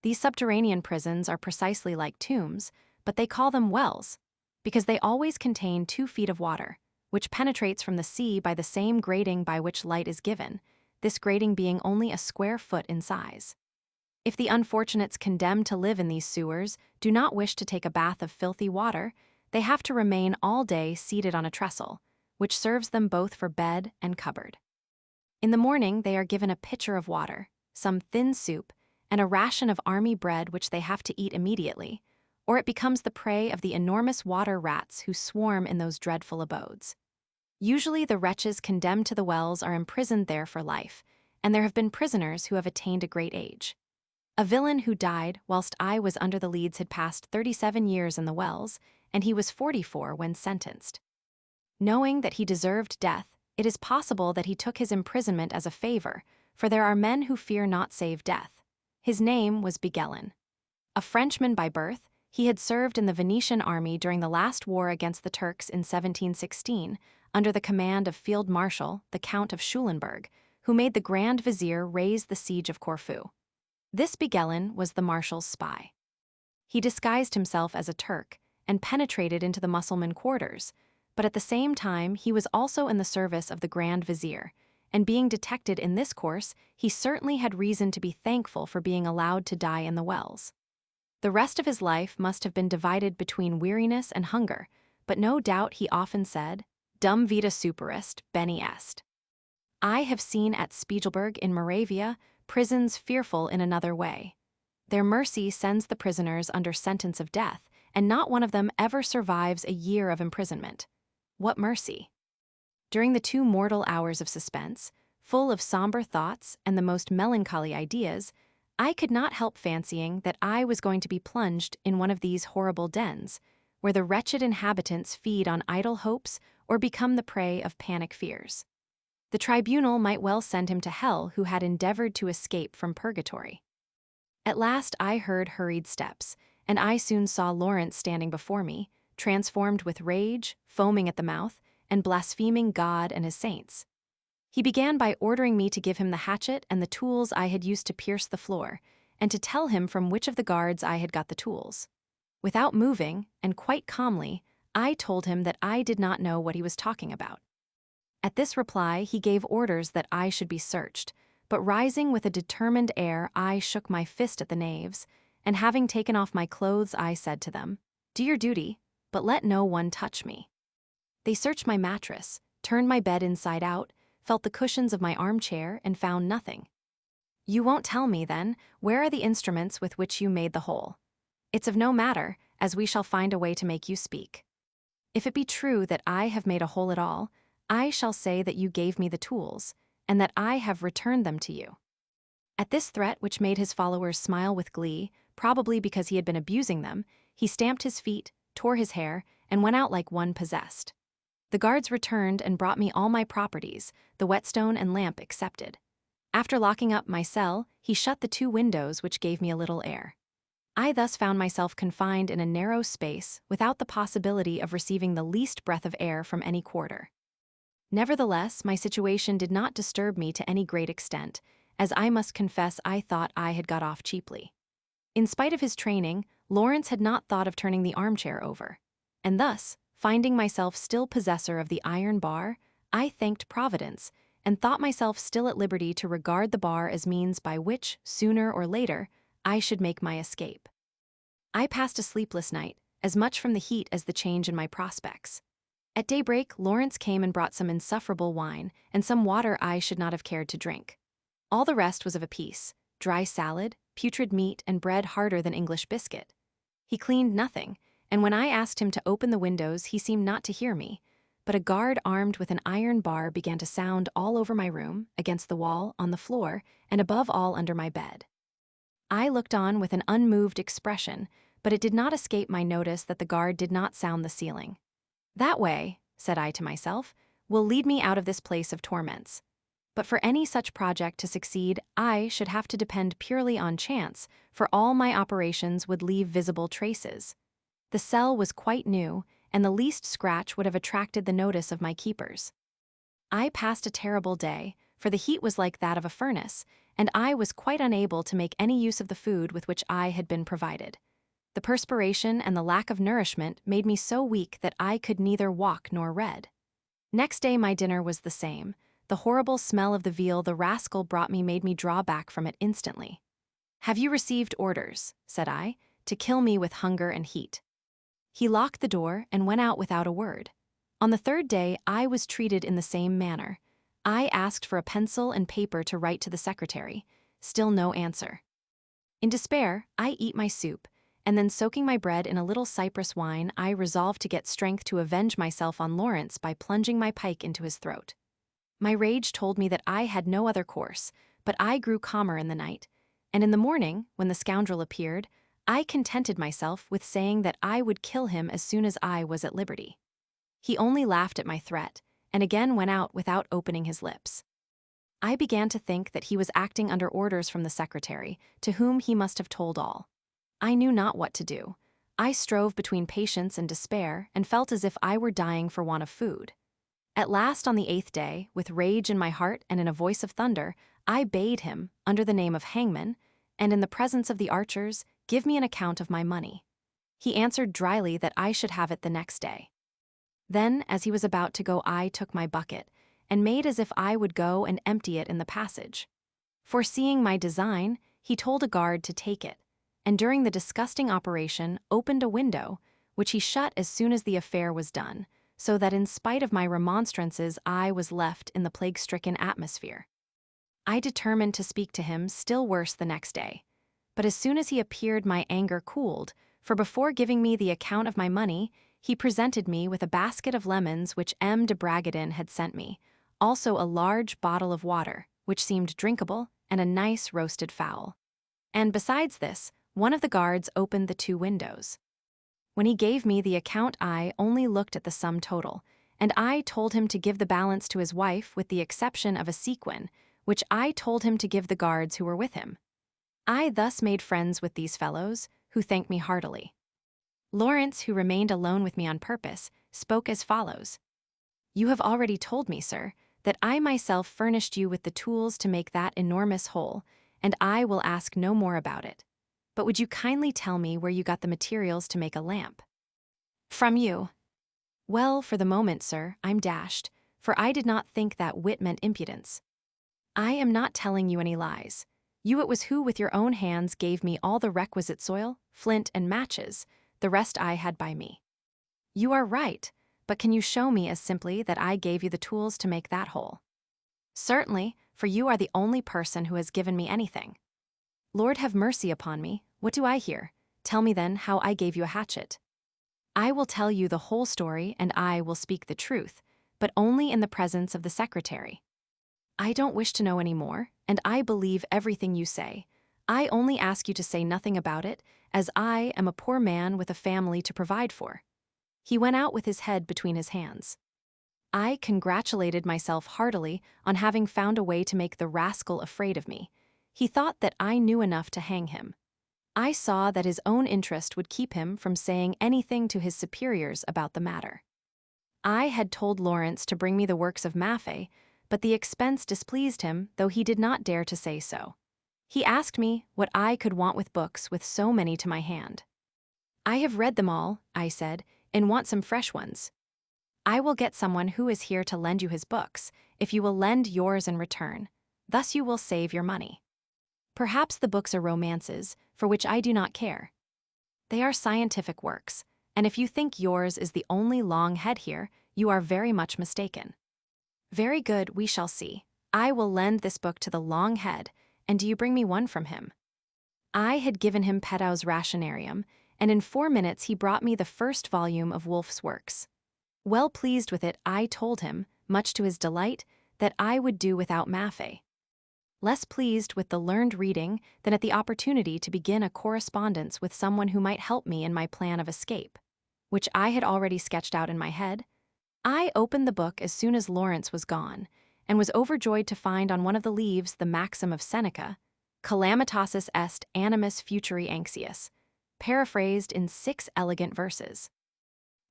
Speaker 1: These subterranean prisons are precisely like tombs, but they call them wells, because they always contain 2 feet of water, which penetrates from the sea by the same grating by which light is given, this grating being only a square foot in size. If the unfortunates condemned to live in these sewers do not wish to take a bath of filthy water, they have to remain all day seated on a trestle, which serves them both for bed and cupboard. In the morning, they are given a pitcher of water, some thin soup, and a ration of army bread which they have to eat immediately, or it becomes the prey of the enormous water rats who swarm in those dreadful abodes. Usually the wretches condemned to the wells are imprisoned there for life, and there have been prisoners who have attained a great age. A villain who died whilst I was under the Leads had passed 37 years in the wells, and he was 44 when sentenced. Knowing that he deserved death, it is possible that he took his imprisonment as a favor, for there are men who fear not save death. His name was Bigellin. A Frenchman by birth, he had served in the Venetian army during the last war against the Turks in 1716, under the command of Field Marshal, the Count of Schulenburg, who made the Grand Vizier raise the siege of Corfu. This Bigellin was the Marshal's spy. He disguised himself as a Turk and penetrated into the Mussulman quarters, but at the same time he was also in the service of the Grand Vizier, and being detected in this course, he certainly had reason to be thankful for being allowed to die in the wells. The rest of his life must have been divided between weariness and hunger, but no doubt he often said, Dum vita superest, bene est. I have seen at Spiegelberg in Moravia prisons fearful in another way. Their mercy sends the prisoners under sentence of death, and not one of them ever survives a year of imprisonment. What mercy! During the 2 mortal hours of suspense, full of somber thoughts and the most melancholy ideas, I could not help fancying that I was going to be plunged in one of these horrible dens, where the wretched inhabitants feed on idle hopes or become the prey of panic fears. The tribunal might well send him to hell who had endeavored to escape from purgatory. At last I heard hurried steps, and I soon saw Lawrence standing before me, transformed with rage, foaming at the mouth, and blaspheming God and his saints. He began by ordering me to give him the hatchet and the tools I had used to pierce the floor, and to tell him from which of the guards I had got the tools. Without moving, and quite calmly, I told him that I did not know what he was talking about. At this reply, he gave orders that I should be searched, but rising with a determined air, I shook my fist at the knaves, and having taken off my clothes, I said to them, Do your duty, but let no one touch me. They searched my mattress, turned my bed inside out, felt the cushions of my armchair, and found nothing. You won't tell me, then, where are the instruments with which you made the hole? It's of no matter, as we shall find a way to make you speak. If it be true that I have made a hole at all, I shall say that you gave me the tools, and that I have returned them to you. At this threat, which made his followers smile with glee, probably because he had been abusing them, he stamped his feet, tore his hair, and went out like one possessed. The guards returned and brought me all my properties, the whetstone and lamp excepted. After locking up my cell, he shut the 2 windows which gave me a little air. I thus found myself confined in a narrow space without the possibility of receiving the least breath of air from any quarter. Nevertheless, my situation did not disturb me to any great extent, as I must confess I thought I had got off cheaply. In spite of his training, Lawrence had not thought of turning the armchair over, and thus, finding myself still possessor of the iron bar, I thanked Providence, and thought myself still at liberty to regard the bar as means by which, sooner or later, I should make my escape. I passed a sleepless night, as much from the heat as the change in my prospects. At daybreak, Lawrence came and brought some insufferable wine, and some water I should not have cared to drink. All the rest was of a piece: dry salad, putrid meat, and bread harder than English biscuit. He cleaned nothing, and when I asked him to open the windows, he seemed not to hear me, but a guard armed with an iron bar began to sound all over my room, against the wall, on the floor, and above all under my bed. I looked on with an unmoved expression, but it did not escape my notice that the guard did not sound the ceiling. That way, said I to myself, will lead me out of this place of torments. But for any such project to succeed, I should have to depend purely on chance, for all my operations would leave visible traces. The cell was quite new, and the least scratch would have attracted the notice of my keepers. I passed a terrible day, for the heat was like that of a furnace, and I was quite unable to make any use of the food with which I had been provided. The perspiration and the lack of nourishment made me so weak that I could neither walk nor read. Next day my dinner was the same. The horrible smell of the veal the rascal brought me made me draw back from it instantly. Have you received orders, said I, to kill me with hunger and heat? He locked the door and went out without a word. On the 3rd day I was treated in the same manner. I asked for a pencil and paper to write to the secretary. Still no answer. In despair, I eat my soup, and then soaking my bread in a little cypress wine, I resolved to get strength to avenge myself on Lawrence by plunging my pike into his throat. My rage told me that I had no other course, but I grew calmer in the night, and in the morning, when the scoundrel appeared, I contented myself with saying that I would kill him as soon as I was at liberty. He only laughed at my threat, and again went out without opening his lips. I began to think that he was acting under orders from the secretary, to whom he must have told all. I knew not what to do. I strove between patience and despair, and felt as if I were dying for want of food. At last, on the 8th day, with rage in my heart and in a voice of thunder, I bade him, under the name of hangman, and in the presence of the archers, give me an account of my money. He answered dryly that I should have it the next day. Then, as he was about to go, I took my bucket, and made as if I would go and empty it in the passage. Foreseeing my design, he told a guard to take it, and during the disgusting operation opened a window, which he shut as soon as the affair was done, so that in spite of my remonstrances I was left in the plague-stricken atmosphere. I determined to speak to him still worse the next day, but as soon as he appeared my anger cooled, for before giving me the account of my money, he presented me with a basket of lemons which M. de Bragadin had sent me, also a large bottle of water, which seemed drinkable, and a nice roasted fowl. And besides this, one of the guards opened the 2 windows. When he gave me the account, I only looked at the sum total, and I told him to give the balance to his wife with the exception of a sequin, which I told him to give the guards who were with him. I thus made friends with these fellows, who thanked me heartily. Lawrence, who remained alone with me on purpose, spoke as follows. You have already told me, sir, that I myself furnished you with the tools to make that enormous hole, and I will ask no more about it. But would you kindly tell me where you got the materials to make a lamp? From you. Well, for the moment, sir, I'm dashed, for I did not think that wit meant impudence. I am not telling you any lies. You it was who with your own hands gave me all the requisite soil, flint, and matches, the rest I had by me. You are right, but can you show me as simply that I gave you the tools to make that hole? Certainly, for you are the only person who has given me anything. Lord have mercy upon me, what do I hear? Tell me then how I gave you a hatchet. I will tell you the whole story and I will speak the truth, but only in the presence of the secretary. I don't wish to know any more, and I believe everything you say. I only ask you to say nothing about it, as I am a poor man with a family to provide for. He went out with his head between his hands. I congratulated myself heartily on having found a way to make the rascal afraid of me. He thought that I knew enough to hang him. I saw that his own interest would keep him from saying anything to his superiors about the matter. I had told Lawrence to bring me the works of Maffei, but the expense displeased him, though he did not dare to say so. He asked me what I could want with books with so many to my hand. I have read them all, I said, and want some fresh ones. I will get someone who is here to lend you his books, if you will lend yours in return. Thus you will save your money. Perhaps the books are romances, for which I do not care. They are scientific works, and if you think yours is the only long head here, you are very much mistaken. Very good, we shall see. I will lend this book to the long head, and do you bring me one from him? I had given him Pedau's Rationarium, and in 4 minutes he brought me the first volume of Wolff's works. Well pleased with it, I told him, much to his delight, that I would do without Maffei. Less pleased with the learned reading than at the opportunity to begin a correspondence with someone who might help me in my plan of escape, which I had already sketched out in my head, I opened the book as soon as Lawrence was gone, and was overjoyed to find on one of the leaves the maxim of Seneca, Calamitatis est animus futuri anxious, paraphrased in 6 elegant verses.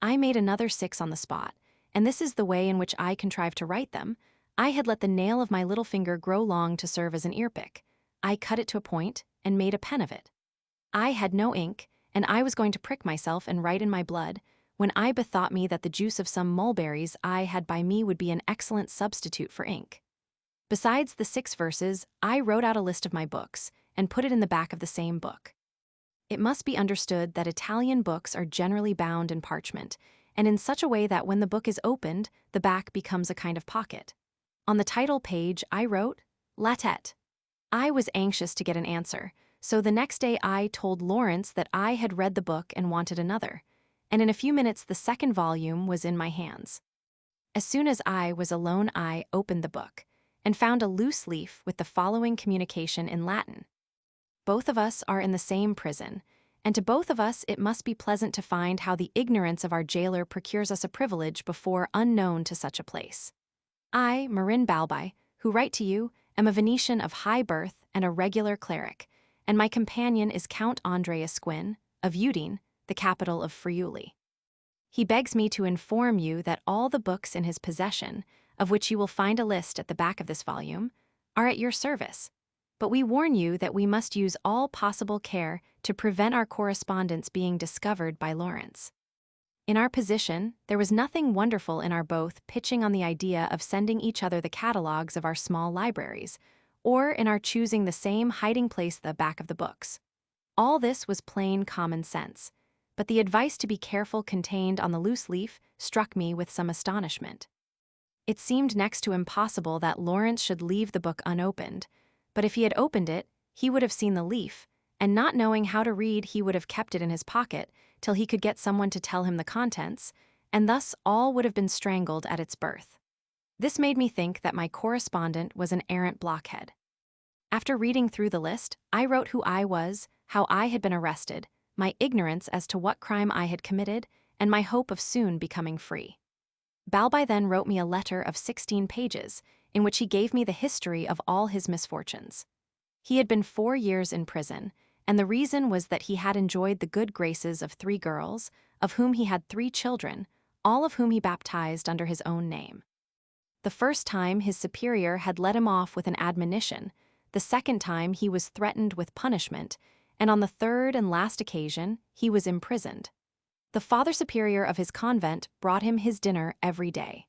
Speaker 1: I made another 6 on the spot, and this is the way in which I contrived to write them. I had let the nail of my little finger grow long to serve as an earpick. I cut it to a point and made a pen of it. I had no ink, and I was going to prick myself and write in my blood, when I bethought me that the juice of some mulberries I had by me would be an excellent substitute for ink. Besides the 6 verses, I wrote out a list of my books, and put it in the back of the same book. It must be understood that Italian books are generally bound in parchment, and in such a way that when the book is opened, the back becomes a kind of pocket. On the title page, I wrote, La Tête. I was anxious to get an answer, so the next day I told Lawrence that I had read the book and wanted another, and in a few minutes the second volume was in my hands. As soon as I was alone, I opened the book and found a loose leaf with the following communication in Latin. Both of us are in the same prison, and to both of us it must be pleasant to find how the ignorance of our jailer procures us a privilege before unknown to such a place. I, Marin Balbi, who write to you, am a Venetian of high birth and a regular cleric, and my companion is Count Andreas Squin, of Udine, the capital of Friuli. He begs me to inform you that all the books in his possession, of which you will find a list at the back of this volume, are at your service. But we warn you that we must use all possible care to prevent our correspondence being discovered by Lawrence. In our position, there was nothing wonderful in our both pitching on the idea of sending each other the catalogues of our small libraries, or in our choosing the same hiding place at the back of the books. All this was plain common sense, but the advice to be careful contained on the loose leaf struck me with some astonishment. It seemed next to impossible that Lawrence should leave the book unopened, but if he had opened it, he would have seen the leaf, and not knowing how to read, he would have kept it in his pocket till he could get someone to tell him the contents, and thus all would have been strangled at its birth. This made me think that my correspondent was an arrant blockhead. After reading through the list, I wrote who I was, how I had been arrested, my ignorance as to what crime I had committed, and my hope of soon becoming free. Balbi then wrote me a letter of 16 pages, in which he gave me the history of all his misfortunes. He had been 4 years in prison, and the reason was that he had enjoyed the good graces of 3 girls, of whom he had 3 children, all of whom he baptized under his own name. The first time his superior had let him off with an admonition, the second time he was threatened with punishment, and on the third and last occasion he was imprisoned. The Father Superior of his convent brought him his dinner every day.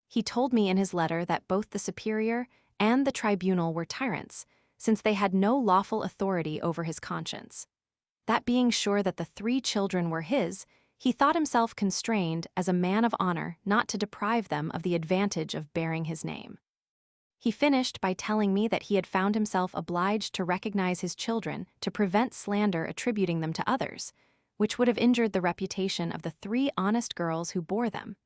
Speaker 1: He told me in his letter that both the superior and the tribunal were tyrants, since they had no lawful authority over his conscience. That being sure that the 3 children were his, he thought himself constrained as a man of honor not to deprive them of the advantage of bearing his name. He finished by telling me that he had found himself obliged to recognize his children to prevent slander attributing them to others, which would have injured the reputation of the 3 honest girls who bore them.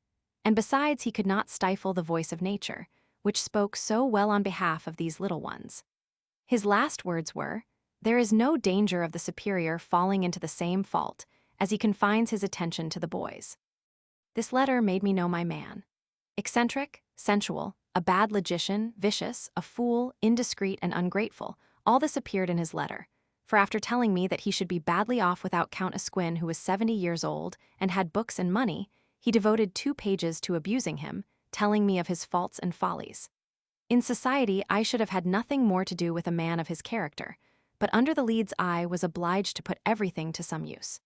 Speaker 1: And besides, he could not stifle the voice of nature, which spoke so well on behalf of these little ones. His last words were, "There is no danger of the superior falling into the same fault, as he confines his attention to the boys." This letter made me know my man. Eccentric, sensual, a bad logician, vicious, a fool, indiscreet, and ungrateful, all this appeared in his letter. For after telling me that he should be badly off without Count Esquin, who was 70 years old and had books and money, he devoted 2 pages to abusing him, telling me of his faults and follies. In society, I should have had nothing more to do with a man of his character, but under the lead's eye was obliged to put everything to some use.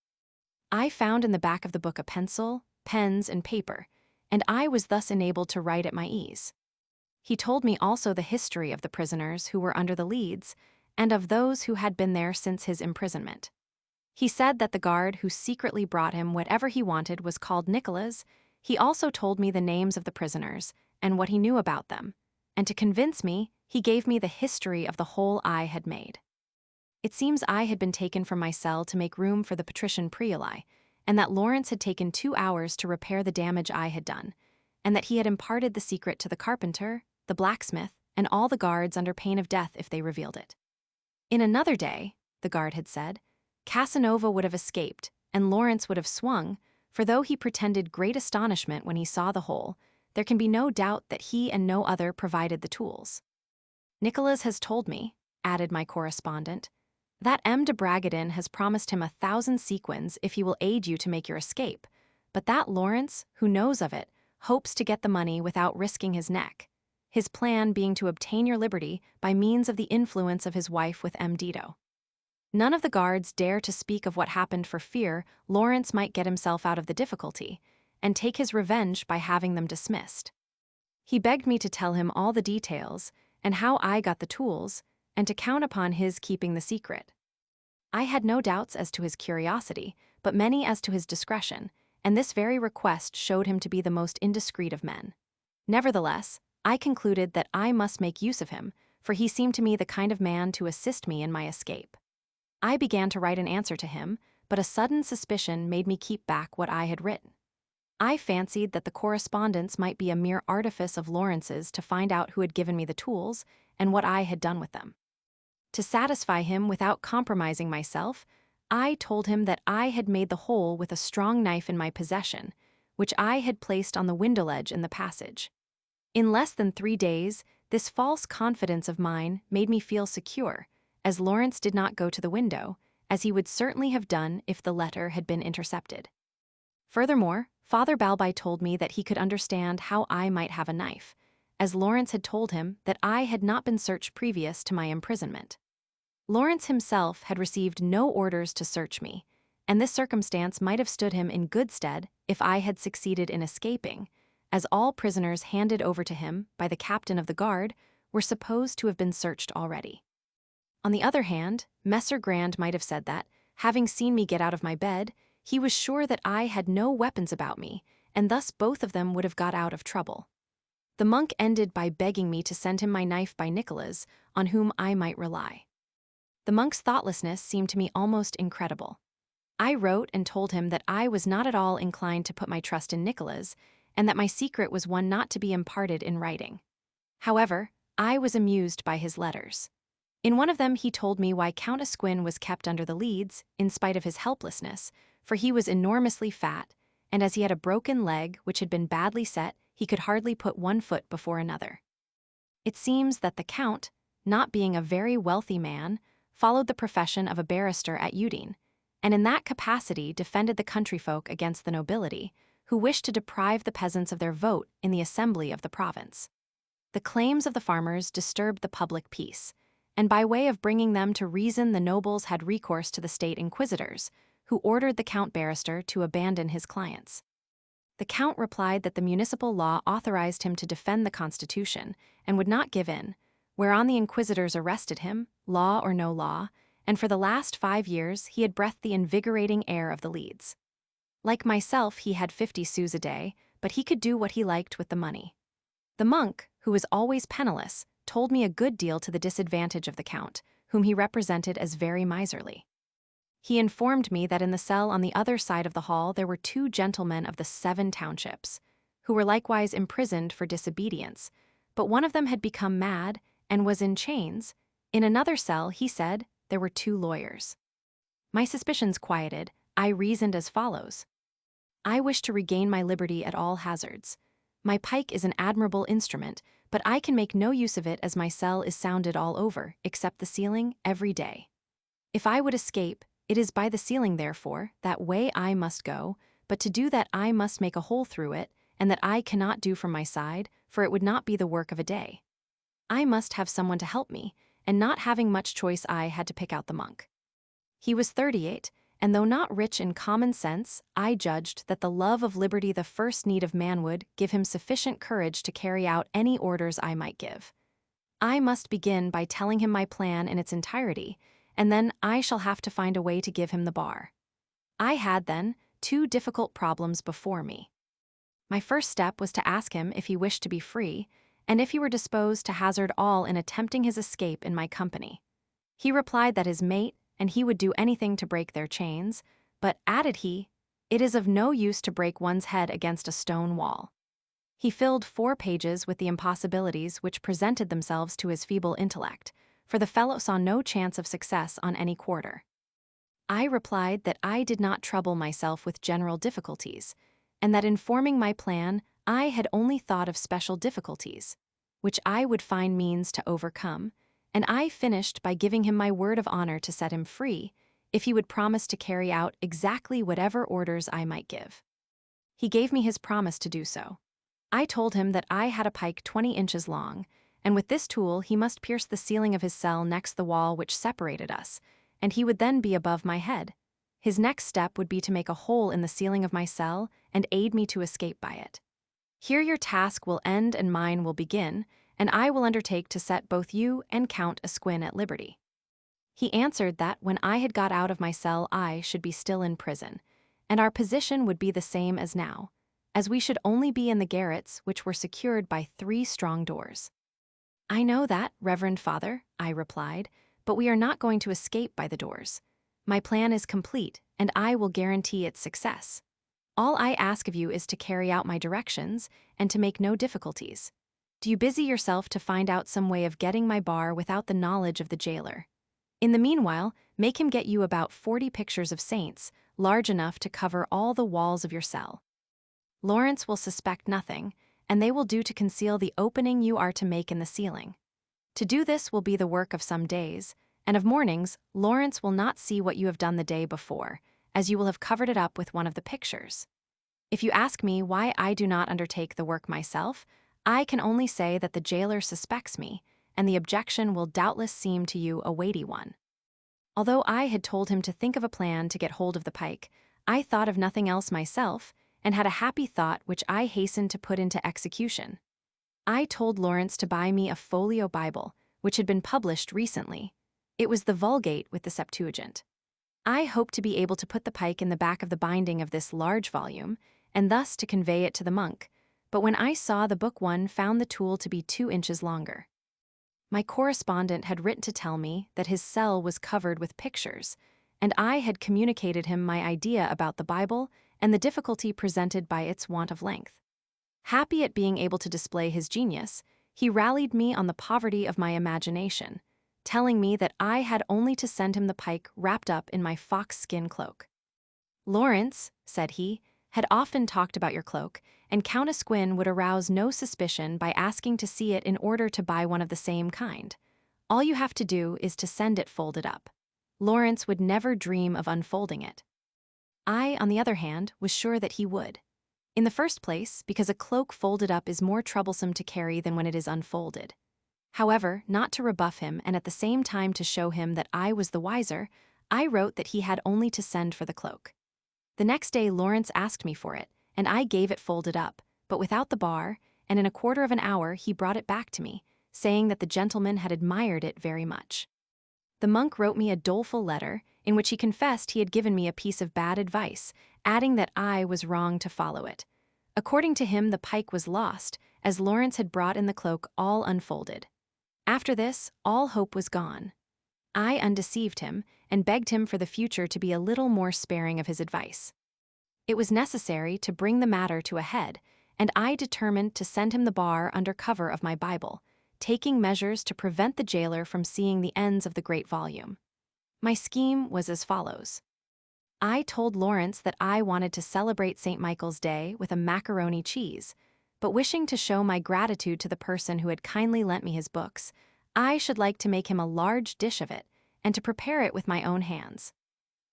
Speaker 1: I found in the back of the book a pencil, pens, and paper, and I was thus enabled to write at my ease. He told me also the history of the prisoners who were under the leads, and of those who had been there since his imprisonment. He said that the guard who secretly brought him whatever he wanted was called Nicholas. He also told me the names of the prisoners and what he knew about them, and to convince me, he gave me the history of the hole I had made. It seems I had been taken from my cell to make room for the patrician Priuli, and that Lawrence had taken 2 hours to repair the damage I had done, and that he had imparted the secret to the carpenter, the blacksmith, and all the guards under pain of death if they revealed it. In another day, the guard had said, Casanova would have escaped, and Lawrence would have swung, for though he pretended great astonishment when he saw the hole, there can be no doubt that he and no other provided the tools. Nicholas has told me, added my correspondent, that M. de Bragadin has promised him 1,000 sequins if he will aid you to make your escape, but that Lawrence, who knows of it, hopes to get the money without risking his neck, his plan being to obtain your liberty by means of the influence of his wife with M. Dito. None of the guards dare to speak of what happened for fear Lawrence might get himself out of the difficulty, and take his revenge by having them dismissed. He begged me to tell him all the details, and how I got the tools, and to count upon his keeping the secret. I had no doubts as to his curiosity, but many as to his discretion, and this very request showed him to be the most indiscreet of men. Nevertheless, I concluded that I must make use of him, for he seemed to me the kind of man to assist me in my escape. I began to write an answer to him, but a sudden suspicion made me keep back what I had written. I fancied that the correspondence might be a mere artifice of Lawrence's to find out who had given me the tools and what I had done with them. To satisfy him without compromising myself, I told him that I had made the hole with a strong knife in my possession, which I had placed on the window ledge in the passage. In less than 3 days, this false confidence of mine made me feel secure, as Lawrence did not go to the window, as he would certainly have done if the letter had been intercepted. Furthermore, Father Balbi told me that he could understand how I might have a knife, as Lawrence had told him that I had not been searched previous to my imprisonment. Lawrence himself had received no orders to search me, and this circumstance might have stood him in good stead if I had succeeded in escaping, as all prisoners handed over to him by the captain of the guard were supposed to have been searched already. On the other hand, Messer Grand might have said that, having seen me get out of my bed, he was sure that I had no weapons about me, and thus both of them would have got out of trouble. The monk ended by begging me to send him my knife by Nicholas, on whom I might rely. The monk's thoughtlessness seemed to me almost incredible. I wrote and told him that I was not at all inclined to put my trust in Nicholas, and that my secret was one not to be imparted in writing. However, I was amused by his letters. In one of them he told me why Count Esquin was kept under the Leads, in spite of his helplessness, for he was enormously fat, and as he had a broken leg which had been badly set, he could hardly put one foot before another. It seems that the Count, not being a very wealthy man, followed the profession of a barrister at Udine, and in that capacity defended the countryfolk against the nobility, who wished to deprive the peasants of their vote in the assembly of the province. The claims of the farmers disturbed the public peace, and by way of bringing them to reason the nobles had recourse to the state inquisitors, who ordered the Count barrister to abandon his clients. The Count replied that the municipal law authorized him to defend the Constitution and would not give in, whereon the inquisitors arrested him, law or no law, and for the last 5 years he had breathed the invigorating air of the Leads. Like myself, he had 50 sous a day, but he could do what he liked with the money. The monk, who was always penniless, told me a good deal to the disadvantage of the Count, whom he represented as very miserly. He informed me that in the cell on the other side of the hall there were 2 gentlemen of the 7 townships, who were likewise imprisoned for disobedience, but one of them had become mad and was in chains. In another cell, he said, there were 2 lawyers. My suspicions quieted, I reasoned as follows. I wish to regain my liberty at all hazards. My pike is an admirable instrument, but I can make no use of it as my cell is sounded all over, except the ceiling, every day. If I would escape, it is by the ceiling, therefore, that way I must go, but to do that I must make a hole through it, and that I cannot do from my side, for it would not be the work of a day. I must have someone to help me, and not having much choice I had to pick out the monk. He was 38, and though not rich in common sense, I judged that the love of liberty, the first need of man, would give him sufficient courage to carry out any orders I might give. I must begin by telling him my plan in its entirety, and then I shall have to find a way to give him the bar. I had, then, 2 difficult problems before me. My first step was to ask him if he wished to be free, and if he were disposed to hazard all in attempting his escape in my company. He replied that his mate and he would do anything to break their chains, but, added he, it is of no use to break one's head against a stone wall. He filled 4 pages with the impossibilities which presented themselves to his feeble intellect, for the fellow saw no chance of success on any quarter. I replied that I did not trouble myself with general difficulties, and that in forming my plan I had only thought of special difficulties, which I would find means to overcome, and I finished by giving him my word of honor to set him free, if he would promise to carry out exactly whatever orders I might give. He gave me his promise to do so. I told him that I had a pike 20 inches long, and with this tool he must pierce the ceiling of his cell next the wall which separated us, and he would then be above my head. His next step would be to make a hole in the ceiling of my cell and aid me to escape by it. Here your task will end and mine will begin, and I will undertake to set both you and Count Esquin at liberty. He answered that when I had got out of my cell I should be still in prison, and our position would be the same as now, as we should only be in the garrets which were secured by 3 strong doors. I know that, Reverend Father, I replied, but we are not going to escape by the doors. My plan is complete, and I will guarantee its success. All I ask of you is to carry out my directions and to make no difficulties. Do you busy yourself to find out some way of getting my bar without the knowledge of the jailer. In the meanwhile, make him get you about 40 pictures of saints, large enough to cover all the walls of your cell. Lawrence will suspect nothing, and they will do to conceal the opening you are to make in the ceiling. To do this will be the work of some days, and of mornings, Lawrence will not see what you have done the day before, as you will have covered it up with one of the pictures. If you ask me why I do not undertake the work myself, I can only say that the jailer suspects me, and the objection will doubtless seem to you a weighty one. Although I had told him to think of a plan to get hold of the pike, I thought of nothing else myself, and had a happy thought which I hastened to put into execution. I told Lawrence to buy me a folio Bible, which had been published recently. It was the Vulgate with the Septuagint. I hoped to be able to put the pike in the back of the binding of this large volume, and thus to convey it to the monk, but when I saw the book one found the tool to be 2 inches longer. My correspondent had written to tell me that his cell was covered with pictures, and I had communicated him my idea about the Bible and the difficulty presented by its want of length. Happy at being able to display his genius, he rallied me on the poverty of my imagination, telling me that I had only to send him the pike wrapped up in my fox skin cloak. Lawrence, said he, had often talked about your cloak, and Countess Gwyn would arouse no suspicion by asking to see it in order to buy one of the same kind. All you have to do is to send it folded up. Lawrence would never dream of unfolding it. I, on the other hand, was sure that he would. In the first place, because a cloak folded up is more troublesome to carry than when it is unfolded. However, not to rebuff him and at the same time to show him that I was the wiser, I wrote that he had only to send for the cloak. The next day Lawrence asked me for it, and I gave it folded up, but without the bar, and in a quarter of an hour he brought it back to me, saying that the gentleman had admired it very much. The monk wrote me a doleful letter, in which he confessed he had given me a piece of bad advice, adding that I was wrong to follow it. According to him, the pike was lost, as Lawrence had brought in the cloak all unfolded. After this, all hope was gone. I undeceived him, and begged him for the future to be a little more sparing of his advice. It was necessary to bring the matter to a head, and I determined to send him the bar under cover of my Bible, taking measures to prevent the jailer from seeing the ends of the great volume. My scheme was as follows. I told Lawrence that I wanted to celebrate St. Michael's Day with a macaroni cheese, but wishing to show my gratitude to the person who had kindly lent me his books, I should like to make him a large dish of it, and to prepare it with my own hands.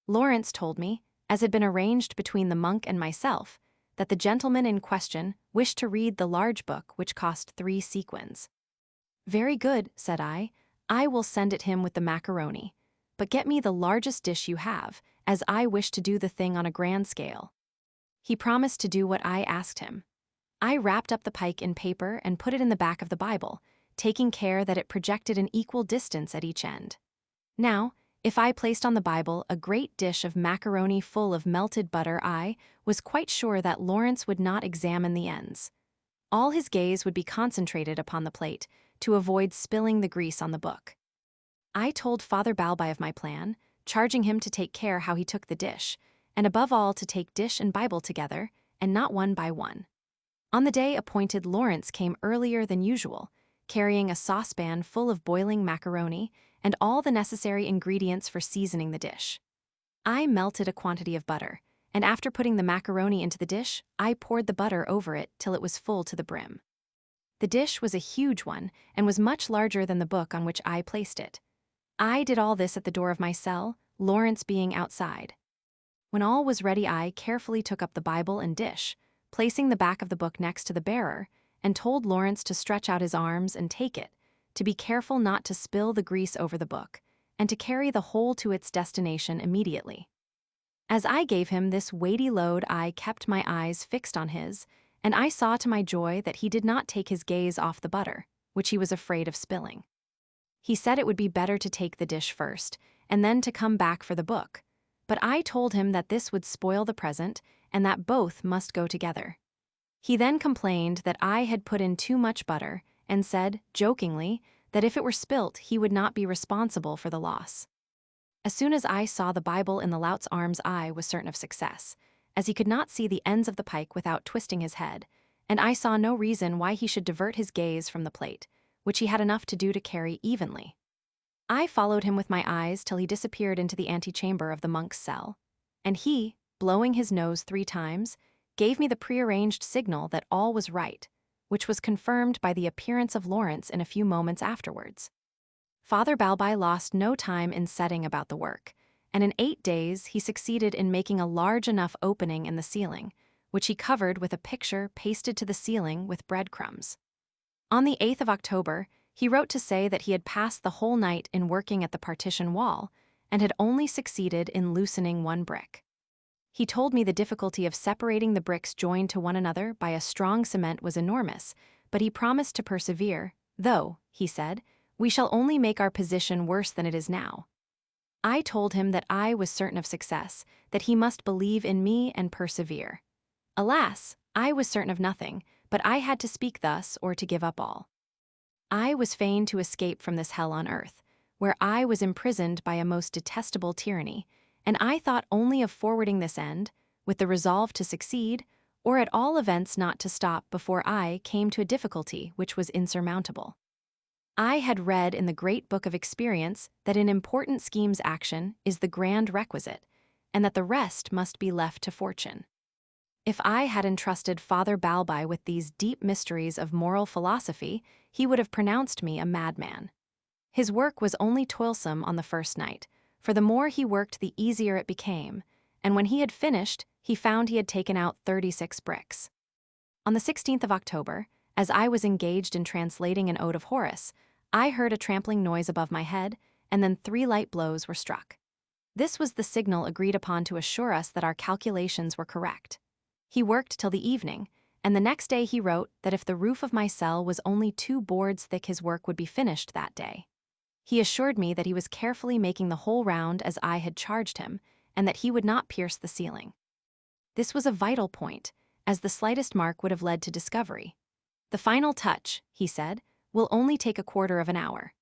Speaker 1: Lawrence told me, as had been arranged between the monk and myself, that the gentleman in question wished to read the large book which cost 3 sequins. Very good, said I will send it him with the macaroni, but get me the largest dish you have, as I wish to do the thing on a grand scale. He promised to do what I asked him. I wrapped up the pike in paper and put it in the back of the Bible, taking care that it projected an equal distance at each end. Now, if I placed on the Bible a great dish of macaroni full of melted butter, I was quite sure that Lawrence would not examine the ends. All his gaze would be concentrated upon the plate, to avoid spilling the grease on the book. I told Father Balbi of my plan, charging him to take care how he took the dish, and above all to take dish and Bible together, and not one by one. On the day appointed, Lawrence came earlier than usual, carrying a saucepan full of boiling macaroni and all the necessary ingredients for seasoning the dish. I melted a quantity of butter, and after putting the macaroni into the dish, I poured the butter over it till it was full to the brim. The dish was a huge one, and was much larger than the book on which I placed it. I did all this at the door of my cell, Lawrence being outside. When all was ready, I carefully took up the Bible and dish, placing the back of the book next to the bearer, and told Lawrence to stretch out his arms and take it, to be careful not to spill the grease over the book, and to carry the whole to its destination immediately. As I gave him this weighty load, I kept my eyes fixed on his, and I saw to my joy that he did not take his gaze off the butter, which he was afraid of spilling. He said it would be better to take the dish first, and then to come back for the book, but I told him that this would spoil the present, and that both must go together. He then complained that I had put in too much butter and said, jokingly, that if it were spilt, he would not be responsible for the loss. As soon as I saw the Bible in the lout's arms, I was certain of success, as he could not see the ends of the pike without twisting his head, and I saw no reason why he should divert his gaze from the plate, which he had enough to do to carry evenly. I followed him with my eyes till he disappeared into the antechamber of the monk's cell, and he, blowing his nose 3 times, gave me the prearranged signal that all was right, which was confirmed by the appearance of Lawrence in a few moments afterwards. Father Balbi lost no time in setting about the work, and in 8 days he succeeded in making a large enough opening in the ceiling, which he covered with a picture pasted to the ceiling with breadcrumbs. On the 8th of October, he wrote to say that he had passed the whole night in working at the partition wall and had only succeeded in loosening 1 brick. He told me the difficulty of separating the bricks joined to one another by a strong cement was enormous, but he promised to persevere, though, he said, we shall only make our position worse than it is now. I told him that I was certain of success, that he must believe in me and persevere. Alas, I was certain of nothing, but I had to speak thus or to give up all. I was fain to escape from this hell on earth, where I was imprisoned by a most detestable tyranny, and I thought only of forwarding this end, with the resolve to succeed, or at all events not to stop before I came to a difficulty which was insurmountable. I had read in the great book of experience that in important schemes action is the grand requisite, and that the rest must be left to fortune. If I had entrusted Father Balbi with these deep mysteries of moral philosophy, he would have pronounced me a madman. His work was only toilsome on the first night, for the more he worked the easier it became, and when he had finished, he found he had taken out 36 bricks. On the 16th of October, as I was engaged in translating an ode of Horace, I heard a trampling noise above my head, and then 3 light blows were struck. This was the signal agreed upon to assure us that our calculations were correct. He worked till the evening, and the next day he wrote that if the roof of my cell was only 2 boards thick, his work would be finished that day. He assured me that he was carefully making the whole round as I had charged him, and that he would not pierce the ceiling. This was a vital point, as the slightest mark would have led to discovery. The final touch, he said, will only take a quarter of an hour.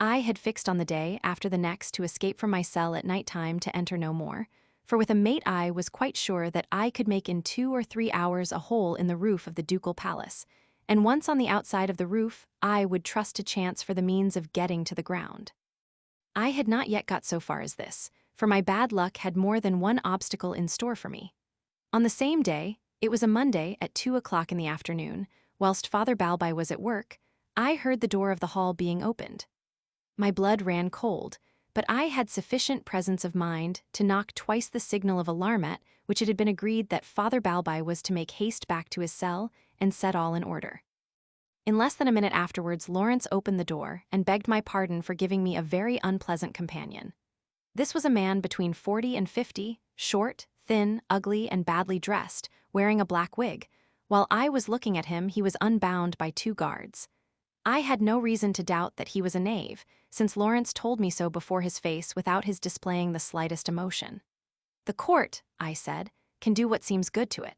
Speaker 1: I had fixed on the day after the next to escape from my cell at night time to enter no more, for with a mate I was quite sure that I could make in 2 or 3 hours a hole in the roof of the ducal palace, and once on the outside of the roof, I would trust to chance for the means of getting to the ground. I had not yet got so far as this, for my bad luck had more than one obstacle in store for me. On the same day, it was a Monday at 2 o'clock in the afternoon, whilst Father Balbi was at work, I heard the door of the hall being opened. My blood ran cold, but I had sufficient presence of mind to knock twice the signal of alarm at which it had been agreed that Father Balbi was to make haste back to his cell and set all in order. In less than a minute afterwards, Lawrence opened the door and begged my pardon for giving me a very unpleasant companion. This was a man between 40 and 50, short, thin, ugly, and badly dressed, wearing a black wig. While I was looking at him, he was unbound by 2 guards. I had no reason to doubt that he was a knave, since Lawrence told me so before his face without his displaying the slightest emotion. The court, I said, can do what seems good to it.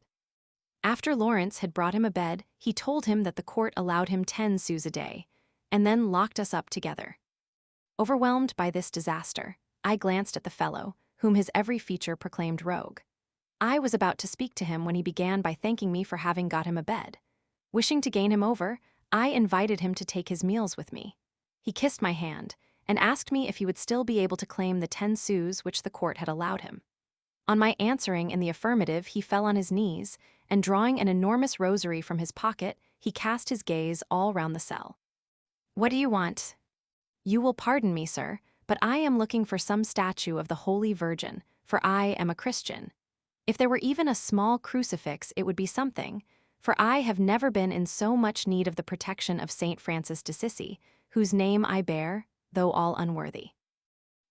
Speaker 1: After Lawrence had brought him a bed, he told him that the court allowed him 10 sous a day, and then locked us up together. Overwhelmed by this disaster, I glanced at the fellow, whom his every feature proclaimed rogue. I was about to speak to him when he began by thanking me for having got him a bed. Wishing to gain him over, I invited him to take his meals with me. He kissed my hand, and asked me if he would still be able to claim the 10 sous which the court had allowed him. On my answering in the affirmative, he fell on his knees, and drawing an enormous rosary from his pocket, he cast his gaze all round the cell. "What do you want?" "You will pardon me, sir, but I am looking for some statue of the Holy Virgin, for I am a Christian. If there were even a small crucifix, it would be something, for I have never been in so much need of the protection of Saint Francis d'Assisi, whose name I bear, though all unworthy."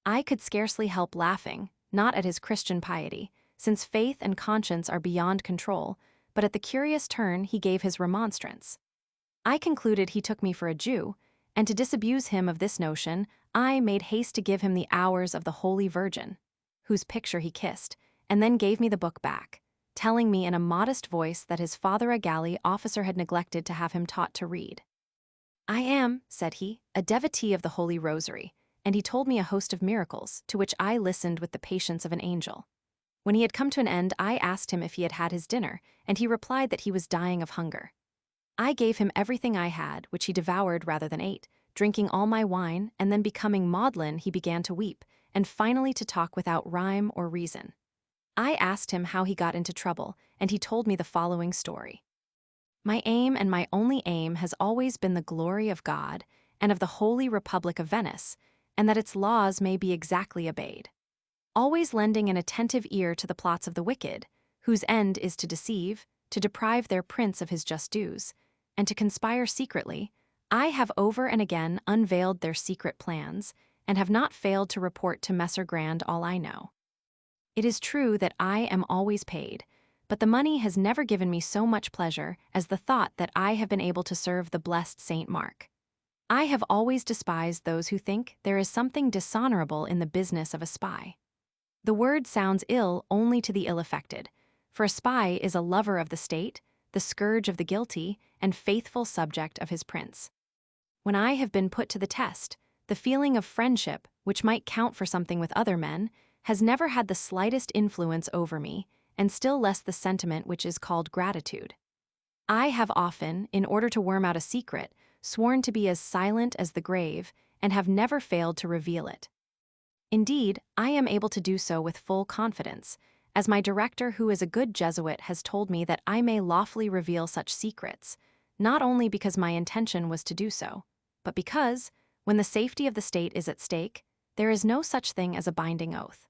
Speaker 1: I could scarcely help laughing, not at his Christian piety, since faith and conscience are beyond control, but at the curious turn he gave his remonstrance. I concluded he took me for a Jew, and to disabuse him of this notion, I made haste to give him the Hours of the Holy Virgin, whose picture he kissed, and then gave me the book back, telling me in a modest voice that his father, a galley officer, had neglected to have him taught to read. "I am," said he, "a devotee of the Holy Rosary," and he told me a host of miracles, to which I listened with the patience of an angel. When he had come to an end, I asked him if he had had his dinner, and he replied that he was dying of hunger. I gave him everything I had, which he devoured rather than ate, drinking all my wine, and then becoming maudlin, he began to weep, and finally to talk without rhyme or reason. I asked him how he got into trouble, and he told me the following story. "My aim and my only aim has always been the glory of God and of the Holy Republic of Venice, and that its laws may be exactly obeyed. Always lending an attentive ear to the plots of the wicked, whose end is to deceive, to deprive their prince of his just dues, and to conspire secretly, I have over and again unveiled their secret plans, and have not failed to report to Messer Grand all I know. It is true that I am always paid, but the money has never given me so much pleasure as the thought that I have been able to serve the blessed Saint Mark. I have always despised those who think there is something dishonorable in the business of a spy. The word sounds ill only to the ill-affected, for a spy is a lover of the state, the scourge of the guilty, and faithful subject of his prince. When I have been put to the test, the feeling of friendship, which might count for something with other men, has never had the slightest influence over me, and still less the sentiment which is called gratitude. I have often, in order to worm out a secret, sworn to be as silent as the grave, and have never failed to reveal it. Indeed, I am able to do so with full confidence, as my director, who is a good Jesuit, has told me that I may lawfully reveal such secrets, not only because my intention was to do so, but because, when the safety of the state is at stake, there is no such thing as a binding oath.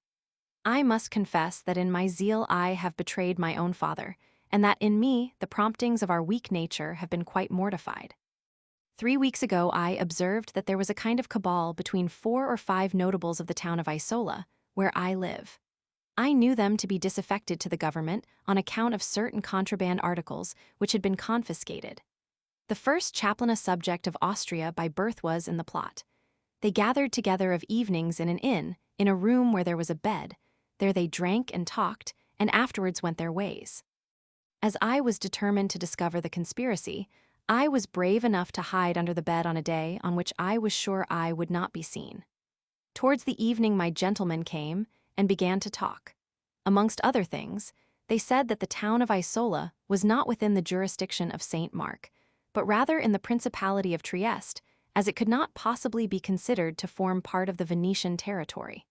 Speaker 1: I must confess that in my zeal I have betrayed my own father, and that in me the promptings of our weak nature have been quite mortified. 3 weeks ago I observed that there was a kind of cabal between 4 or 5 notables of the town of Isola, where I live. I knew them to be disaffected to the government on account of certain contraband articles which had been confiscated. The first chaplain, a subject of Austria by birth, was in the plot. They gathered together of evenings in an inn, in a room where there was a bed. There they drank and talked, and afterwards went their ways. As I was determined to discover the conspiracy, I was brave enough to hide under the bed on a day on which I was sure I would not be seen. Towards the evening my gentlemen came and began to talk. Amongst other things, they said that the town of Isola was not within the jurisdiction of Saint Mark, but rather in the Principality of Trieste, as it could not possibly be considered to form part of the Venetian territory.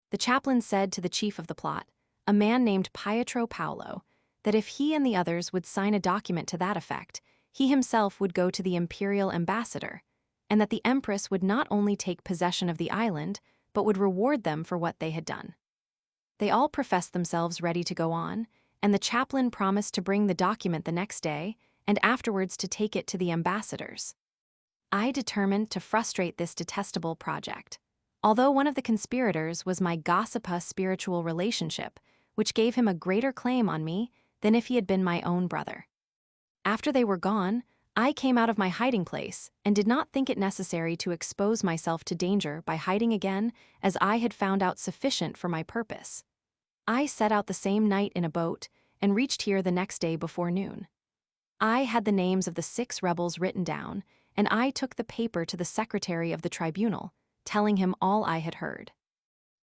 Speaker 1: The chaplain said to the chief of the plot, a man named Pietro Paolo, that if he and the others would sign a document to that effect, he himself would go to the imperial ambassador, and that the empress would not only take possession of the island, but would reward them for what they had done. They all professed themselves ready to go on, and the chaplain promised to bring the document the next day, and afterwards to take it to the ambassadors. I determined to frustrate this detestable project, although one of the conspirators was my gossipous spiritual relationship, which gave him a greater claim on me than if he had been my own brother. After they were gone, I came out of my hiding place and did not think it necessary to expose myself to danger by hiding again, as I had found out sufficient for my purpose. I set out the same night in a boat and reached here the next day before noon. I had the names of the 6 rebels written down, and I took the paper to the secretary of the tribunal, telling him all I had heard.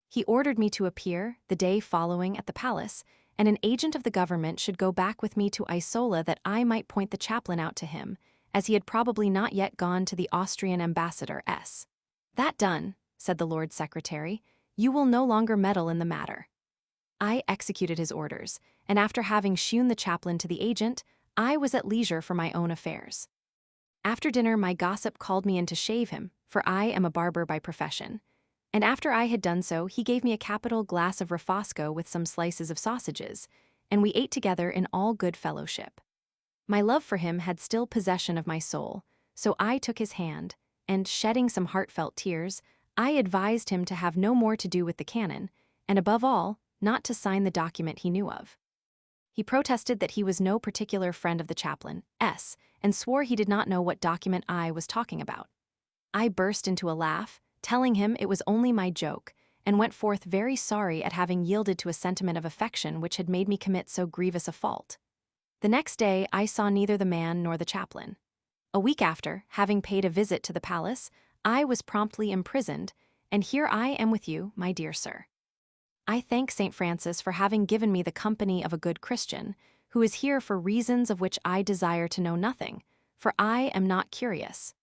Speaker 1: He ordered me to appear the day following at the palace, and an agent of the government should go back with me to Isola that I might point the chaplain out to him, as he had probably not yet gone to the Austrian ambassador S. That done, said the Lord Secretary, you will no longer meddle in the matter. I executed his orders, and after having shewn the chaplain to the agent, I was at leisure for my own affairs. After dinner my gossip called me in to shave him, for I am a barber by profession, and after I had done so he gave me a capital glass of Refosco with some slices of sausages, and we ate together in all good fellowship. My love for him had still possession of my soul, so I took his hand, and, shedding some heartfelt tears, I advised him to have no more to do with the canon, and above all, not to sign the document he knew of. He protested that he was no particular friend of the chaplain, S., and swore he did not know what document I was talking about. I burst into a laugh, telling him it was only my joke, and went forth very sorry at having yielded to a sentiment of affection which had made me commit so grievous a fault. The next day I saw neither the man nor the chaplain. A week after, having paid a visit to the palace, I was promptly imprisoned, and here I am with you, my dear sir. I thank St. Francis for having given me the company of a good Christian, who is here for reasons of which I desire to know nothing, for I am not curious.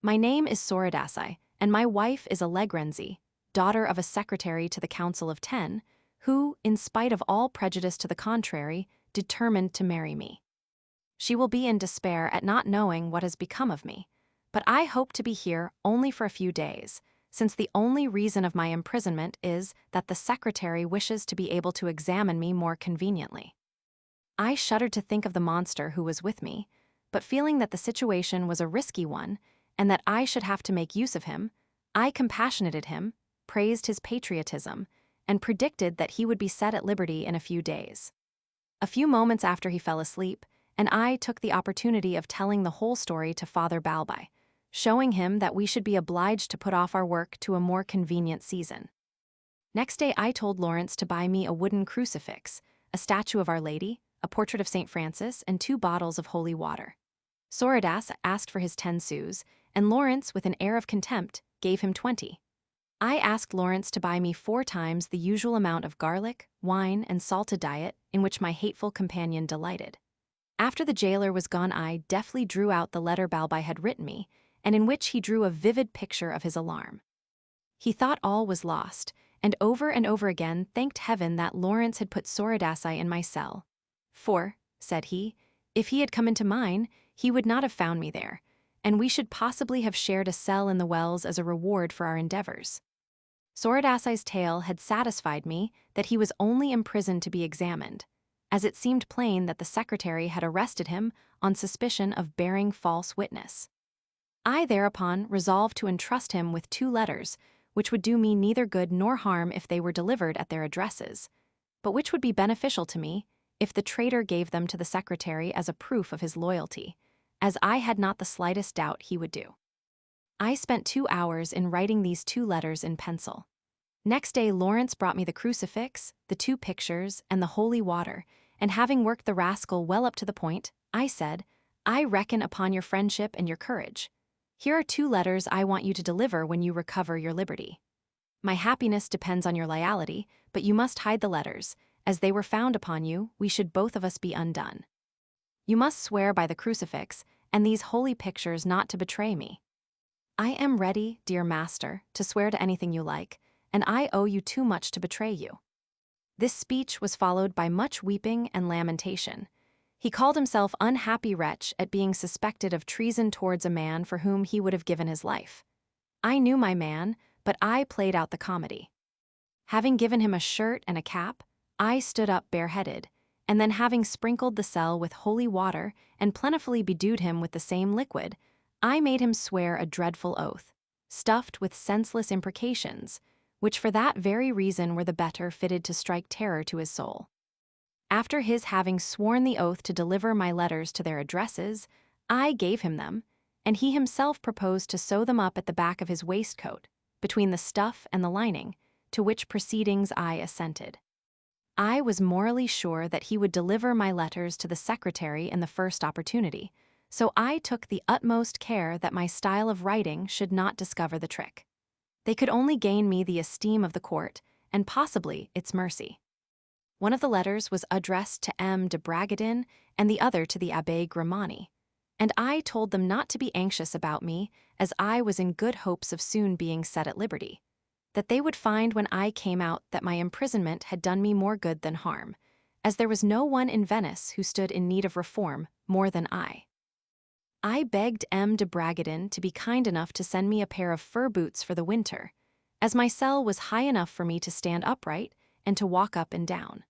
Speaker 1: My name is Soradaci, and my wife is Allegrenzi, daughter of a secretary to the Council of 10, who, in spite of all prejudice to the contrary, determined to marry me. She will be in despair at not knowing what has become of me, but I hope to be here only for a few days, since the only reason of my imprisonment is that the secretary wishes to be able to examine me more conveniently. I shuddered to think of the monster who was with me, but feeling that the situation was a risky one, and that I should have to make use of him, I compassionated him, praised his patriotism, and predicted that he would be set at liberty in a few days. A few moments after he fell asleep, and I took the opportunity of telling the whole story to Father Balbi, showing him that we should be obliged to put off our work to a more convenient season. Next day I told Lawrence to buy me a wooden crucifix, a statue of Our Lady, a portrait of St. Francis, and 2 bottles of holy water. Soradaci asked for his 10 sous, and Lawrence, with an air of contempt, gave him 20. I asked Lawrence to buy me 4 times the usual amount of garlic, wine, and salted diet in which my hateful companion delighted. After the jailer was gone, I deftly drew out the letter Balbi had written me, and in which he drew a vivid picture of his alarm. He thought all was lost, and over again thanked heaven that Lawrence had put Soradaci in my cell. For, said he, if he had come into mine, he would not have found me there, and we should possibly have shared a cell in the wells as a reward for our endeavors. Soradaci's tale had satisfied me that he was only imprisoned to be examined, as it seemed plain that the secretary had arrested him on suspicion of bearing false witness. I thereupon resolved to entrust him with 2 letters, which would do me neither good nor harm if they were delivered at their addresses, but which would be beneficial to me if the traitor gave them to the secretary as a proof of his loyalty, as I had not the slightest doubt he would do. I spent 2 hours in writing these 2 letters in pencil. Next day Lawrence brought me the crucifix, the 2 pictures, and the holy water, and having worked the rascal well up to the point, I said, I reckon upon your friendship and your courage. Here are 2 letters I want you to deliver when you recover your liberty. My happiness depends on your loyalty, but you must hide the letters, as they were found upon you, we should both of us be undone. You must swear by the crucifix and these holy pictures not to betray me. I am ready, dear master, to swear to anything you like, and I owe you too much to betray you. This speech was followed by much weeping and lamentation. He called himself unhappy wretch at being suspected of treason towards a man for whom he would have given his life. I knew my man, but I played out the comedy. Having given him a shirt and a cap, I stood up bareheaded, and then having sprinkled the cell with holy water and plentifully bedewed him with the same liquid, I made him swear a dreadful oath, stuffed with senseless imprecations, which for that very reason were the better fitted to strike terror to his soul. After his having sworn the oath to deliver my letters to their addresses, I gave him them, and he himself proposed to sew them up at the back of his waistcoat, between the stuff and the lining, to which proceedings I assented. I was morally sure that he would deliver my letters to the secretary in the first opportunity, so I took the utmost care that my style of writing should not discover the trick. They could only gain me the esteem of the court, and possibly its mercy. One of the letters was addressed to M. de Bragadin and the other to the Abbé Grimani, and I told them not to be anxious about me, as I was in good hopes of soon being set at liberty, that they would find when I came out that my imprisonment had done me more good than harm, as there was no one in Venice who stood in need of reform more than I. I begged M. de Bragadin to be kind enough to send me a pair of fur boots for the winter, as my cell was high enough for me to stand upright and to walk up and down.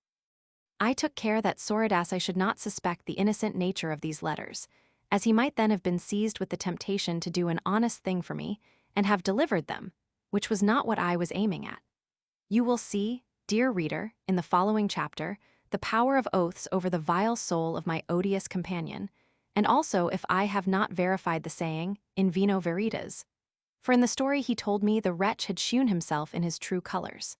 Speaker 1: I took care that Soradaci should not suspect the innocent nature of these letters, as he might then have been seized with the temptation to do an honest thing for me and have delivered them, which was not what I was aiming at. You will see, dear reader, in the following chapter, the power of oaths over the vile soul of my odious companion, and also if I have not verified the saying, in vino veritas. for in the story he told me the wretch had shewn himself in his true colors.